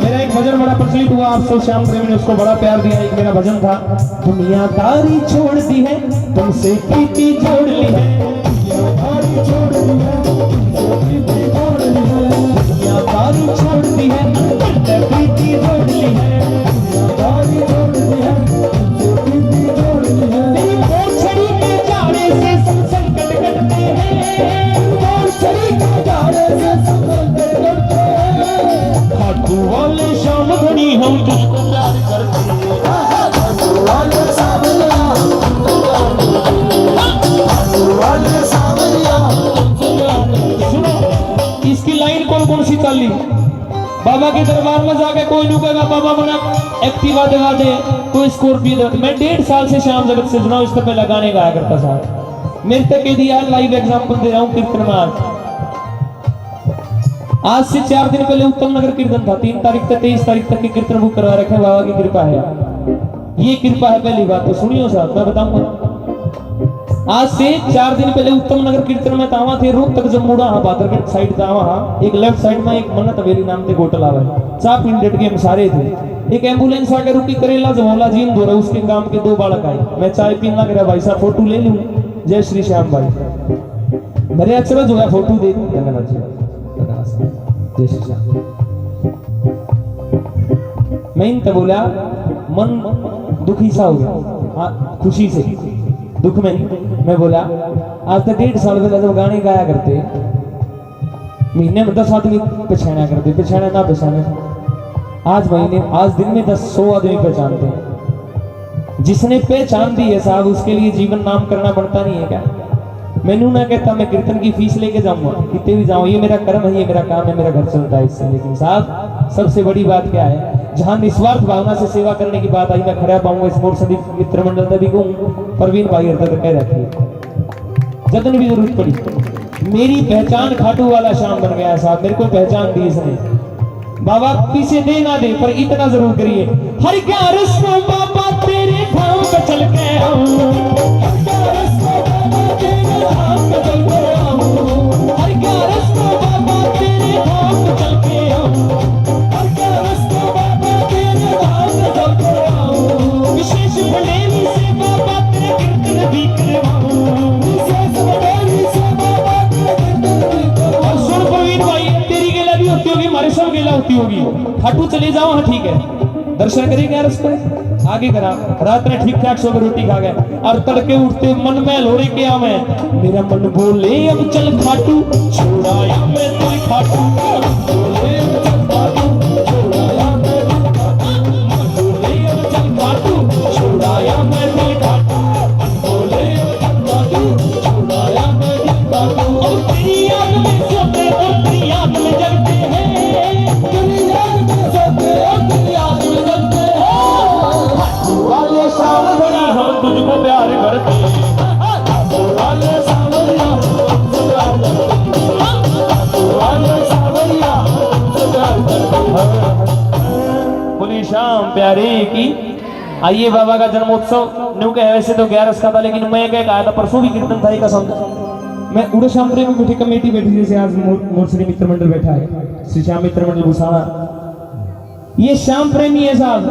मेरा एक भजन बड़ा प्रचलित हुआ, आप सब श्याम प्रेमी ने उसको बड़ा प्यार दिया। एक मेरा भजन था, दुनियादारी छोड़ दी है तुमसे प्रीति जोड़ ली है, दुनियादारी छोड़ दी है प्रीति जोड़ ली है, दुनियादारी छोड़ दी है तुमसे प्रीति जोड़ ली है, दुनियादारी छोड़ दी है प्रीति जोड़ ली है। तेरी मोछड़ी के जाड़े से सब संकट कटते हैं, मोछड़ी के जाड़े से सब संकट कटते हैं। खाटू वाले शाम घड़ी हम तुझको प्यार करते हैं, खाटू वाले सांवरिया खाटू वाले सांवरिया। सुनो इसकी लाइन कौन कौन सी चल रही। बाबा के दरबार में जाके कोई नहीं कहेगा बाबा बना एक्टिवा दिखा दे, कोई स्कॉर्पियो दिखा। मैं 1.5 साल से श्याम जगत से जुड़ा हूं, इससे पहले गाने गाया करता साहब। मेरे तक ये दिया लाइव एग्जांपल दे रहा हूं कीर्तन में। आज से 4 दिन पहले उत्तम नगर कीर्तन था, 3 तारीख से 23 तारीख तक के कीर्तन बुक करवा रखे, बाबा की कृपा है। ये कृपा है पहली बात तो सुनियो साहब, मैं बताऊंगा। आज से 4 दिन पहले उत्तम नगर कीर्तन में तावा थे, रोड तक जब मुड़ा हाँ बादरगढ़ साइड तावा हाँ, एक लेफ्ट साइड में एक मन्नत हवेली नाम थे होटल आवा है, 4 पिंडेट के हम सारे थे। एक एम्बुलेंस आके रुकी, करेला जमोला जीन दो रहा, उसके गांव के 2 बालक आए। मैं चाय पीना करा, भाई साहब फोटो ले लूं, जय श्री श्याम भाई। मेरे अच्छा जो है फोटो दे धन्यवाद जी, जय श्री श्याम। मैं इनसे बोला मन दुखी सा हो गया, हाँ खुशी से दुख में नहीं। मैं बोला आज तक 1.5 साल पहले जब गाने गाया करते, महीने में 10 आदमी पहचाना करते, पहचाने ना पहचाने, आज दिन में 100 आदमी पहचानते हैं। जिसने पहचान दी है साहब, उसके लिए जीवन नाम करना बनता नहीं है क्या? मैनू ना कहता मैं कीर्तन की फीस लेके जाऊंगा, कितने भी जाऊं, ये मेरा कर्म है, ये मेरा काम है, मेरा घर चलता है इससे। लेकिन साहब सबसे बड़ी बात क्या है, जहां निस्वार्थ भावना से सेवा करने की बात आई, मैं खड़ा पाऊंगा इस मोर सदी मित्र मंडल तभी कहूँ, प्रवीण भाई हर तक कह रखी है, जतन भी जरूरत पड़ी। मेरी पहचान खाटू वाला शाम बन गया साहब, मेरे को पहचान दी इसने। बाबा पीछे दे ना दे पर इतना जरूर करिए, हर क्या रस्मों बाबा तेरे धाम पे चल के आऊं, हर क्या रस्मों बाबा तेरे धाम पे चल के आऊं, हर क्या रस्मों बाबा तेरे धाम पे चल के आऊं, हर क्या रस्मों बाबा तेरे धाम पे चल के आऊं, विशेष भलेली से बाबा तेरे कीर्तन भी करवाऊं, विशेष भलेली से बाबा तेरे कीर्तन भी करवाऊं। सुन प्रवीण भाई, तेरी गेला भी होती होगी, हमारे सब गेला होती होगी, खाटू चले जाओ, हाँ ठीक है, दर्शन करेंगे यार उस पर आगे करा। रात में ठीक ठाक सोकर रोटी खा गए और तड़के उठते मन में लोरे के आवे, मेरा मन बोले अब चल खाटू छोड़ाया मैं तुझे खाटू, बोले अब चल खाटू छोड़ाया मैं तुझे खाटू, बोले अब चल खाटू छोड़ाया मैं तुझे खाटू, बोले अब चल खाटू छोड़ाया मैं तुझे खाटू। और तेरी याद में सोते और तेरी याद में जगते हैं, तेरी याद में सोते और तेरी याद में जगते हैं, वाले सावरिया हम तुझको प्यार करते हैं, वाले सावरिया वाले सावरिया बोली शाम प्यारे की। आइए बाबा का जन्मोत्सव न्यू के वैसे तो 11 का था, लेकिन मैं क्या कहा था, परसों भी कीर्तन था, कसम मैं उड़े श्याम प्रेमी बैठी कमेटी बैठी, जैसे आज मोरसरी मित्र मंडल बैठा है, श्री श्याम मित्र मंडल भूसाना, ये श्याम प्रेमी है साहब।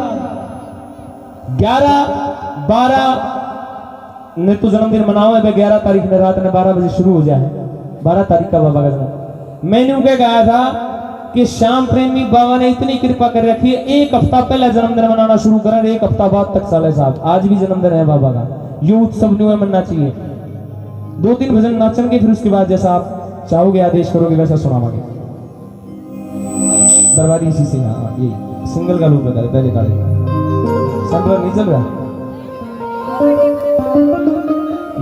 11-12 ने तो जन्मदिन मनाओ है, 11 तारीख ने रात में 12 बजे शुरू हो जाए, 12 तारीख का बाबा का जन्म। मैंने क्या कहा था कि श्याम प्रेमी बाबा ने इतनी कृपा कर रखी है, 1 हफ्ता पहले जन्मदिन मनाना शुरू करा, 1 हफ्ता बाद तक साल है साहब। आज भी जन्मदिन है बाबा का, ये उत्सव न्यू है, मनना चाहिए। 2-3 भजन नाचन के, फिर उसके बाद जैसा आप चाहोगे आदेश करोगे वैसा सुनावांगे। दरबारी इसी से, हाँ ये सिंगल का लूप बता रहे पहले काले का सेंटर नहीं चल रहा,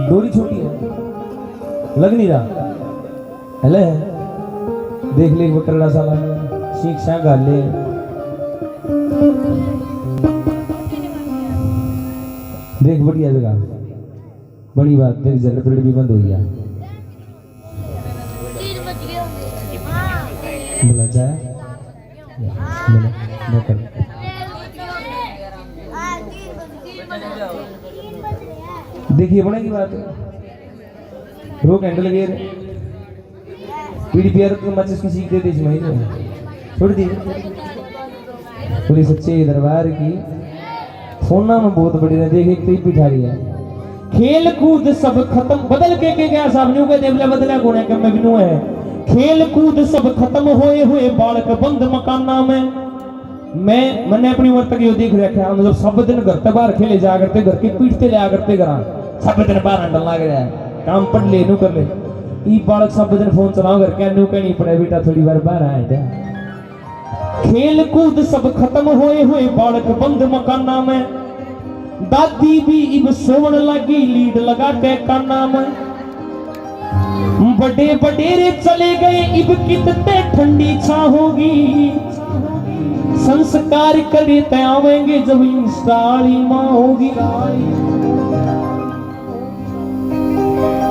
डोरी छोटी है लग नहीं रहा, हेले देख ले बकरड़ा साला सीख सा गाले देख बढ़िया जगह बड़ी बात, देख जनरेटर भी बंद हो गया, बोला जाए बोला कर देखिए बड़े की बात है, रो कैंडल गेर पीढ़ी पियर तो मचस की सीख देते इसमें छोड़ दी पूरी सच्चे दरबार की फोना में बहुत बड़ी ने देख एक तो बिठा रही है, खेल कूद सब खत्म बदल के क्या साहब न्यू के देवला बदला कौन है, मैं बिनू है, खेल कूद सब खत्म होए हुए बालक बंद मकाना में, मैंने अपनी उम्र तक ये देख रखा है, मतलब सब दिन घर बाहर खेले जा करते, घर के पीटते ले करते घर सब दिन बाहर हंडल लग रहा है, काम पढ़ ले नू कर ले, ई बालक सब दिन फोन चलाओ घर के नू कहनी पड़े बेटा थोड़ी बार बाहर आए, खेल कूद सब खत्म होए हुए बालक बंद मकाना में, दादी भी इब सोवन लगी लीड लगा के काना में, बड़े बडेरे चले गए इब कितने ठंडी छा होगी, संस्कार करे ते आवेंगे जब इंस्टाली माँ होगी,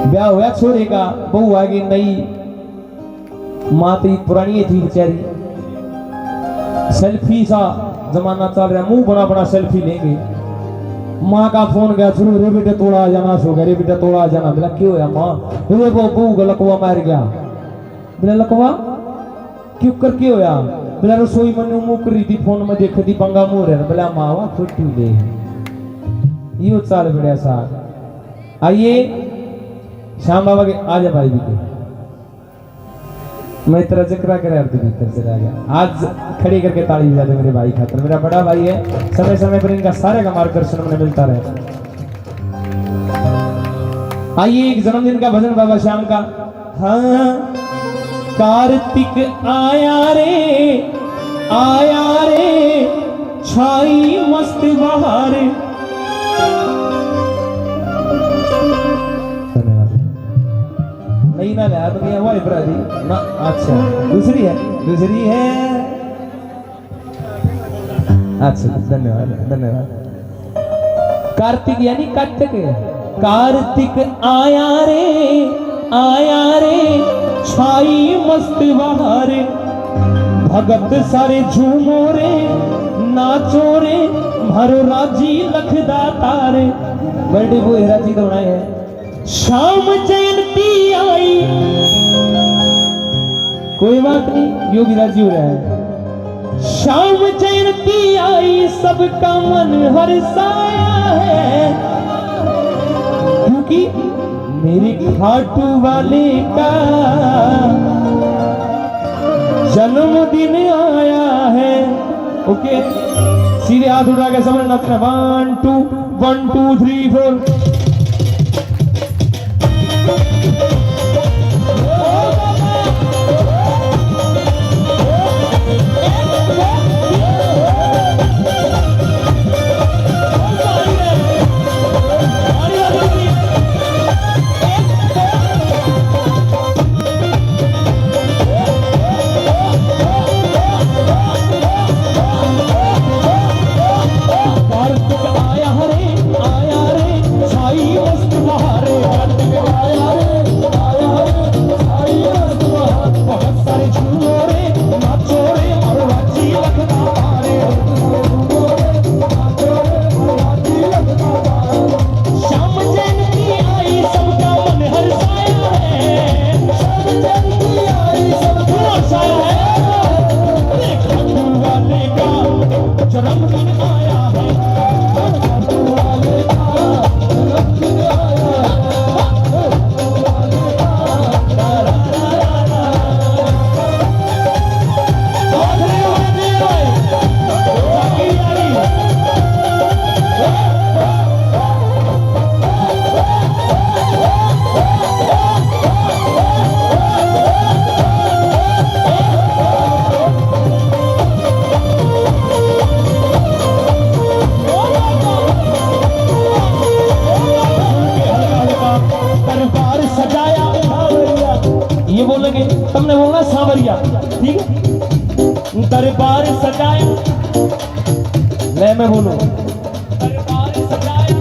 ब्याह हुआ छोरे का बहू आ गई नई, माँ तो पुरानी थी बेचारी, सेल्फी सा जमाना चल रहा, मुंह बड़ा बड़ा सेल्फी लेंगे, माँ का फोन गया शुरू, रे बेटा तोड़ा आ जाना, सो गया रे बेटा तोड़ा आ जाना, बोला क्यों है माँ, बोले वो बहू का लकवा मार गया, बोला लकवा क्यों कर क्यों होया, बोला रसोई में मुँह कर रही थी फोन में देख थी पंगा मुँह रहे, बोला माँ वाह छुट्टी ले यो चाल बढ़िया सा। आइए श्याम बाबा के आ जा भाई भी के मैं तेरा जिक्र करे अब भीतर चला गया, आज खड़ी करके ताली बजा दे मेरे भाई खातर, मेरा बड़ा भाई है, समय समय पर इनका सारे का मार्गदर्शन हमें मिलता रहे। आइए एक जन्मदिन का भजन बाबा श्याम का, हाँ कार्तिक आया रे छाई मस्त बहार, नहीं ना याद नहीं हुआ इब्राहिम ना, अच्छा दूसरी है अच्छा धन्यवाद धन्यवाद। कार्तिक यानी कार्तिक, कार्तिक आया रे छाई मस्त बहार, भगत सारे झूमो रे नाचो रे मारो राजी लखदा तारे, बर्थडे वो राजी तो बनाए है, शाम जयंती आई, कोई बात नहीं यो भी राजी हो रहा है, शाम जयंती आई सबका मन हर्षाया है, क्योंकि मेरे खाटू वाले का जन्मदिन आया है। ओके सीधे हाथ उठा के समझ नाचना, 1 2 3 4 दरबार सजाया सावरिया, ये बोलेंगे, तुमने बोलना सावरिया, ठीक है। दरबार सजाया, ले मैं बोलूं, दरबार सजाया,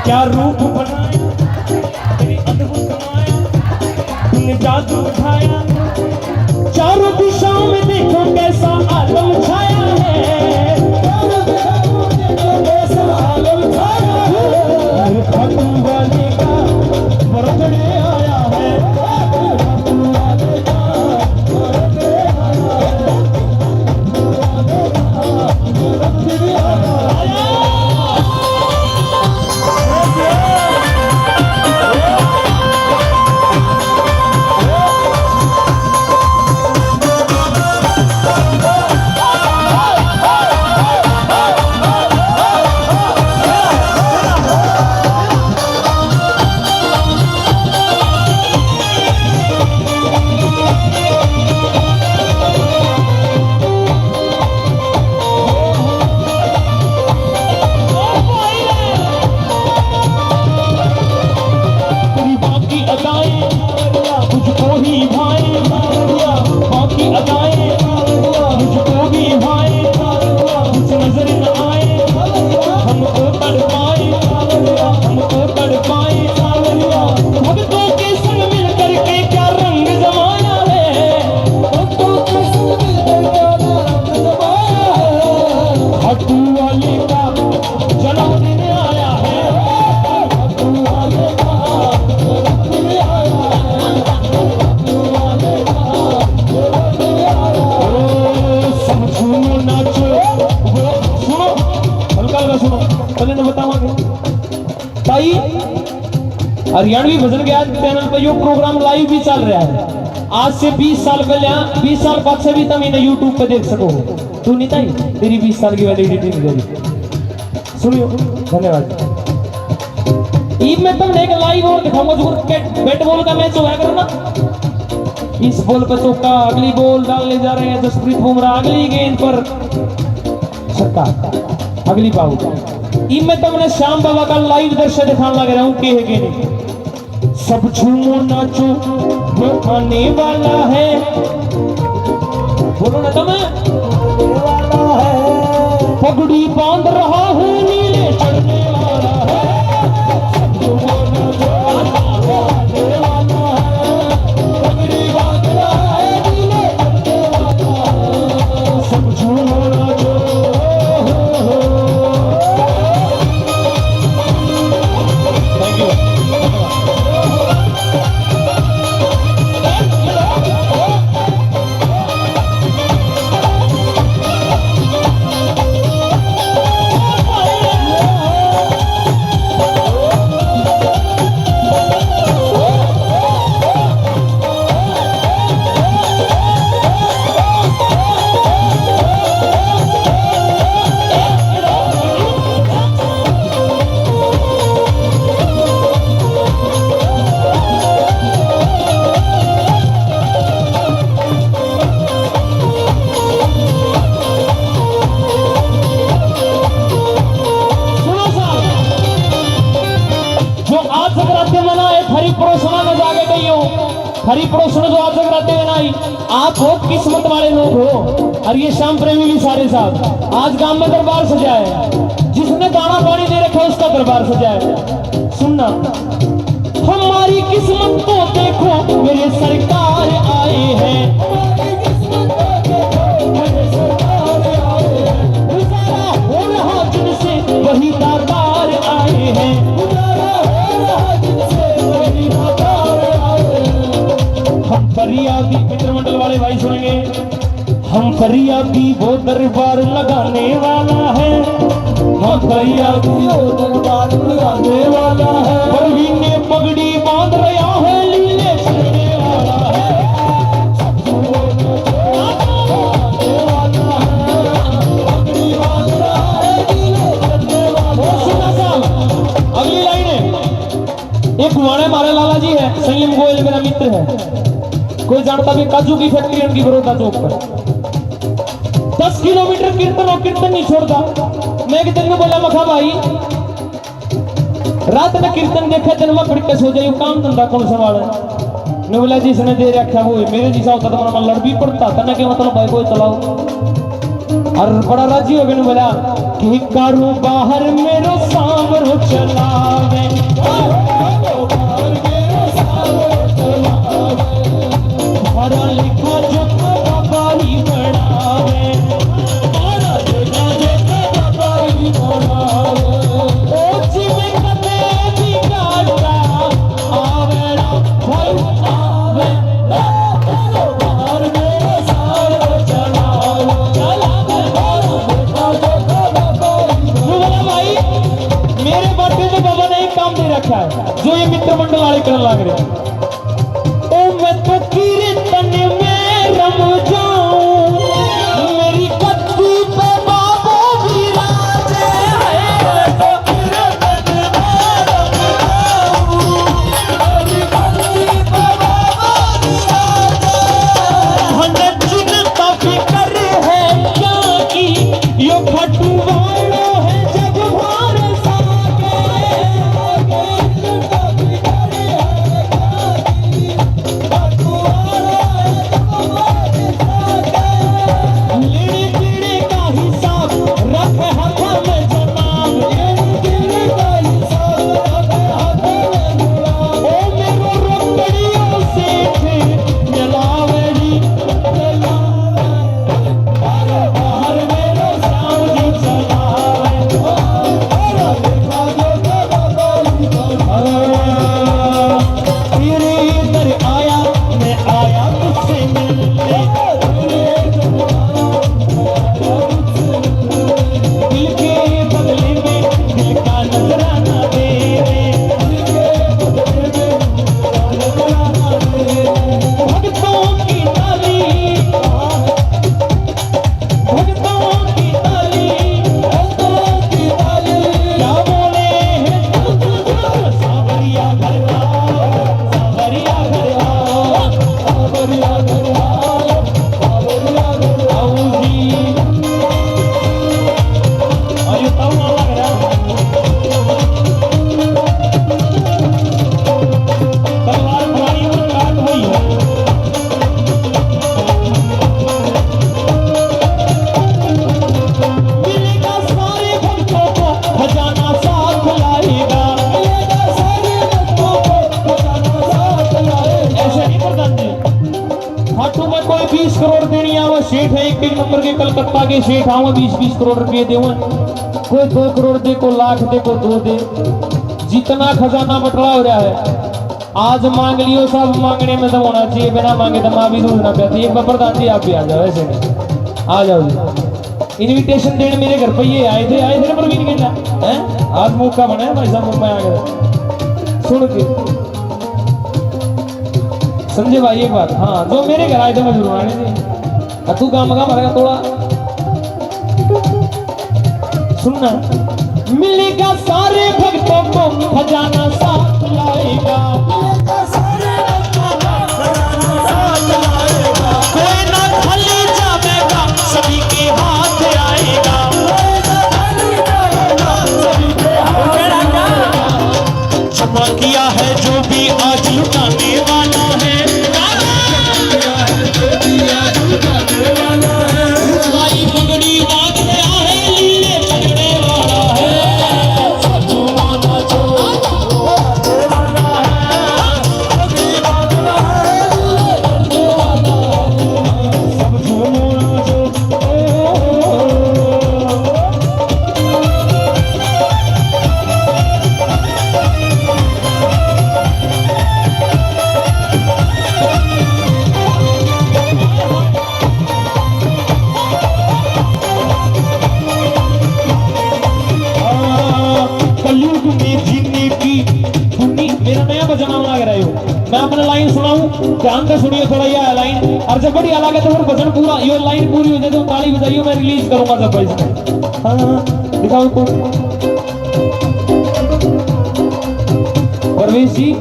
क्या रूप बनाया, तेरी अद्भुत माया, तूने जादू उठाया, चारों दिशाओं में देखो कैसा आलम छाया है, चारों दिशाओं में देखो कैसा आलम छाया है, खाटू वाले का बर्थडे आया है, खाटू वाले का बर्थडे आया है, बर्थडे आया है। हरियाणवी भजन ज्ञान चैनल पर यो प्रोग्राम लाइव भी चल रहा है। आज से 20 साल पहले, 20 साल बाद से भी तुम इन्हें यूट्यूब पे देख सको। तू नहीं ताई, तेरी 20 साल की वैलिडिटी निकली। सुनियो, धन्यवाद। ईद में तुमने एक लाइव और दिखाऊंगा जो बैट बॉल का मैच होगा करना। इस बॉल पर चौका, अगली बॉल डालने जा रहे हैं जसप्रीत बुमराह, अगली गेंद पर छक्का, अगली बाउल। ईद में तुमने श्याम बाबा का लाइव दृश्य दिखाने लग रहा हूँ के है नहीं। सब झूमो नाचो वो आने वाला है, बोलो ना तुम्हें, पगड़ी बांध रहा हूँ नीले चढ़ने वाला है, सब झूमो नाचो वो आने वाला है, पगड़ी बांध रहा है नीले चढ़ने वाला है, सब झूमो नाचो। Thank you. हरिप्रोषण जो आज जगराते हैं ना, आप बहुत किस्मत वाले लोग हो। और ये श्याम प्रेमी भी सारे साहब आज गांव में दरबार सजाया है, जिसने दाना पानी दे रखा उसका दरबार सजाया है। सुनना, हमारी किस्मत को देखो मेरे सरकार आए हैं, उजाला हो रहा जिनसे वही दातार आए हैं, हम फरियादी, मित्र मंडल वाले भाई सुनेंगे, हम फरियादी वो दरबार लगाने वाला है, हम फरियादी वो दरबार लगाने वाला है, परवीन ने पगड़ी बांध रहा है, लीले चढ़ने वाला है, पगड़ी बांध रहा है, लीले चढ़ने वाला है। अगली लाइन है, एक वाणे मारे लाला जी है, संयम गोयल मेरा मित्र है, कोई जानता भी, काजू की फैक्ट्री उनकी बड़ौदा चौक पर। 10 किलोमीटर कीर्तन और कीर्तन नहीं छोड़ता। मैं एक दिन में बोला, मखा भाई रात में कीर्तन देखा दिन में पड़ के सो जाइयो काम धंधा कौन संभाले ने बोला जी इसने दे रखा वो मेरे जैसा होता तो मैं लड़ भी पड़ता था के मतलब भाई को चलाओ और बड़ा राजी हो गया ने बोला कि करूं बाहर मेरो सांवरो चलावे हरा लिखा जो बाबारी बनावे हरा लिखा जो बाबारी बनावे ओ जिमे कते भी गाता आवेड़ा भाई आवे बाहर मेरो सांवरो चलावे चलावे हरा लिखा जो बाबारी बोला भाई मेरे बाटे तो बाबा ने एक काम दे रखा है जो ये मित्र मंडल वाले करने लग रहे हैं मैं तो कीर्तन में रम जाऊं मेरी कत्ती पे बाबा विराजे मैं तो कीर्तन में रम जाऊं मेरी कत्ती पे बाबा विराजे हन चिंता फिक्र है क्या की यो खटू वालो है जग भर साके चिंता फिक्र है सेठ है एक नंबर के कलकत्ता के सेठ आवा 20-20 करोड़ रुपए दे कोई 2 करोड़ दे को लाख दे को 2 दे जितना खजाना बटला हो रहा है आज मांग लियो सब मांगने में तो होना चाहिए बिना मांगे तो माँ भी दूध ना पियाती एक बार प्रधान जी आप भी आ जाओ ऐसे नहीं आ जाओ जी इनविटेशन देने मेरे घर पे ये आए थे ना प्रवीण कहना है आज मौका बना है भाई साहब मैं आ गया सुन के समझे भाई एक बात हाँ जो मेरे घर आए थे मैं जरूर आने थे तू काम मरेगा थोड़ा सुनना मिलेगा सारे भक्तों को खजाना साथ लाएगा कोई ना खाली जाएगा सभी के हाथ आएगा जमा किया है जो भी आज लुटाने वाला है भाई पगड़ी बात आया है लीले पकड़े वाला है सचू माना जो वाला है पगड़ी बात है लीले पकड़े वाला है सब झूमना जो मैं अपना लाइन सुनाऊं ध्यान से सुनिए थोड़ा ये लाइन और जब बढ़िया लगे तो फिर भजन पूरा ये लाइन पूरी हो जाए तो ताली बजाइए मैं रिलीज करूंगा जब इसमें हाँ दिखाओ को परवेश जी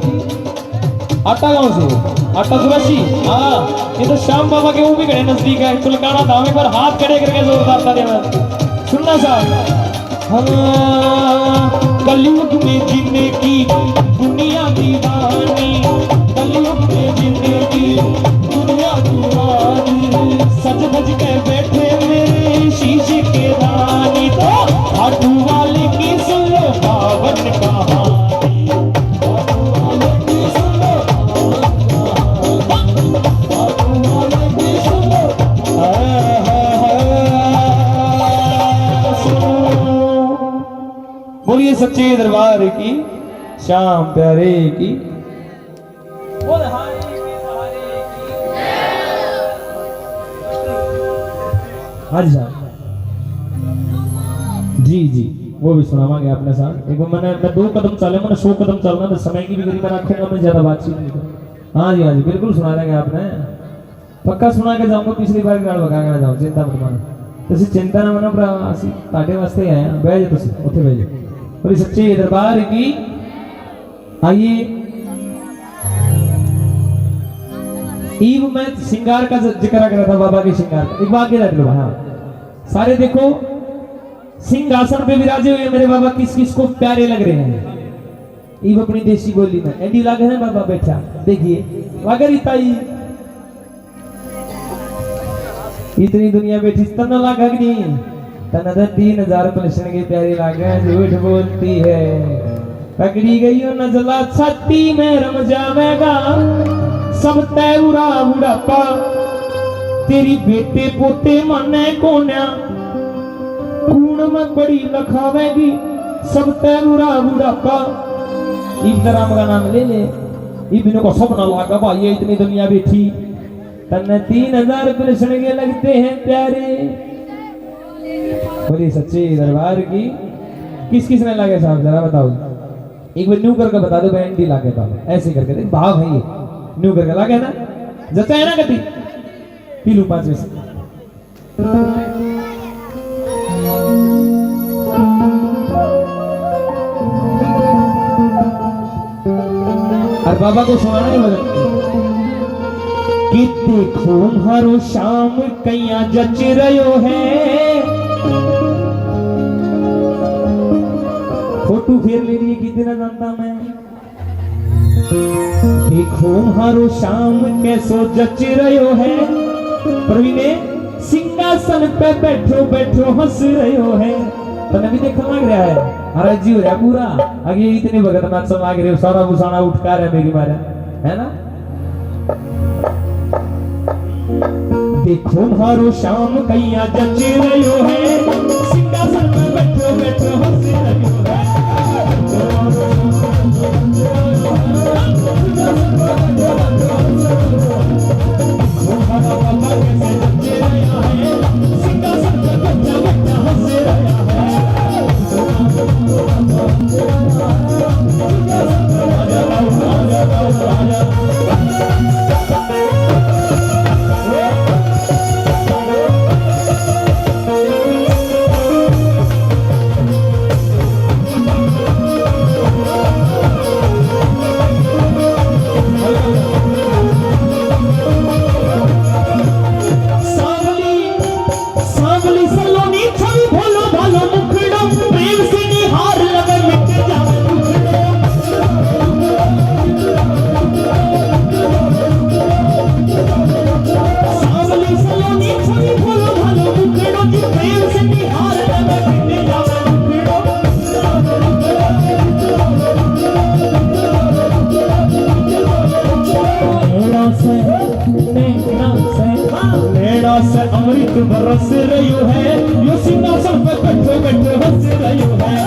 आटा गांव से आटा चौरासी हाँ ये तो श्याम बाबा के वो भी खड़े नजदीक है चुलकाना धाम एक बार हाथ खड़े करके जोरदार तालियां सुनना साहब हाँ कलयुग में जीने की दुनिया दीवानी, कलयुग में जीने की दुनिया दीवानी, सज धज के बैठे मेरे शीशे के रानी, तो खाटू वाले की सुन लो पावन कहानी, खाटू वाले की सुन लो खाटू वाले की सुन लो बोलिए सच्चे दरबार की, श्याम प्यारे की। हाँ जी जी जी, वो भी सुनावांगे अपने साथ। एक बार मैं 2 कदम चले, मैंने 100 कदम चलना, तो समय की भी गरीब रखूंगा, मैं ज्यादा बातचीत नहीं करूँ। हाँ जी बिल्कुल सुना देंगे आपने, पक्का सुना के जाऊंगा, पिछली बार गाड़ भगा के जाऊँ, चिंता मत मानो। ਤੁਸੀਂ चिंता ना मनो भरा, ਅਸੀਂ ਤੁਹਾਡੇ वास्ते आए हैं। बैठ जाओ, ਤੁਸੀਂ ਉੱਥੇ बैठ जाओ। बोली सच्चे दरबार की। आइए, ईव में श्रृंगार का जिक्र कर रहा था, बाबा के श्रृंगार का। एक बात के रख लो, हाँ सारे देखो, सिंहासन पे विराजे हुए मेरे बाबा किस किस को प्यारे लग रहे हैं। ईव अपनी देसी बोली में एंडी लगे हैं बाबा बैठा, देखिए वागर ताई इतनी दुनिया बैठी तना लागा नहीं, तना 3000 पलसन के प्यारे लागे, झूठ बोलती है, पकड़ी गई हो नजला छाती में रम जावेगा, सब तैरा बुढ़ापा, तेरी बेटे पोते माने कोन्या, कूण में बड़ी लखावेगी, सब तैरा बुढ़ापा। इब्न राम का नाम ले ले, इब्न को सपना लागा भाई इतनी दुनिया बैठी, तन्ने 3000 कृष्ण के लगते हैं प्यारे। बोली सच्चे दरबार की। किस किस ने लागे साहब जरा बताओ, एक बार न्यू करके बता दो, बहन दी लागे तो ऐसे करके देख, भाव है ये, न्यू करके लागे ना, जचा है ना गति, पी लू 5 में से। और बाबा को सुनाना है भजन कि देखो हरो शाम कैया जच रयो है। फोटो फेर ले लिए कितना जानता मैं। देखो हरो शाम कैसो जच रयो है, प्रवीणे सिंहासन पे बैठो बैठो हंस रयो है। तने भी देखने लग रहा है, अरे जी हो रहा पूरा, आगे इतने भगत नाच लग रहे हो, सारा भूसाना उठका रहा मेरी मारे, है ना। देखो मारो शाम कैया जच रयो है, सिंहासन पे बैठो बैठो हंस रयो है। देखो मारो बाबा कैसे जच रया है, सिंहासन पे बैठो बैठो हंस रया है। अमृत बरस रयो है, यो सिंहासन पे बैठो बैठो हंस रयो है।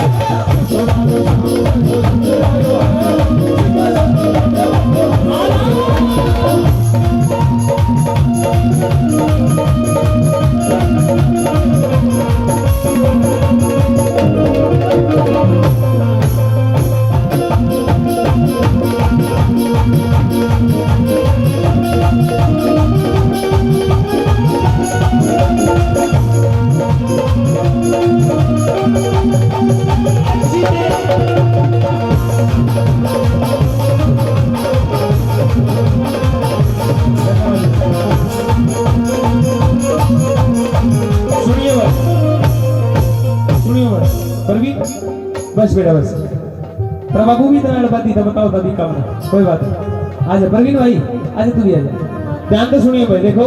बस बेटा बस। तेरा बाबू भी इतना लड़बाती था, बताओ दादी कम है, कोई बात नहीं। आजा परवीन भाई, आजा तू भी आजा। ध्यान से सुनिए भाई, देखो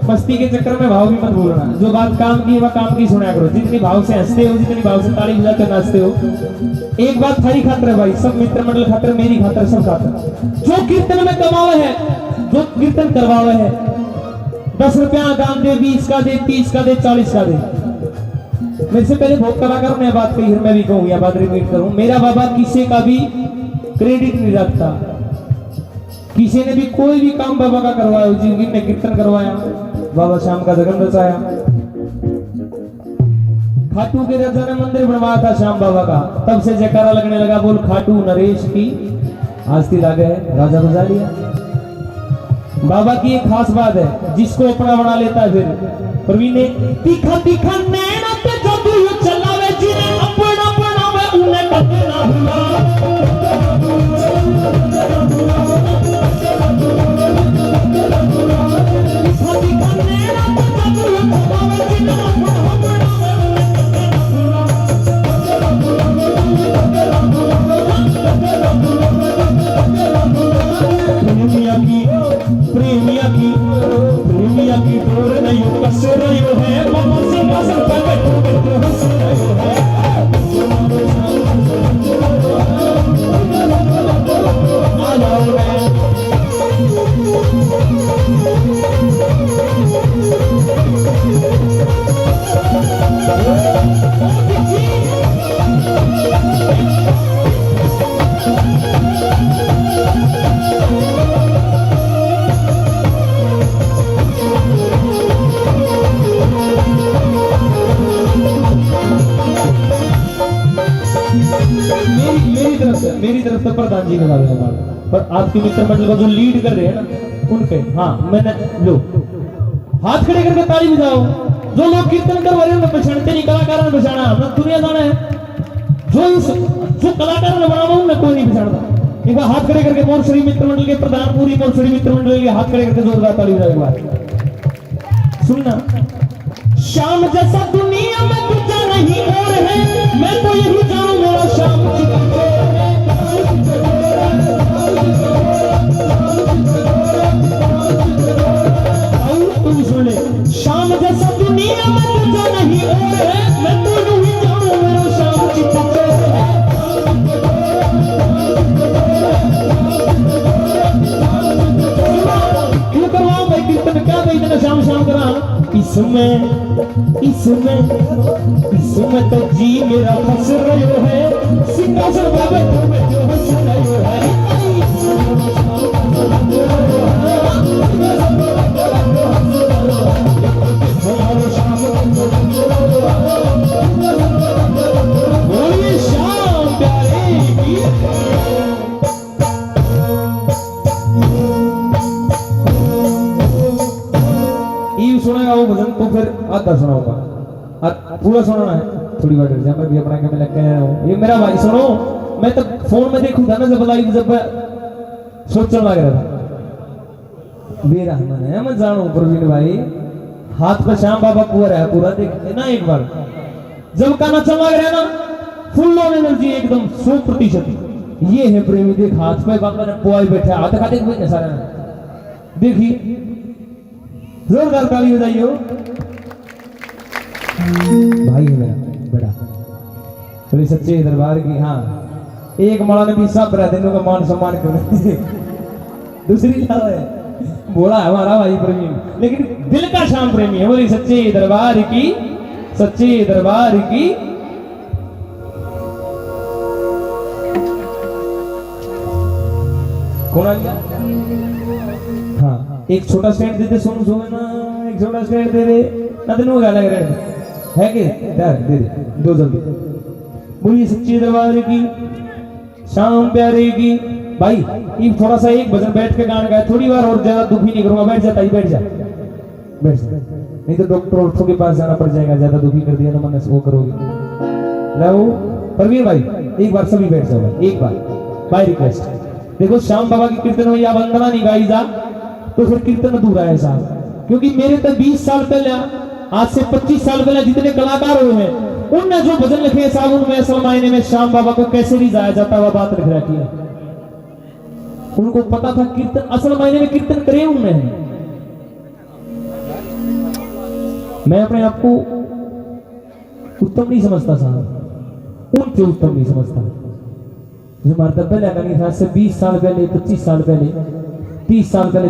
मस्ती के चक्कर में भाव भी मत भूलना, जो बात काम की वह काम की सुना करो। जितनी भाव से हंसते हो, जितनी भाव से ताली बजाते हो, नाचते हो, एक बात थारी खातर है भाई, सब मित्र मंडल खातर, मेरी खातर, सब खातर। जो कीर्तन में कमावे है, जो कीर्तन करवावे है, 10 रुपया दान दे, 20 का दे, 30 का दे, 40 का दे। मेरे से पहले बहुत कलाकारों ने बात कही, मैं भी कहूँ या बात रिपीट करूँ, मेरा बाबा किसी का भी क्रेडिट नहीं रखता। किसी ने भी कोई भी काम बाबा का करवाया, जिंदगी ने कीर्तन करवाया, बाबा शाम का जगन रचाया। खाटू के राजा ने मंदिर बनवाया था श्याम बाबा का, तब से जयकारा लगने लगा, बोल खाटू नरेश की आस्ती लागे है, राजा बजा लिया। बाबा की एक खास बात है, जिसको अपना बना लेता है फिर प्रवीण ने तीखा तीखा नैना पे जादू यू चलावे, जिन्हें अपना बनावे उन्हें कभी ना भुला। प्रेमिया की डोर नहीं कस रही है, मामा सिंहासन पर बैठो हंस रही है। मेरी तरफ से प्रधान जी का सवाल, पर आपके मित्र मंडल को जो लीड कर रहे हैं ना उनके, हाँ मैंने लो हाथ खड़े करके ताली बजाओ। जो लोग कीर्तन करवा रहे हैं उन्हें पहचानते नहीं, कलाकार ने पहचाना, हमने दुनिया जाना है। जो कलाकार ने बनाना उन्हें कोई नहीं पहचानता। एक बार हाथ खड़े करके मोरछड़ी मित्र मंडल के प्रधान, पूरी मोरछड़ी मित्र मंडल के हाथ खड़े करके जोरदार ताली बजाओ। एक बार सुनना, शाम जैसा दुनिया में दूजा नहीं और है, मैं तो यही जानूं मेरा शाम तुम सुने। शाम जैसा दुनिया में दूजा नहीं और है, मैं तो यही जानूं मेरा शाम की क्यों करवाओ भाई कीर्तन, क्या भाई इतना शाम शाम करा। इसमें तो जी मेरा फंस रहे है, सिंहासन पर बैठो बैठो हंस रहे है। बोलिए शाम प्यारे की। सुनेगा वो भजन तो फिर आधा सुनाऊंगा, पूरा सुनाना है थोड़ी बार से, मैं भी अपना के में लग गया हूं। ये मेरा भाई सुनो, मैं तो फोन में देखूं था ना जब लाइव, जब सोचने लग रहा था मेरा मन है, मैं जानू प्रवीण भाई हाथ पे श्याम बाबा पूरा है, पूरा देख ना एक बार जब गाना चल लग रहा है ना, फुल ऑन एनर्जी एकदम 100%। ये है प्रेमी, देख हाथ पे बाबा ने पुआई बैठा, हाथ खाते हुए सारा देखिए, जोरदार ताली बजाइयो। भाई है मेरा बड़ा, बोले सच्चे दरबार की। हाँ एक माला ने भी सब दिनों का मान सम्मान कर दूसरी लाभ है, बोला है हमारा भाई प्रेमी, लेकिन दिल का शाम प्रेमी है। बोले सच्चे दरबार की, सच्चे दरबार की। कौन आ गया? हाँ एक छोटा स्टैंड दे दे, सुन सुन ना, एक छोटा स्टैंड दे दे ना, तेनों गाना लग रहा है कि दे दे दो जल्दी। बोलिए सच्चे दरबार की, शाम प्यारे की। भाई ये थोड़ा सा एक भजन बैठ के गाना गाए, थोड़ी बार और ज्यादा दुखी नहीं करूंगा, बैठ जाता ही बैठ जा, नहीं तो डॉक्टर ऑर्थो के पास जाना पड़ जाएगा, ज्यादा दुखी कर दिया तो मन वो करोगे। लो परवीर भाई एक बार सभी बैठ जाओ, एक बार बाय रिक्वेस्ट। देखो श्याम बाबा की कीर्तन में या वंदना नहीं गाई जा तो फिर कीर्तन अधूरा है साहब, क्योंकि मेरे तो 20 साल पहले, आज से 25 साल पहले जितने कलाकार हुए हैं उनने जो भजन लिखे हैं साहब उनमें असल मायने में श्याम बाबा को कैसे नहीं जाया जाता वह बात लिख रखी है। उनको पता था कीर्तन असल मायने में कीर्तन करे उनने। मैं अपने आप को उत्तम नहीं समझता साहब, उनसे उत्तम नहीं समझता। जो मर्तबा लगा नहीं था से 20 साल पहले, 25 साल पहले, 30 साल पहले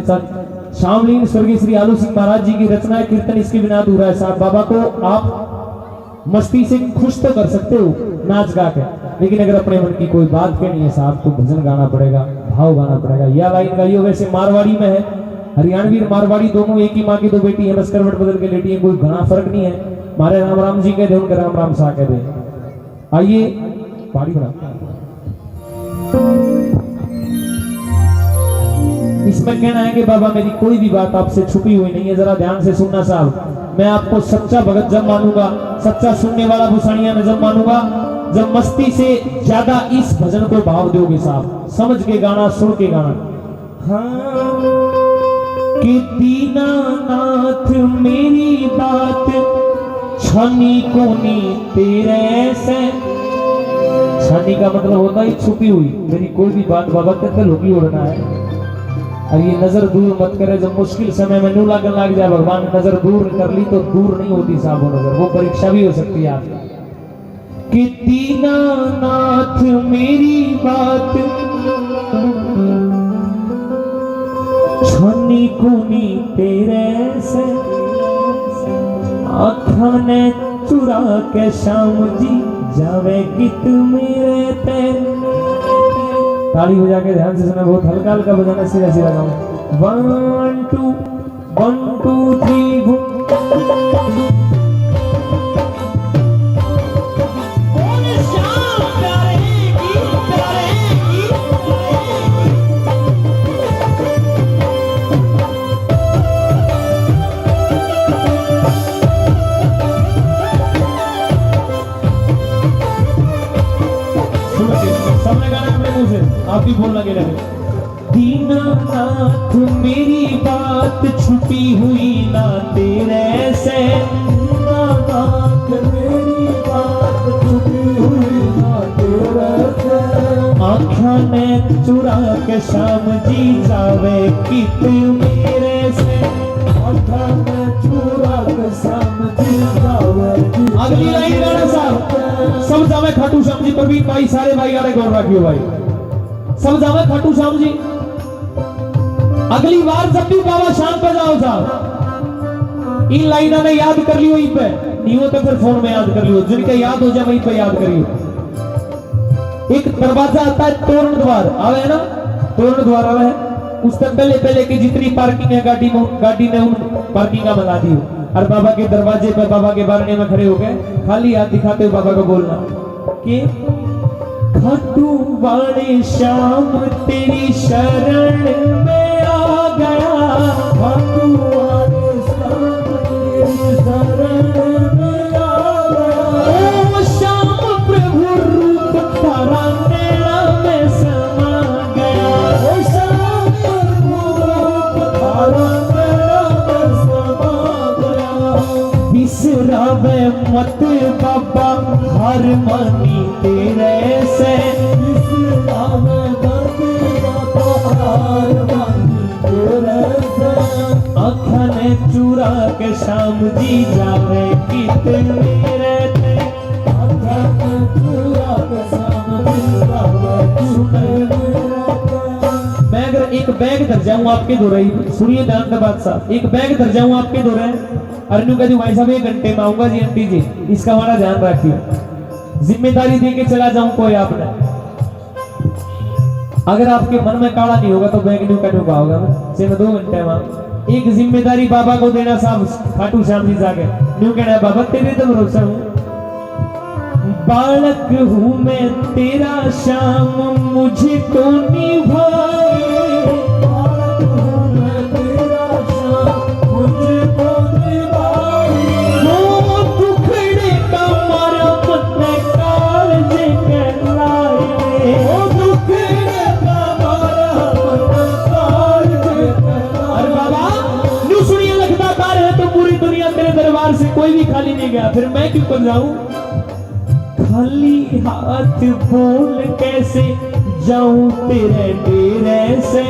शामलीन स्वर्गीय श्री आलू सिंह महाराज जी की रचना है कीर्तन इसके बिना अधूरा है साहब। बाबा को आप मस्ती से खुश तो कर सकते हो नाच गा के, लेकिन अगर अपने मन की कोई बात कहनी है साहब तो भजन गाना पड़ेगा, भाव गाना पड़ेगा। यह लाइन गाइयो वैसे मारवाड़ी में है, हरियाणवी और मारवाड़ी दोनों एक ही माँ की दो बेटी है, बस करवट बदल के लेटी है, कोई घना फर्क नहीं है। हमारे राम राम जी कह दे, उनके राम राम सा कह दे। आइए पारी बना। इसमें कहना है कि बाबा मेरी कोई भी बात आपसे छुपी हुई नहीं है, जरा ध्यान से सुनना साहब। मैं आपको सच्चा भगत जब मानूंगा, सच्चा सुनने वाला भूषणिया में जब मानूंगा जब मस्ती से ज्यादा इस भजन को भाव दोगे साहब, समझ के गाना, सुन के गाना। हाँ कि दीनानाथ मेरी बात छानी कोनी तेरे से। छानी का मतलब होता है छुपी हुई, मेरी कोई भी बात बाबा कहते लुकी उड़ना है। और ये नजर दूर मत करे, जब मुश्किल समय में नू लगन लग जाए भगवान ने नजर दूर कर ली तो दूर नहीं होती साहब वो नजर, वो परीक्षा भी हो सकती है आपकी। कि दीनानाथ मेरी बात छानी कोनी तेरे से, आँखा ने चुरा के श्याम जी जावे गीत मेरे तेरे। ताली बजा के ध्यान से सुना, बहुत हल्का हल्का बजाना, सीधा सीधा गाओ। 1 2 1 2 3 आप भी बोलना के लगे। दीनानाथ मेरी बात छुपी हुई ना तेरे से, दीनानाथ मेरी बात छुपी हुई ना तेरे से, आँखों ने चुरा के श्याम जी जावे गीत मेरे से, आँखों ने चुरा के श्याम जी जावे। अगली लाइन गाना साहब, सब जावे खाटू श्याम जी। प्रवीण भाई सारे भाई आ रहे, गौर रखियो भाई, सब जावे खाटू श्याम जी। अगली बार जब भी बाबा शाम पे जाओ साहब, इन लाइनों ने याद कर लियो, इन पे नहीं हो तो फिर फोन में याद कर लियो, जिनके याद हो जाए वहीं पे याद करियो। एक दरवाजा आता है तोरण द्वार, आवे है ना, तोरण द्वार आवे है, उससे पहले पहले की जितनी पार्किंग है गाड़ी ने उन पार्किंग का बना दी। और बाबा के दरवाजे पे, बाबा के बारने में खड़े हो गए, खाली हाथ दिखाते हुए बाबा को बोलना कि खाटू वाले श्याम तेरी शरण में आ गया, खाटू वाले श्याम तेरी शरण में आ गया। ओ श्याम प्रभु रूप तारा नैना में समा गया, ओ श्याम प्रभु रूप तारा नैना में समा गया। बिसरावे मत बाबा हर मानी तेरे से, बिसरावे मत बाबा हर मानी तेरे से, आँखों ने चुरा के श्याम जी जावे गीत मेरे ते, आँखों ने चुरा के श्याम जी जावे गीत मेरे ते। मैं अगर एक बैग धर जाऊं आपके दो रही, सुनिए ध्यान से बात साहब, एक बैग धर जाऊं आपके दो रहे, अरनू का जो भाई साहब 1 घंटे में आऊंगा जी, आंटी जी इसका हमारा ध्यान रखिए, जिम्मेदारी दे के चला जाऊं कोई आपने, अगर आपके मन में काला नहीं होगा तो बैग न्यू का न्यू होगा। मैं 2 घंटे में एक जिम्मेदारी बाबा को देना साहब, खाटू श्याम जी जाके न्यू कहना है बाबा तेरे तो भरोसा हूं, बालक हूं मैं तेरा श्याम मुझे तो निभाए, बालक हूं मैं तेरा श्याम मुझे तो निभाए। वो दुखड़े का मारा पत्ते काल जे कहलाए, वो दुखड़े का मारा पत्ते काल जे कहलाए। अरे बाबा न्यू सुनिए, लगता है तो पूरी दुनिया तेरे दरबार से कोई भी खाली नहीं गया, फिर मैं क्यों कर जाऊं। खाली हाथ बोल कैसे जाऊं तेरे डेरे से,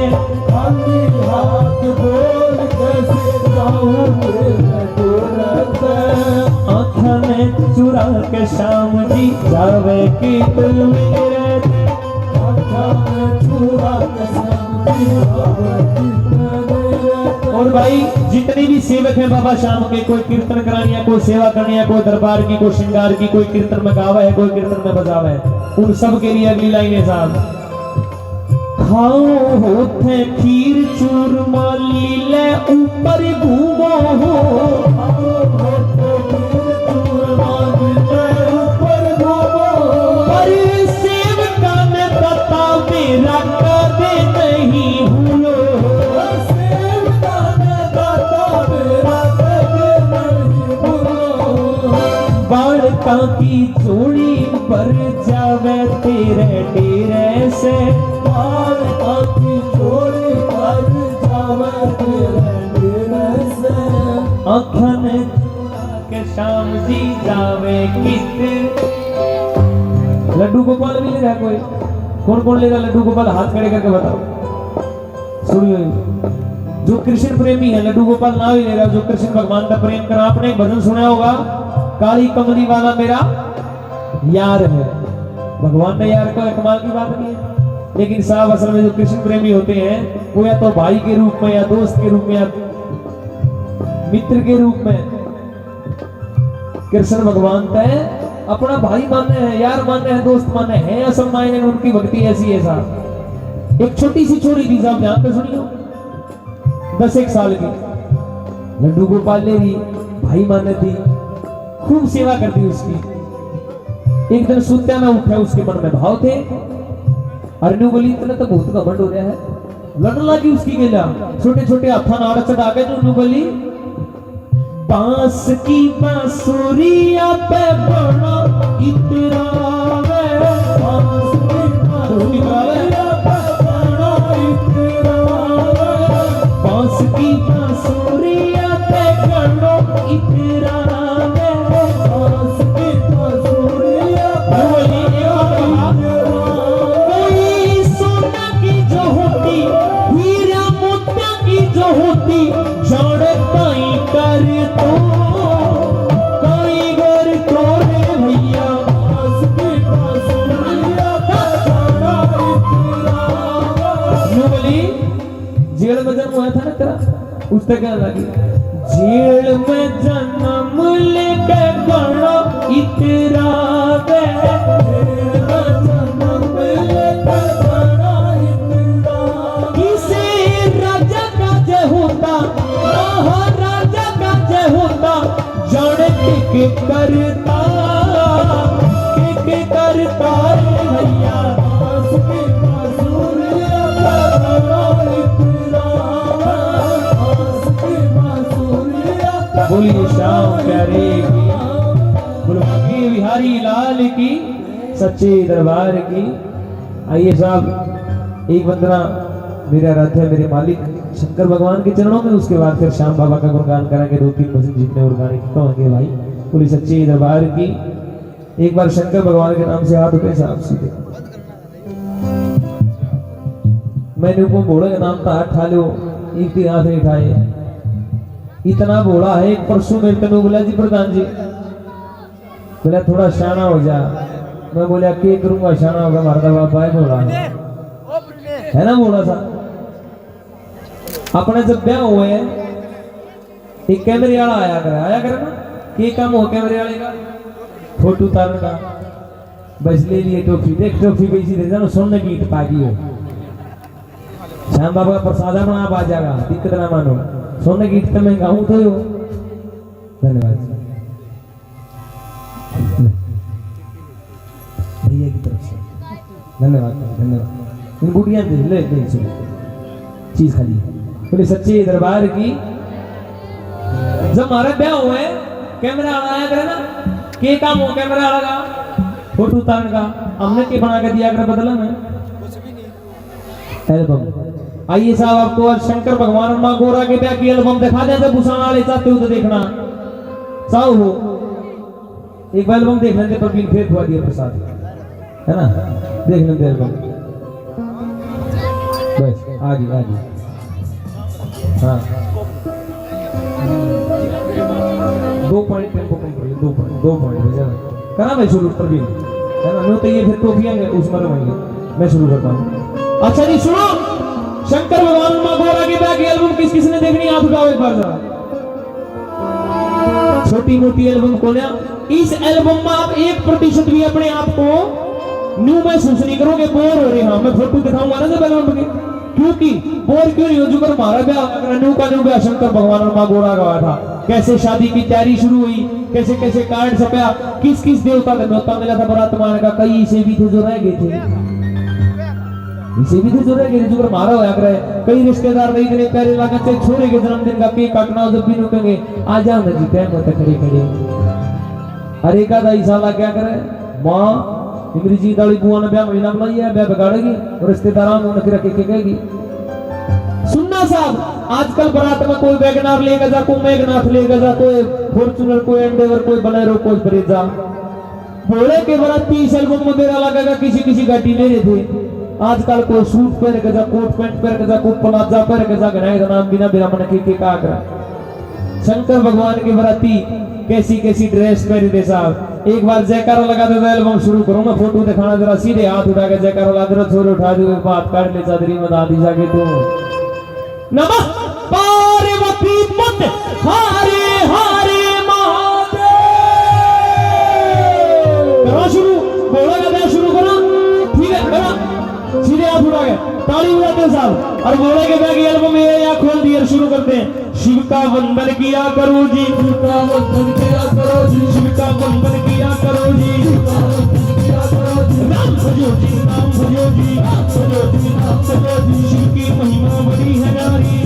खाली हाथ बोल कैसे जाऊं तेरे डेरे से। आँखों में चुरा के शाम जी जावे की दिल मेरे से, आँखों में चुरा के शाम जी जावे की दिल मेरे से। और भाई जितने भी सेवक हैं बाबा श्याम के, कोई कीर्तन करानी है, कोई सेवा करनी है, कोई दरबार की, कोई श्रृंगार की, कोई कीर्तन में गावा है, कोई कीर्तन में बजावा है, उन सब के लिए अगली लाइन है साहब। खाओ होते खीर चूरमा लीले ऊपर घूमो हो, पर सेवका ने बता मेरा कदे नहीं भूलो, बालका की जोड़ी पर जावे तेरे डेरे से, बालका की जोड़ी पर जावे तेरे डेरे से। आँखन के शाम जी जावे कित। लड्डू गोपाल भी ले रहा है कोई? कौन कौन लेगा लड्डू गोपाल? हाथ खड़े करके बताओ। सुनिए, जो कृष्ण प्रेमी है लड्डू गोपाल ना भी ले रहा, जो कृष्ण भगवान का प्रेम करा। आपने एक भजन सुना होगा, काली कमली वाला मेरा यार है। भगवान ने यार का कमाल की बात नहीं है, लेकिन साहब असल में जो कृष्ण प्रेमी होते हैं वो या तो भाई के रूप में, या दोस्त के रूप में, या मित्र के रूप में कृष्ण भगवान तय अपना भाई मानते हैं, यार मानते हैं, दोस्त मानते हैं। असल मायने में उनकी भक्ति ऐसी है साहब। एक छोटी सी छोरी थी साहब, ध्यान पे सुनियो, 10-1 साल की, लड्डू गोपाल ने भी भाई माने थी, खूब सेवा करती उसकी। एक दिन सुत्या में उठा, उसके मन में भाव थे, अरनू बोली इतना तो बहुत घमंड हो रहा है, लड़न लगी उसकी गेला, छोटे छोटे हाथा नाड़ चढ़ा के जो बोली, बांस की बांसुरिया पे बना इतरावे, बांस की बांसुरिया पे बना इतरावे, बांस की बांसुरिया पे बना इतरावे, बांस की बांसुरिया पे कोई सोना की जो होती, हीरा मोतिया की जो होती, जाने कहीं कर तो कोई घर तो रे भैया, बांस की बांसुरिया पे बना इतरावे। यूं बोली, जेल में जन्म हुआ था ना तेरा, उस तक क्या लगी, जेल में जन्म लेके बना इतरावे, जेल में जन्म लेके बना इतरावे। किसे राजा का जय होता, महाराजा का जय होता, जाने के करता, के करता रे भैया, बांस की बांसुरिया पे बना इतरावे, बांस की बांसुरिया पे। बोलिए श्याम प्यारे की, बोलिए बिहारी लाल की, सच्चे दरबार की। आइए साहब, एक वंदना मेरा रथ है मेरे मालिक शंकर भगवान के चरणों में, उसके बाद फिर श्याम बाबा का गुणगान करेंगे, 2-3 भजन जितने और गाने होंगे भाई। बोली सच्चे दरबार की। एक बार शंकर भगवान के नाम से हाथ उठे साहब सीधे, मैंने ऊपर भोले का नाम था, हाथ ठा लो, एक भी हाथ नहीं उठाए, इतना भोला है। एक परसों मेरे को बोला जी प्रधान जी, बोला थोड़ा शाना हो जा। मैं बोला क्या करूंगा, शाना होगा हमारा बाबा है भोला है ना, भोला सा। अपने जब ब्याह हुए एक कैमरे वाला आया करे ना, के काम हो कैमरे वाले का, फोटो उतारने का, बस ले लिए टोपी, देख टोपी बेची दे जानो, सोने की ईट पागी हो, श्याम बाबा का प्रसादा बना आ जाएगा, दिक्कत ना मानो, सोने की ईट तो महंगा हूं तो। धन्यवाद भैया की तरफ से, धन्यवाद धन्यवाद। इन बुढ़िया दे ले चीज खाली। बोले सच्चे दरबार की। जब हमारे ब्याह हुए कैमरा आया करे ना, के काम हो कैमरा वाला का, फोटो उतारने का, हमने के बना के दिया कर बदला में एल्बम। आइए साहब, आपको आज शंकर भगवान और मां गोरा के ब्याह की एल्बम दिखा दें। जब भूषण वाले चाहते हो तो देखना साहब हो, एक बार एल्बम देख लेते प्रवीण, फिर खुआ दिया प्रसाद, है ना? देख लेते एल्बम, बस आगे आगे। हाँ 2 पॉइंट टेम्पो कम कर, 2 पॉइंट ज्यादा करा मैं शुरू प्रवीण, है ना? नहीं तो ये फिर टोपियां उस मर होंगे। मैं शुरू करता हूँ। अच्छा जी सुनो, शंकर भगवान माँ गोरा के बैग एल्बम किस किसने देखनी, हाथ उठाओ एक बार जरा। छोटी मोटी एल्बम को ना, इस एल्बम में आप 1% भी अपने आप को न्यू महसूस नहीं करोगे, बोर हो रहे। हाँ मैं फोटो दिखाऊंगा ना जब एल्बम के, क्योंकि बोर क्यों नहीं हो, जो कर हमारा ब्याह न्यू का न्यू ब्याह शंकर भगवान और माँ गोरा गवा था। कैसे शादी की तैयारी शुरू हुई, कैसे कैसे कार्ड छपया, किस किस देवता का न्योता मिला था बारात मान का, कई इसे भी थे जो रह गए थे, इसे भी थे जो रह गए जो कर मारा होया करे। कई रिश्तेदार नहीं इतने प्यारे लगा थे, छोरे के जन्मदिन का केक काटना, जब भी नुकेंगे आ जाओ ना जी टाइम होता खड़े खड़े। अरे का दाई साला क्या करे, माँ इमरी जी दाली बुआ ने ब्याह महीना बुलाई है, ब्याह बिगाड़ेगी और रिश्तेदारों को नखरा के कहेगी। सुनना साहब, आजकल बारात में कोई वैगनार लेगा जा, कोई मैगनाथ लेगा जा, कोई फॉर्च्यूनर, कोई एंडेवर, कोई बलेरो, कोई ब्रेजा। भोले के बाराती इस एल्बम में मेरा लगेगा किसी किसी गाड़ी ले रहे थे। आजकल कोई सूट पहन के जा, कोट पैंट पहन के जा, कोई प्लाजा पहन के जा, गनाए का नाम बिना बिना मन के का करा। शंकर भगवान के बाराती कैसी कैसी ड्रेस पहने थे साहब। एक बार जयकारा लगा देता, एल्बम शुरू करूं मैं, फोटो दिखाना जरा, सीधे हाथ उठा के जयकारा लगा दे, छोरे उठा दे, बात काट ले चादरी में दादी जाके तो नमः पार्वती पत हरे हरे महादेव। करो शुरू, बोला का शुरू करो, ठीक है करो, सीधे हाथ उठा के ताली बजाते हैं साहब, और बोले के बैग एल्बम में या खोल दिया, शुरू करते हैं। शिव का वंदन किया करो जी, शिव का वंदन किया करो जी, शिव का वंदन किया करो जी, नाम भजो जी, नाम भजो जी, नाम भजो जी, नाम भजो जी। शिव की महिमा बड़ी है नारी,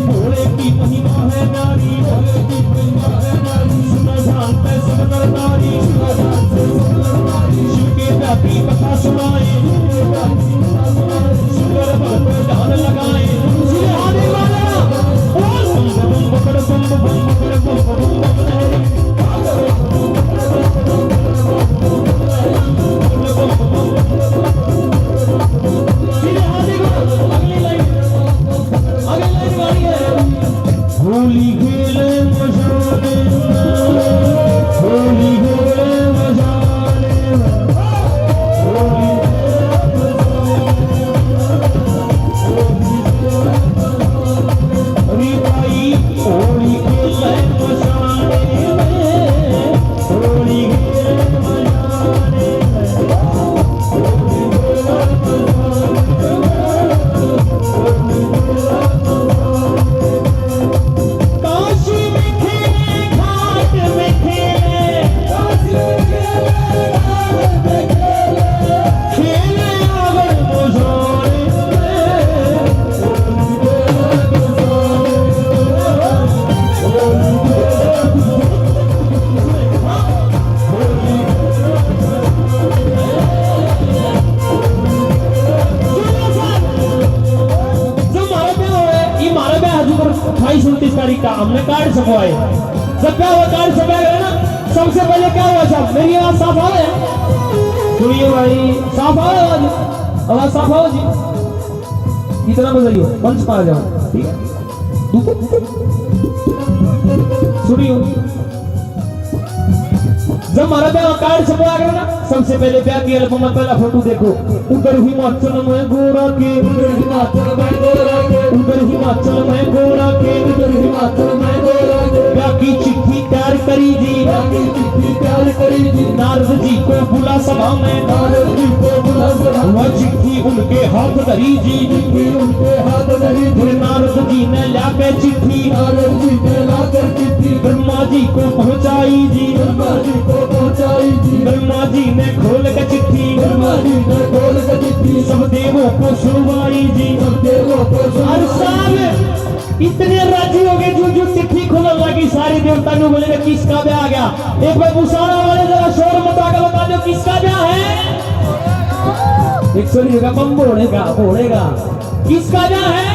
भोले की महिमा है नारी, भोले की महिमा है नारी। सुनो जानते सब नर नारी, शिव के व्यापी कथा सुनाए, सुंदर भक्त ध्यान लगाए, सीधे आने वाला बोल बम बम बकड़ बम बम बकड़ बम बम बम। होली खेले मजाले, होली खेले मजाले, होली अरे भाई होली खेले मजाले, होली खेले मजाले, का हमने कार्ड छपवाए। जब क्या हुआ, कार्ड छपाया गया ना, सबसे पहले क्या हुआ साहब, मेरी आवाज साफ आ रही है? सुनिए भाई, साफ आ रही है आवाज साफ आओ जी, इतना बजाइयो, पंच मार जाओ, ठीक है? सुनियो, जब हमारा ब्याह कार्ड छपवा गया ना, सबसे पहले ब्याह की एल्बम में पहला फोटो देखो, उधर हिमाचल में गोरा के, उधर हिमाचल में गोरा के, उधर हिमाचल में गोरा के, उधर हिमाचल में गोरा के। ब्याह की चिट्ठी तैयार करी जी, ब्याह की चिट्ठी तैयार करी जी, नारद जी को बुला सभा में, नारद जी को बुला सभा में, वह चिट्ठी उनके हाथ धरी जी, चिट्ठी उनके हाथ धरी जी। नारद जी ने लाके चिट्ठी, नारद जी ने लाकर चिट्ठी ब्रह्मा जी को पहुंचाई जी, ब्रह्मा जी को पहुंचाई जी। ब्रह्मा जी ने खोल के चिट्ठी, ब्रह्मा जी ने खोल के चिट्ठी सब देवों को सुनवाई जी, सब देवों को सुनवाई। साहब इतने राजी हो गए, जो चिट्ठी खोलने लगी सारे देवता ने बोले किसका ब्याह आ गया। एक बार भूषाणा वाले जरा शोर मचा के बता दो किसका ब्याह है। एक सोनी का बम बोलेगा, किसका ब्याह है,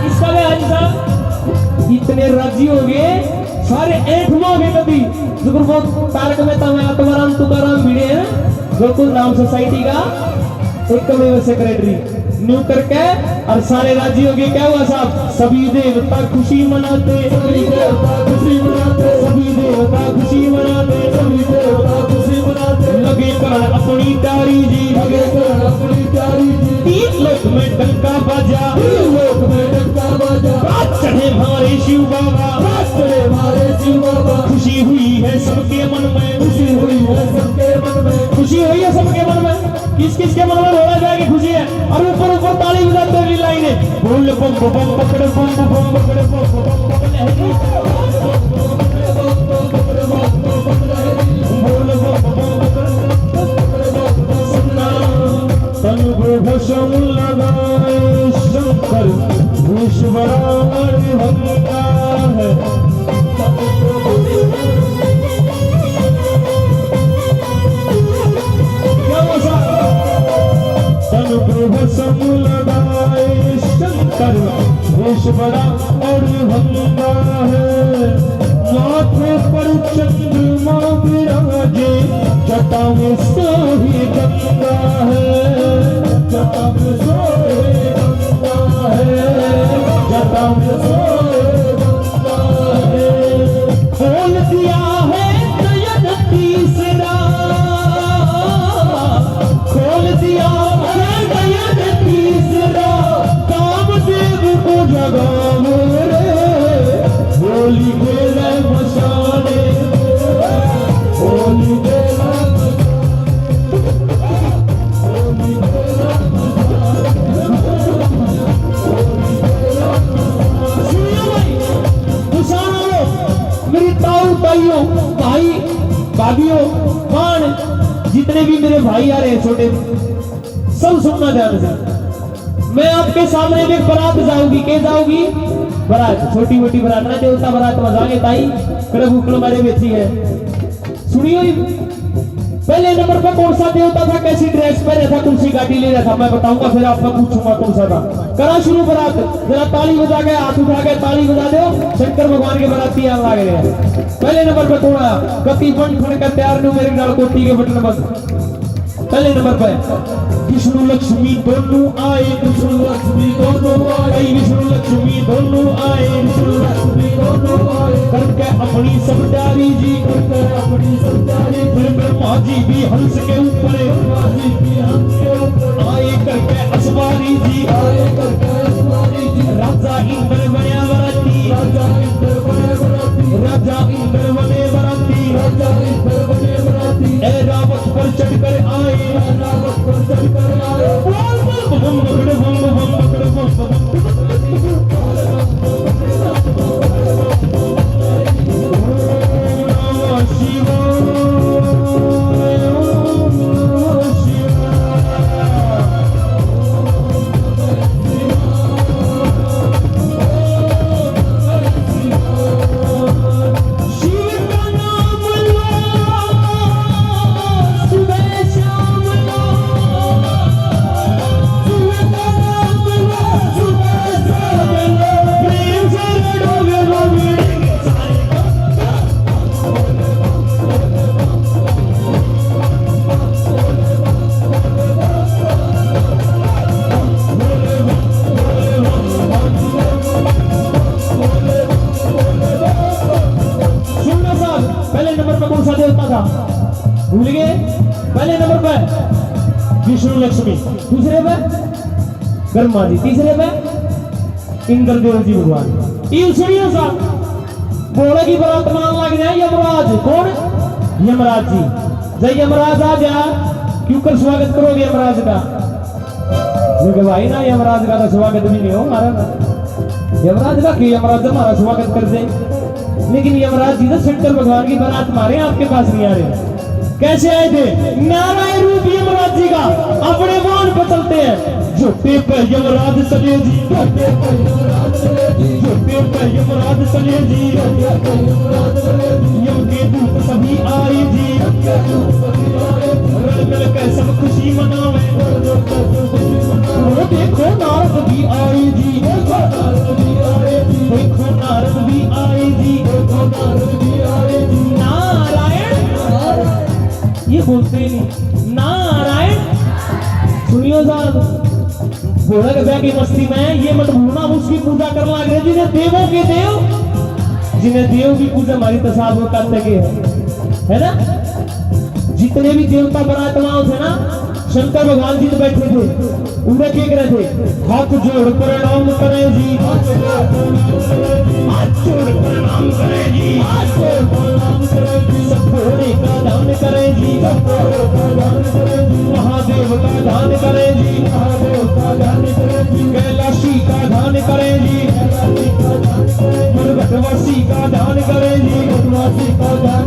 किसका ब्याह है साहब। इतने राजी हो गए, सारे एक मांगे कभी जुगर वो तारक मेहता में आत्माराम तुकाराम भिड़े हैं गोकुल नाम सोसाइटी का एक कमेव सेक्रेटरी न्यू करके और सारे राज्यों के क्या हुआ साहब सभी देवता खुशी मनाते सभी देवता खुशी मनाते सभी देवता खुशी मनाते सभी देवता खुशी मनाते लगे कर अपनी प्यारी जी लगे कर अपनी प्यारी जी तीन लोक में डंका बाजा तीन लोक में डंका बाजा रात चढ़े हमारे शिव बाबा रात चढ़े हमारे शिव बाबा खुशी हुई है सबके मन में खुशी हुई है सबके मन में खुशी हुई है सबके मन में किस किस के मन में होना जाएगी खुशी है और ऊपर ऊपर ताली बजाते हुए लाइन है बोल बम बम पकड़े बम बम पकड़े बम बम पकड़े बोल बम पकड़े सुनना तन भूषण लगाए शंकर भूषवरावर भंगा है सम लगाए शंकर वेश बड़ा और भंगा है माथे पर चंद्रमा विराजे जटा में सोहे गंगा है जटा में सोहे गंगा है जटा में सोहे गंगा है खोल दिया है नयन तीसरा खोल दिया तीसरा कामदेव को जगाओ रे होली खेले मशाले होली खेले सुनिए भाई किसानों मेरी ताऊ ताइयों भाई भाभियों खान जितने भी मेरे भाई आ रहे हैं छोटे सब सुनना ध्यान से मैं आपके सामने एक बारात जाऊंगी के जाऊंगी बारात छोटी मोटी बारात ना देवता बारात मजागे ताई करे भूखलो मारे बेची है सुनियो पहले नंबर पर कौन सा देवता था कैसी ड्रेस पहने था कौन सी गाड़ी ले रहा था मैं बताऊंगा फिर आपको पूछूंगा कौन सा था करा शुरू बारात जरा ताली बजा के हाथ उठा के ताली बजा दो शंकर भगवान के बाराती आ लागे रहे पहले नंबर पर कौन आया कति बन खड़ कर तैयार नु मेरे नाल कोटी के बटन बंद पहले नंबर पर विष्णु लक्ष्मी दोनों आए विष्णु लक्ष्मी दोनों आए विष्णु लक्ष्मी दोनों आए विष्णु लक्ष्मी दोनों आए करके अपनी सब प्यारी जी करके अपनी सब प्यारी फिर ब्रह्मा जी भी हंस के ऊपर ब्रह्मा जी भी हंस के ऊपर आए करके असवारी जी आए करके असवारी जी राजा इंद्र बने बराती राजा इंद्र बने बराती राजा इंद्र बने बराती राजा इंद्र बने बराती ए रावत पर चढ़कर आए रावत पर चढ़कर आए बम पकड़े बम पकड़े भूल गए पहले नंबर पर विष्णु लक्ष्मी दूसरे पर ब्रह्मा जी तीसरे पर इंद्रदेव जी भगवान इन सुनियो साहब बोले की बारात मान लग जाए यमराज कौन यमराज जी जय यमराज आ जा क्यों कर स्वागत करोगे यमराज का क्योंकि भाई ना यमराज का तो स्वागत भी नहीं हो हमारा यमराज का क्यों यमराज हमारा स्वागत कर दे लेकिन यमराज जी तो शंकर भगवान की बारात मारे आपके पास नहीं आ रहे कैसे आए थे नारायण रूप यमराज जी का अपने वाहन पर चलते हैं झोटे पर यमराज चले जी झोटे पर यमराज चले जी झोटे पर यमराज चले जी यम के दूत सभी आए जी रल मिल कर सब खुशी मनावे देखो नारद भी आए जी देखो नारद भी आए जी बोलते ही नहीं। नारायण सुनियो साहब, घोड़ा के बैग की मस्ती में ये मत भूलना उसकी पूजा करने लग रहे जिन्हें देवों के देव, जिन्हें देव की पूजा हमारी तसाब करते के है ना। जितने भी देवता परात्माओं थे ना, शंकर भगवान जी तो बैठे थे, उन्हें क्या करे थे, हाथ जोड़ प्रणाम करें जी, हाथ जोड़ प्रणाम करें जी, सब घोड़े का दान करें जी, महादेव का दान करें जी, कैलाशी का दान करें जी, पर्वतवासी का दान करें जी, बद्रीनाथ का दान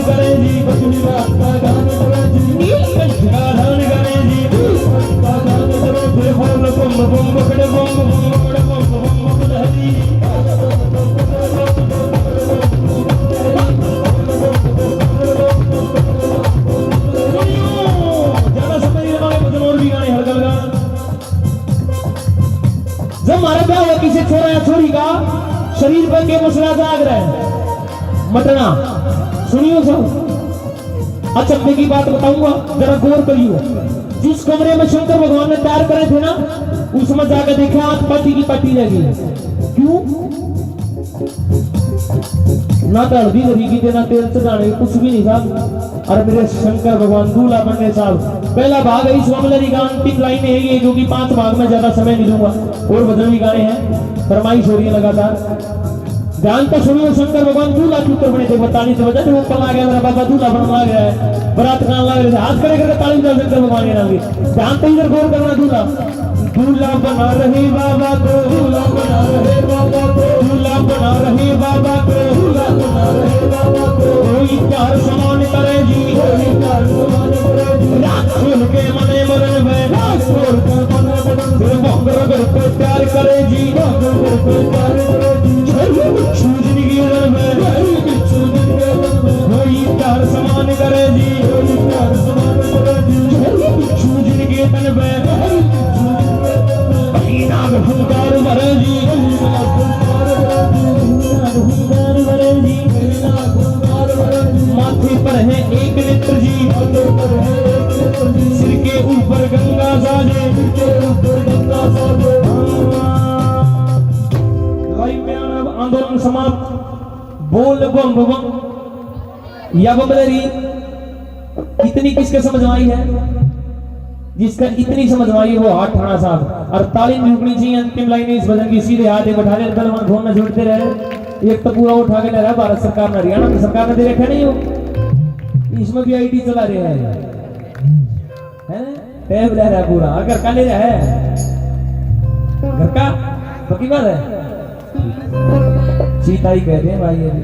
करें जी, नीलकंठ का दान करें जी, बोल बम बम बकड़े बम बम बकड़े बम बम बकड़े हरी। ज्यादा समय नहीं लगाए, भजन और भी गाने हर गल। जब हमारा ब्याह हुआ किसी छोरा या छोरी का शरीर पर के मसला जाग रहा है मटना, सुनियो सब अचंभे की बात बताऊंगा, जरा गौर करियो। जिस कमरे में शंकर भगवान ने तैयार करे थे ना, उसमें जाकर देखा आंख पाटी की पाटी रह गई। क्यों? ना तो हल्दी लगी थी, ना तेल चढ़ाने, कुछ भी नहीं था। और मेरे शंकर भगवान दूल्हा बनने साहब, पहला भाग है इस मामले का, अंतिम लाइन है ये, क्योंकि 5 भाग में ज्यादा समय नहीं लूंगा, और भजन भी गाने हैं, फरमाइश हो रही है लगातार। ध्यान तो सुनियो, शंकर भगवान दूल्हा के ऊपर बने थे, बताने से वजह वो पला गया, मेरा बाबा दूल्हा बनने लग रहा है, बारात गाने लग रहे थे, हाथ खड़े करके ताली बजाओ शंकर भगवान के नाम की। ध्यान तो इधर गौर करना, दूल्हा दूल्हा बना रहे बाबा को, दूल्हा बना रहे बाबा को, दूल्हा बना रहे बाबा को, दूल्हा बना रहे बाबा को, कोई प्यार समान करे जी, कोई प्यार समान करे जी, रात खोल के मने मरन में, रात खोल के मने मरन में, बंगर को प्यार करे जी, बंगर को प्यार करे जी, छूजनी की उधर में, कोई प्यार समान करे जी, कोई प्यार समान करे जी, छूजनी के तन में नाग हुंकार भरे जी, माथे पर है एक नेत्र जी, सिर के ऊपर गंगा साजे, आंदोलन समाप्त। बोल बम बम या बमलरी, इतनी किसके समझ में आई है? जिसका इतनी समझ में आई वो हाथ ठाना साहब, और तालीम भी रुकनी चाहिए। अंतिम लाइन इस भजन की, सीधे हाथ एक उठा ले, बलवान घोन में जोड़ते रहे। एक तो पूरा उठा के ले रहा है भारत सरकार ने, हरियाणा की सरकार ने दे रखा नहीं हो, इसमें भी आईडी चला रहे हैं, टैब ले रहा है पूरा, घर का ले रहा है, घर का पक्की बात है, सीता ही कहते हैं भाई। अभी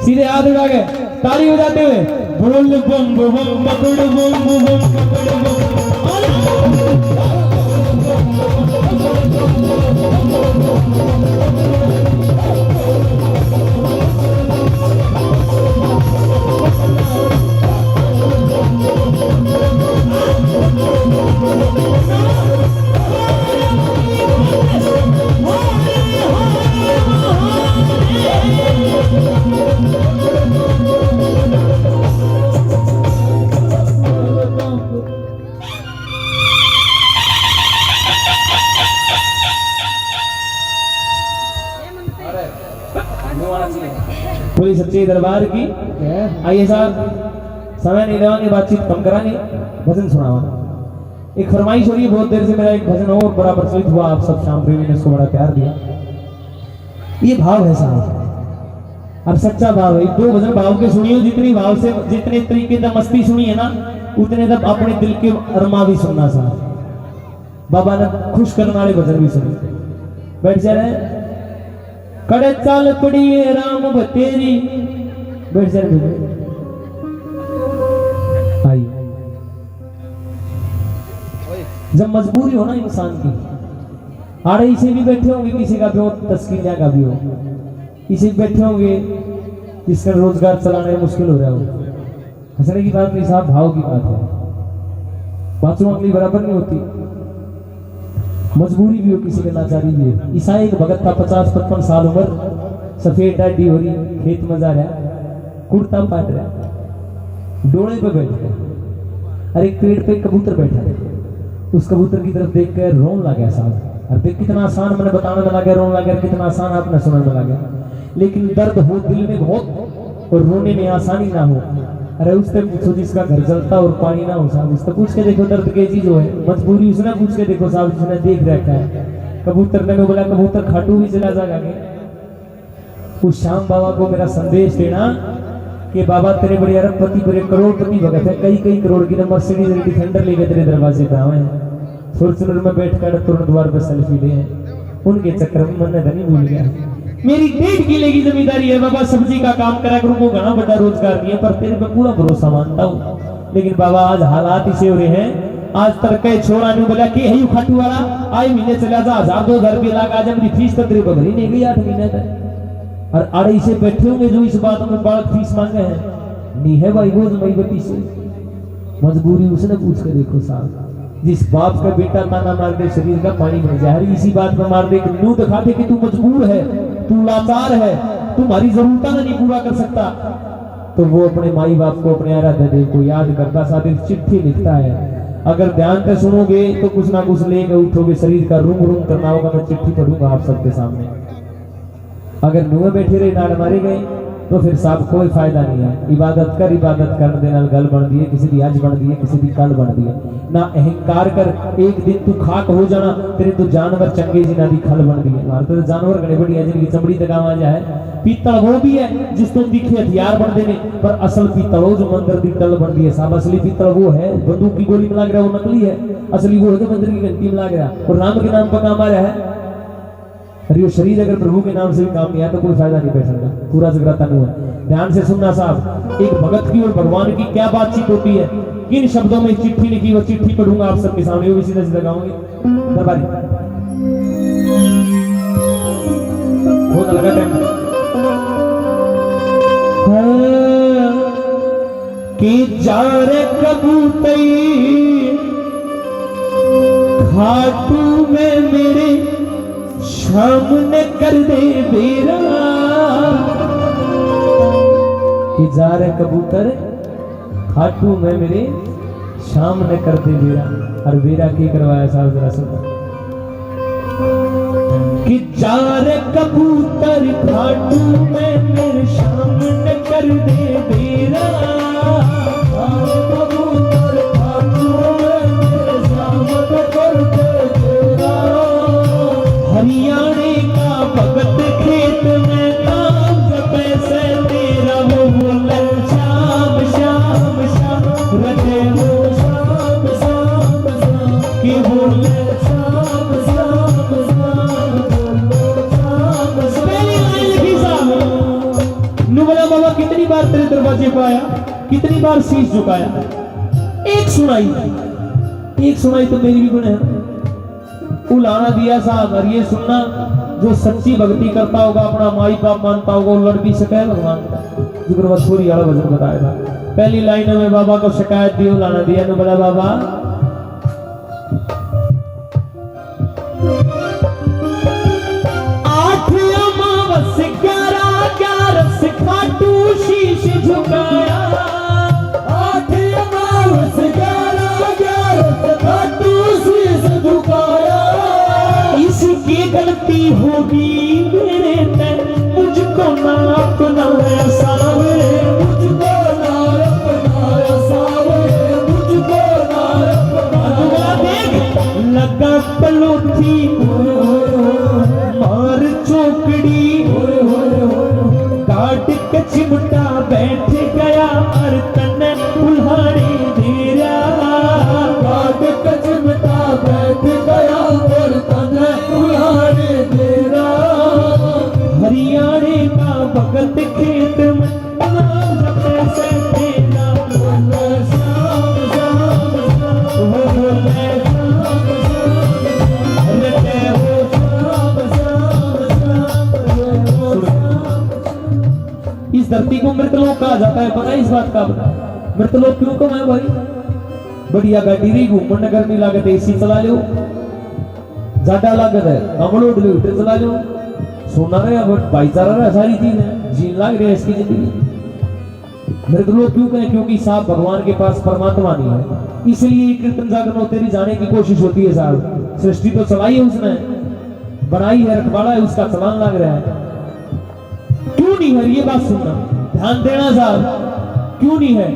सीधे हाथ उठा के ताली बजाते हुए बोल बम बम पकड़ बम बम पकड़ बम। पूरी सच्ची दरबार की। आइए साहब, समय नहीं देवानी, बातचीत कम करानी, भजन सुनावा। एक फरमाइश हो रही है बहुत देर से, मेरा एक भजन और बड़ा प्रचलित हुआ, आप सब शाम प्रेमी ने उसको बड़ा प्यार दिया। ये भाव है साहब, अब सच्चा भाव है। 2 भजन भाव के सुनियो, जितनी भाव से, जितने तरीके से मस्ती सुनी है ना, उतने तक अपने दिल के अरमा भी सुनना साहब। बाबा ने खुश करने वाले भजन भी सुने। बैठ जा रहे, कड़े चाल पड़ी राम बतेरी, बैठ जा रहे। जब मजबूरी हो ना इंसान की, आड़े इसे भी बैठे होंगे, किसी का भी हो, तस्कीनिया का भी हो, इसे बैठे होंगे जिसका रोजगार चलाना मुश्किल हो रहा हो। हंसने की बात नहीं साहब, भाव की बात है। बातों अगली बराबर नहीं होती, मजबूरी भी हो, किसी के लाचारी भी हो। ईसाई एक भगत था, 50-55 साल उम्र, सफेद डाडी हो रही, खेत में जा रहा, कुर्ता पाट रहा, डोले पे बैठ गया और एक पेड़ पे कबूतर बैठा था। उस कबूतर की तरफ देख कर रोन लगा साहब, और देख कितना आसान मैंने बताने में लगा, रोन लगा, कितना आसान आपने सुनने में लगा, लेकिन दर्द हो दिल में बहुत और रोने में आसानी ना हो। अरे उससे पूछो जिसका घर जलता और पानी ना हो साहब, उससे पूछ के देखो दर्द के चीज है, मजबूरी उसने पूछ के देखो साहब, जिसने देख रखा है। कबूतर ने बोला कबूतर खाटू भी चला जाएगा, उस श्याम बाबा को मेरा संदेश देना कि बाबा तेरे बड़े अरबपति बड़े करोड़पति भगत है, कई कई करोड़ की मर्सिडीज डिफेंडर लेके तेरे दरवाजे पे आए हैं, फॉर्च्यूनर में बैठकर तुरंत द्वार पर सेल्फी ले हैं, उनके चक्कर में मन धनी भूल गया। मेरी 1.5 किले की जिम्मेदारी है बाबा, सब्जी का काम करा करूँ, को घना बड़ा रोजगार दिया, पर तेरे पे पूरा भरोसा मानता हूँ। लेकिन बाबा आज हालात इसे हो रहे हैं, आज तक कई छोरा ने बोला कि है खाटू वाला आए महीने चला जा 1000-2000 रुपये लाख, आज मेरी फीस तो तेरे को भरी नहीं गई 8 महीने तक, और आड़े से बैठे होंगे जो इस बात में बालक फीस मांगे हैं, नहीं है भाई वो मईबती से मजबूरी उसने पूछ कर देखो साहब, जिस बाप का बेटा ताना मार दे शरीर का पानी बन जाए, इसी बात में मार दे कि न्यू दिखा दे कि तू मजबूर है, तू लाचार है, तुम्हारी जरूरत नहीं पूरा कर सकता, तो वो अपने माई बाप को अपने आराध्य देव को याद करता साथ एक चिट्ठी लिखता है। अगर ध्यान से सुनोगे तो कुछ ना कुछ लेके उठोगे, शरीर का रूम रूम करना होगा, मैं चिट्ठी पढ़ूंगा आप सबके सामने। अगर नुए बैठे रहे नाड़ मारे गए तो फिर साहब कोई फायदा नहीं है। इबादत कर देना गल बन दिए, किसी दी आज बन दिए, किसी दी कल बन दिए ना। अहंकार कर, एक दिन तू खाक हो जाना, तेरे तो जानवर चंगे जिन्हें दी खल बन दिए। हमारे तो जानवर गड़े बड़ी है जिनकी चमड़ी तक आ जाए। पीतल वो भी है जिस तुम दिखे हथियार बन देने, पर असल पीतल हो जो मंदिर की तल बन दी है साहब। असली पीतल वो है बंदूक की गोली में लग रहा है, वो नकली है। असली वो है जो मंदिर की घंटी में लग रहा है और राम के नाम पर काम आ रहा है। अरे शरीर अगर प्रभु के नाम से भी काम नहीं आया तो कोई फायदा नहीं बैठने का, पूरा जगराता नहीं है। ध्यान से सुनना साहब, एक भगत की और भगवान की क्या बातचीत होती है, किन शब्दों में चिट्ठी लिखी, वो चिट्ठी पढ़ूंगा आप सबके सामने, वो भी सीधा सीधा गाऊंगी। दरबारी बहुत लगा टाइम कि जा रे कबूतर खाटू में मेरे सामने कर दे बेरा, कि जा रहे कबूतर खाटू में मेरे सामने कर दे बेरा। और बेरा की करवाया साहब जरा सुनो, कि जा रहे कबूतर खाटू में मेरे सामने कर दे बेरा, कबूतर खाटू में मेरे सामने कर दे बेरा। हरियाणे का भगत खेत में काम जपे से तेरा, वो बोले शाम शाम शाम रटे वो शाम शाम शाम, कि बोले शाम शाम शाम बोले शाम शाम। पहली लाइन लिखी साहब, नुबला बाबा कितनी बार तेरे दरवाजे पे आया, कितनी बार शीश झुकाया, एक सुनाई तो मेरी भी गुण है। उलाना दिया साहब, और ये सुनना जो सच्ची भक्ति करता होगा, अपना माई बाप मानता होगा, वो लड़ भी सके भगवान का। जिक्र छोरी वाला वजन बताया था। पहली लाइन में बाबा को शिकायत दी, उलाना दिया न बोला बाबा आठ अमावस 11 खाटू शीश झुकाया, 8 अमावस 11 खाटू शीश झुकाया। इसकी गलती होगी मेरे तन, मुझको ना अपनाया सावे, मुझको ना अपनाया सावे, मुझको ना अपनाया। देख लगा पलोथी मार चौकड़ी, काट के चिमटा बैठ गया और तने उल्हाड़ी देरा, काट के चिमटा बैठ गया और तने उल्हाड़ी देरा। हरियाणे का भगत खेत में नाम जपे से तेरा, बोले शाम शाम शाम, बोले शाम शाम रटे हो शाम शाम शाम। इस धरती को मृतलोक कहा जाता है, पता है इस बात का? मृतलोक क्यों कहा है भाई? बढ़िया गाड़ी रही घूमने नगर नहीं लागत, एसी चला लो, ज्यादा लागत है कमलोड हीटर चला लो, सोना रहा बट भाईचारा रहा, सारी चीज है, जीन लाग रही है इसकी जिंदगी। मेरे तो लोग क्यों कहें, क्योंकि साहब भगवान के पास परमात्मा नहीं है, इसलिए कीर्तन जागरण तेरी जाने की कोशिश होती है साहब। सृष्टि तो चलाई है उसने, बनाई है, रखवाड़ा है, उसका चलान लग रहा है, क्यों नहीं है? ये बात सुनना, ध्यान देना साहब, क्यों नहीं है?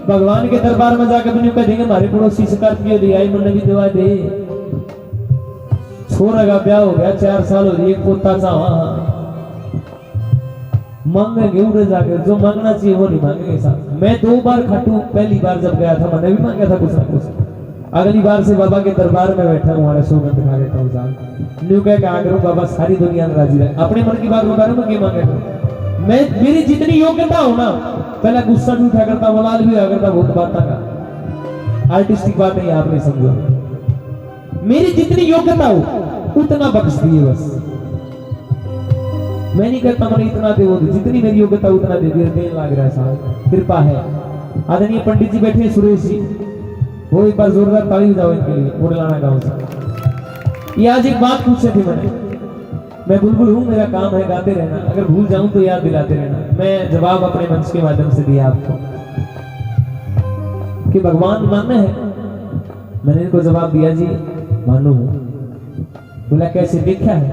भगवान के दरबार में जाकर भी कह देंगे हमारे पड़ोसी स्कॉर्पियो ले आई, मैंने भी दवा दे, छोरा का ब्याह हो गया, 4 साल हो गए, एक पोता चाहा, मांगेंगे उड़े जाकर, जो मांगना चाहिए वो नहीं मांगेंगे साहब। मैं 2 बार खटू, पहली बार जब गया था मैंने भी मांगा था कुछ ना कुछ, अगली बार से बाबा के दरबार में बैठा हूँ, सौगंध खा लेता हूँ साहब, न्यू कह के आ करूँ बाबा सारी दुनिया में राजी रहे, अपने मन की बात बता रहा हूँ, मैं मांगे मैं मेरी जितनी योग्यता हो ना, पहले गुस्सा भी उठा करता, मलाल भी हुआ करता, बहुत बात का आर्टिस्टिक बात नहीं, आप नहीं समझो, मेरी जितनी योग्यता हो उतना बख्श दिए बस, मैं नहीं कहता मैंने इतना दे, वो जितनी मेरी योग्यता उतना दे दिया, देने लग रहा है साहब, कृपा है। आदरणीय पंडित जी बैठे सुरेश जी, वो एक बार जोरदार ताली बजाओ इनके लिए, मुरलाना गांव से। ये आज एक बात पूछी थी मैंने, मैं बुलबुल हूँ, मेरा काम है गाते रहना, अगर भूल जाऊं तो याद दिलाते रहना। मैं जवाब अपने मंच के माध्यम से दिया आपको कि भगवान मानना है, मैंने इनको जवाब दिया जी मानो हूँ। बोला कैसे देखा है?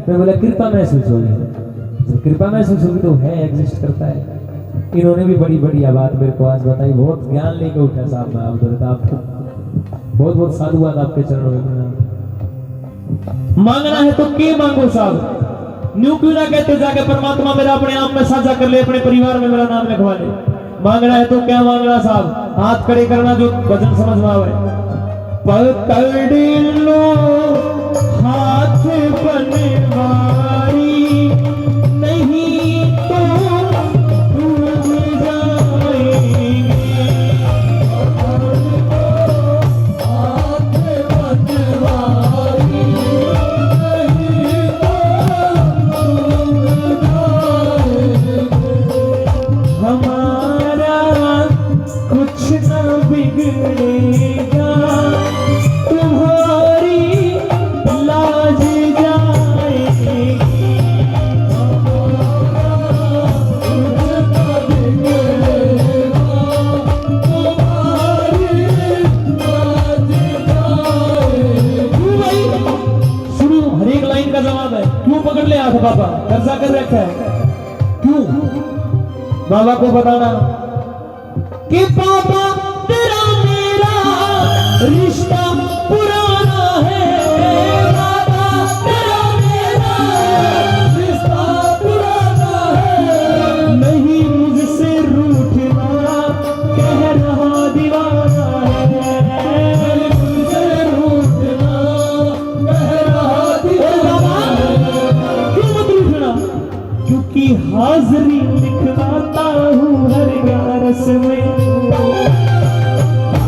मैं बोला कृपा महसूस होगी, जब कृपा महसूस होगी तो है, एग्जिस्ट करता है। इन्होंने भी बड़ी बढ़िया बात मेरे को आज बताई, बहुत ज्ञान लेके उठा साहब, मैं आपको बहुत बहुत साधुवाद आपके चरणों में। मांगना है तो के मांगो साहब, न्यू क्यों ना कहते जाके परमात्मा मेरा अपने आप में साझा कर ले, अपने परिवार में मेरा नाम लिखवा ले। मांगना है तो क्या मांगना साहब, हाथ खड़े करना जो वचन समझ में आवे, पकड़ लो हाथ बनवारी, नहीं तो डूब जाएंगे, हाथ बनवारी, नहीं तो डूब जाएंगे, हमारा कुछ न बिगड़ेगा, पकड़ ले हाथ बाबा, कर्जा कर रखा है, क्यों? बाबा को बताना कि बाबा तेरा मेरा रिश्ता पुराना है, बाबा तेरा मेरा रिश्ता पुराना है, नहीं मुझसे रूठना कह रहा दीवाना है, मुझसे रूठना कह रहा दीवाना, क्योंकि हाजरी लिखवाता हूँ हर गारस में,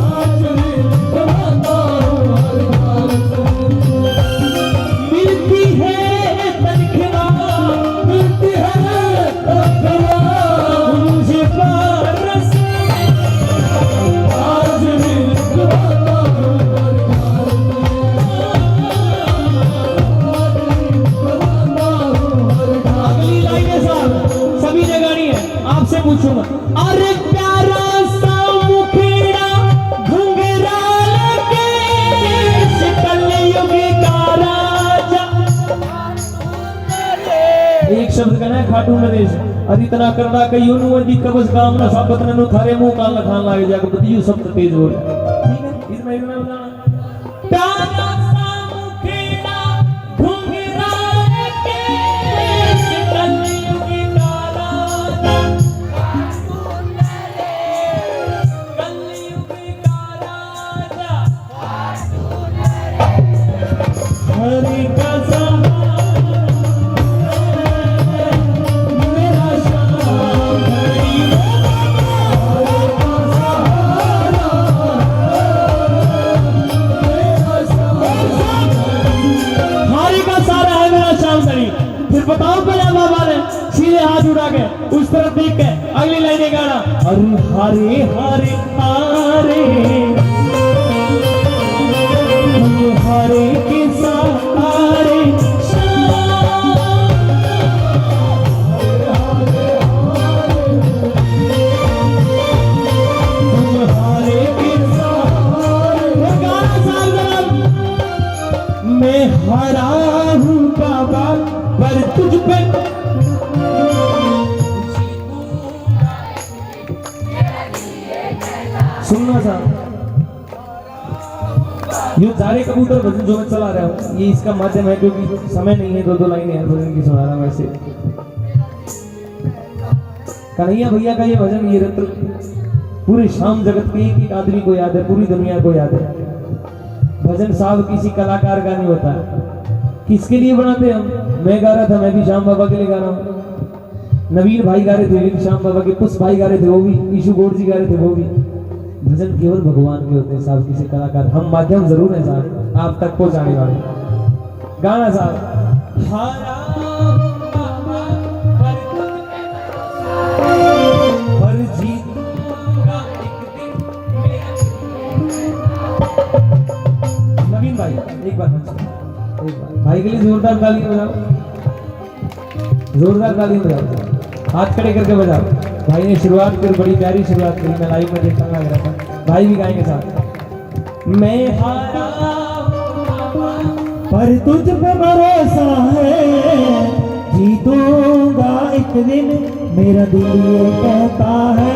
हाजरी लिखवाता हूँ हर गारस में, मिलती है तनख्वाह, मिलती है तनख्वाह मुझे पारस में, हाजरी लिखवाता हूँ हर गारस में। सभी ने गाड़ी है, आपसे पूछूंगा, अरे प्यारा सा मुखेड़ा घुंघराल केश, कलयुग का राजा, एक शब्द कहना है खाटू नरेश, अरे इतना करना कहियो नु जी कबज काम ना साबत ने थारे मुंह कान लखान लागे जाके बतियो सब तेज बोल, ठीक है? इसमें बताना प्यारा सा मुखेड़ा घुंघराल केश, कलयुग हरि का मेरा श्याम हरि, हरि का सहारा मेरा श्याम, हरि का सहारा है मेरा श्याम हरि। फिर बताओ पहले बाबा ने सीधे हाथ उठा के उस तरफ देख के अगली लाइन गाना, अरे हरे हरे हरे हरे के सहारे श्याम, ये सारे कबूतर भजन जो मैं चला रहा हूँ ये इसका माध्यम है, क्योंकि समय नहीं है, 2-2 लाइनें हर भजन की सुना रहा हूँ। ऐसे कन्हैया भैया का ये भजन, ये रत्न पूरे शाम जगत के एक आदमी को याद है, पूरी दुनिया को याद है। भजन साहब किसी कलाकार का नहीं होता, किसके लिए बनाते हम? मैं गा रहा था, मैं भी श्याम बाबा के लिए गा रहा हूँ। नवीन भाई गा रहे थे, भी श्याम बाबा के। पुष्प भाई गा रहे थे, वो भी। ईशु गौड़ जी गा रहे थे, वो भी। भजन केवल भगवान के होते हैं साहब, किसी कलाकार। हम माध्यम जरूर हैं साहब, आप तक पहुंचाने वाले। गाना साहब। नवीन भाई एक बार भाई के लिए जोरदार ताली बजाओ, जोरदार ताली बजाओ, हाथ खड़े करके बजाओ। भाई ने शुरुआत कर, बड़ी प्यारी शुरुआत करी, मैं लाइव में देखने लग रहा था। भाई भी गाएंगे साथ। मैं हारा पर तुझ पे भरोसा है, जीतूंगा एक दिन, मेरा दिल ये कहता है।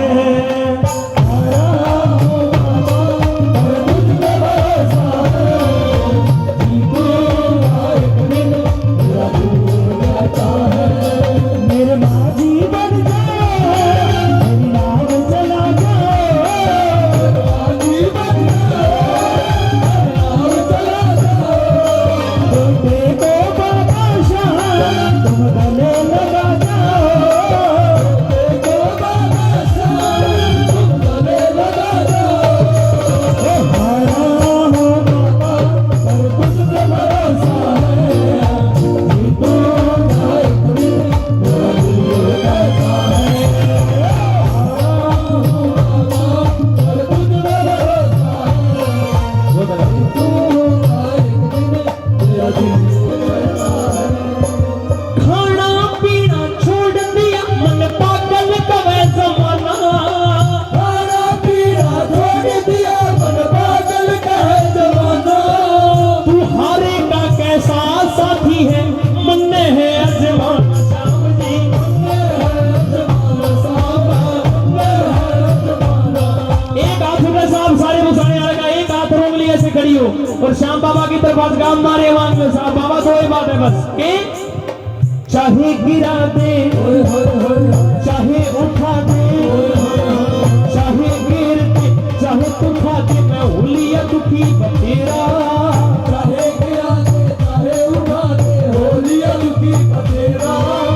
और श्याम बाबा की तरफ आज गाम मारे मान में साहब बाबा को ही बात है बस के चाहे गिरा दे, चाहे उठा दे, चाहे गिर दे, चाहे उठा दे, मैं हुलिया दुखी बतेरा। चाहे गिरा दे, चाहे उठा दे, हुलिया दुखी बतेरा।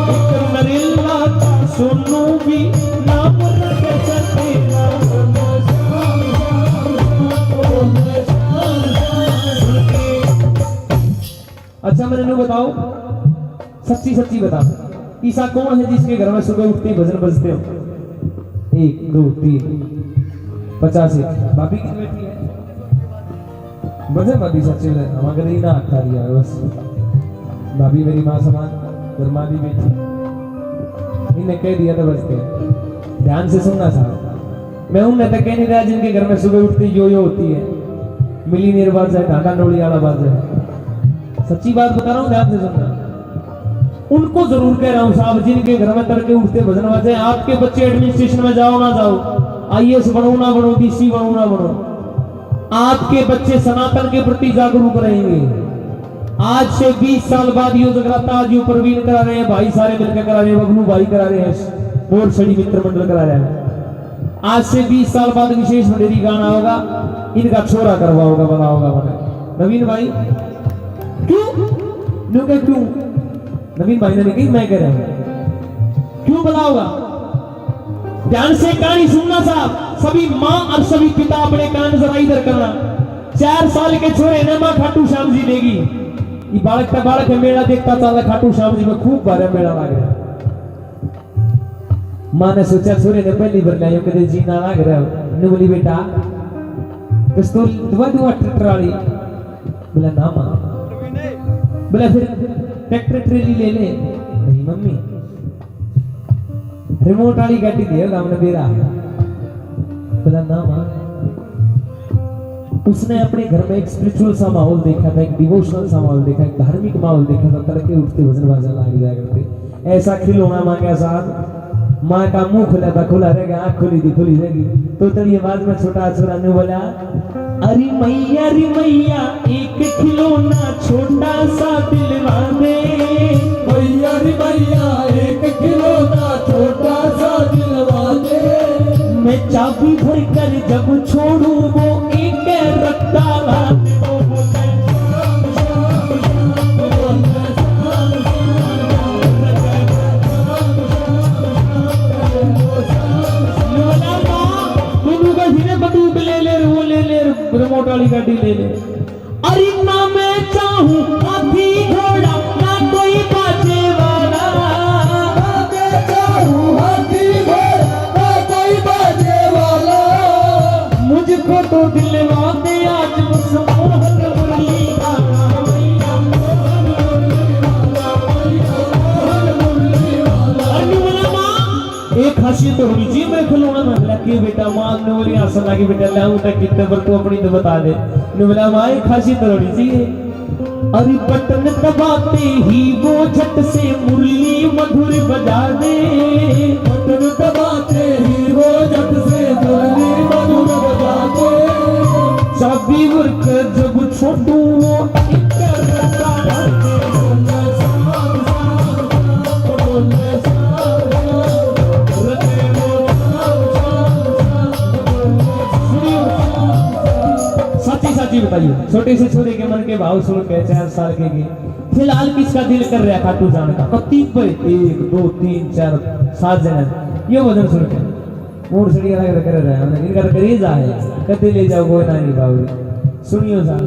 एक नरिल्ला का सुनू भी नाम रखे सतेरा। अच्छा मैंने बताओ, सच्ची सच्ची बता, ईसा कौन है जिसके घर में सुबह उठते ही भजन बजते हो? 1 2 3 50 भाभी की बेटी है भजन भाभी सच्ची है हमारे लिए ना आता दिया बस। भाभी मेरी माँ समान, धर्मादी बेटी, इन्हें कह दिया था बजते। ध्यान से सुनना साहब, मैं उन्हें तक कह नहीं रहा जिनके घर में सुबह उठते यो होती है, मिलीनियर बात है, ढाका नोड़ी वाला बात है। सच्ची बात बता रहा हूँ, ध्यान से सुनना। उनको जरूर कह रहा हूँ साहब, जिनके घर में तड़के उठते भजन बजे। आपके बच्चे एडमिनिस्ट्रेशन में जाओ ना जाओ, आईएएस बनो ना बनो, डीसी बनो ना बनो, आपके बच्चे सनातन के प्रति जागरूक रहेंगे। आज से 20 साल बाद यो जगराता आज यो प्रवीण करा रहे हैं, भाई सारे मिलकर करा रहे हैं, बबलू भाई करा रहे हैं, और छड़ी मित्र मंडल करा रहे हैं। आज से 20 साल बाद विशेष भंडेरी गाना होगा, इनका छोरा करवा होगा, बना होगा मैंने। नवीन भाई क्यों नवीन भाई ने नहीं कही, मैं कह रहा हूं क्यों बना होगा। ध्यान से कहानी सुनना साहब, सभी माँ और सभी पिता अपने कान जरा इधर करना। 4 साल के छोरे ने माँ खाटू श्याम जी देगी, ये बालक का बालक है, मेला देखता चला खाटू श्याम जी में खूब बारे मेला लग रहा। माँ ने सोचा छोरे ने पहली बार लाया कदे जीना लग रहा है, बोली बेटा पिस्तौल दुआ ट्रैक्टर बोला ना माँ, बोला फिर ट्रैक्टर ट्रेली ले ले। नहीं मम्मी, रिमोट वाली गाड़ी दिया हमने बेरा। बोला ना माँ। उसने अपने घर में एक स्पिरिचुअल सा माहौल देखा था, एक डिवोशनल सा माहौल देखा, एक धार्मिक माहौल देखा था, तड़के उठते भजन बाजा लग जाया करते। ऐसा खिलौना मांगा साहब, माँ का मुंह खुला था, खुला रहेगा, आँख खुली थी खुली रहेगी। तो तड़ी आवाज में छोटा छोरा ने बोला अरे मैया एक खिलौना छोटा सा दिलवा दे। मैया रे मैया एक खिलौना छोटा सा दिलवा दे। मैं चाबी भर कर जब छोड़ू वो एक रखता बंदूक ले ले, वो ले ले, रिमोट वाली गाड़ी ले ले। अरे ना मैं चाहूं हाथी घोड़ा ना कोई बाजे वाला, ना मैं चाहूं हाथी घोड़ा ना कोई बाजे वाला। मुझको तो दिलवा दे आज बस मोहन मुरली वाला। एक खासियत तो होनी चाहिए मैं खिलौना में बोला कि बेटा मां ने बोली आसन लगी बेटा लाऊं तक कितने पर तू अपनी तो बता दे। ने बोला मां एक खासियत तो होनी चाहिए। अरे बटन दबाते ही वो झट से मुरली मधुर बजा दे। बटन दबाते ही वो झट से मुरली मधुर बजा दे। चाबी वर्क जब छोटू वो एक सच्ची बताइए, छोटे से छोटे के मन के भाव सुन के 4 साल के फिलहाल किसका दिल कर रहा है खाटू जाने का? कत्ती पे 1 2 3 4 7 जने ये वजन सुन के मूड सड़ी अलग कर रहे हैं। इनका तो करीज है कत्ती ले जाओ कोई ना नहीं पाओगे। सुनियो साहब,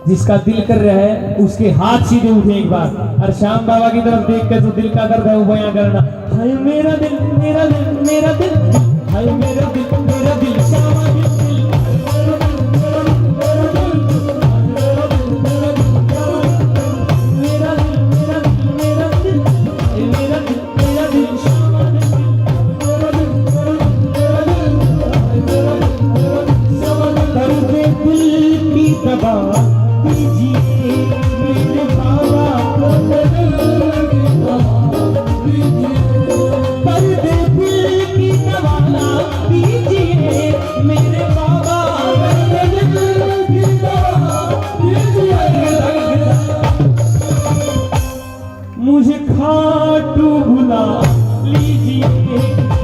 जिसका दिल कर रहा है उसके हाथ सीधे उठे एक बार और श्याम बाबा की तरफ देख कर जो दिल का दर्द है वो बयां करना। हाय मेरा दिल मेरा दिल मेरा दिल, हाय मेरा दिल मेरा दिल श्यामा दिल। मुझे खाटू भुला लीजिए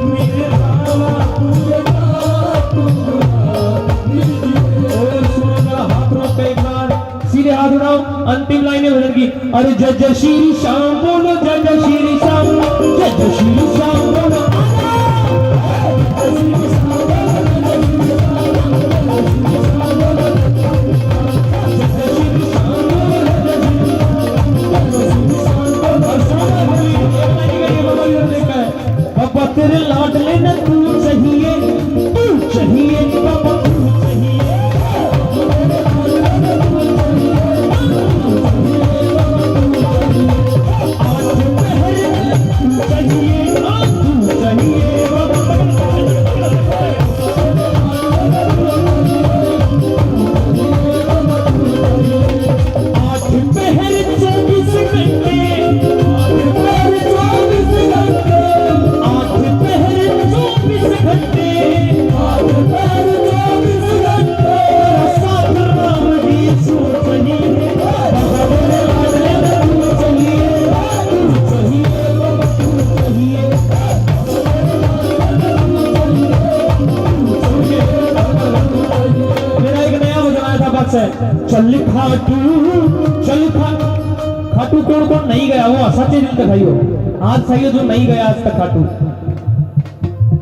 मेरे बाबा, मुझे खाटू भुला लीजिए। और सुनना हाथों पे एक बार सीधे हाथ उठाओ, अंतिम लाइनें भजन की। अरे जय जय श्री श्याम बोलो, जय जय श्री श्याम, जय जय श्री श्याम बोलो। बाबा तेरे लाडले न तू चाहिए बाबा तू चाहिए। आज पहर तू चाहिए तू चाहिए बाबा। आज पहर 24 घंटे, चल खाटू चल खाटू कौन कौन नहीं गया वो सच्चे दिल तक भाइयों आज सही जो नहीं गया आज तक खाटू।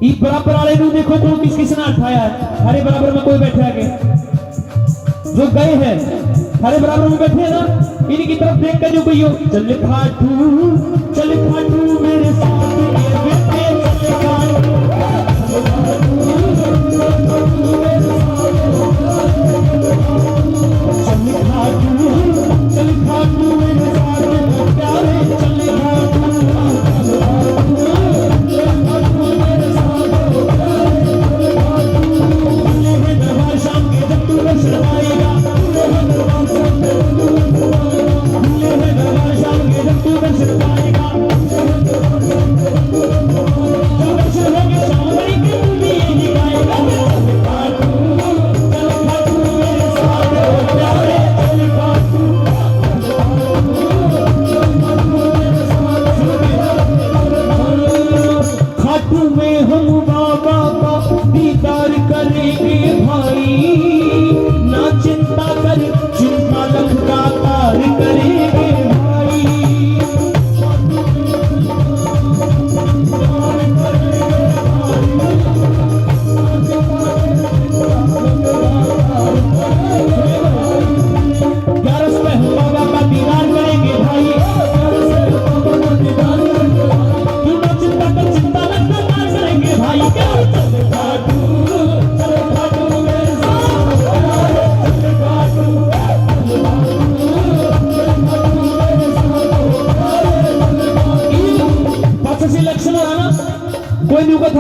ई बराबर वाले नु देखो कौन किस किसने उठाया है। हरे बराबर में कोई बैठे आगे जो गए हैं हरे बराबर में बैठे हैं ना, इनकी तरफ देख कर जो कहियो चल खाटू मेरे साथ ये बैठे चल खाटू। चल खाटू मेरे साथ प्यारे चल खाटू। दरबार शाम के जब तू दर्शन आएगा, दरबार शाम के जब तू दर्शन आएगा।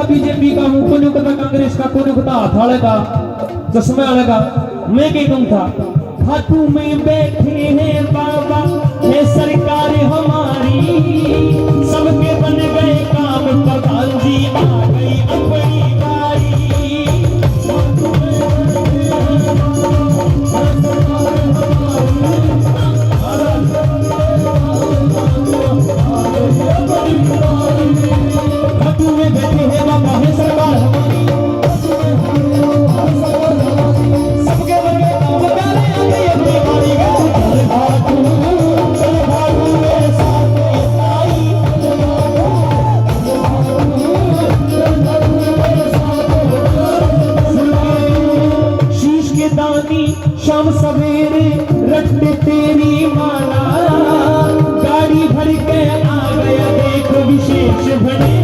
कुनुकता बीजेपी का हूँ, कुनुकता कांग्रेस का, कुनुकता हथौड़े का, चश्मे वाले का। मैं कहीं कहूँ था खाटू में बैठे हैं बाबा, है सरकार हमारी, सबके बन गए काम, प्रधान जी आ गई अपनी बारी। खाटू में बैठे हैं बाबा, है सरकार हमारी, सबके बन गए काम, प्यारे आ गई अपनी बारी। चल भाटू, चल भाटू मेरे साथ आई, शीश के दानी शाम सवेरे रखते तेरी माला, गाड़ी भर के आ गया देख विशेष भंडेरी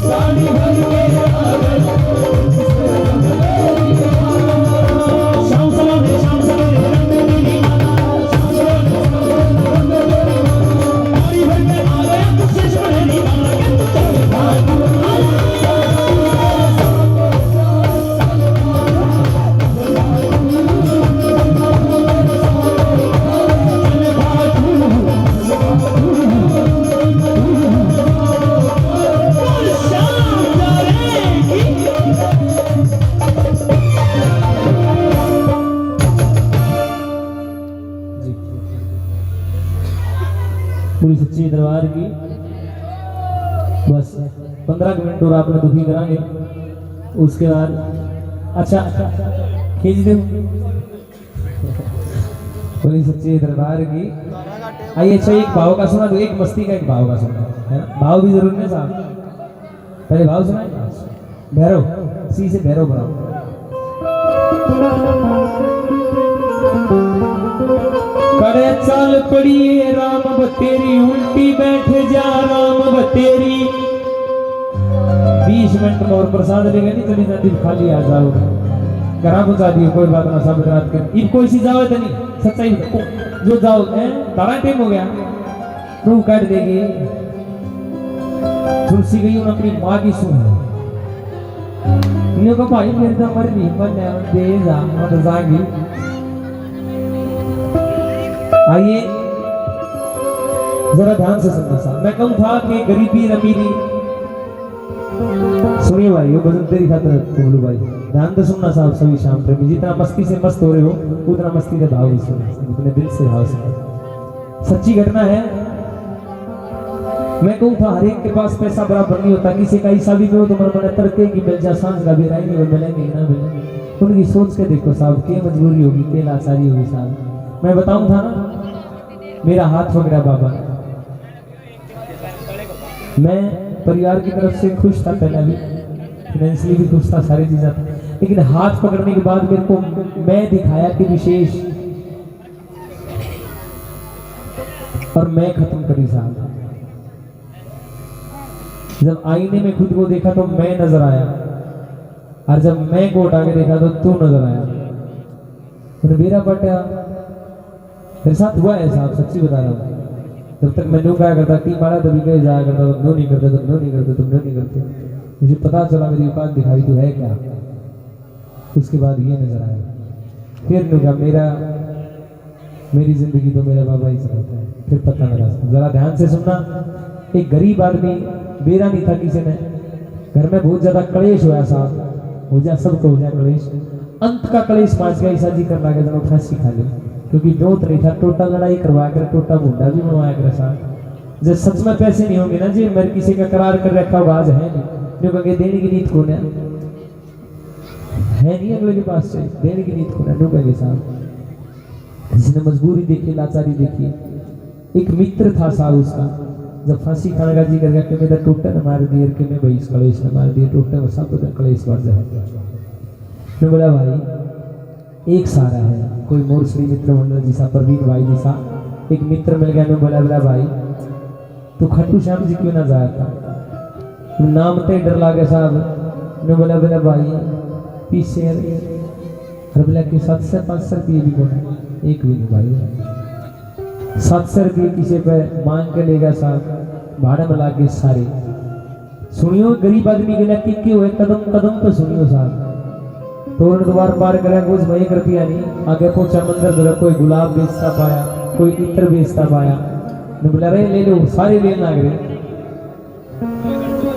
गाड़ी भर के आ गया। शाम सवेरे रखते तेरी माला, शाम सवेरे गाड़ी भर के आ गया विशेष भंडेरी पूरी सच्ची दरबार की। बस 15 मिनट और आपने दुखी करांगे, उसके बाद अच्छा खींच दो। पूरी सच्ची दरबार की। आइए अच्छा एक भाव का सुना दो, एक मस्ती का एक भाव का सुना है ना, भाव भी जरूरी है साहब। पहले भाव सुना भैरव, सी से भैरव बनाओ। करे चाल पड़ी राम बतेरी, उल्टी बैठ जा राम बतेरी। 20 मिनट में और प्रसाद लेगा नहीं, चली जाती खाली आ जाओ, घर पहुंचा दिए, कोई बात ना, सब रात के इन कोई सी जाओ तो नहीं, सच्चाई जो जाओ तारा टाइम हो गया, रूह काट देगी। तुलसी गई उन अपनी माँ की सुन, इन्हें को भाई मेरे तो मर नहीं बन दे जा मत जागी। आइए जरा ध्यान से सुनना साहब, मैं कहूं था कि गरीबी अमीरी, सुनिए भाई, वो भजन तेरी खातिर बोलू भाई, ध्यान से सुनना साहब सभी शाम प्रेमी। जितना मस्ती से मस्त हो रहे हो उतना मस्ती का भाव भी सुनो, उतने दिल से भाव सुनो। सच्ची घटना है, मैं कहूं था हर एक के पास पैसा बराबर नहीं होता, किसी का ईसा भी हो तो मन तरके की मिल जा, सांस का भी राय नहीं मिलेंगे ना मिलेंगे। उनकी सोच के देखो साहब, क्या मजबूरी होगी, क्या लाचारी होगी साहब। मैं बताऊं था ना, मेरा हाथ पकड़ा बाबा, मैं परिवार की तरफ से खुश था, पहले भी फाइनेंशियली भी खुश था, सारी चीजें था, लेकिन हाथ पकड़ने के बाद मेरे को मैं दिखाया कि विशेष, और मैं खत्म करी साहब। जब आईने में खुद को देखा तो मैं नजर आया, और जब मैं को उठा के देखा तो तू नजर आया। तो मेरा बेटा मेरे साथ हुआ है साहब, सच्ची बता रहा हूँ। जब तक मैं न्यू क्या करता, टीम वाला तभी कहे जाया करता, तुम न्यू नहीं करते, तुम न्यू नहीं करते, तुम न्यू नहीं करते। मुझे पता चला मेरी औकात दिखाई तो है क्या, उसके बाद ये नजर आया, फिर न्यू क्या मेरी जिंदगी तो मेरा बाबा ही चलाता है, फिर पता लगा। जरा ध्यान से सुनना, एक गरीब आदमी, बेरा नहीं था किसी ने, घर में बहुत ज्यादा कलेश हुआ साहब, हो जा सबको हो जा कलेश, अंत का कलेश पाँच गया, ईसा जी करना के जब फांसी खा ली, क्योंकि जोत नहीं था, टोटा लड़ाई करवा कर टोटा मुंडा भी बनवाया कर साहब। जब सच में पैसे नहीं होंगे ना जी, मेरे किसी का करार कर रखा हुआ आज है नहीं, जो कहेंगे देने की नीत कौन है नहीं, अगले के पास चाहिए, देने की नीत कौन है, जो कहेंगे साहब। जिसने मजबूरी देखी, लाचारी देखी, एक मित्र था साहब उसका, जब फांसी खाने का जी कर गया कि मेरा टोटा न मार दिए, कि मैं भाई कलेश न मार दिए, टोटा सब कलेश बढ़ जाए। मैं बोला भाई एक सारा है, कोई मोर श्री मित्र मंडल जिसा परवीन भाई जिसा एक मित्र मिल गया। मैं बोला भाई तो खाटू श्याम जी क्यों ना जाया था, नाम ते डर लागे साहब। मैं बोला भाई पीछे हर बोला कि 700-500 रुपये भी कौन है, एक भी नहीं भाई। 700 रुपये किसी पे मांग के लेगा साहब, भाड़ा में लाके सारे सुनियो गरीब आदमी के लिए कि हुए कदम कदम पे सुनियो साहब। तोरण द्वार पार करे कुछ भाई रुपया नहीं, आगे पहुंचा मंदिर जरा कोई गुलाब बेचता पाया, कोई इत्र बेचता पाया, ने बोला रे ले लो, सारे ले लग रहे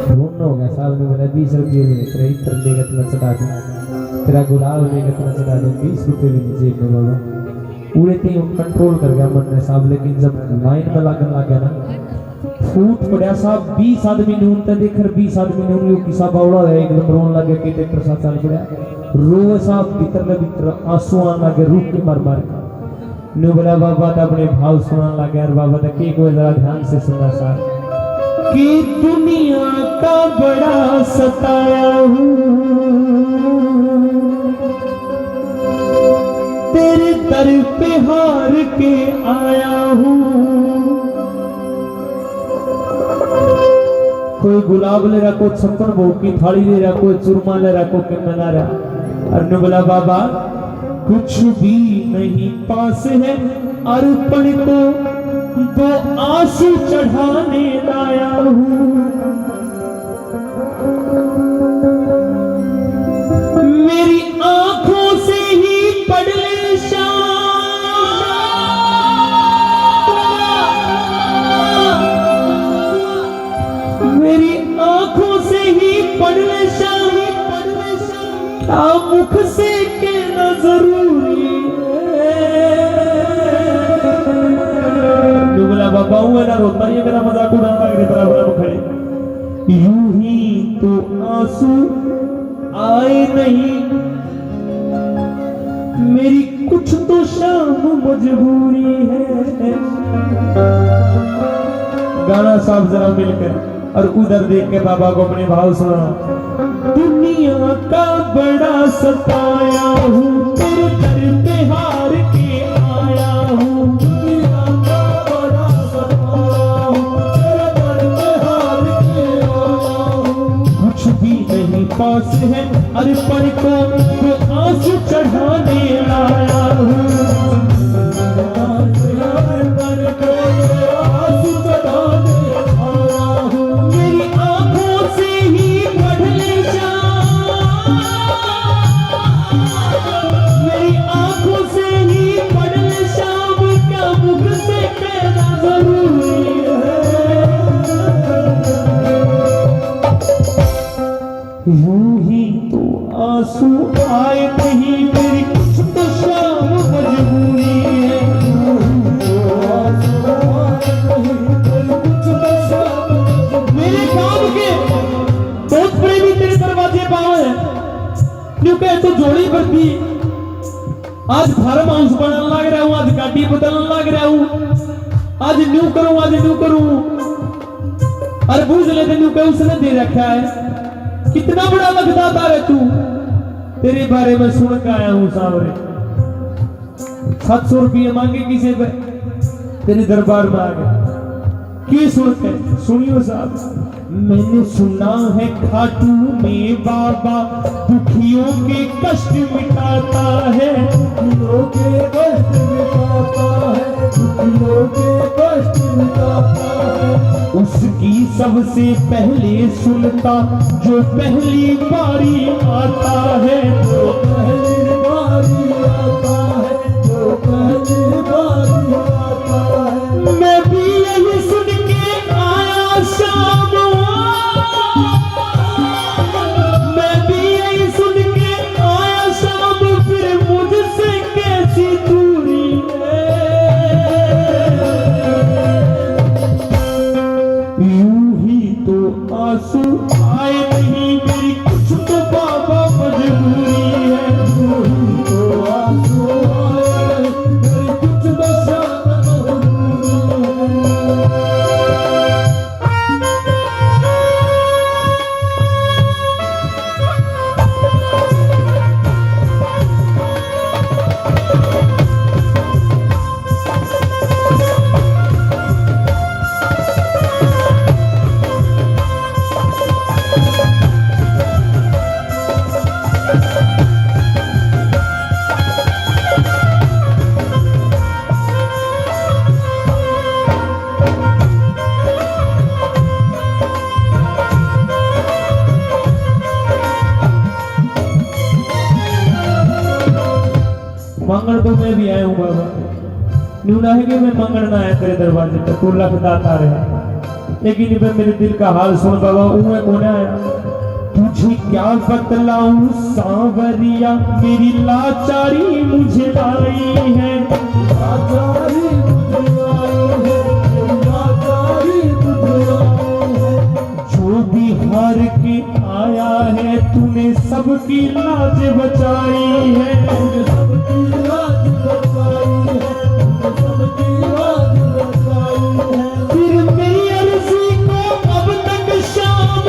ढूंढना हो गया साहब ने बोला 20 रुपये में तेरा इत्र लेगा तुम्हें चढ़ा दूं, तेरा गुलाब लेगा तुम्हें चढ़ा दूं, 20 रुपये भी नहीं जेब में बाबा। पूरे थे कंट्रोल कर गया मन ने साहब, लेकिन जब लाइन में लगन लग गया ना फूट पड़ा साहब। 20 आदमी ने उनते देखकर 20 आदमी ने उनको किसा बावड़ा है एकदम रोन लगे कि ट्रैक्टर साथ चल पड़ा रो साहब, भीतर में भीतर आंसू आने लगे रूप के मार मार ने बोला बाबा तो अपने भाव सुनाने लगे यार बाबा तो के को जरा ध्यान से सुना साहब कि दुनिया का बड़ा सताया हूँ, तेरे दर पे हार के आया हूँ। कोई गुलाब ले रहा, कोई 56 भोग की थाली ले रहा, कोई चूरमा ले रहा, कोई कितना रहा। और ने बोला बाबा कुछ भी नहीं पास है, अर्पण को 2 आंसू चढ़ाने लाया हूँ। मेरी आंखों से ही पढ़ ले शाम, मेरी आंखों से ही पढ़ ले शाम, क्या मुख से कहना जरूरी है। बोला बाबा हुआ ना रोता ही मेरा मजाक उड़ाना लग रहा बराबर खड़े। यूं ही तो आंसू आए नहीं, मेरी कुछ तो शाम मजबूरी है। गाना साहब जरा मिलकर और उधर देख के बाबा को अपने भाव सुना। दुनिया का बड़ा सताया हूँ, तेरे दर पे हार के आया हूँ। दुनिया का बड़ा सताया हूँ, तेरे दर पे हार के आया हूँ। कुछ भी नहीं पास है, अर्पण को 2 आंसू चढ़ाने लाया हूँ। यूं ही तो आंसू आए नहीं, मेरी कुछ तो शाम मजबूरी है। तो आंसू आए नहीं, मेरी कुछ तो शाम। मेरे काम के बहुत प्रेमी तेरे दरवाजे पाओ है, क्योंकि तो जोड़ी भरती आज फार्म हाउस बनाने लग रहा हूँ, आज गाड़ी बदलने लग रहा हूँ, आज न्यू करूँ, आज न्यू करूँ। अरे बूझ लेते न्यू के उसने दे रखा है, कितना बड़ा लगता था रे तू, तेरे बारे में सुन के आया हूं सावरे। 700 रुपये मांगे किसी पे, तेरे दरबार में आ गए की सुनते सुनियो साहब। मैंने सुना है खाटू में बाबा दुखियों के कष्ट मिटाता है, दुखियों के कष्ट मिटाता है, दुखियों के कष्ट मिटाता है। उसकी सबसे पहले सुनता जो पहली बारी आता है, जो पहली बारी आता है, जो पहली बारी आता है। मैं भी यही सुन के आया शाम, मैं भी यही सुन के आया शाम, फिर मुझसे कैसी दूरी है। यूं ही तो आंसू आए नहीं, मेरी कुछ तो बाबा मजबूरी है। यूं ही तो आंसू मैं भी आया हूँ बाबा। न्यू ना है कि मैं मंगण ना आया तेरे दरवाजे पे, तू लख दाता रहे, लेकिन ये मेरे दिल का हाल सुन बाबा। मैं कौन आया, तुझे क्या बतलाऊं सांवरिया, मेरी लाचारी मुझे लाई है, लाचारी मुझे लाई है, लाचारी मुझे लाई है। जो भी हार के आया है तूने सबकी लाज बचाई है, सबकी लाज बचाई है, सबकी लाज बचाई है। फिर मेरी अर्जी को अब तक शाम,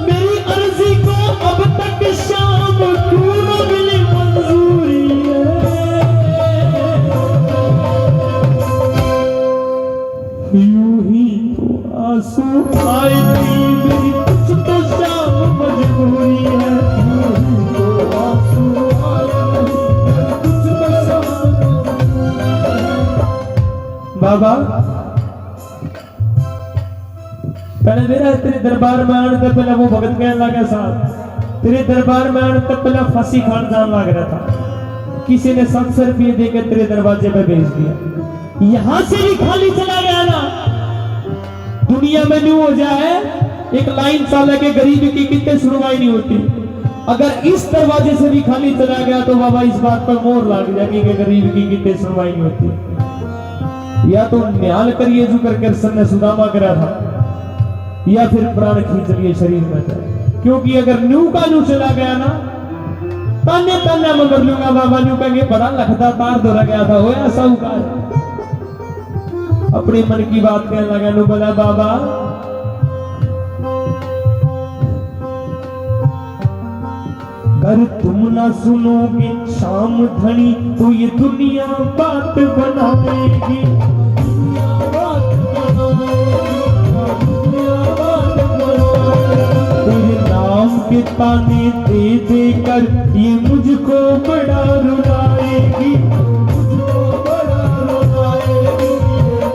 मेरी अर्जी को अब तक शाम क्यों न मिली मंजूरी है। यूं ही तो आंसू आए नहीं, मेरी कुछ तो शाम मजबूरी है। यूं ही तो आंसू आए नहीं, मेरी कुछ तो शाम मजबूरी है। बाबा पहले मेरा तेरे दरबार में आने तक पहले वो भगत कहने लगा साहब, तेरे दरबार में आने तक पहले फांसी खान जान लग रहा था। किसी ने 700 रुपये देकर तेरे दरवाजे पे भेज दिया। यहां से भी खाली चला गया ना, दुनिया में न्यू हो जाए एक लाइन साल के गरीब की कितने सुनवाई नहीं होती। अगर इस दरवाजे से भी खाली चला गया तो बाबा इस बात पर मोहर लग जाएगी कि गरीब की कितने सुनवाई नहीं होती। या तो न्याल करिए जो कर कृष्ण ने सुदामा करा था, या फिर प्राण खींच लिए शरीर में था। क्योंकि अगर न्यू का न्यू चला गया ना, ताने ताने मैं कर लूंगा बाबा। न्यू कहेंगे बड़ा लखदा तार धोरा गया था, होया साहूकार। अपने मन की बात कहने लगा। नु बोला बाबा अगर तुम ना सुनोगे शाम धनी तो ये दुनिया बात बनाएगी, दुनिया बात बनाएगी, दुनिया बात बनाएगी। तेरे नाम के ताने दे दे कर ये मुझको बड़ा रुलाएगी, मुझको बड़ा रुलाएगी,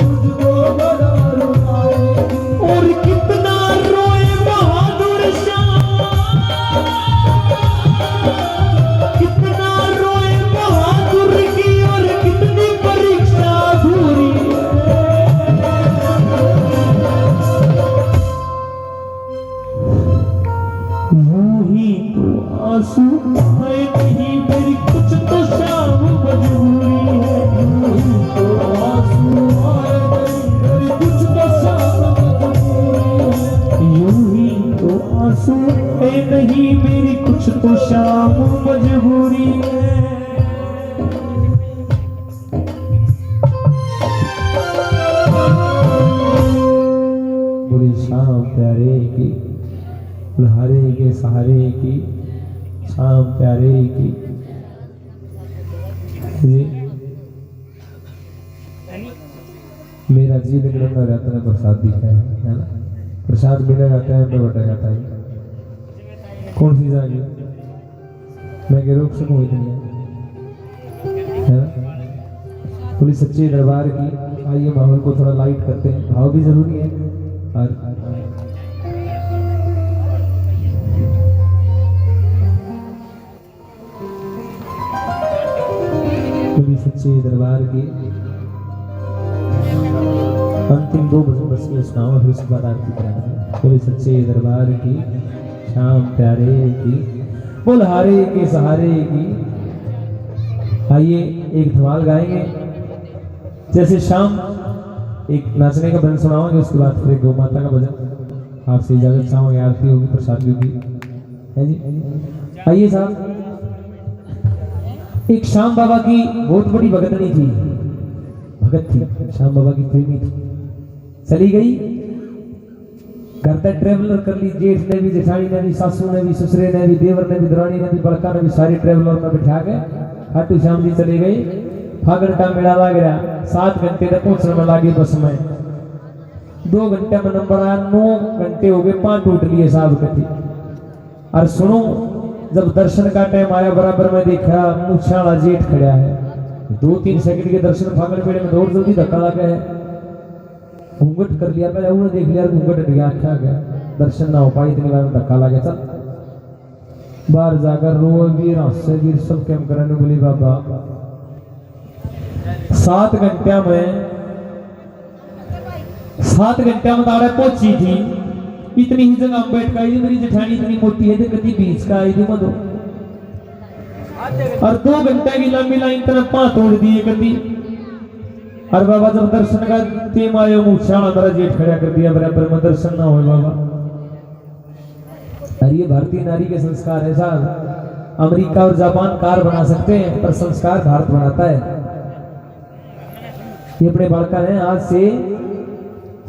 मुझको बड़ा रुलाएगी। और कितना रोए बहादुर शाह, कितना रोए बहादुर की और कितनी परीक्षा अधूरी है। यूं ही तो आंसू आए नहीं, मेरी कुछ तो शाम मजबूरी है। यूं ही तो आंसू आए नहीं, मेरी कुछ तो शाम मजबूरी है। यूं ही तो आंसू आए नहीं, मेरी कुछ तो शाम मजबूरी है। बुरी शाम प्यारे की, दुल्हारे के सहारे की, शाम प्यारे की। जी मेरा जी निकलना रहता है, प्रसाद दिखा है ना, प्रसाद मिला जाता है तो बटा जाता है। कौन सी जागी मैं के रोक सकूं इतनी है ना। पूरी सच्चे दरबार की। आइए माहौल को थोड़ा लाइट करते हैं, भाव भी जरूरी है। और पूरी सच्चे दरबार की अंतिम 2 बस ये सुनाओ, फिर उसके बाद आरती कराएंगे। पूरी सच्चे दरबार की, शाम प्यारे की, बुल्हारे के सहारे की। आइए एक धमाल गाएंगे। जैसे शाम एक नाचने का भजन सुनाओगे, उसके बाद फिर गौ माता का भजन। आपसे इजाजत चाहोगे, आरती होगी, प्रसाद भी होगी, है जी। आइए साहब, एक श्याम बाबा की बहुत बड़ी भगतनी थी, भगत थी, श्याम बाबा की प्रेमी थी। चली गई, घर तक ट्रेवलर कर ली। जेठ ने भी, जेठानी ने भी, सासू ने भी, ससुरे ने भी, देवर ने भी, दरानी ने भी, बड़का ने भी, सारी ट्रेवलर में बिठा के खाटू श्याम जी चली गई। फागण का मेला लग रहा, 7 घंटे तक पहुंचने में लगे बस में। 2 घंटे में नंबर आया, 9 घंटे हो गए, 5 टूट लिए साहब कथी। और सुनो, जब दर्शन का टाइम आया, बराबर में देखा मुछाला जेठ खड़ा है। 2-3 सेकंड के दर्शन फागण मेले में दौड़ जल्दी धक्का लगा है, घूंघट कर लिया। पहले उन्होंने देख लिया, घूंघट गया, क्या गया, दर्शन ना हो पाई, इतनी बार धक्का लगा। चल बाहर जाकर रो वीर हंसे वीर सब कैम करने बोली बाबा 7 घंटा में ताड़े पहुंची थी। इतनी ही जगह बैठ कर मेरी जेठानी इतनी मोटी है कति बीच का आई थी मधु और 2 घंटे की लंबी लाइन तरफ पांव तोड़ दिए कति। और बाबा जब दर्शन का तेम आयो मूछा मेरा जेठ खड़ा कर दिया बराबर में दर्शन ना हो बाबा। और ये भारतीय नारी के संस्कार है साहब। अमेरिका और जापान कार बना सकते हैं पर संस्कार भारत बनाता है। ये अपने बालका है आज से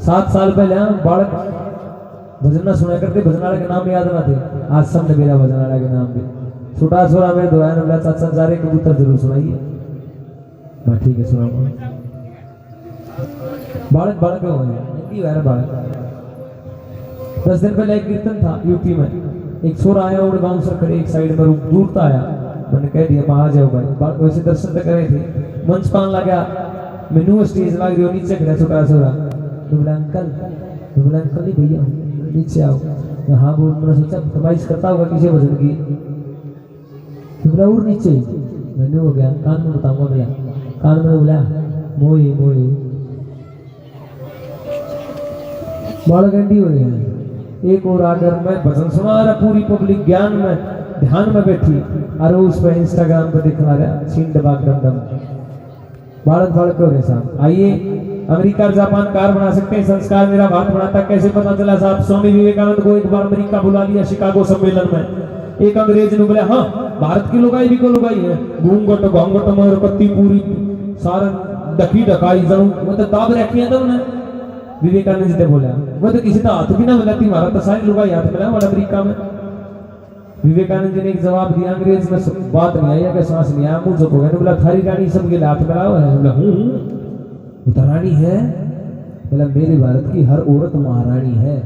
7 साल पहले बालक भजन ना सुना करते, भजन वाले के नाम याद ना थे। आज सबने मेरा भजन वाले के नाम पे छोटा छोरा मेरे दोया ने बोला चाचा जा रहे कबूतर जरूर सुनाइए। मैं ठीक है सुनाऊंगा। बालक हो गए हिंदी वाला बालक। 10 दिन पहले एक कीर्तन था यूपी में। एक छोरा आया और बाउंसर खड़े एक साइड में दूर आया। मैंने कह दिया आ जाओ भाई। वैसे दर्शन तो करे थे मंच पान लगा मैनू स्टेज लग रही हो नीचे खड़ा छोटा छोरा। बोला अंकल नहीं भैया नीचे आओ। हाँ बोल मैंने सोचा फरमाइश करता होगा किसी भजन की। बोला और नीचे मैंने हो गया कान में बताऊंगा भैया। कान में बोला मोई बाल गंडी हो रही है। एक और आकर मैं भजन सुना रहा पूरी पब्लिक ज्ञान में ध्यान में बैठी और उस पर इंस्टाग्राम पे दिखा रहा छीन दबा दम बालक हो रहे साहब। आइए अमेरिका और जापान कार बना सकते हैं, संस्कार मेरा भारत बनाता। कैसे पता चला साहब? स्वामी विवेकानंद को एक बार अमेरिका बुला लिया शिकागो सम्मेलन में। एक अंग्रेज ने बोला हाँ भारत की लुगाई भी को लुगाई है घूंघट घोंघट में कत्ती पूरी सारा डकी डकाई जाऊं मतलब दाब रखी है। तो उन्हें विवेकानंद जी ने बोला वो तो किसी का हाथ भी ना मिलाती हमारा तो सारी लुगाई हाथ मिला और अमेरिका में। विवेकानंद जी ने एक जवाब दिया अंग्रेज में बात नहीं आई कि सांस नहीं आया मुंह चुप हो गया। बोला थारी रानी सबके हाथ मिलाओ है। बोला तो रानी है। बोला मेरे भारत की हर औरत महारानी है।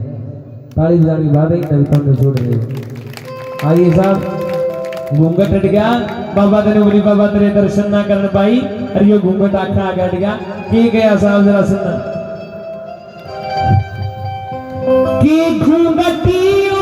ताली बजानी बात ही कविता में छोड़ रहे हो। आइए साहब घूंघट हट गया बाबा तेरे बोली बाबा तेरे दर्शन ना करने पाई अरे ये घूंघट आखा आगे हट गया की गया साहब जरा सुनना कि घूंघटियों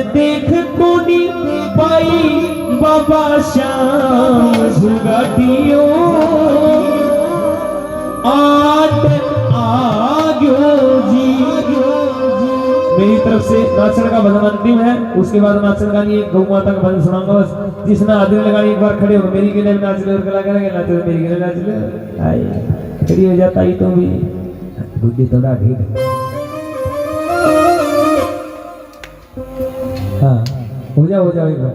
देख कोनी पाई बाबा श्याम घुघटियो आट आग्यो जी। मेरी तरफ से नाचन का भजन अंतिम है। उसके बाद नाचन का नहीं गौ माता का भजन सुनाऊंगा। बस जिसने हाजिरी लगानी एक बार खड़े हो मेरी के लिए नाच ले और कला करेंगे नाच मेरी के लिए नाच ले। आई खड़ी हो जाता ही तो भी बुद्धि थोड़ा ठीक है। हाँ हो जाओ एक बार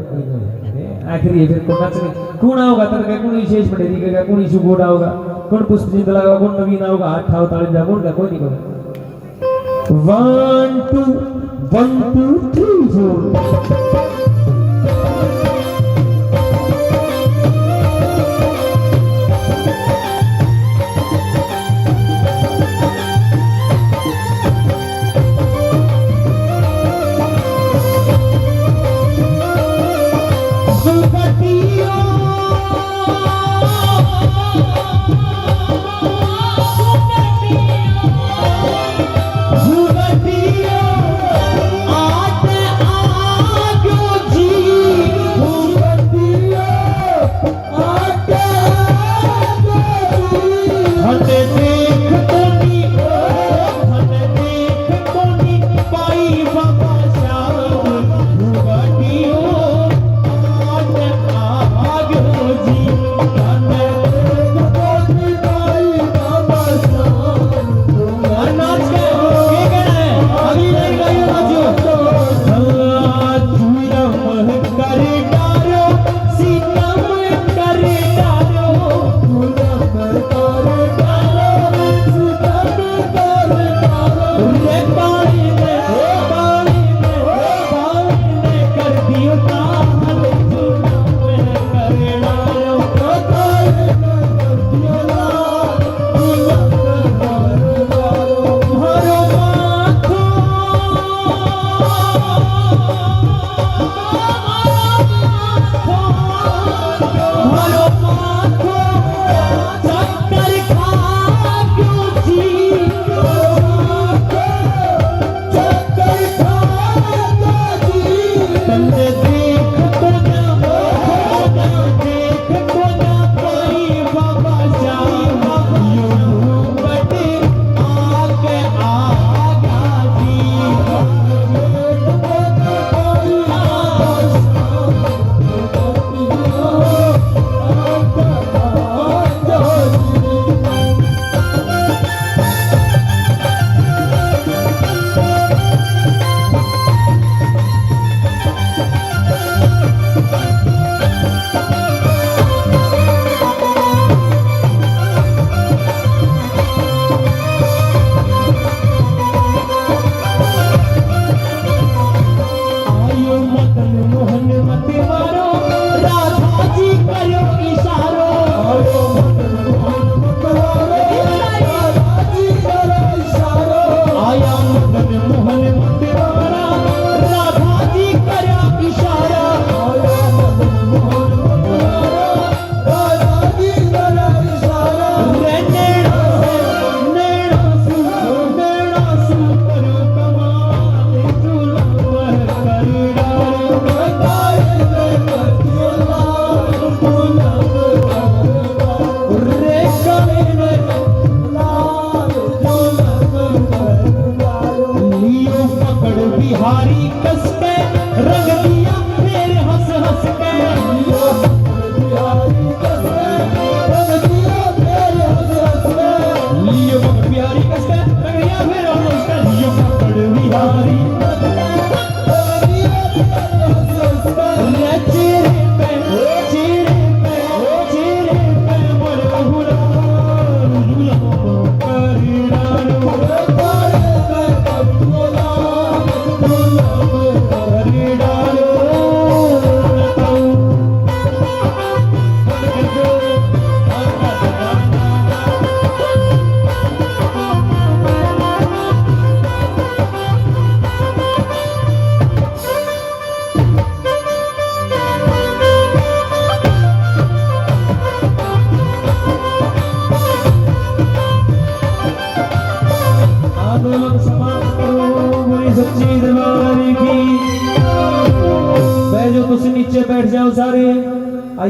आखिरी फिर कौन नाचने कौन आओगा तरह कौन विशेष पढ़ेरी का कौन इशू बोर्ड आओगा कौन पुष्प चिंत लगाओगा कौन नवीन आओगा हाथ ठाव ताली जा कौन का कोई नहीं होगा। 1 2 3 4 कर डारो सीतम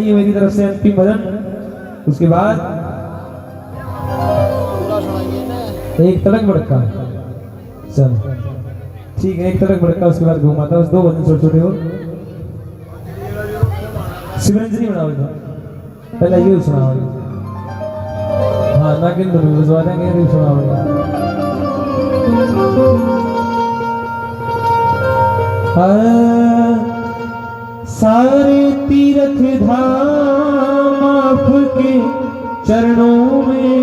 आइए मेरी तरफ से अंतिम भजन, उसके बाद एक तड़क भड़का। चल ठीक है, एक तड़क भड़का, उसके बाद घुमाता, बस 2 भजन छोटे छोटे हो। शिवरंजनी बनाओगे पहले ये सुनाओगे, हाँ ना कि बजवा देंगे, ये सुनाओगे। सारे तीर्थ धाम आपके चरणों में,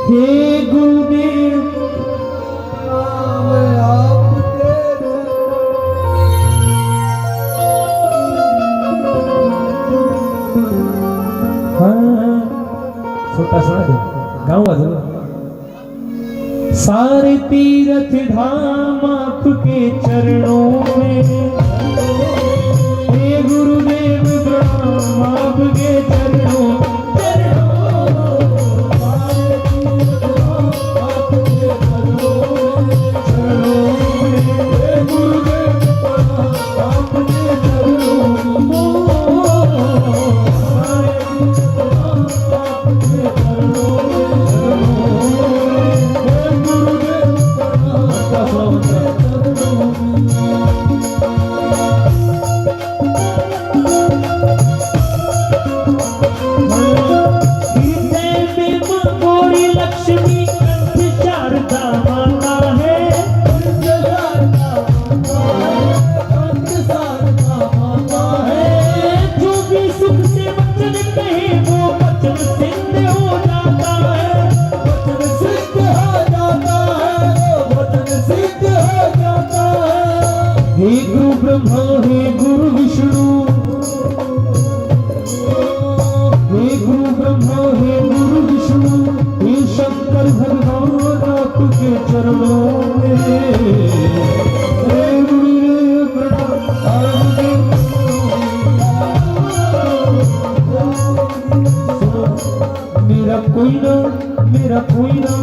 हे गुरुदेव छोटा सुना दे, गाऊंगा जरूर। सारे तीर्थ धाम आपके चरणों में, हे गुरुदेव प्रणाम आपके चरणों ब्रह्मा हे गुरु विष्णु, हे गुरु ब्रह्मा हे गुरु विष्णु, हे शंकर भगवान आपके चरणों में, हे गुरुदेव प्रणाम। मेरा कोई ना, मेरा कोई ना,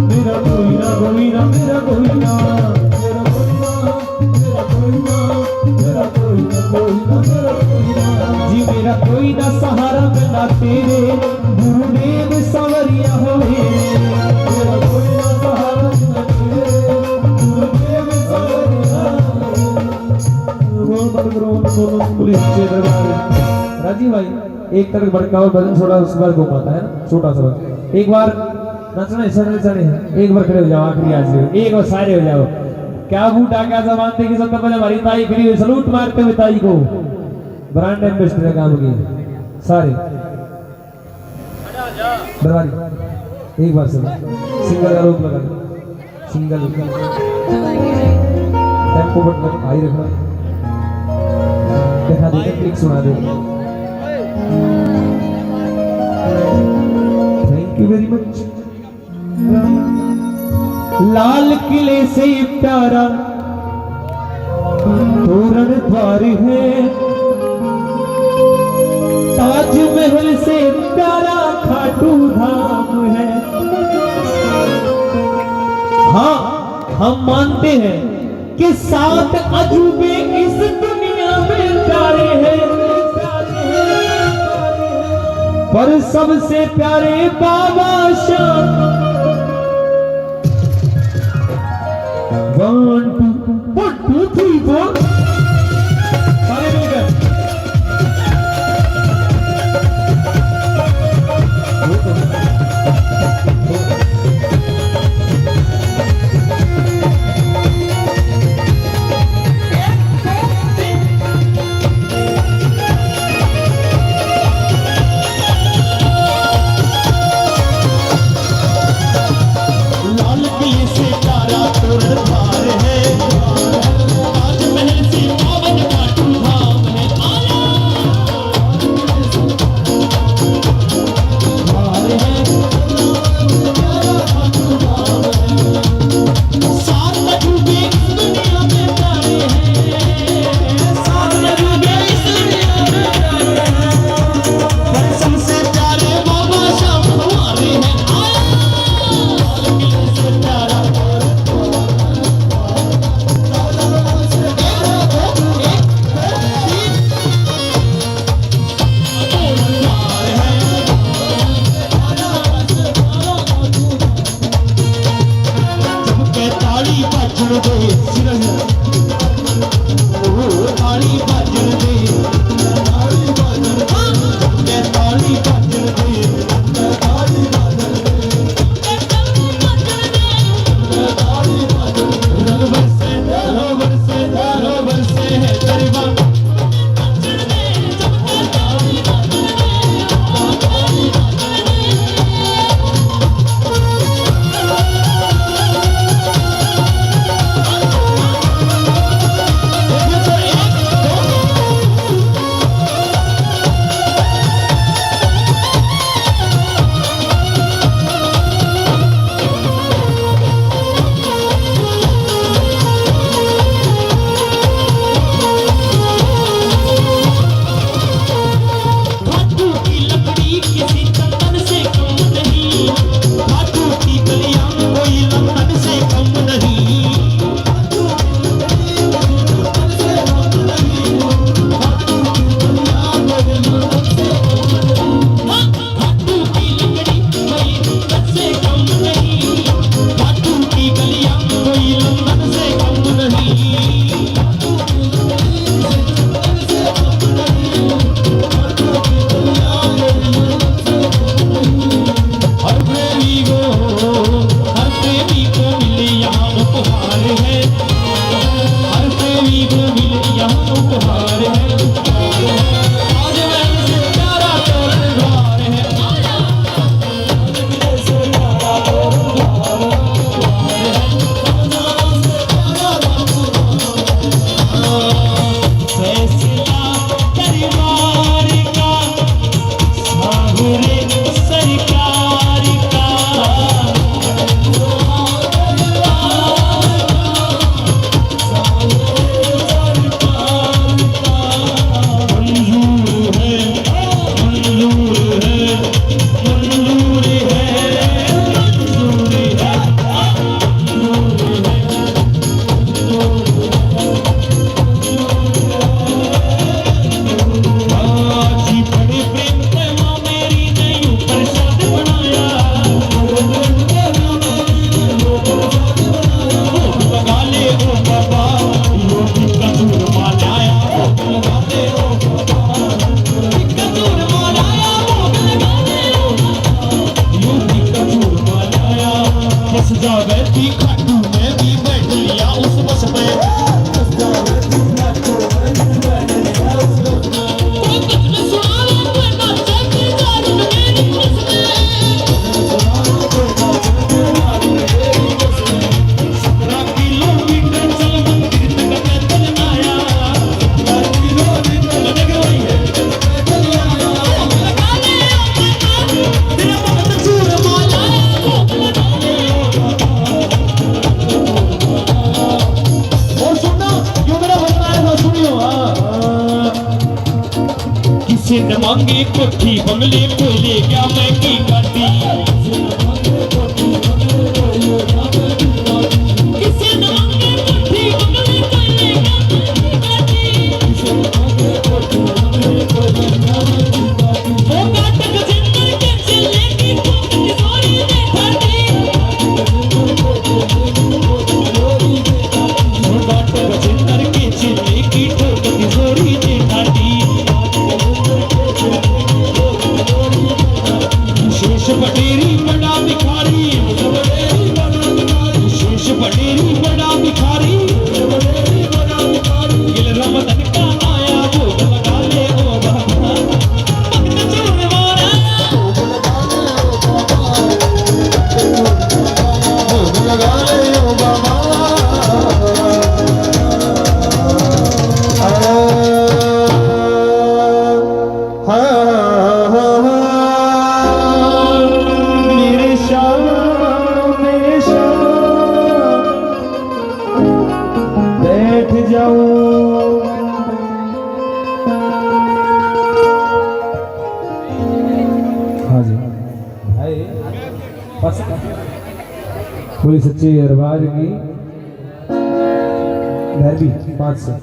मेरा कोई ना, कोई ना, मेरा कोई ना, मेरा कोई ना, मेरा कोई ना, मेरा कोई ना, कोई ना, मेरा कोई ना, जी मेरा कोई ना सहारा बिना तेरे गुरुदेव सवरिया होए, मेरा कोई ना सहारा बिना तेरे गुरुदेव सवरिया होए। राजीव भाई एक तरफ भड़का और भजन छोड़ा, उसके बाद घुमाता है ना, छोटा सा एक बार नचना है, एक बार खड़े हो जाओ, आखिरी आज एक बार सारे हो जाओ। क्या बूटा क्या जबान थे कि सबसे पहले हमारी ताई खड़ी हुई, सलूट मारते हुए ताई को, ब्रांड एम्बेसडर काम की सारे दरबारी एक बार से सिंगल का रोक लगा, सिंगल टेम्पो बटन हाई रखना, दिखा दे, क्लिक सुना दे। Thank you very much. लाल किले से प्यारा तोरण द्वार है, ताजमहल से प्यारा खाटू धाम है। हाँ हम मानते हैं कि 7 अजूबे इस दुनिया में प्यारे हैं, पर सबसे प्यारे बाबा शाह। 1 2 3 4 सारे मिलकर लाल किले से प्यारा तोरण द्वार है, बस जावे थी खाटू में भी बैठ लिया उस बस पे बस जावे थी खाटू में भी बैठ लिया उस बस पे कोई कजन सुनावे कोई नाचे की जान मेरी बस में सुनावे कोई नाचे की जान मेरी बस में 17 किलोमीटर चल मंदिर तक पैदल आया 17 किलोमीटर लग गई है पैदल आया लगा ले तेरा बहुत चूर माला लगा ले और सुनना जो मेरा बनना है वो सुनियो किसी ने मांगी कोठी बंगले को ले गया मैं की गाड़ी किसी ने मांगी कोठी बंगले को ले गया मैं की गाड़ी किसी ने मांगी कोठी बंगले को ले गया मैं की गाड़ी किसी ने मांगी कोठी बंगले को ले गया मैं की गाड़ी वो काटक जिंदर के चले की कोठी जोरी दे ठाटी वो काटक जिंदर के चले की कोठी जोरी दे ठाटी शेष पटेरी बड़ा भिखारी शेष पटेरी बड़ा भिखारी गिल रमदन का आया भोग लगा ले ओ बाबा भक्त चूर मारा भोग लगा ले ओ बाबा मेरे शाम बैठ जाओ हाँ जी बस पूरी सच्ची दरबार की भी 5 से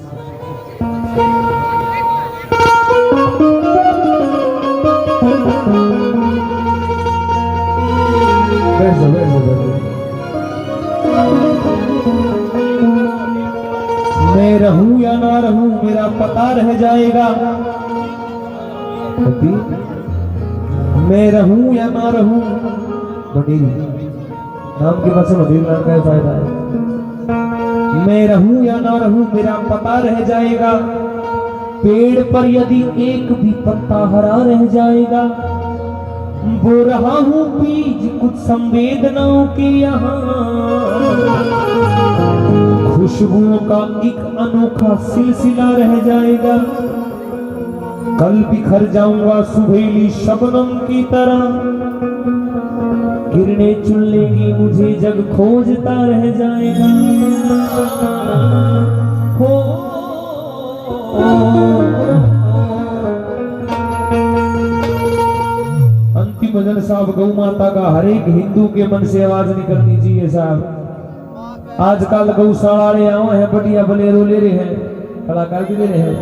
बैठ जाओ बैठ जाओ बैठ जाओ। मैं रहूं या ना रहूं मेरा पता रह जाएगा मैं रहूं या ना रहूं बटेरी नाम के पास बटेरी नाम का फायदा है मैं रहूं या ना रहूं मेरा पता रह जाएगा पेड़ पर यदि एक भी पत्ता हरा रह जाएगा बो रहा हूं बीज कुछ संवेदनाओं के यहाँ खुशबुओं का एक अनोखा सिलसिला रह जाएगा कल बिखर जाऊंगा सुहेली शबनम की तरह किरणें चुन लेगी मुझे जग खोजता रह जाएगा हो अंतिम भजन साहब गौ माता का हर एक हिंदू के मन से आवाज निकलनी चाहिए साहब आजकल गौशाला वाले आए हैं बढ़िया बलेरो ले रहे हैं कलाकार भी ले रहे हैं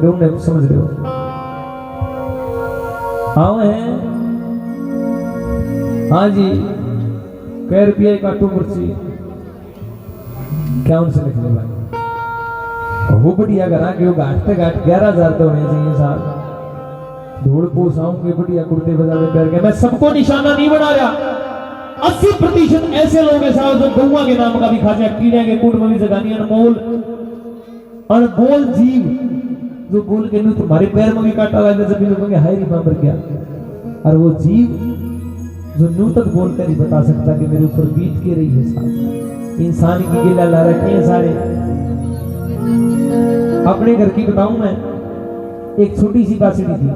उन्हें समझ रहे हो आए हैं हाँ जी कै रुपये काटो पर्ची क्या उनसे लिखने भाई वो बढ़िया घर आके घाटते घाट 11,000 तो होने चाहिए साहब धूल पोसाऊंगे बढ़िया कुर्ते पजामे पहन के मैं सबको निशाना नहीं बना रहा 80% ऐसे लोग हैं साहब जो गौवा के नाम का भी खाते कीड़े के कूट में भी जगानी अनमोल जीव जो बोल के नहीं तुम्हारे पैर में भी काटा लगा जब भी लोगों के हाय री बाबर क्या और वो जीव जो न्यू तक बोलकर ही बता सकता कि मेरे ऊपर बीत के रही है साहब इंसान की गिला ला रखे हैं सारे अपने घर की बताऊं मैं एक छोटी सी बासुरी थी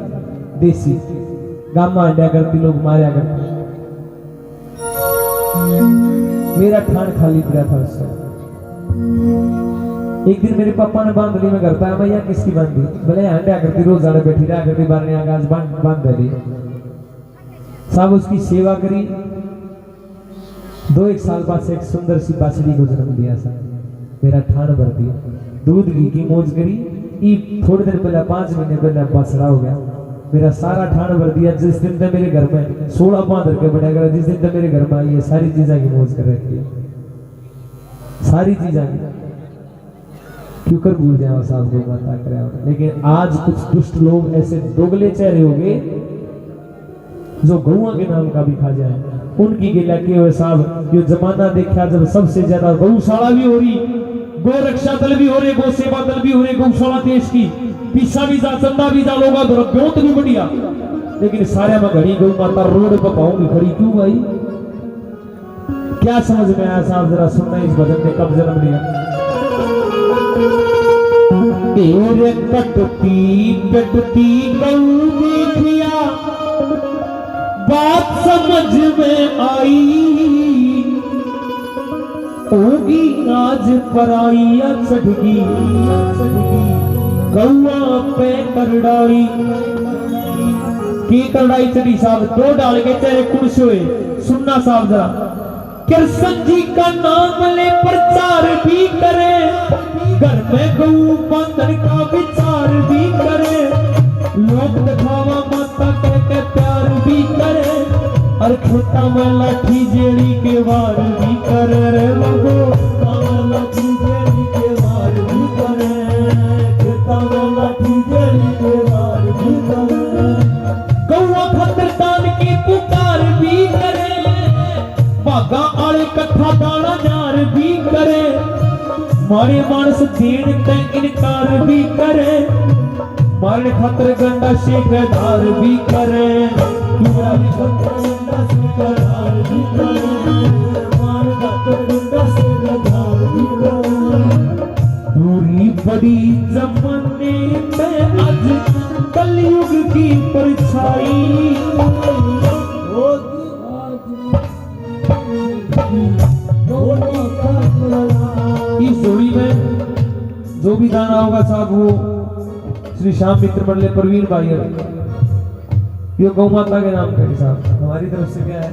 देसी गांव में अंडा करती लोग मारा करते मेरा ठान खाली पड़ा था उससे एक दिन मेरे पापा ने बांध ली मैं करता है भैया किसकी बांधी बोले अंडा करती रोज ज्यादा बैठी रहा करती बारने आगाज बांध दी साहब उसकी सेवा करी 2-1 साल बाद से एक सुंदर सी बासुरी को जन्म दिया साहब मेरा ठान भर दिया दूध घी की मौज करी थोड़ी देर पहले 5 महीने पहले बसरा हो गया मेरा सारा ठान भर दिया जिस दिन तक मेरे घर में 16 बांध के बढ़ेगा जिस दिन तक मेरे घर में आई है सारी चीजें की मौज कर रखी है सारी चीजें क्यों कर भूल जाए साहब को माता करे लेकिन आज कुछ दुष्ट लोग ऐसे दोगले चेहरे हो गए जो गौवा के नाम का भी खा जाए उनकी गिला किए हुए साहब यो जमाना देखा जब सबसे ज्यादा गौशाला भी हो रही, गो रक्षा दल भी हो रहे, गो सेवा दल भी हो रहे, गौशाला देश की पीछा भी जा, चंदा भी जा, लोग ब्योत भी बढ़िया, लेकिन सारे में घड़ी गौ माता रोड पर पाऊंगी खड़ी क्यों भाई? क्या समझ में आया साहब? जरा सुनना इस भजन ने कब जन्म लिया। तेरे कटती कटती गौ देखिया बात समझ में आई, होगी आज पराइया चढ़गी गौआ पे करड़ाई की करड़ाई चढ़ी साहब, दो डाल के चाहे कुछ हुए। सुनना साहब जरा, कृष्ण जी का नाम ले प्रचार भी करे, घर में गौ बंधन का विचार भी करे, लोग दिखावा माता कह के प्यार भी करे, और खेता में लाठी जेड़ी के वार भी करे रे लोगो, लाठी जेड़ी के वार भी करे, खेता में लाठी जेड़ी के वार भी करे, गौआ खातिर दान की पुकार भी करे, भागा आले कथा दाना जार भी करे, मारे मानस देन ते इनकार भी करे, मारने खातिर गंडा शेखधार भी करे, मारने खातिर गंडा शेखधार भी करे, मारने खातिर गंडा शेखधार भी करे। पूरी बड़ी जमाने में आज कलयुग की परछाई होगी आज। इस जोड़ी में जो भी गाना होगा साहब वो श्री श्याम मित्र मंडल प्रवीण भाई है, ये गौ माता के नाम का साहब हमारी तरफ से क्या है।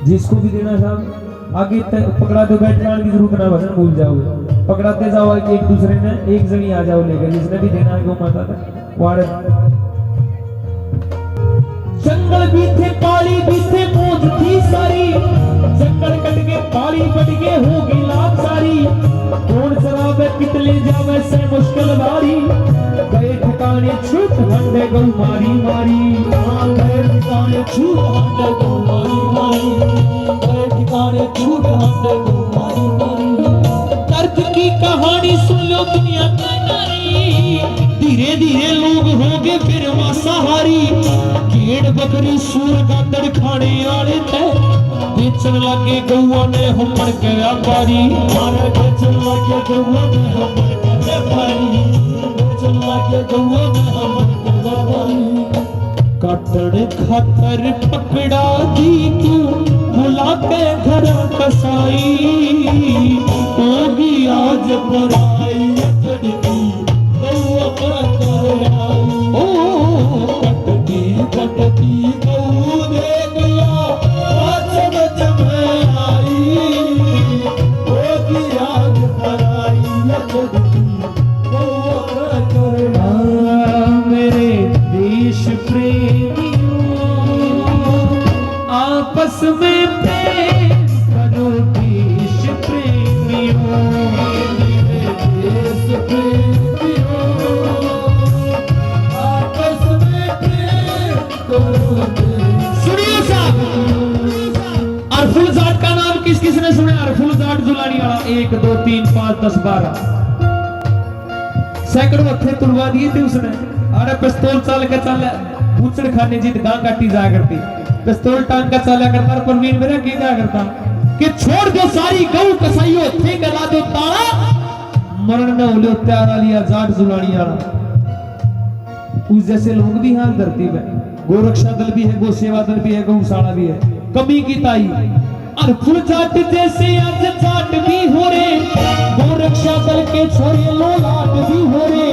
जिसको भी देना साहब आगे पकड़ा दो, बैठने की जरूरत ना, भजन भूल जाओगे, पकड़ाते जाओ एक दूसरे ने, एक जनी आ जाओ लेकर, जिसने भी देना है गौ माता का। जंगल भी थे पाली भी थे मौज थी सारी, जंगल कट के पाली बढ़ के होगी लाचारी, कौन चलावे कितले जावे से मुश्किल बारी, गए ठिकाने छूट हंडे गौ मारी मारी, गए ठिकाने छूट हंडे गौ मारी मारी, गए ठिकाने छूट हंडे गौ मारी मारी। दर्द की कहानी सुन लो दुनिया की नारी, धीरे धीरे लोग होंगे फिर मांसाहारी, भेड़ बकरी सूर गादड़ खाने वाले थे, बेचन लगे गौआ ने हमर के व्यापारी, मारे बेचन लगे गौआ ने हमर के व्यापारी, बेचन लगे गौआ ने हमर के व्यापारी। काटड़ खातर पकड़ा दी तू बुला के घर कसाई, होगी आज पराई चढ़ती गौआ पर कराई, ओ कटती गौ देखिया बात समझ में आई, होगी आज पराई चढ़ती गौ पर कराई। मेरे देश प्रेमियों आपस में प्रेम करो, देश प्रेमियों मेरे देश प्रेमियों आपस में प्रेम करो। सुनिए साहब, अरफुल जाट का नाम किस किसने सुना? अरफुल जाट जुलानी वाला 1 2 3 5 10 12 सैकड़ों हथे तुलवा दिए थे उसने। अरे पिस्तौल चाल के चल बूचड़ खाने जीत गां काटी जाया करती, पिस्तौल टांग का चला करता, परवीन मेरा क्या करता कि छोड़ दो सारी गौ कसाईयो थे गला दो ताला, मरण न होले त्यारा लिया जाट जुलानी वाला। उस जैसे लोग भी यहाँ धरती में, गौ रक्षा दल भी है, गौ सेवा दल भी है, गौशाला भी है, कमी की ताई। और फुल जाट जैसे आज जाट भी हो रे, गौ रक्षा दल के छोरे लोलाट भी हो रे,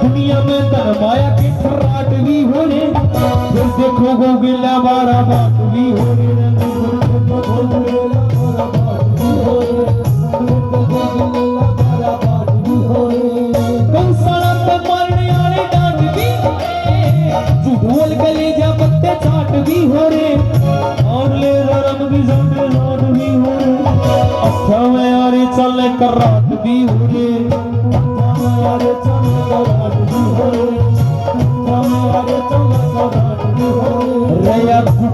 दुनिया में धर्म माया के फर्राट भी हो रे, फिर देखो गो गिला बारा बाट भी हो रे, गौशाला पे मारने वाले डांट भी हो रे, ढोल गले जा पत्ते चाट भी हो रे, और ले रंग भी जाने लाड भी हो रे, अच्छा में यारे चलने कराट भी हो रे, अच्छा में यारे चलने कराट भी हो रे, अच्छा में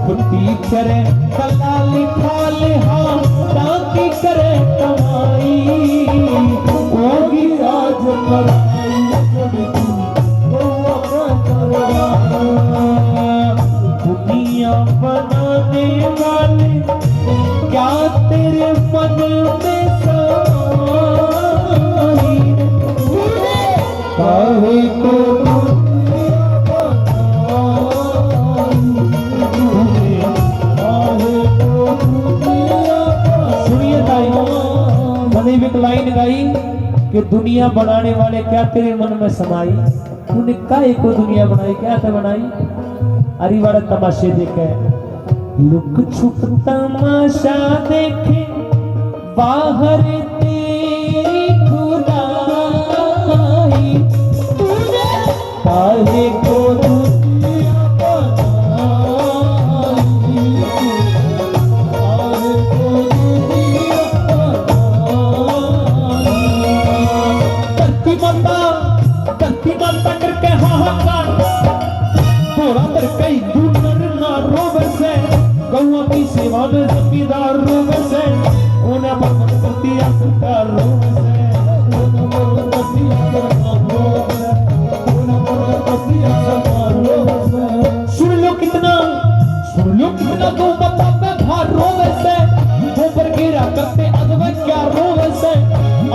फुटी करे कला लिखा लिहा ताकि करे कमाई होगी आज पराई जड़ती गौआ करवाई। दुनिया बनाने वाले क्या तेरे मन में समाई काहे को सुनिए ताई मैंने एक लाइन गाई कि दुनिया बनाने वाले क्या तेरे मन में समाई। तूने काहे को दुनिया बनाई, क्या था बनाई? अरे बड़ा तमाशे देखे लुक छुप तमाशा देखे बाहर तेरी खुदाई काहे को दुनिया धरती माता करके हाहाकार थोड़ा तर कई दूर ना रोवे से गौआ की सेवा में जमींदार रोवे से उन्हें भगवत करती सरकार रोवे से सुन लो कितना गौ माता पे भार रोवे से ऊपर गिरा करते अदब क्या रोवे से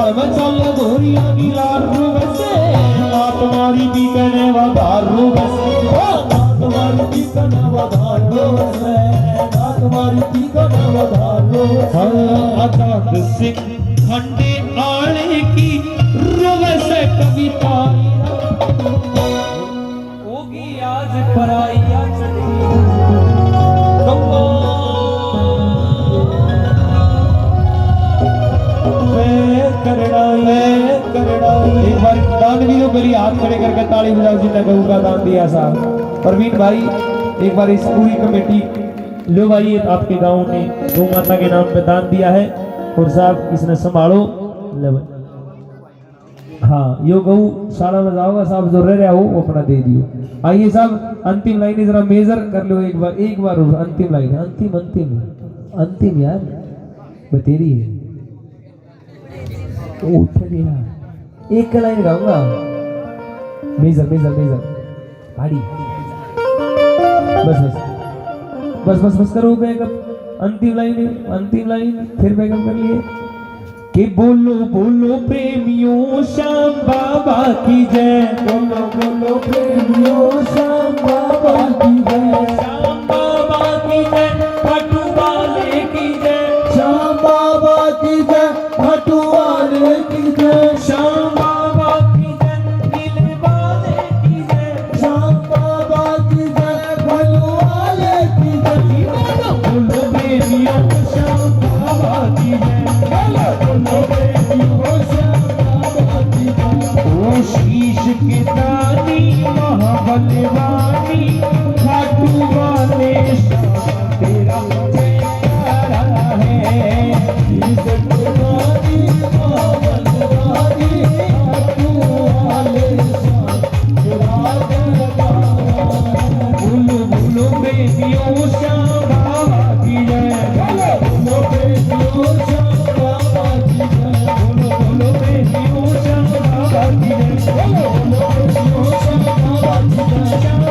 अड़वे चले धोरिया की लार रोवे से तुम्हारी भी कहने वादार रोवे से तुम्हारी की कना वधार रोवे से तुम्हारी की कना वधार रोवे से आजाद सिख खंडे आले की रोवे से कविता होगी आज पराइया चढ़ी एक बार दान भी तो करिए, हाथ खड़े करके ताली बजाओ जिन्होंने गऊ का दान दिया साहब। परवीन भाई एक बार इस पूरी कमेटी लो भाई आपके गांव ने गौ माता के नाम पे दान दिया है और साहब इसने संभालो ले भाई। हाँ यो गऊ सारा बजाओगा साहब जो रह रहा हो वो अपना दे दियो। आइए साहब अंतिम लाइन जरा मेजर कर लो एक बार अंतिम लाइन अंतिम यार बतेरी है उठ गया एक लाइन गाऊंगा मेजर भाड़ी बस करो बैकअप अंतिम लाइन फिर बैकअप कर लिए कि बोलो प्रेमियों श्याम बाबा की जय बोलो प्रेमियों श्याम बाबा की जय श्याम बाबा की जय भटू वाले की जय श्याम बाबा की जय भटू वाले की जय श्याम बाबा की जय नीले वाले की जय श्याम बाबा की जय भटू वाले की जय बोलो प्रेमियों श्याम बाबा की जय बोलो प्रेमियों श्याम बाबा की जय ओ शीश के दानी महाबलवान